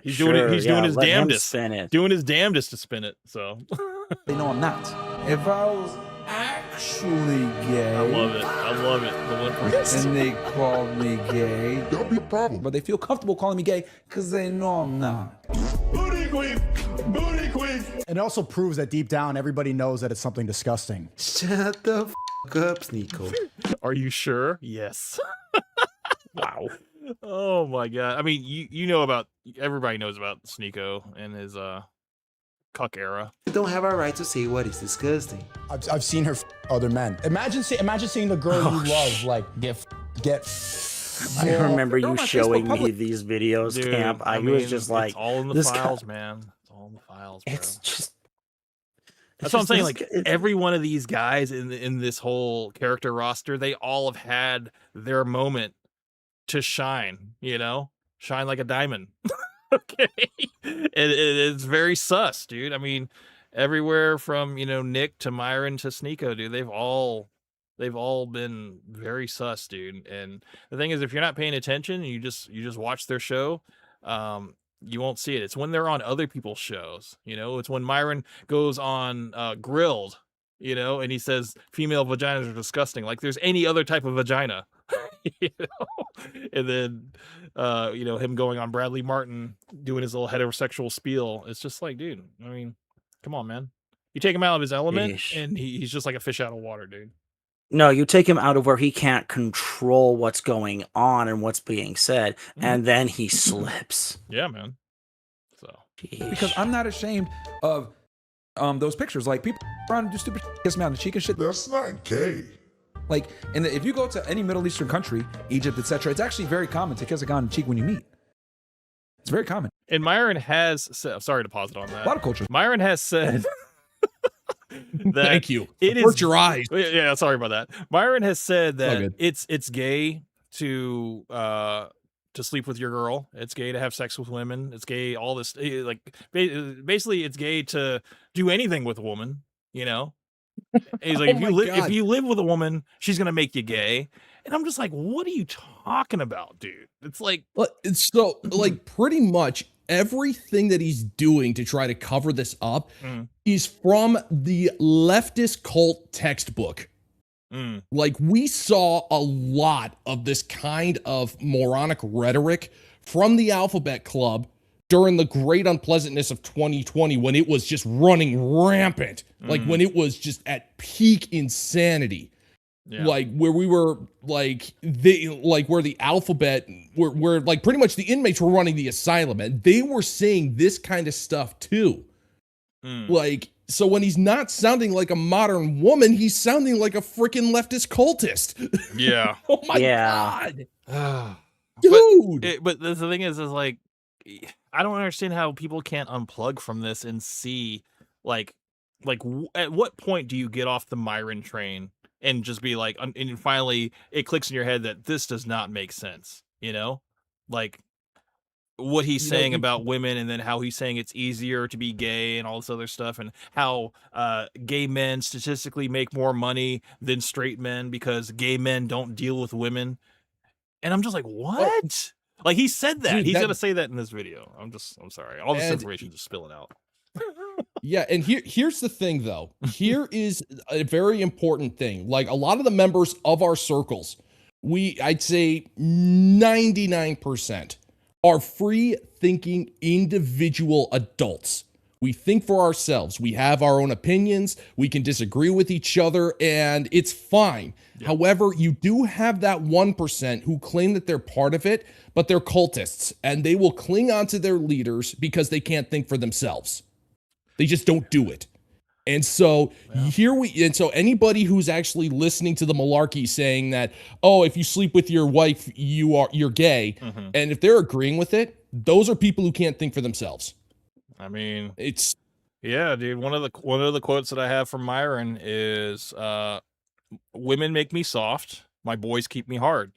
He's doing it. He's doing his damnedest. Doing his damnedest to spin it. So They know I'm not. If I was actually gay, I love it. I love it. And they called me gay, that'd be a problem. But they feel comfortable calling me gay because they know I'm not. Booty queen! Booty queen! And it also proves that deep down, everybody knows that it's something disgusting. Shut the f up, Sneeko. Are you sure? Yes. Wow. Oh my god. I mean, you know about, everybody knows about Sneeko and his cuck era. You don't have a right to say what is disgusting. I've seen her other men. Imagine seeing the girl you love like get. I remember you showing me these videos, Dude, Camp. I mean, was just like, it's all in the this files, guy- man. It's all in the files, bro. It's just. That's what I'm saying. Like every one of these guys in this whole character roster, they all have had their moment to shine. You know, shine like a diamond. Okay, it's very sus, dude. I mean, everywhere from Nick to Myron to Sneeko, dude. They've all been very sus, dude. And the thing is, if you're not paying attention, you just watch their show. You won't see it. It's when they're on other people's shows. It's when Myron goes on Grilled, and he says female vaginas are disgusting. Like there's any other type of vagina. And then him going on Bradley Martin doing his little heterosexual spiel. It's just like, dude, I mean, come on, man. You take him out of his element and he's just like a fish out of water, dude. No, you take him out of where he can't control what's going on and what's being said, and then he slips. Yeah, man. So because I'm not ashamed of those pictures. Like people around and do stupid shit, kiss me on the cheek and shit. That's not gay. Like, and if you go to any Middle Eastern country, Egypt, etc., it's actually very common to kiss a guy on the cheek when you meet. It's very common. And Myron has said, sorry to pause it on that. A lot of cultures. Myron has said that Thank you. It Hurt is your eyes. Yeah, sorry about that. Myron has said that good. it's gay to sleep with your girl. It's gay to have sex with women. It's gay all this like basically it's gay to do anything with a woman, And he's like, if you live with a woman, she's gonna make you gay. And I'm just like, what are you talking about, dude? It's like, it's so like pretty much everything that he's doing to try to cover this up is from the leftist cult textbook. Like we saw a lot of this kind of moronic rhetoric from the Alphabet Club during the great unpleasantness of 2020 when it was just running rampant, like when it was just at peak insanity. Yeah. Like where we were like where the alphabet where like pretty much the inmates were running the asylum and they were saying this kind of stuff too. Like, so when he's not sounding like a modern woman, he's sounding like a freaking leftist cultist. Yeah. Oh my God. Dude. But the thing is like, I don't understand how people can't unplug from this and see like at what point do you get off the Myron train and just be like, and finally it clicks in your head that this does not make sense, like what he's saying about women and then how he's saying it's easier to be gay and all this other stuff and how gay men statistically make more money than straight men because gay men don't deal with women. And I'm just like, what? Like he said that. Dude, he's gonna say that in this video. I'm sorry. All this information just spilling out. Yeah, and here's the thing though. Here is a very important thing. Like a lot of the members of our circles, I'd say 99% are free thinking individual adults. We think for ourselves. We have our own opinions. We can disagree with each other and it's fine. Yeah. However, you do have that 1% who claim that they're part of it, but they're cultists and they will cling on to their leaders because they can't think for themselves. They just don't do it. And so so anybody who's actually listening to the malarkey saying that, oh, if you sleep with your wife, you're gay. And if they're agreeing with it, those are people who can't think for themselves. I mean, yeah, dude. One of the quotes that I have from Myron is, "Women make me soft. My boys keep me hard."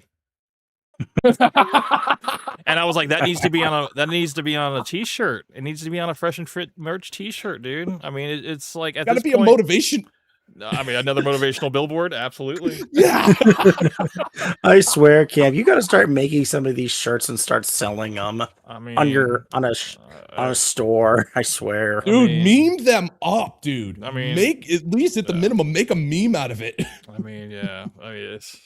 And I was like, that needs to be on a t-shirt. It needs to be on a Fresh and Fit merch t-shirt, dude. I mean, it's like at gotta this be point, a motivation. I mean, another motivational billboard, absolutely. Yeah. I swear, Cam, you got to start making some of these shirts and start selling them. I mean, on a store. I swear, Dude, meme them up, dude. I mean, make at least at the minimum, make a meme out of it. I mean, yeah. I mean, it's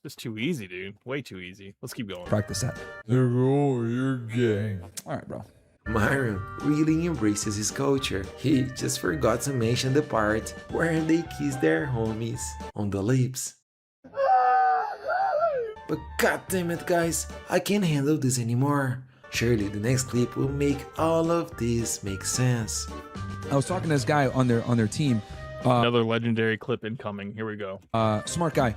just too easy, dude. Way too easy. Let's keep going. Practice that. You're gay. All right, bro. Myron really embraces his culture. He just forgot to mention the part where they kiss their homies on the lips. But goddammit, guys, I can't handle this anymore. Surely the next clip will make all of this make sense. I was talking to this guy on their team. Another legendary clip incoming. Here we go. Smart guy.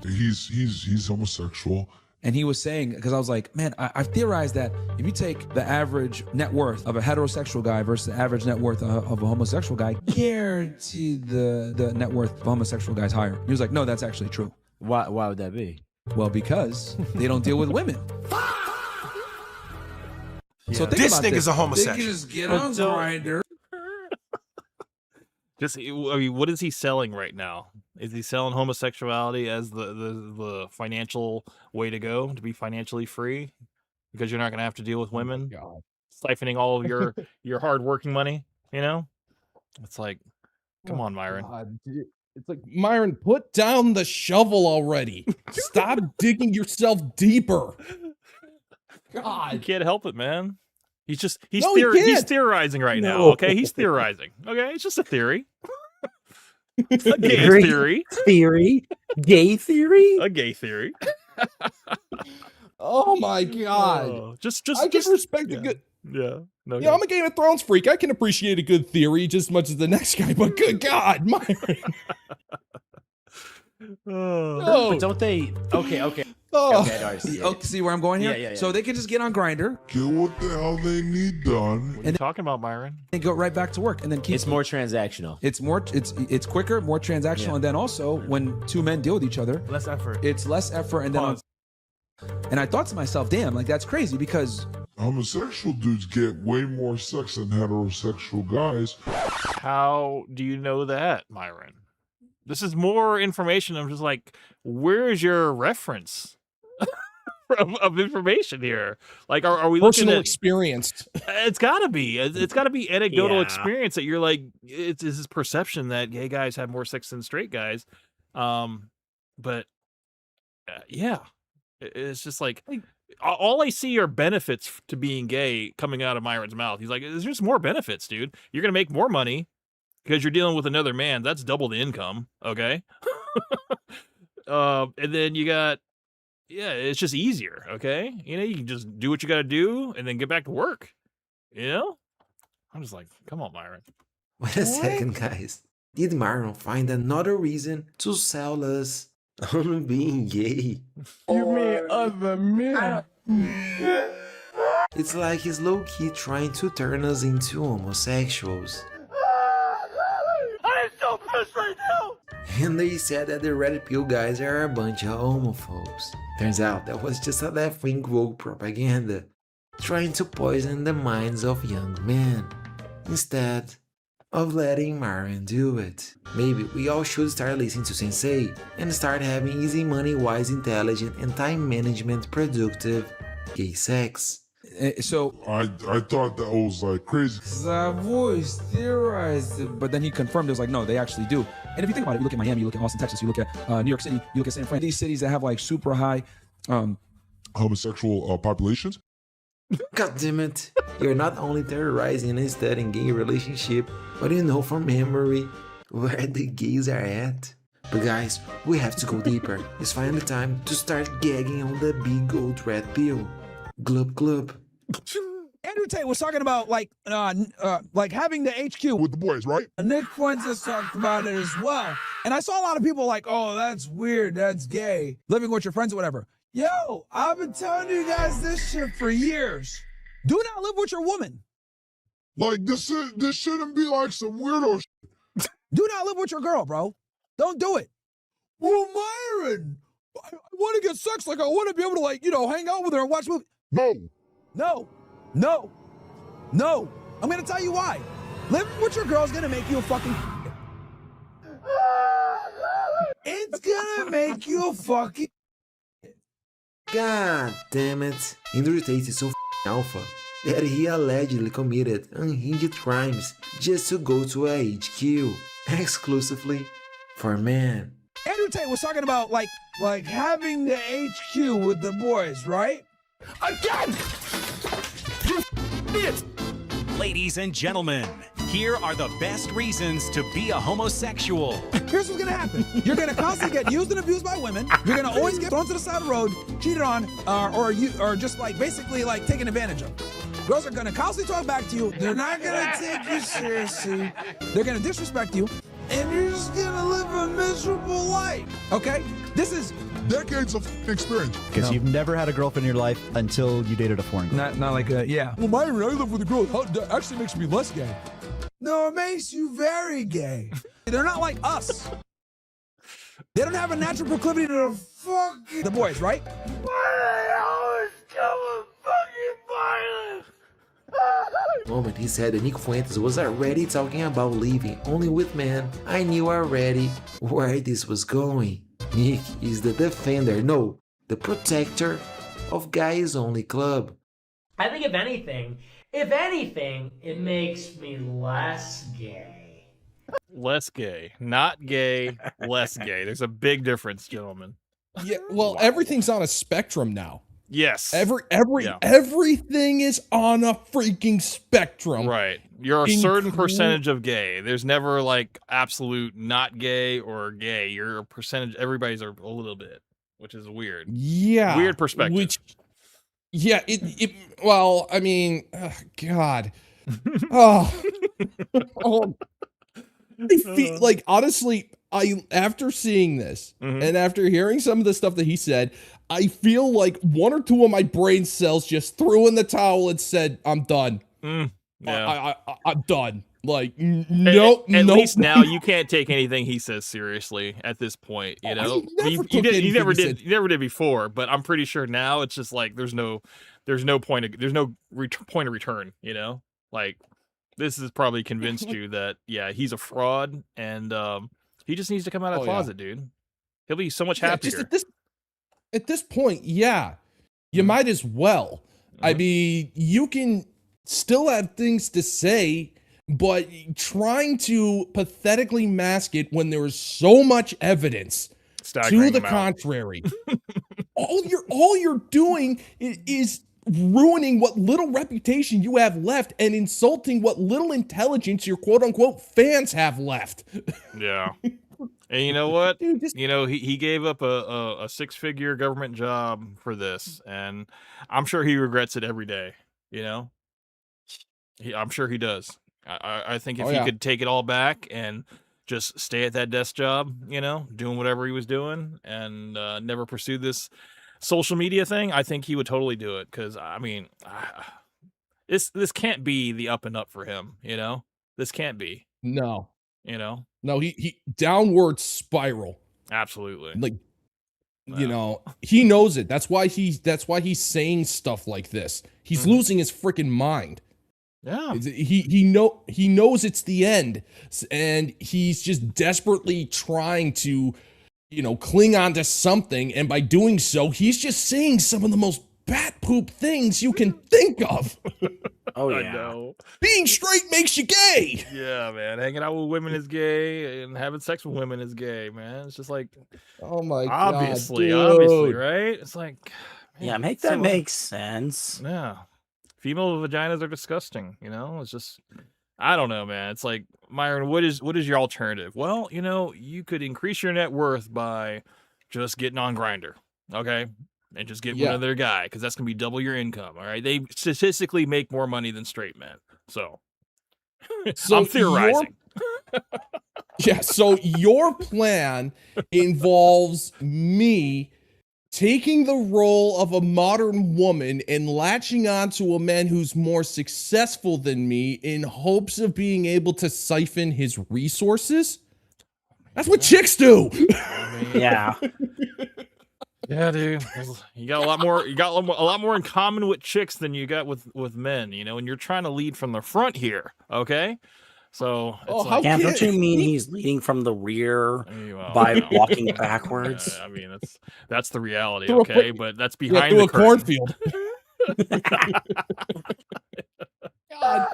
He's homosexual. And he was saying, because I was like, man, I've theorized that if you take the average net worth of a heterosexual guy versus the average net worth of a homosexual guy, guaranteed the net worth of a homosexual guy is higher. He was like, no, that's actually true. Why would that be? Well, because they don't deal with women. So think This about nigga's a They homosexual. can just get on Grindr. Just, I mean, what is he selling right now? Is he selling homosexuality as the financial way to go, to be financially free? Because you're not going to have to deal with women siphoning all of your hard-working money, you know? It's like, come on, Myron. God, it's like, Myron, put down the shovel already. Stop digging yourself deeper. God. You can't help it, man. He's No, he can't. he's theorizing right now, okay? He's theorizing. Okay, it's just a theory. A gay theory. Gay theory? A gay theory. Oh my God. Oh, I can respect a good. Yeah. No, Yeah, I'm a Game of Thrones freak. I can appreciate a good theory just as much as the next guy, but good God, Myron. But don't they? Okay. Oh. Okay, no, I see. See where I'm going here? Yeah. So they can just get on Grindr. Get what the hell they need done. What are you talking about, Myron? And go right back to work, and then keep. It's more transactional. It's quicker, more transactional, and then also when two men deal with each other, Less effort. it's less effort, and then. And I thought to myself, damn, like that's crazy because Homosexual dudes get way more sex than heterosexual guys. How do you know that, Myron? This is more information. I'm just like, where's your reference of information here? Like, are we looking Personal at experience? It's gotta be. It's gotta be anecdotal Yeah. experience that you're like. It's this perception that gay guys have more sex than straight guys. But yeah, it's just like all I see are benefits to being gay coming out of Myron's mouth. He's like, there's just more benefits, dude. You're gonna make more money because you're dealing with another man. That's double the income. Okay. And then you got, it's just easier. Okay. You know, you can just do what you got to do and then get back to work. You know, I'm just like, come on, Myron. Wait a second, guys. Did Myron find another reason to sell us on being gay? You mean other men? It's like he's low-key trying to turn us into homosexuals. I'm so pissed right now. And they said that the red pill guys are a bunch of homophobes. Turns out that was just a left-wing woke propaganda, trying to poison the minds of young men, instead of letting Myron do it. Maybe we all should start listening to Sensei and start having easy money, wise, intelligent, and time management productive gay sex. So I thought that was like crazy. I've always theorized it, but then he confirmed it was like, no, they actually do. And if you think about it, you look at Miami, you look at Austin, Texas, you look at New York City, you look at San Francisco, these cities that have like super high Homosexual populations. God damn it. You're not only terrorizing and studying gay relationship, but you know from memory where the gays are at. But guys, we have to go deeper. It's finally time to start gagging on the big old red pill. Glub glub. Andrew Tate was talking about like having the HQ with the boys, right? Nick Fuentes talked about it as well. And I saw a lot of people like, oh, that's weird, that's gay. Living with your friends or whatever. Yo, I've been telling you guys this shit for years. Do not live with your woman. Like this shouldn't be like some weirdo shit. Do not live with your girl, bro. Don't do it. Well, Myron, I want to get sex. Like I want to be able to like, hang out with her and watch movies. No. I'm gonna tell you why. Living with your girl is gonna make you a fucking make you fucking. God damn it. Andrew Tate is so alpha that he allegedly committed unhinged crimes just to go to a HQ exclusively for men. Andrew Tate was talking about like having the HQ with the boys, right? Again! You idiot! Ladies and gentlemen, here are the best reasons to be a homosexual. Here's what's gonna happen. You're gonna constantly get used and abused by women. You're gonna always get thrown to the side of the road, cheated on, or just like basically like taken advantage of. Girls are gonna constantly talk back to you. They're not gonna take you seriously. They're gonna disrespect you, and you're just gonna live a miserable life. Okay? This is decades of experience. Because you've never had a girlfriend in your life until you dated a foreign girl. not like yeah. Well, Myron, I live with a girl. That actually makes me less gay. No, it makes you very gay. They're not like us. They don't have a natural proclivity to fuck the boys, right? The moment he said that Nick Fuentes was already talking about leaving only with men, I knew already where this was going. Nick is the defender, no, the protector of Guys Only Club. I think if anything, it makes me less gay. Less gay. Not gay, less gay. There's a big difference, gentlemen. Yeah, well, everything's on a spectrum now. Yes. Everything is on a freaking spectrum. Right. You're a certain percentage of gay. There's never like absolute not gay or gay. You're a percentage. Everybody's a little bit, which is weird. Yeah. Weird perspective. Well, I mean, God. Oh. I feel like, honestly, after seeing this and after hearing some of the stuff that he said, I feel like one or two of my brain cells just threw in the towel and said, I'm done. Yeah. I'm done. Like, nope. At least now you can't take anything he says seriously at this point. You know, you never did before, but I'm pretty sure now it's just like there's no point of return. You know, like this has probably convinced you that he's a fraud and he just needs to come out of the closet, dude. He'll be so much happier. Just at this point, you might as well. I mean, you can still have things to say, but trying to pathetically mask it when there is so much evidence to the contrary. all you're doing is ruining what little reputation you have left and insulting what little intelligence your quote unquote fans have left. Yeah. And you know what? You know, he gave up a 6-figure government job for this, and I'm sure he regrets it every day. You know, I'm sure he does. I think if he could take it all back and just stay at that desk job, you know, doing whatever he was doing, and never pursue this social media thing, I think he would totally do it. Because I mean, this can't be the up and up for him. You know, this can't be. No. You know. No, he downward spiral. Absolutely. Like, you know, he knows it. That's why he's saying stuff like this. He's losing his freaking mind. Yeah. He knows it's the end, and he's just desperately trying to, you know, cling on to something, and by doing so, he's just saying some of the most bat poop things you can think of. Oh yeah. I know. Being straight makes you gay. Yeah, man. Hanging out with women is gay, and having sex with women is gay, man. It's just like, oh my obviously, God, obviously, right? It's like, man, make that make sense. Yeah. Female vaginas are disgusting, you know? It's just, I don't know, man. It's like, Myron, what is your alternative? Well, you know, you could increase your net worth by just getting on Grindr, okay? And just get one other guy, because that's going to be double your income, all right? They statistically make more money than straight men. So I'm theorizing. So your plan involves me taking the role of a modern woman and latching onto a man who's more successful than me in hopes of being able to siphon his resources? That's what chicks do. Yeah. Yeah, dude. You got a lot more. You got a lot more in common with chicks than you got with men. You know, and you're trying to lead from the front here. Okay, So it's Oh, like, how Cam, don't you kid- mean he's leading from the rear well, by you know, walking backwards? I mean, that's the reality, Through a okay? fr- But that's Yeah, behind through the a curtain. cornfield. God.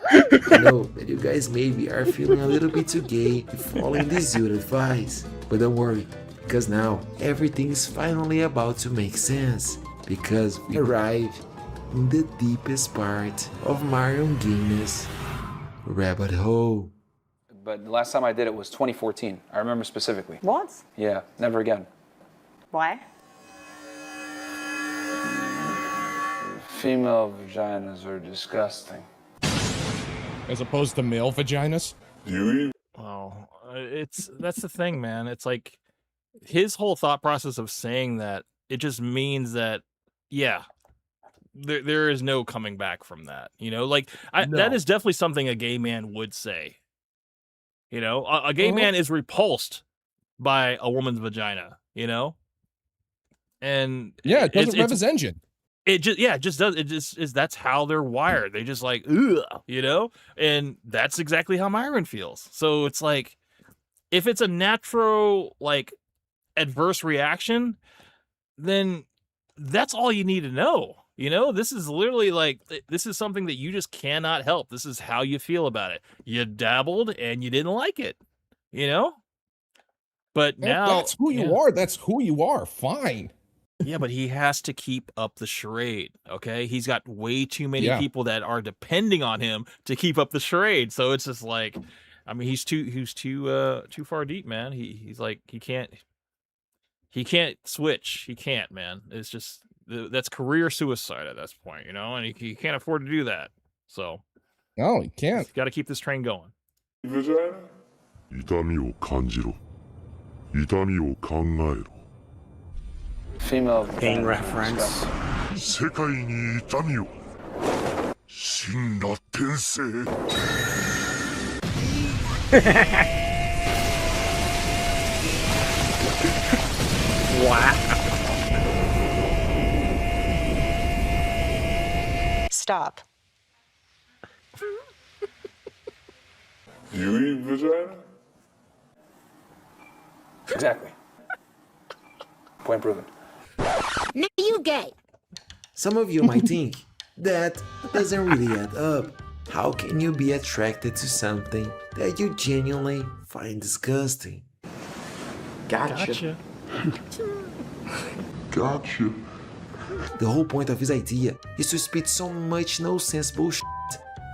I know that you guys maybe are feeling a little bit too gay to following this youth advice, but don't worry, because now everything is finally about to make sense, because we arrive in the deepest part of Marion Guinness rabbit hole. But the last time I did it was 2014. I remember specifically. What? Yeah, never again. Why? Female vaginas are disgusting. As opposed to male vaginas. Well, that's the thing, man. It's like his whole thought process of saying that, it just means that, yeah, there is no coming back from that. You know, like that is definitely something a gay man would say. You know, a gay man is repulsed by a woman's vagina. You know, and Yeah, it doesn't rev it's his engine. it just does. It just is. That's how they're wired. They just like, ugh, you know, and that's exactly how Myron feels. So it's like, if it's a natural, like, adverse reaction, then that's all you need to know. You know, this is literally like, this is something that you just cannot help. This is how you feel about it. You dabbled and you didn't like it, you know? But now That's who you are. That's who you are. Fine. Yeah, but he has to keep up the charade. Okay, he's got way too many Yeah. people that are depending on him to keep up the charade. So it's just like, I mean, he's too far deep, man. He's like, he can't switch. He can't, man. It's just that's career suicide at this point, you know, and he can't afford to do that. So No, he can't. he's got to keep this train going. 痛みを感じろ。痛みを考えろ。 Female Pain vaginas are reference. disgusting. 世界に痛みを。真羅転生。 Stop. You eat vagina? Exactly. Point proven. Now you gay. Some of you might think that doesn't really add up. How can you be attracted to something that you genuinely find disgusting? Gotcha. Gotcha. The whole point of his idea is to spit so much no-sense bullshit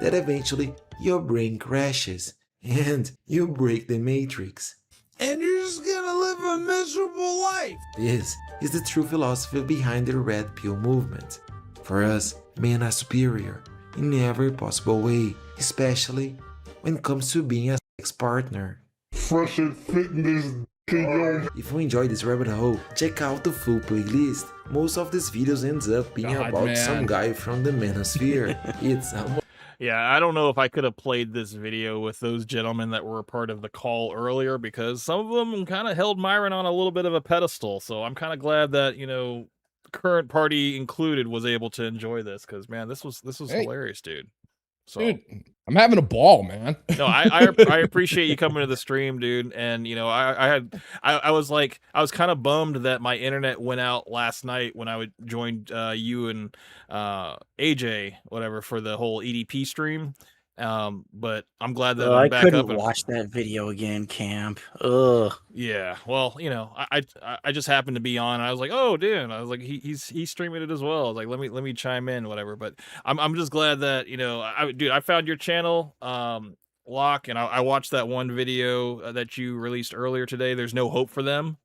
that eventually your brain crashes and you break the matrix. And you're just gonna live a miserable life. This is the true philosophy behind the Red Pill movement. For us, men are superior in every possible way, especially when it comes to being a sex partner. Fresh and fitness. If you enjoyed this rabbit hole, check out the full playlist. Most of these videos ends up being God, about man. some guy from the manosphere. It's Yeah, I don't know if I could have played this video with those gentlemen that were a part of the call earlier, because some of them kind of held Myron on a little bit of a pedestal. So I'm kind of glad that, you know, current party included was able to enjoy this, because man, this was Hey. hilarious, dude. So Dude, I'm having a ball, man. no, I appreciate you coming to the stream, dude. And you know, I was kind of bummed that my internet went out last night when I joined you and AJ, whatever, for the whole EDP stream. But I'm glad that I I'm back couldn't up. watch that video again, Camp. Ugh. Yeah, well, you know, I just happened to be on. And I was like, oh, dude. I was like, he's streaming it as well. I was like, let me chime in, whatever. But I'm just glad that, you know, I found your channel, Locke, and I watched that one video that you released earlier today. There's no hope for them,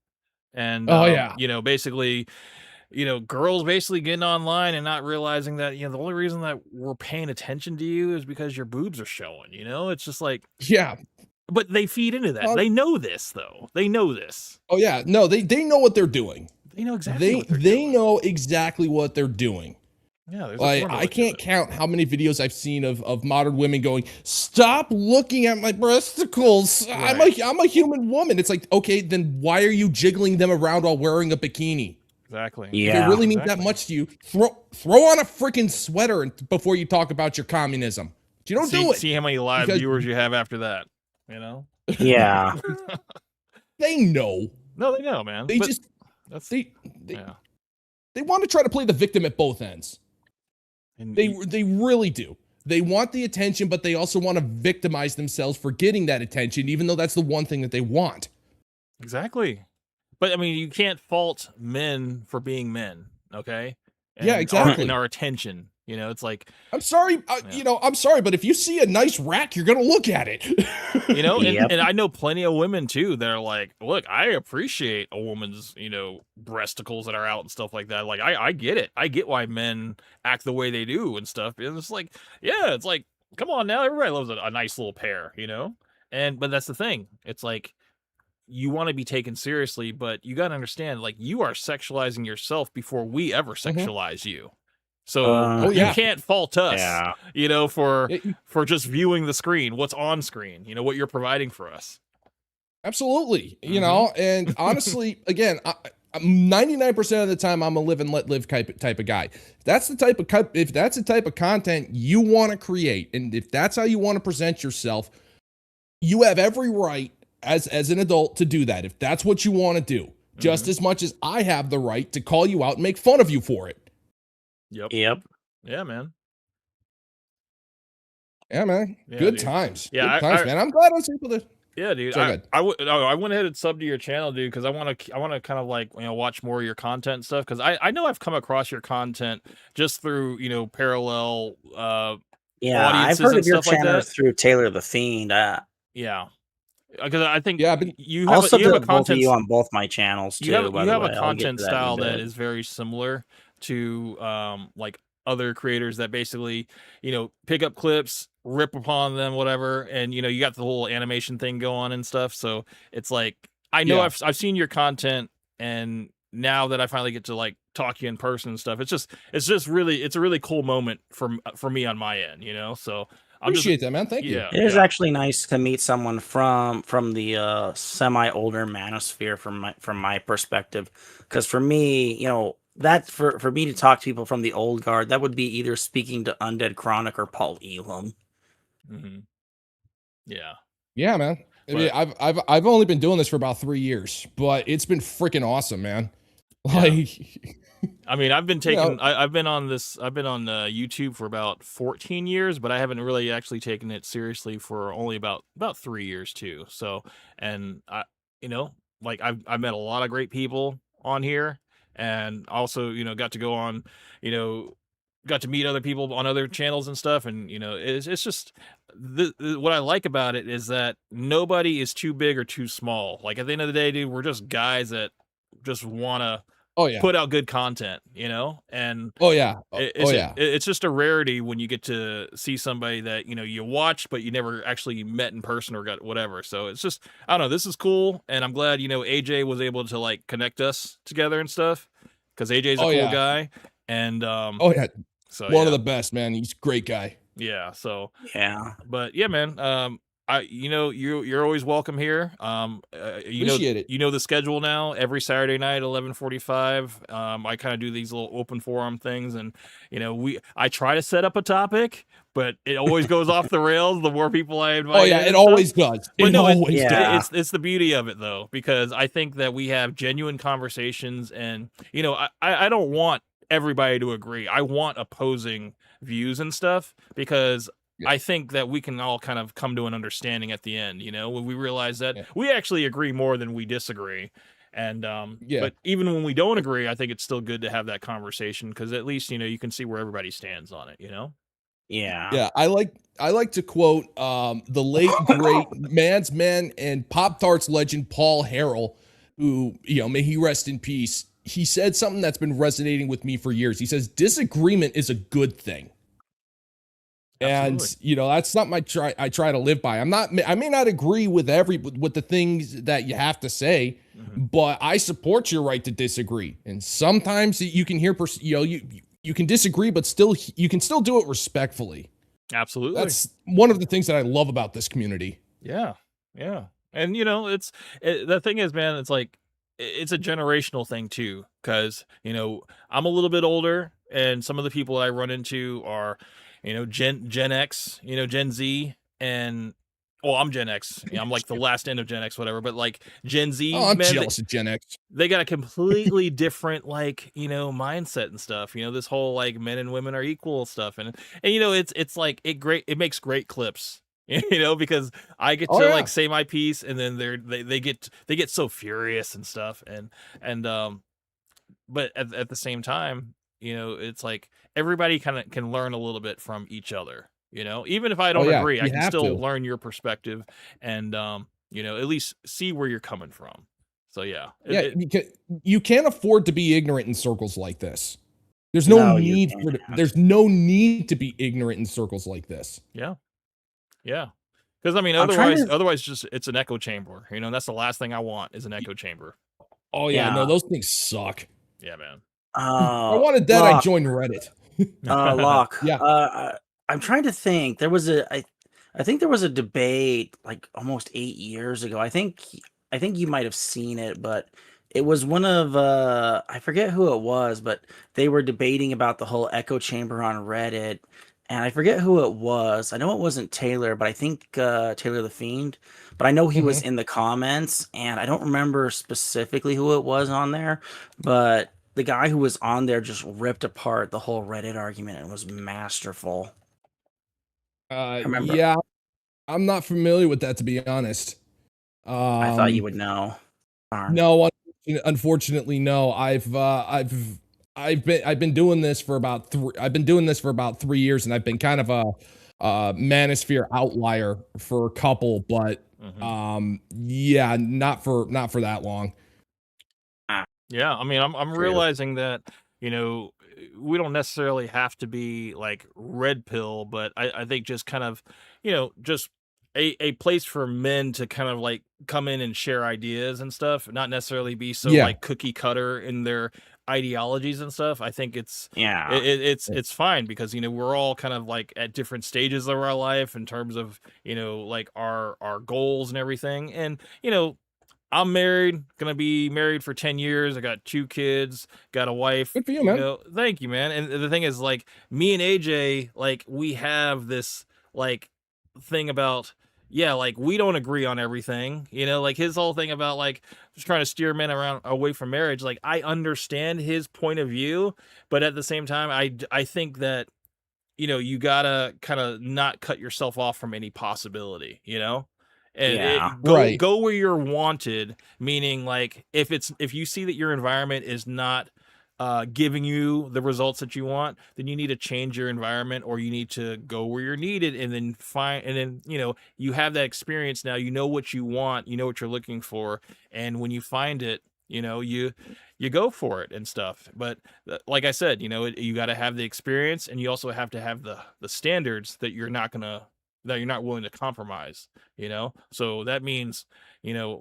and yeah, you know, basically, you know, girls basically getting online and not realizing that, you know, the only reason that we're paying attention to you is because your boobs are showing. You know, it's just like, yeah. but they feed into that. They know this, though. They know this. Oh yeah, no, they know what they're doing. They know exactly. They know exactly what they're doing. Yeah, there's like I can't count how many videos I've seen of modern women going, "Stop looking at my breasticles. Right. I'm a human woman." It's like, okay, then why are you jiggling them around while wearing a bikini? Exactly. If it really means that much to you, throw on a freaking sweater before you talk about your communism. You don't do it. See how many live Because- viewers you have after that. You know? Yeah. They know. No, they know, man. They But just that's they yeah. they want to try to play the victim at both ends. And They really do. They want the attention, but they also want to victimize themselves for getting that attention, even though that's the one thing that they want. Exactly. But I mean, you can't fault men for being men, okay? Yeah, exactly. And our attention, you know, it's like I'm sorry, I'm sorry, but if you see a nice rack, you're gonna look at it. you know, Yep. and I know plenty of women too that are like, look, I appreciate a woman's, breasticles that are out and stuff like that. Like, I get it. I get why men act the way they do and stuff. And it's like, yeah, it's like, come on now, everybody loves a nice little pair, you know? But that's the thing. It's like, you want to be taken seriously, but you got to understand, like, you are sexualizing yourself before we ever sexualize you. So you can't fault us, for just viewing the screen, what's on screen, what you're providing for us. Absolutely. And honestly, again, 99% of the time I'm a live and let live type of guy. If that's the type of content you want to create, and if that's how you want to present yourself, you have every right as an adult to do that. If that's what you want to do, just as much as I have the right to call you out and make fun of you for it. Yep. Yeah, man. Yeah, man. Yeah, Good dude. times. Yeah, Good times, man. I'm glad I was able to. Yeah, dude. I went ahead and subbed to your channel, dude, because I want to kind of like watch more of your content and stuff. Because I know I've come across your content just through parallel Yeah, I've audiences heard and of your stuff like channel that. through Taylor the Fiend. Yeah, because I think but you I'll have sub you have to a both of content you on both my channels too. you have by the a way. I'll get content to that in a style that bit. is very similar to like other creators that basically pick up clips, rip upon them, whatever, and you got the whole animation thing going and stuff. So it's like I know Yeah. I've seen your content, and now that I finally get to like talk to you in person and stuff, it's a really cool moment for me on my end, So Appreciate that, man. Thank you. Yeah, It is yeah. actually nice to meet someone from the semi older manosphere from my perspective, because for me, that for me to talk to people from the old guard, that would be either speaking to Undead Chronic or Paul Elam. Mm-hmm. Yeah. Yeah, man. I mean, I've only been doing this for about 3 years, but it's been freaking awesome, man. Like, I mean, I've been taking, I've been on YouTube for about 14 years, but I haven't really actually taken it seriously for only about 3 years too. So, and like I've met a lot of great people on here, and also, got to go on, got to meet other people on other channels and stuff. And, it's just what I like about it is that nobody is too big or too small. Like at the end of the day, dude, we're just guys that just want to put out good content, and it's just a rarity when you get to see somebody that you watched but you never actually met in person or got whatever. So it's just, I don't know, this is cool, and I'm glad AJ was able to like connect us together and stuff, because AJ's a cool guy, and so one of the best, man. He's a great guy. Yeah, so yeah, but yeah, man, you're always welcome here. Appreciate it. You know the schedule now. Every Saturday night, 11:45. I kind of do these little open forum things, and I try to set up a topic, but it always goes off the rails. The more people I invite. Oh yeah, it always does. It's the beauty of it though, because I think that we have genuine conversations, and I don't want everybody to agree. I want opposing views and stuff, because I think that we can all kind of come to an understanding at the end, when we realize that we actually agree more than we disagree. And but even when we don't agree, I think it's still good to have that conversation, because at least you can see where everybody stands on it. Yeah. I like to quote the late great man's man and Pop-Tarts legend Paul Harrell, who may he rest in peace. He said something that's been resonating with me for years. He says disagreement is a good thing. Absolutely. And that's something I try to live by. I may not agree with with the things that you have to say, but I support your right to disagree. And sometimes you can hear you can disagree, but you can still do it respectfully. Absolutely. That's one of the things that I love about this community. Yeah. And the thing is, man, it's like it's a generational thing too, because I'm a little bit older, and some of the people that I run into are Gen X, Gen Z, and Well, I'm Gen X. I'm like the last end of Gen X, whatever. But like Gen Z, Oh, I'm man, jealous of Gen X. they got a completely different like mindset and stuff. This whole like men and women are equal stuff, and it's like it makes great clips. Because I get to like say my piece, and then they get so furious and stuff, and but at the same time, it's like everybody kind of can learn a little bit from each other. Even if I don't agree, I can still learn your perspective and at least see where you're coming from. So yeah, you can't afford to be ignorant in circles like this. There's no need to be ignorant in circles like this. Yeah, yeah. Because otherwise, just it's an echo chamber. That's the last thing I want is an echo chamber. Oh yeah, no, those things suck. Yeah, man. I wanted that. I joined Reddit. Locke. Yeah. I'm trying to think. I think there was a debate like almost 8 years ago. I think you might have seen it, but it was one of I forget who it was, but they were debating about the whole echo chamber on Reddit, and I forget who it was. I know it wasn't Taylor, but I think Taylor the Fiend. But I know he was in the comments, and I don't remember specifically who it was on there, but the guy who was on there just ripped apart the whole Reddit argument and was masterful. Yeah, I'm not familiar with that, to be honest. I thought you would know. No, unfortunately, no. I've been doing this for about 3 years, and I've been kind of a manosphere outlier for a couple, but yeah, not for that long. Yeah, I'm realizing that we don't necessarily have to be like red pill, but I think just kind of just a place for men to kind of like come in and share ideas and stuff, not necessarily be so like cookie cutter in their ideologies and stuff. I think it's fine because we're all kind of like at different stages of our life in terms of like our goals and everything, and I'm married, gonna be married for 10 years. I got 2 kids, got a wife. Good for you, man. Thank you, man. And the thing is, like, me and AJ, like, we have this like thing about, like, we don't agree on everything. Like his whole thing about like just trying to steer men away from marriage. Like, I understand his point of view, but at the same time, I think that you gotta kind of not cut yourself off from any possibility. And go where you're wanted, meaning like if you see that your environment is not giving you the results that you want, then you need to change your environment, or you need to go where you're needed, and then you have that experience now. You know what you want, you know what you're looking for, and when you find it, you go for it and stuff. But like I said, you got to have the experience, and you also have to have the standards that you're not willing to compromise, So that means,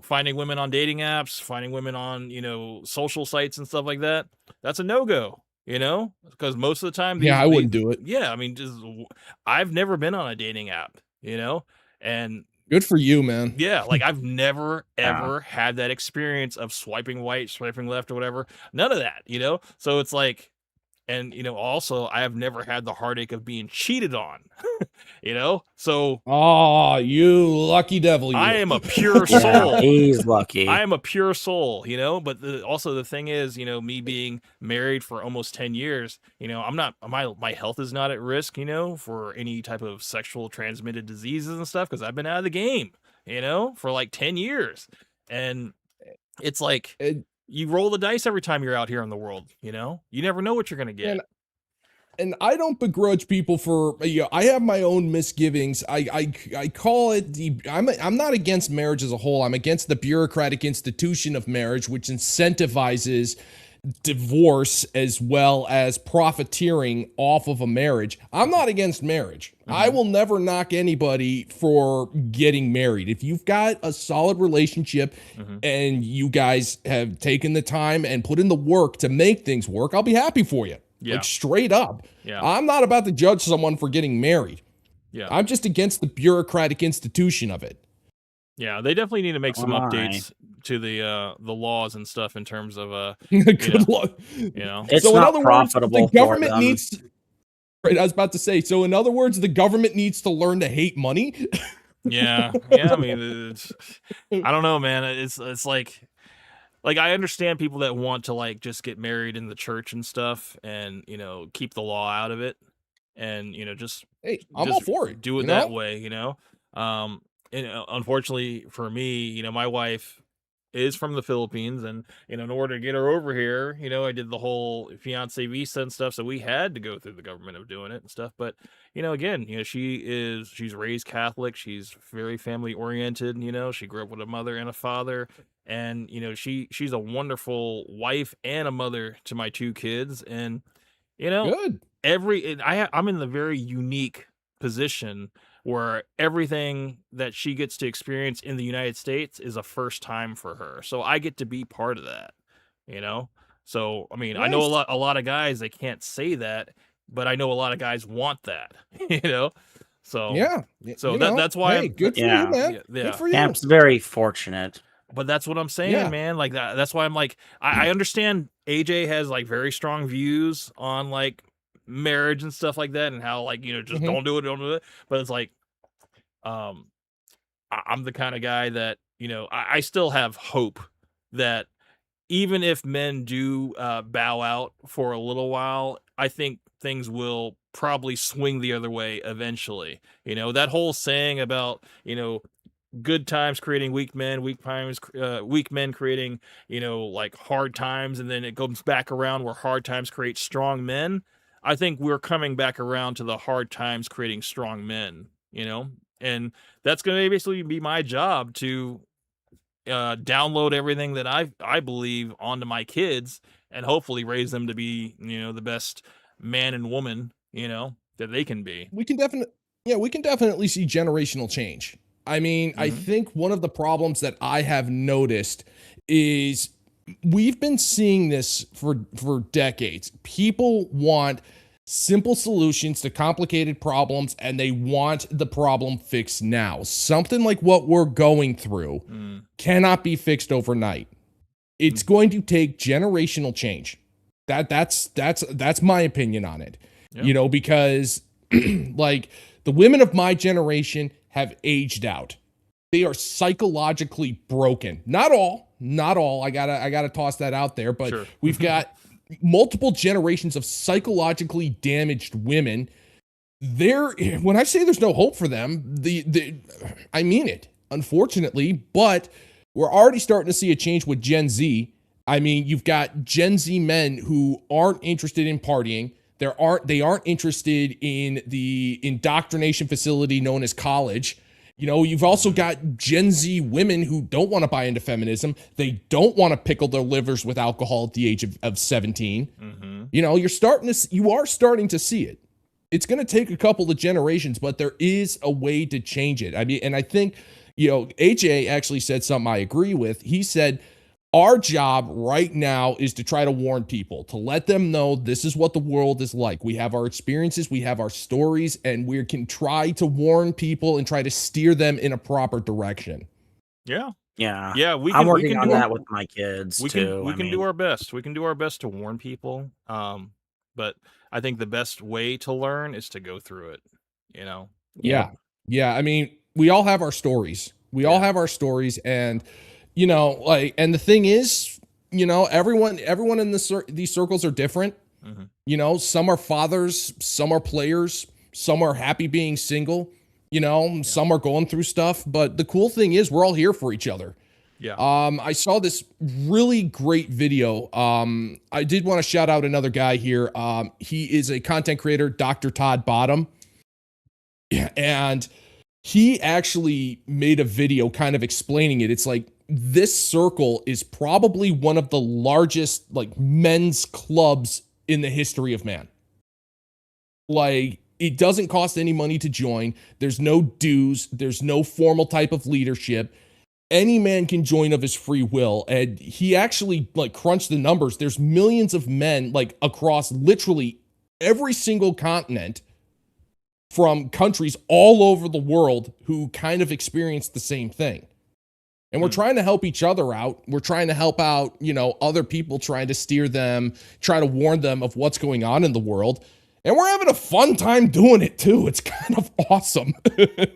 finding women on dating apps, finding women on, social sites and stuff like that. That's a no-go, because most of the time. I wouldn't do it. Yeah. I've never been on a dating app, and good for you, man. Yeah. Like I've never, ever had that experience of swiping right, swiping left or whatever. None of that, So it's like, and also I have never had the heartache of being cheated on, So oh, you lucky devil! I am a pure soul. He's lucky. I am a pure soul, But also the thing is, me being married for almost 10 years, I'm not my health is not at risk, for any type of sexual transmitted diseases and stuff because I've been out of the game, for like 10 years, and it's like. You roll the dice every time you're out here in the world, You never know what you're going to get. And I don't begrudge people for, I have my own misgivings. I call it I'm not against marriage as a whole. I'm against the bureaucratic institution of marriage, which incentivizes divorce as well as profiteering off of a marriage. I'm not against marriage. I will never knock anybody for getting married. If you've got a solid relationship and you guys have taken the time and put in the work to make things work, I'll be happy for you. Yeah. Like straight up. Yeah. I'm not about to judge someone for getting married. Yeah. I'm just against the bureaucratic institution of it. Yeah, they definitely need to make some updates to the laws and stuff in terms of good luck. It's so in not other words, profitable the government for them. needs. Right, I was about to say. So in other words, the government needs to learn to hate money. Yeah. I mean, I don't know, man. It's like I understand people that want to like just get married in the church and stuff, and keep the law out of it, and just Hey, I'm all for it. do it that way. Um, and unfortunately for me, my wife is from the Philippines, and in order to get her over here, I did the whole fiance visa and stuff, so we had to go through the government of doing it and stuff. But again, she's raised Catholic, she's very family oriented. She grew up with a mother and a father, and she's a wonderful wife and a mother to my 2 kids, and Good. I'm in the very unique position where everything that she gets to experience in the United States is a first time for her. So I get to be part of that, you know? So, I mean, I know Nice. a lot of guys, they can't say that, but I know a lot of guys want that, you know? So, Yeah. so that's why hey, good for Yeah. you, man. Yeah. Good for you. Camp's very fortunate. But that's what I'm saying, Yeah. man. Like that's why I'm like, I understand AJ has like very strong views on like marriage and stuff like that, and how like, just don't do it. But it's like, I'm the kind of guy that, I still have hope that even if men do bow out for a little while, I think things will probably swing the other way eventually. That whole saying about, good times creating weak men, weak men creating, like hard times, and then it comes back around where hard times create strong men. I think we're coming back around to the hard times creating strong men, and that's going to basically be my job to download everything that I believe onto my kids, and hopefully raise them to be, the best man and woman, that they can be. We can definitely see generational change. I mean, I think one of the problems that I have noticed is we've been seeing this for decades. People want simple solutions to complicated problems, and they want the problem fixed now. Something like what we're going through cannot be fixed overnight. It's going to take generational change. That's my opinion on it. Yeah. Because like the women of my generation have aged out. They are psychologically broken. Not all. I gotta toss that out there, but Sure. We've got multiple generations of psychologically damaged women. When I say there's no hope for them, I mean it, unfortunately, but we're already starting to see a change with Gen Z. I mean, you've got Gen Z men who aren't interested in partying. They aren't interested in the indoctrination facility known as college. You've also got Gen Z women who don't want to buy into feminism. They don't want to pickle their livers with alcohol at the age of 17. You are starting to see it. It's going to take a couple of generations, but there is a way to change it. I mean, and I think, AJ actually said something I agree with. He said, our job right now is to try to warn people, to let them know this is what the world is like. We have our experiences, we have our stories, and we can try to warn people and try to steer them in a proper direction. Yeah. Yeah. Yeah. I'm working on that with my kids we too. can do our best. We can do our best to warn people. But I think the best way to learn is to go through it, Yeah. Yeah. I mean, we all have our stories. All have our stories, and and the thing is, everyone in these circles are different. Some are fathers, some are players, some are happy being single, some are going through stuff. But the cool thing is we're all here for each other. Yeah. I saw this really great video. I did want to shout out another guy here. He is a content creator, Dr. Todd Bottom. And he actually made a video kind of explaining it. It's like, this circle is probably one of the largest like men's clubs in the history of man. Like, it doesn't cost any money to join. There's no dues. There's no formal type of leadership. Any man can join of his free will. And he actually like crunched the numbers. There's millions of men like across literally every single continent from countries all over the world who kind of experience the same thing. And we're trying to help each other out. We're trying to help out, other people, trying to steer them, try to warn them of what's going on in the world. And we're having a fun time doing it too. It's kind of awesome.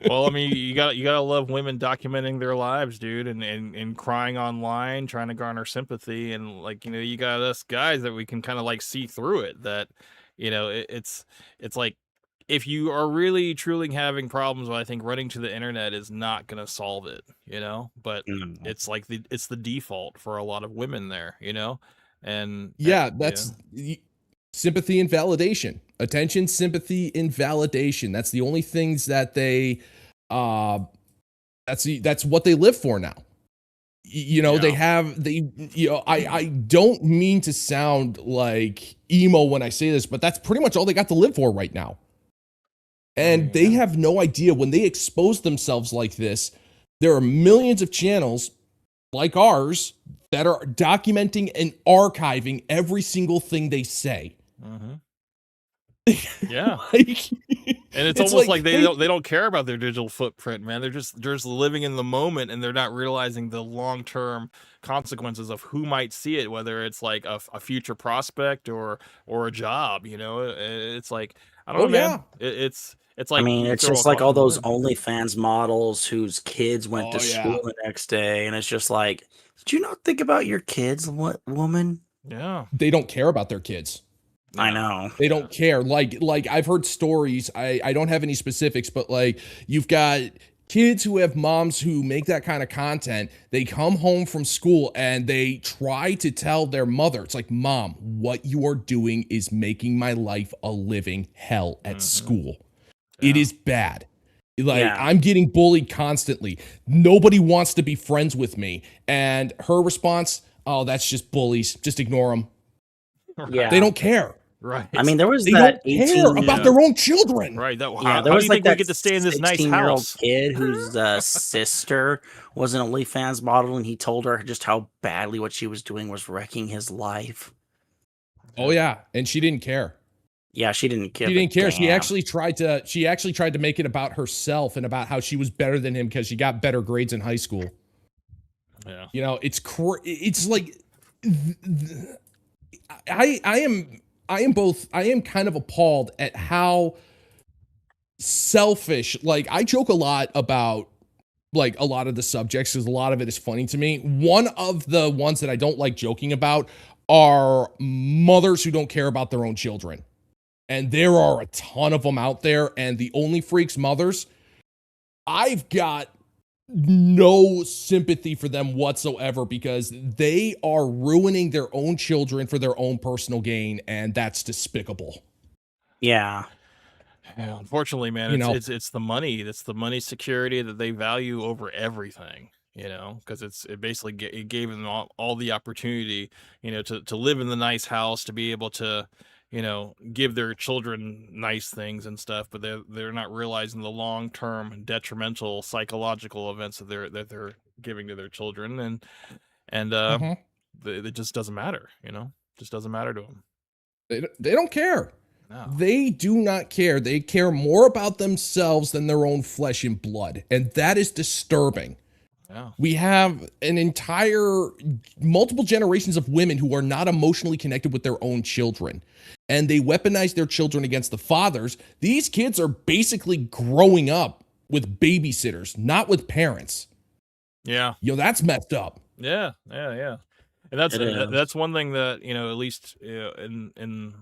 Well, I mean, you gotta love women documenting their lives, dude, and crying online, trying to garner sympathy, and like, you know, you got us guys that we can kind of like see through it. That, you know, it's like, if you are really truly having problems, I think running to the internet is not gonna solve it, you know. But it's like it's the default for a lot of women there, you know, and Yeah, that's sympathy and validation. Attention, sympathy, and validation. That's the only things that they that's what they live for now. You know, I don't mean to sound like emo when I say this, but that's pretty much all they got to live for right now. And they have no idea when they expose themselves like this, there are millions of channels like ours that are documenting and archiving every single thing they say. Yeah. Like, and it's almost like they don't care about their digital footprint, man. They're just living in the moment, and they're not realizing the long-term consequences of who might see it, whether it's like a future prospect or a job, you know. It's like, I don't know, man. It's like, I mean, you it's throw just a like all caution those in. OnlyFans models whose kids went to school the next day, and it's just like, did you not think about your kids, what woman? Yeah. They don't care about their kids. I know. They don't care. Like I've heard stories. I don't have any specifics, but like, you've got kids who have moms who make that kind of content. They come home from school and they try to tell their mother, it's like, Mom, what you are doing is making my life a living hell at school. It is bad. Like, I'm getting bullied constantly. Nobody wants to be friends with me. And her response, oh, that's just bullies. Just ignore them. Yeah. They don't care. Right. I mean, there was they that don't care about their own children. Right. That, Yeah, how there do was you like think we that get to stay in this nice 16-year-old house? kid whose sister was an OnlyFans model, and he told her just how badly what she was doing was wrecking his life. Oh yeah, and she didn't care. Yeah, she didn't care. She didn't care. She actually tried to make it about herself and about how she was better than him because she got better grades in high school. Yeah. You know, it's like I am kind of appalled at how selfish, like, I joke a lot about like a lot of the subjects because a lot of it is funny to me. One of the ones that I don't like joking about are mothers who don't care about their own children. And there are a ton of them out there, and the Only Freaks mothers, I've got no sympathy for them whatsoever because they are ruining their own children for their own personal gain, and that's despicable. Yeah. Yeah, unfortunately, man, it's the money. It's the money security that they value over everything, you know, because it basically it gave them all the opportunity, you know, to live in the nice house, to be able to, you know, give their children nice things and stuff, but they're not realizing the long-term detrimental psychological events that they're giving to their children, and it just doesn't matter, you know, just doesn't matter to them. They don't care. No. They do not care. They care more about themselves than their own flesh and blood, and that is disturbing. Yeah. We have an entire multiple generations of women who are not emotionally connected with their own children, and they weaponize their children against the fathers. These kids are basically growing up with babysitters, not with parents. Yeah. Yo, that's messed up. Yeah. And that's one thing that, you know, at least in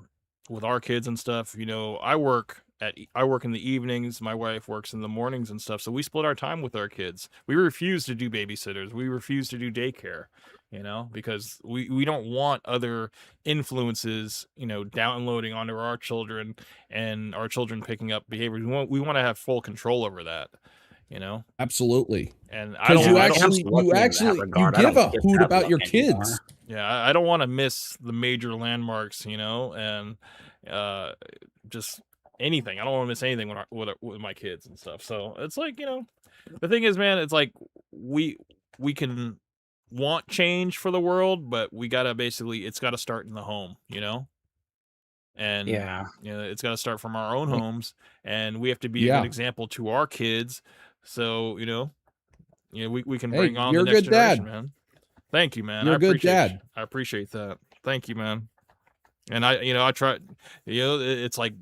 with our kids and stuff, you know, I work in the evenings, my wife works in the mornings and stuff, so we split our time with our kids. We refuse to do babysitters, we refuse to do daycare, you know, because we don't want other influences, you know, downloading onto our children and our children picking up behaviors. We want to have full control over that, you know. Absolutely. And you give a hoot about your kids. Yeah, I don't want to miss the major landmarks, you know, and just anything. I don't want to miss anything with my kids and stuff. So it's like, you know, the thing is, man, it's like we can want change for the world, but we gotta it's gotta start in the home, you know. And you know, it's gotta start from our own homes, and we have to be a good example to our kids. So you know, we can bring on the next generation, man. Thank you, man. You're a good dad. I appreciate that. Thank you, man. And I try, it's like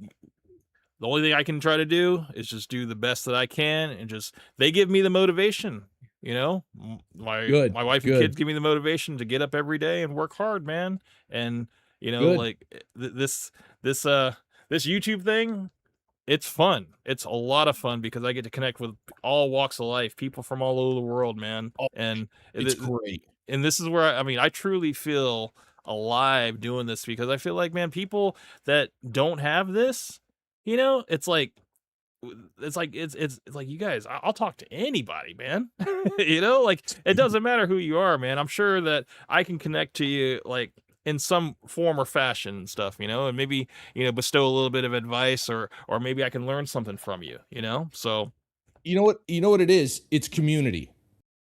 the only thing I can try to do is just do the best that I can, and just they give me the motivation. My wife and kids give me the motivation to get up every day and work hard, man. And like this YouTube thing, it's fun. It's a lot of fun because I get to connect with all walks of life, people from all over the world, man. And it's great. And this is where I truly feel alive doing this, because I feel like, man, people that don't have this, it's like you guys, I'll talk to anybody, man. Like it doesn't matter who you are, man. I'm sure that I can connect to you like in some form or fashion and stuff, and maybe, bestow a little bit of advice, or maybe I can learn something from you, so. You know what it is? It's community.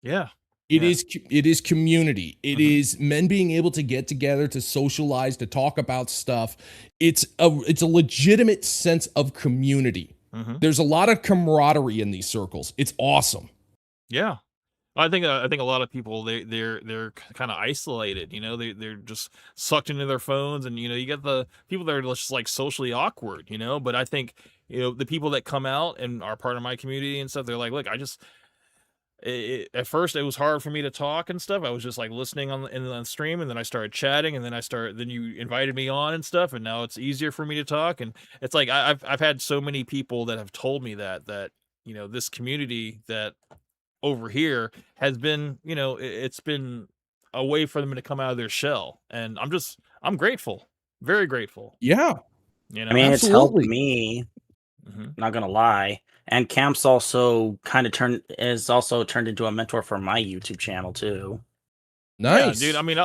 Yeah. It is community. It is men being able to get together, to socialize, to talk about stuff. It's a legitimate sense of community. There's a lot of camaraderie in these circles. It's awesome. Yeah. I think a lot of people, they're kind of isolated, they're just sucked into their phones, and you get the people that are just like socially awkward, but I think the people that come out and are part of my community and stuff, they're like, look, at first it was hard for me to talk and stuff. I was just like listening on the stream, and then I started chatting, and then you invited me on and stuff, and now it's easier for me to talk. And it's like I've had so many people that have told me that this community that over here has been, it's been a way for them to come out of their shell, and I'm grateful, very grateful. Yeah. I mean, it's helped me. Not gonna lie. And Camp's also kind of turned into a mentor for my YouTube channel too. Nice, yeah, dude. I mean,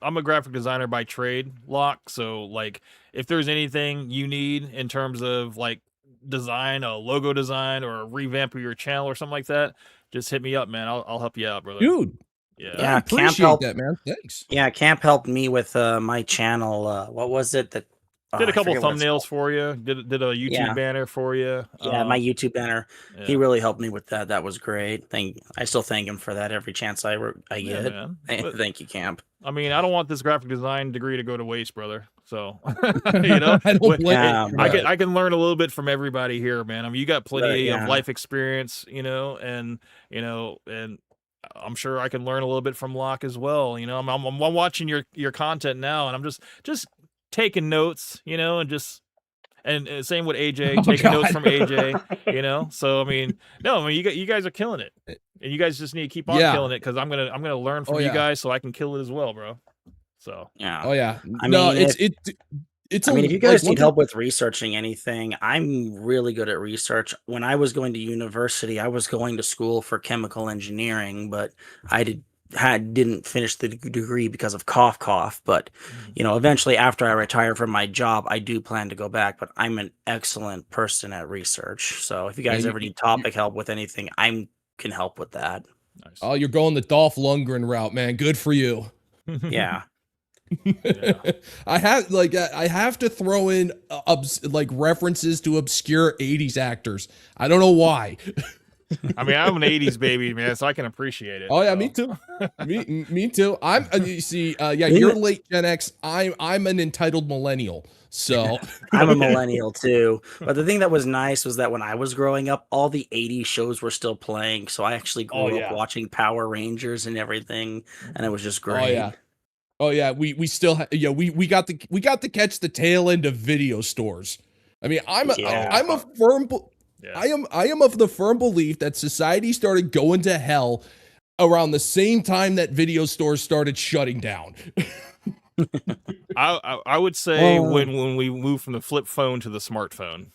I'm a graphic designer by trade, Locke. So like, if there's anything you need in terms of like design, a logo design, or a revamp of your channel or something like that, just hit me up, man. I'll help you out, brother. Dude. Yeah, I appreciate that, man. Thanks. Yeah, Camp helped me with my channel. What was it that? Did a couple thumbnails for you. Did a YouTube banner for you. Yeah, my YouTube banner. Yeah. He really helped me with that. That was great. I still thank him for that every chance I get. Man. Thank you, Camp. I mean, I don't want this graphic design degree to go to waste, brother. So I don't blame I can learn a little bit from everybody here, man. I mean, you got plenty of life experience, and I'm sure I can learn a little bit from Locke as well. I'm watching your content now, and I'm just taking notes, and same with AJ, taking notes from AJ, So I mean, you guys are killing it, and you guys just need to keep on killing it, because I'm gonna learn from you guys so I can kill it as well, bro. So yeah. Oh yeah. I mean, if you guys like, need help with researching anything, I'm really good at research. When I was going to university, I was going to school for chemical engineering, but I didn't finish the degree because of cough. But eventually, after I retire from my job, I do plan to go back. But I'm an excellent person at research. So if you guys ever need topic help with anything, I can help with that. Nice. Oh, you're going the Dolph Lundgren route, man. Good for you. Yeah. I have to throw in references to obscure 80s actors. I don't know why. I mean, I'm an 80s baby, man, so I can appreciate it. Oh yeah, me too. me too. I'm you see, you're late Gen X. I'm an entitled millennial. So I'm a millennial too. But the thing that was nice was that when I was growing up, all the 80s shows were still playing. So I actually grew up watching Power Rangers and everything, and it was just great. Oh yeah, we still we got to catch the tail end of video stores. I mean, I am of the firm belief that society started going to hell around the same time that video stores started shutting down. I would say when we moved from the flip phone to the smartphone.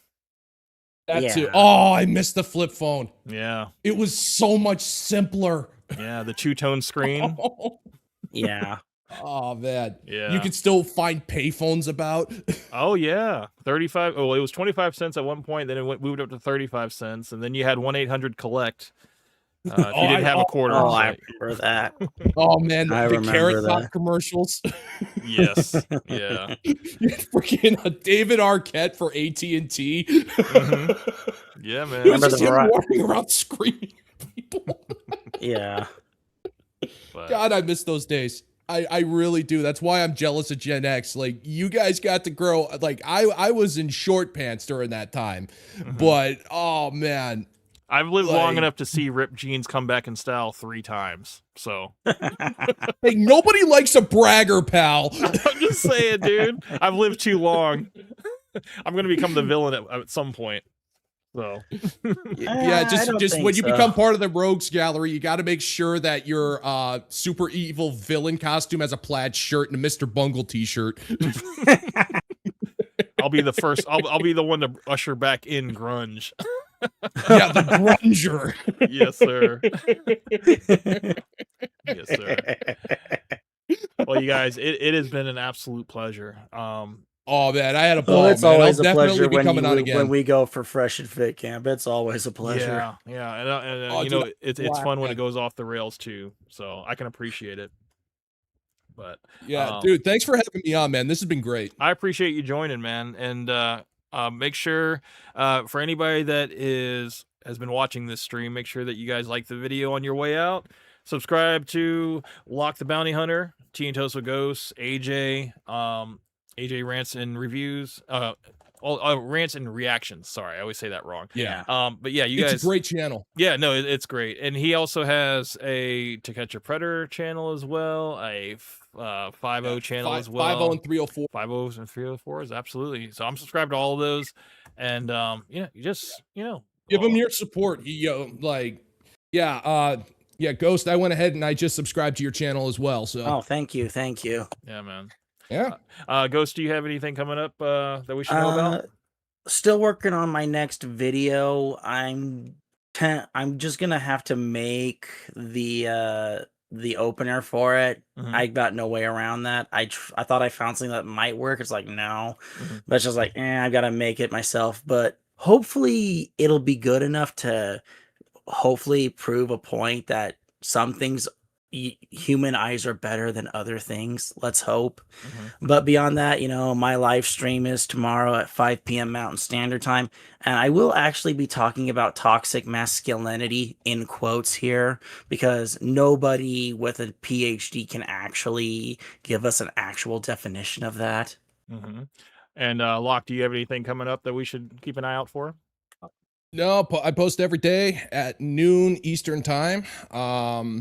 That too. Oh, I missed the flip phone. Yeah. It was so much simpler. Yeah, the two-tone screen. Yeah. Oh man. Yeah. You could still find payphones about. Oh yeah. 35. Oh, it was 25 cents at one point, then it moved up to 35 cents, and then you had 1-800-COLLECT. If you didn't have a quarter. Oh, I remember that. Oh man, the Carrot Top that. commercials. Yes. Yeah. Freaking David Arquette for AT&T. Yeah, man. It was just him walking around screaming at people. Yeah. God, I miss those days. I really do. That's why I'm jealous of Gen X. Like, you guys got to grow. Like, I was in short pants during that time. But, oh, man. I've lived long enough to see ripped jeans come back in style 3 times. So, hey, nobody likes a bragger, pal. I'm just saying, dude. I've lived too long. I'm going to become the villain at some point. So, yeah, just when you become part of the Rogues Gallery, you got to make sure that your super evil villain costume has a plaid shirt and a Mr. Bungle t-shirt. I'll be the first. I'll be the one to usher back in grunge. Yeah, the grunger. Yes, sir. Yes, sir. Well, you guys, it has been an absolute pleasure. Oh man, I had a ball. Well, it's man. always I'll a pleasure when we go for Fresh and Fit Camp. It's always a pleasure. Yeah, and you know, it's fun when it goes off the rails too. So I can appreciate it. But yeah, dude, thanks for having me on, man. This has been great. I appreciate you joining, man. And make sure for anybody that has been watching this stream, make sure that you guys like the video on your way out. Subscribe to Locke the Bounty Hunter, Teen Toast Ghosts, AJ, AJ Rants and Reviews, Rants and Reactions. Sorry, I always say that wrong. Yeah. But yeah, you guys. It's a great channel. Yeah, no, it's great. And he also has a To Catch a Predator channel as well, a 5.0 channel as well. 5.0 and 304. 5.0s and 304s, absolutely. So I'm subscribed to all of those. And yeah, you just, give him your support. Yeah, Ghost, I went ahead and I just subscribed to your channel as well. So thank you. Yeah, man. Yeah. Ghost, do you have anything coming up that we should know about? Still working on my next video. I'm just gonna have to make the opener for it. I got no way around that. I thought I found something that might work. It's like no, but it's just like I've got to make it myself. But hopefully it'll be good enough to hopefully prove a point that some things human eyes are better than other things. Let's hope. But beyond that, my live stream is tomorrow at 5 p.m. Mountain Standard Time, and I will actually be talking about toxic masculinity in quotes here, because nobody with a PhD can actually give us an actual definition of that. And Locke, do you have anything coming up that we should keep an eye out for? No, I post every day at noon Eastern time. Yeah,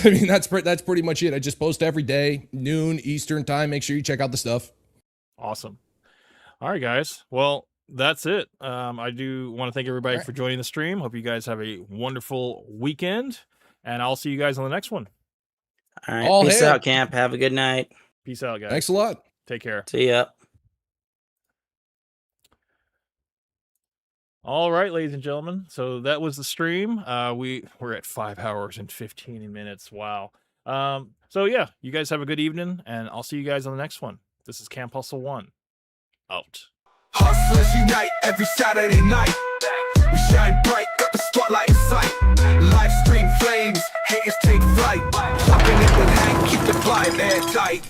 I mean that's pretty much it. I just post every day, noon Eastern time. Make sure you check out the stuff. Awesome. All right, guys. Well, that's it. I do want to thank everybody for joining the stream. Hope you guys have a wonderful weekend, and I'll see you guys on the next one. All right, peace out, camp. Have a good night. Peace out, guys. Thanks a lot. Take care. See ya. All right, ladies and gentlemen. So that was the stream. We're at 5 hours and 15 minutes. Wow. So yeah, you guys have a good evening, and I'll see you guys on the next one. This is Camp Hustle 1. Out. Hustlers unite every Saturday night. We shine bright, got the spotlight in sight. Live stream flames, haters take flight. Popping in with hang, keep the vibe airtight.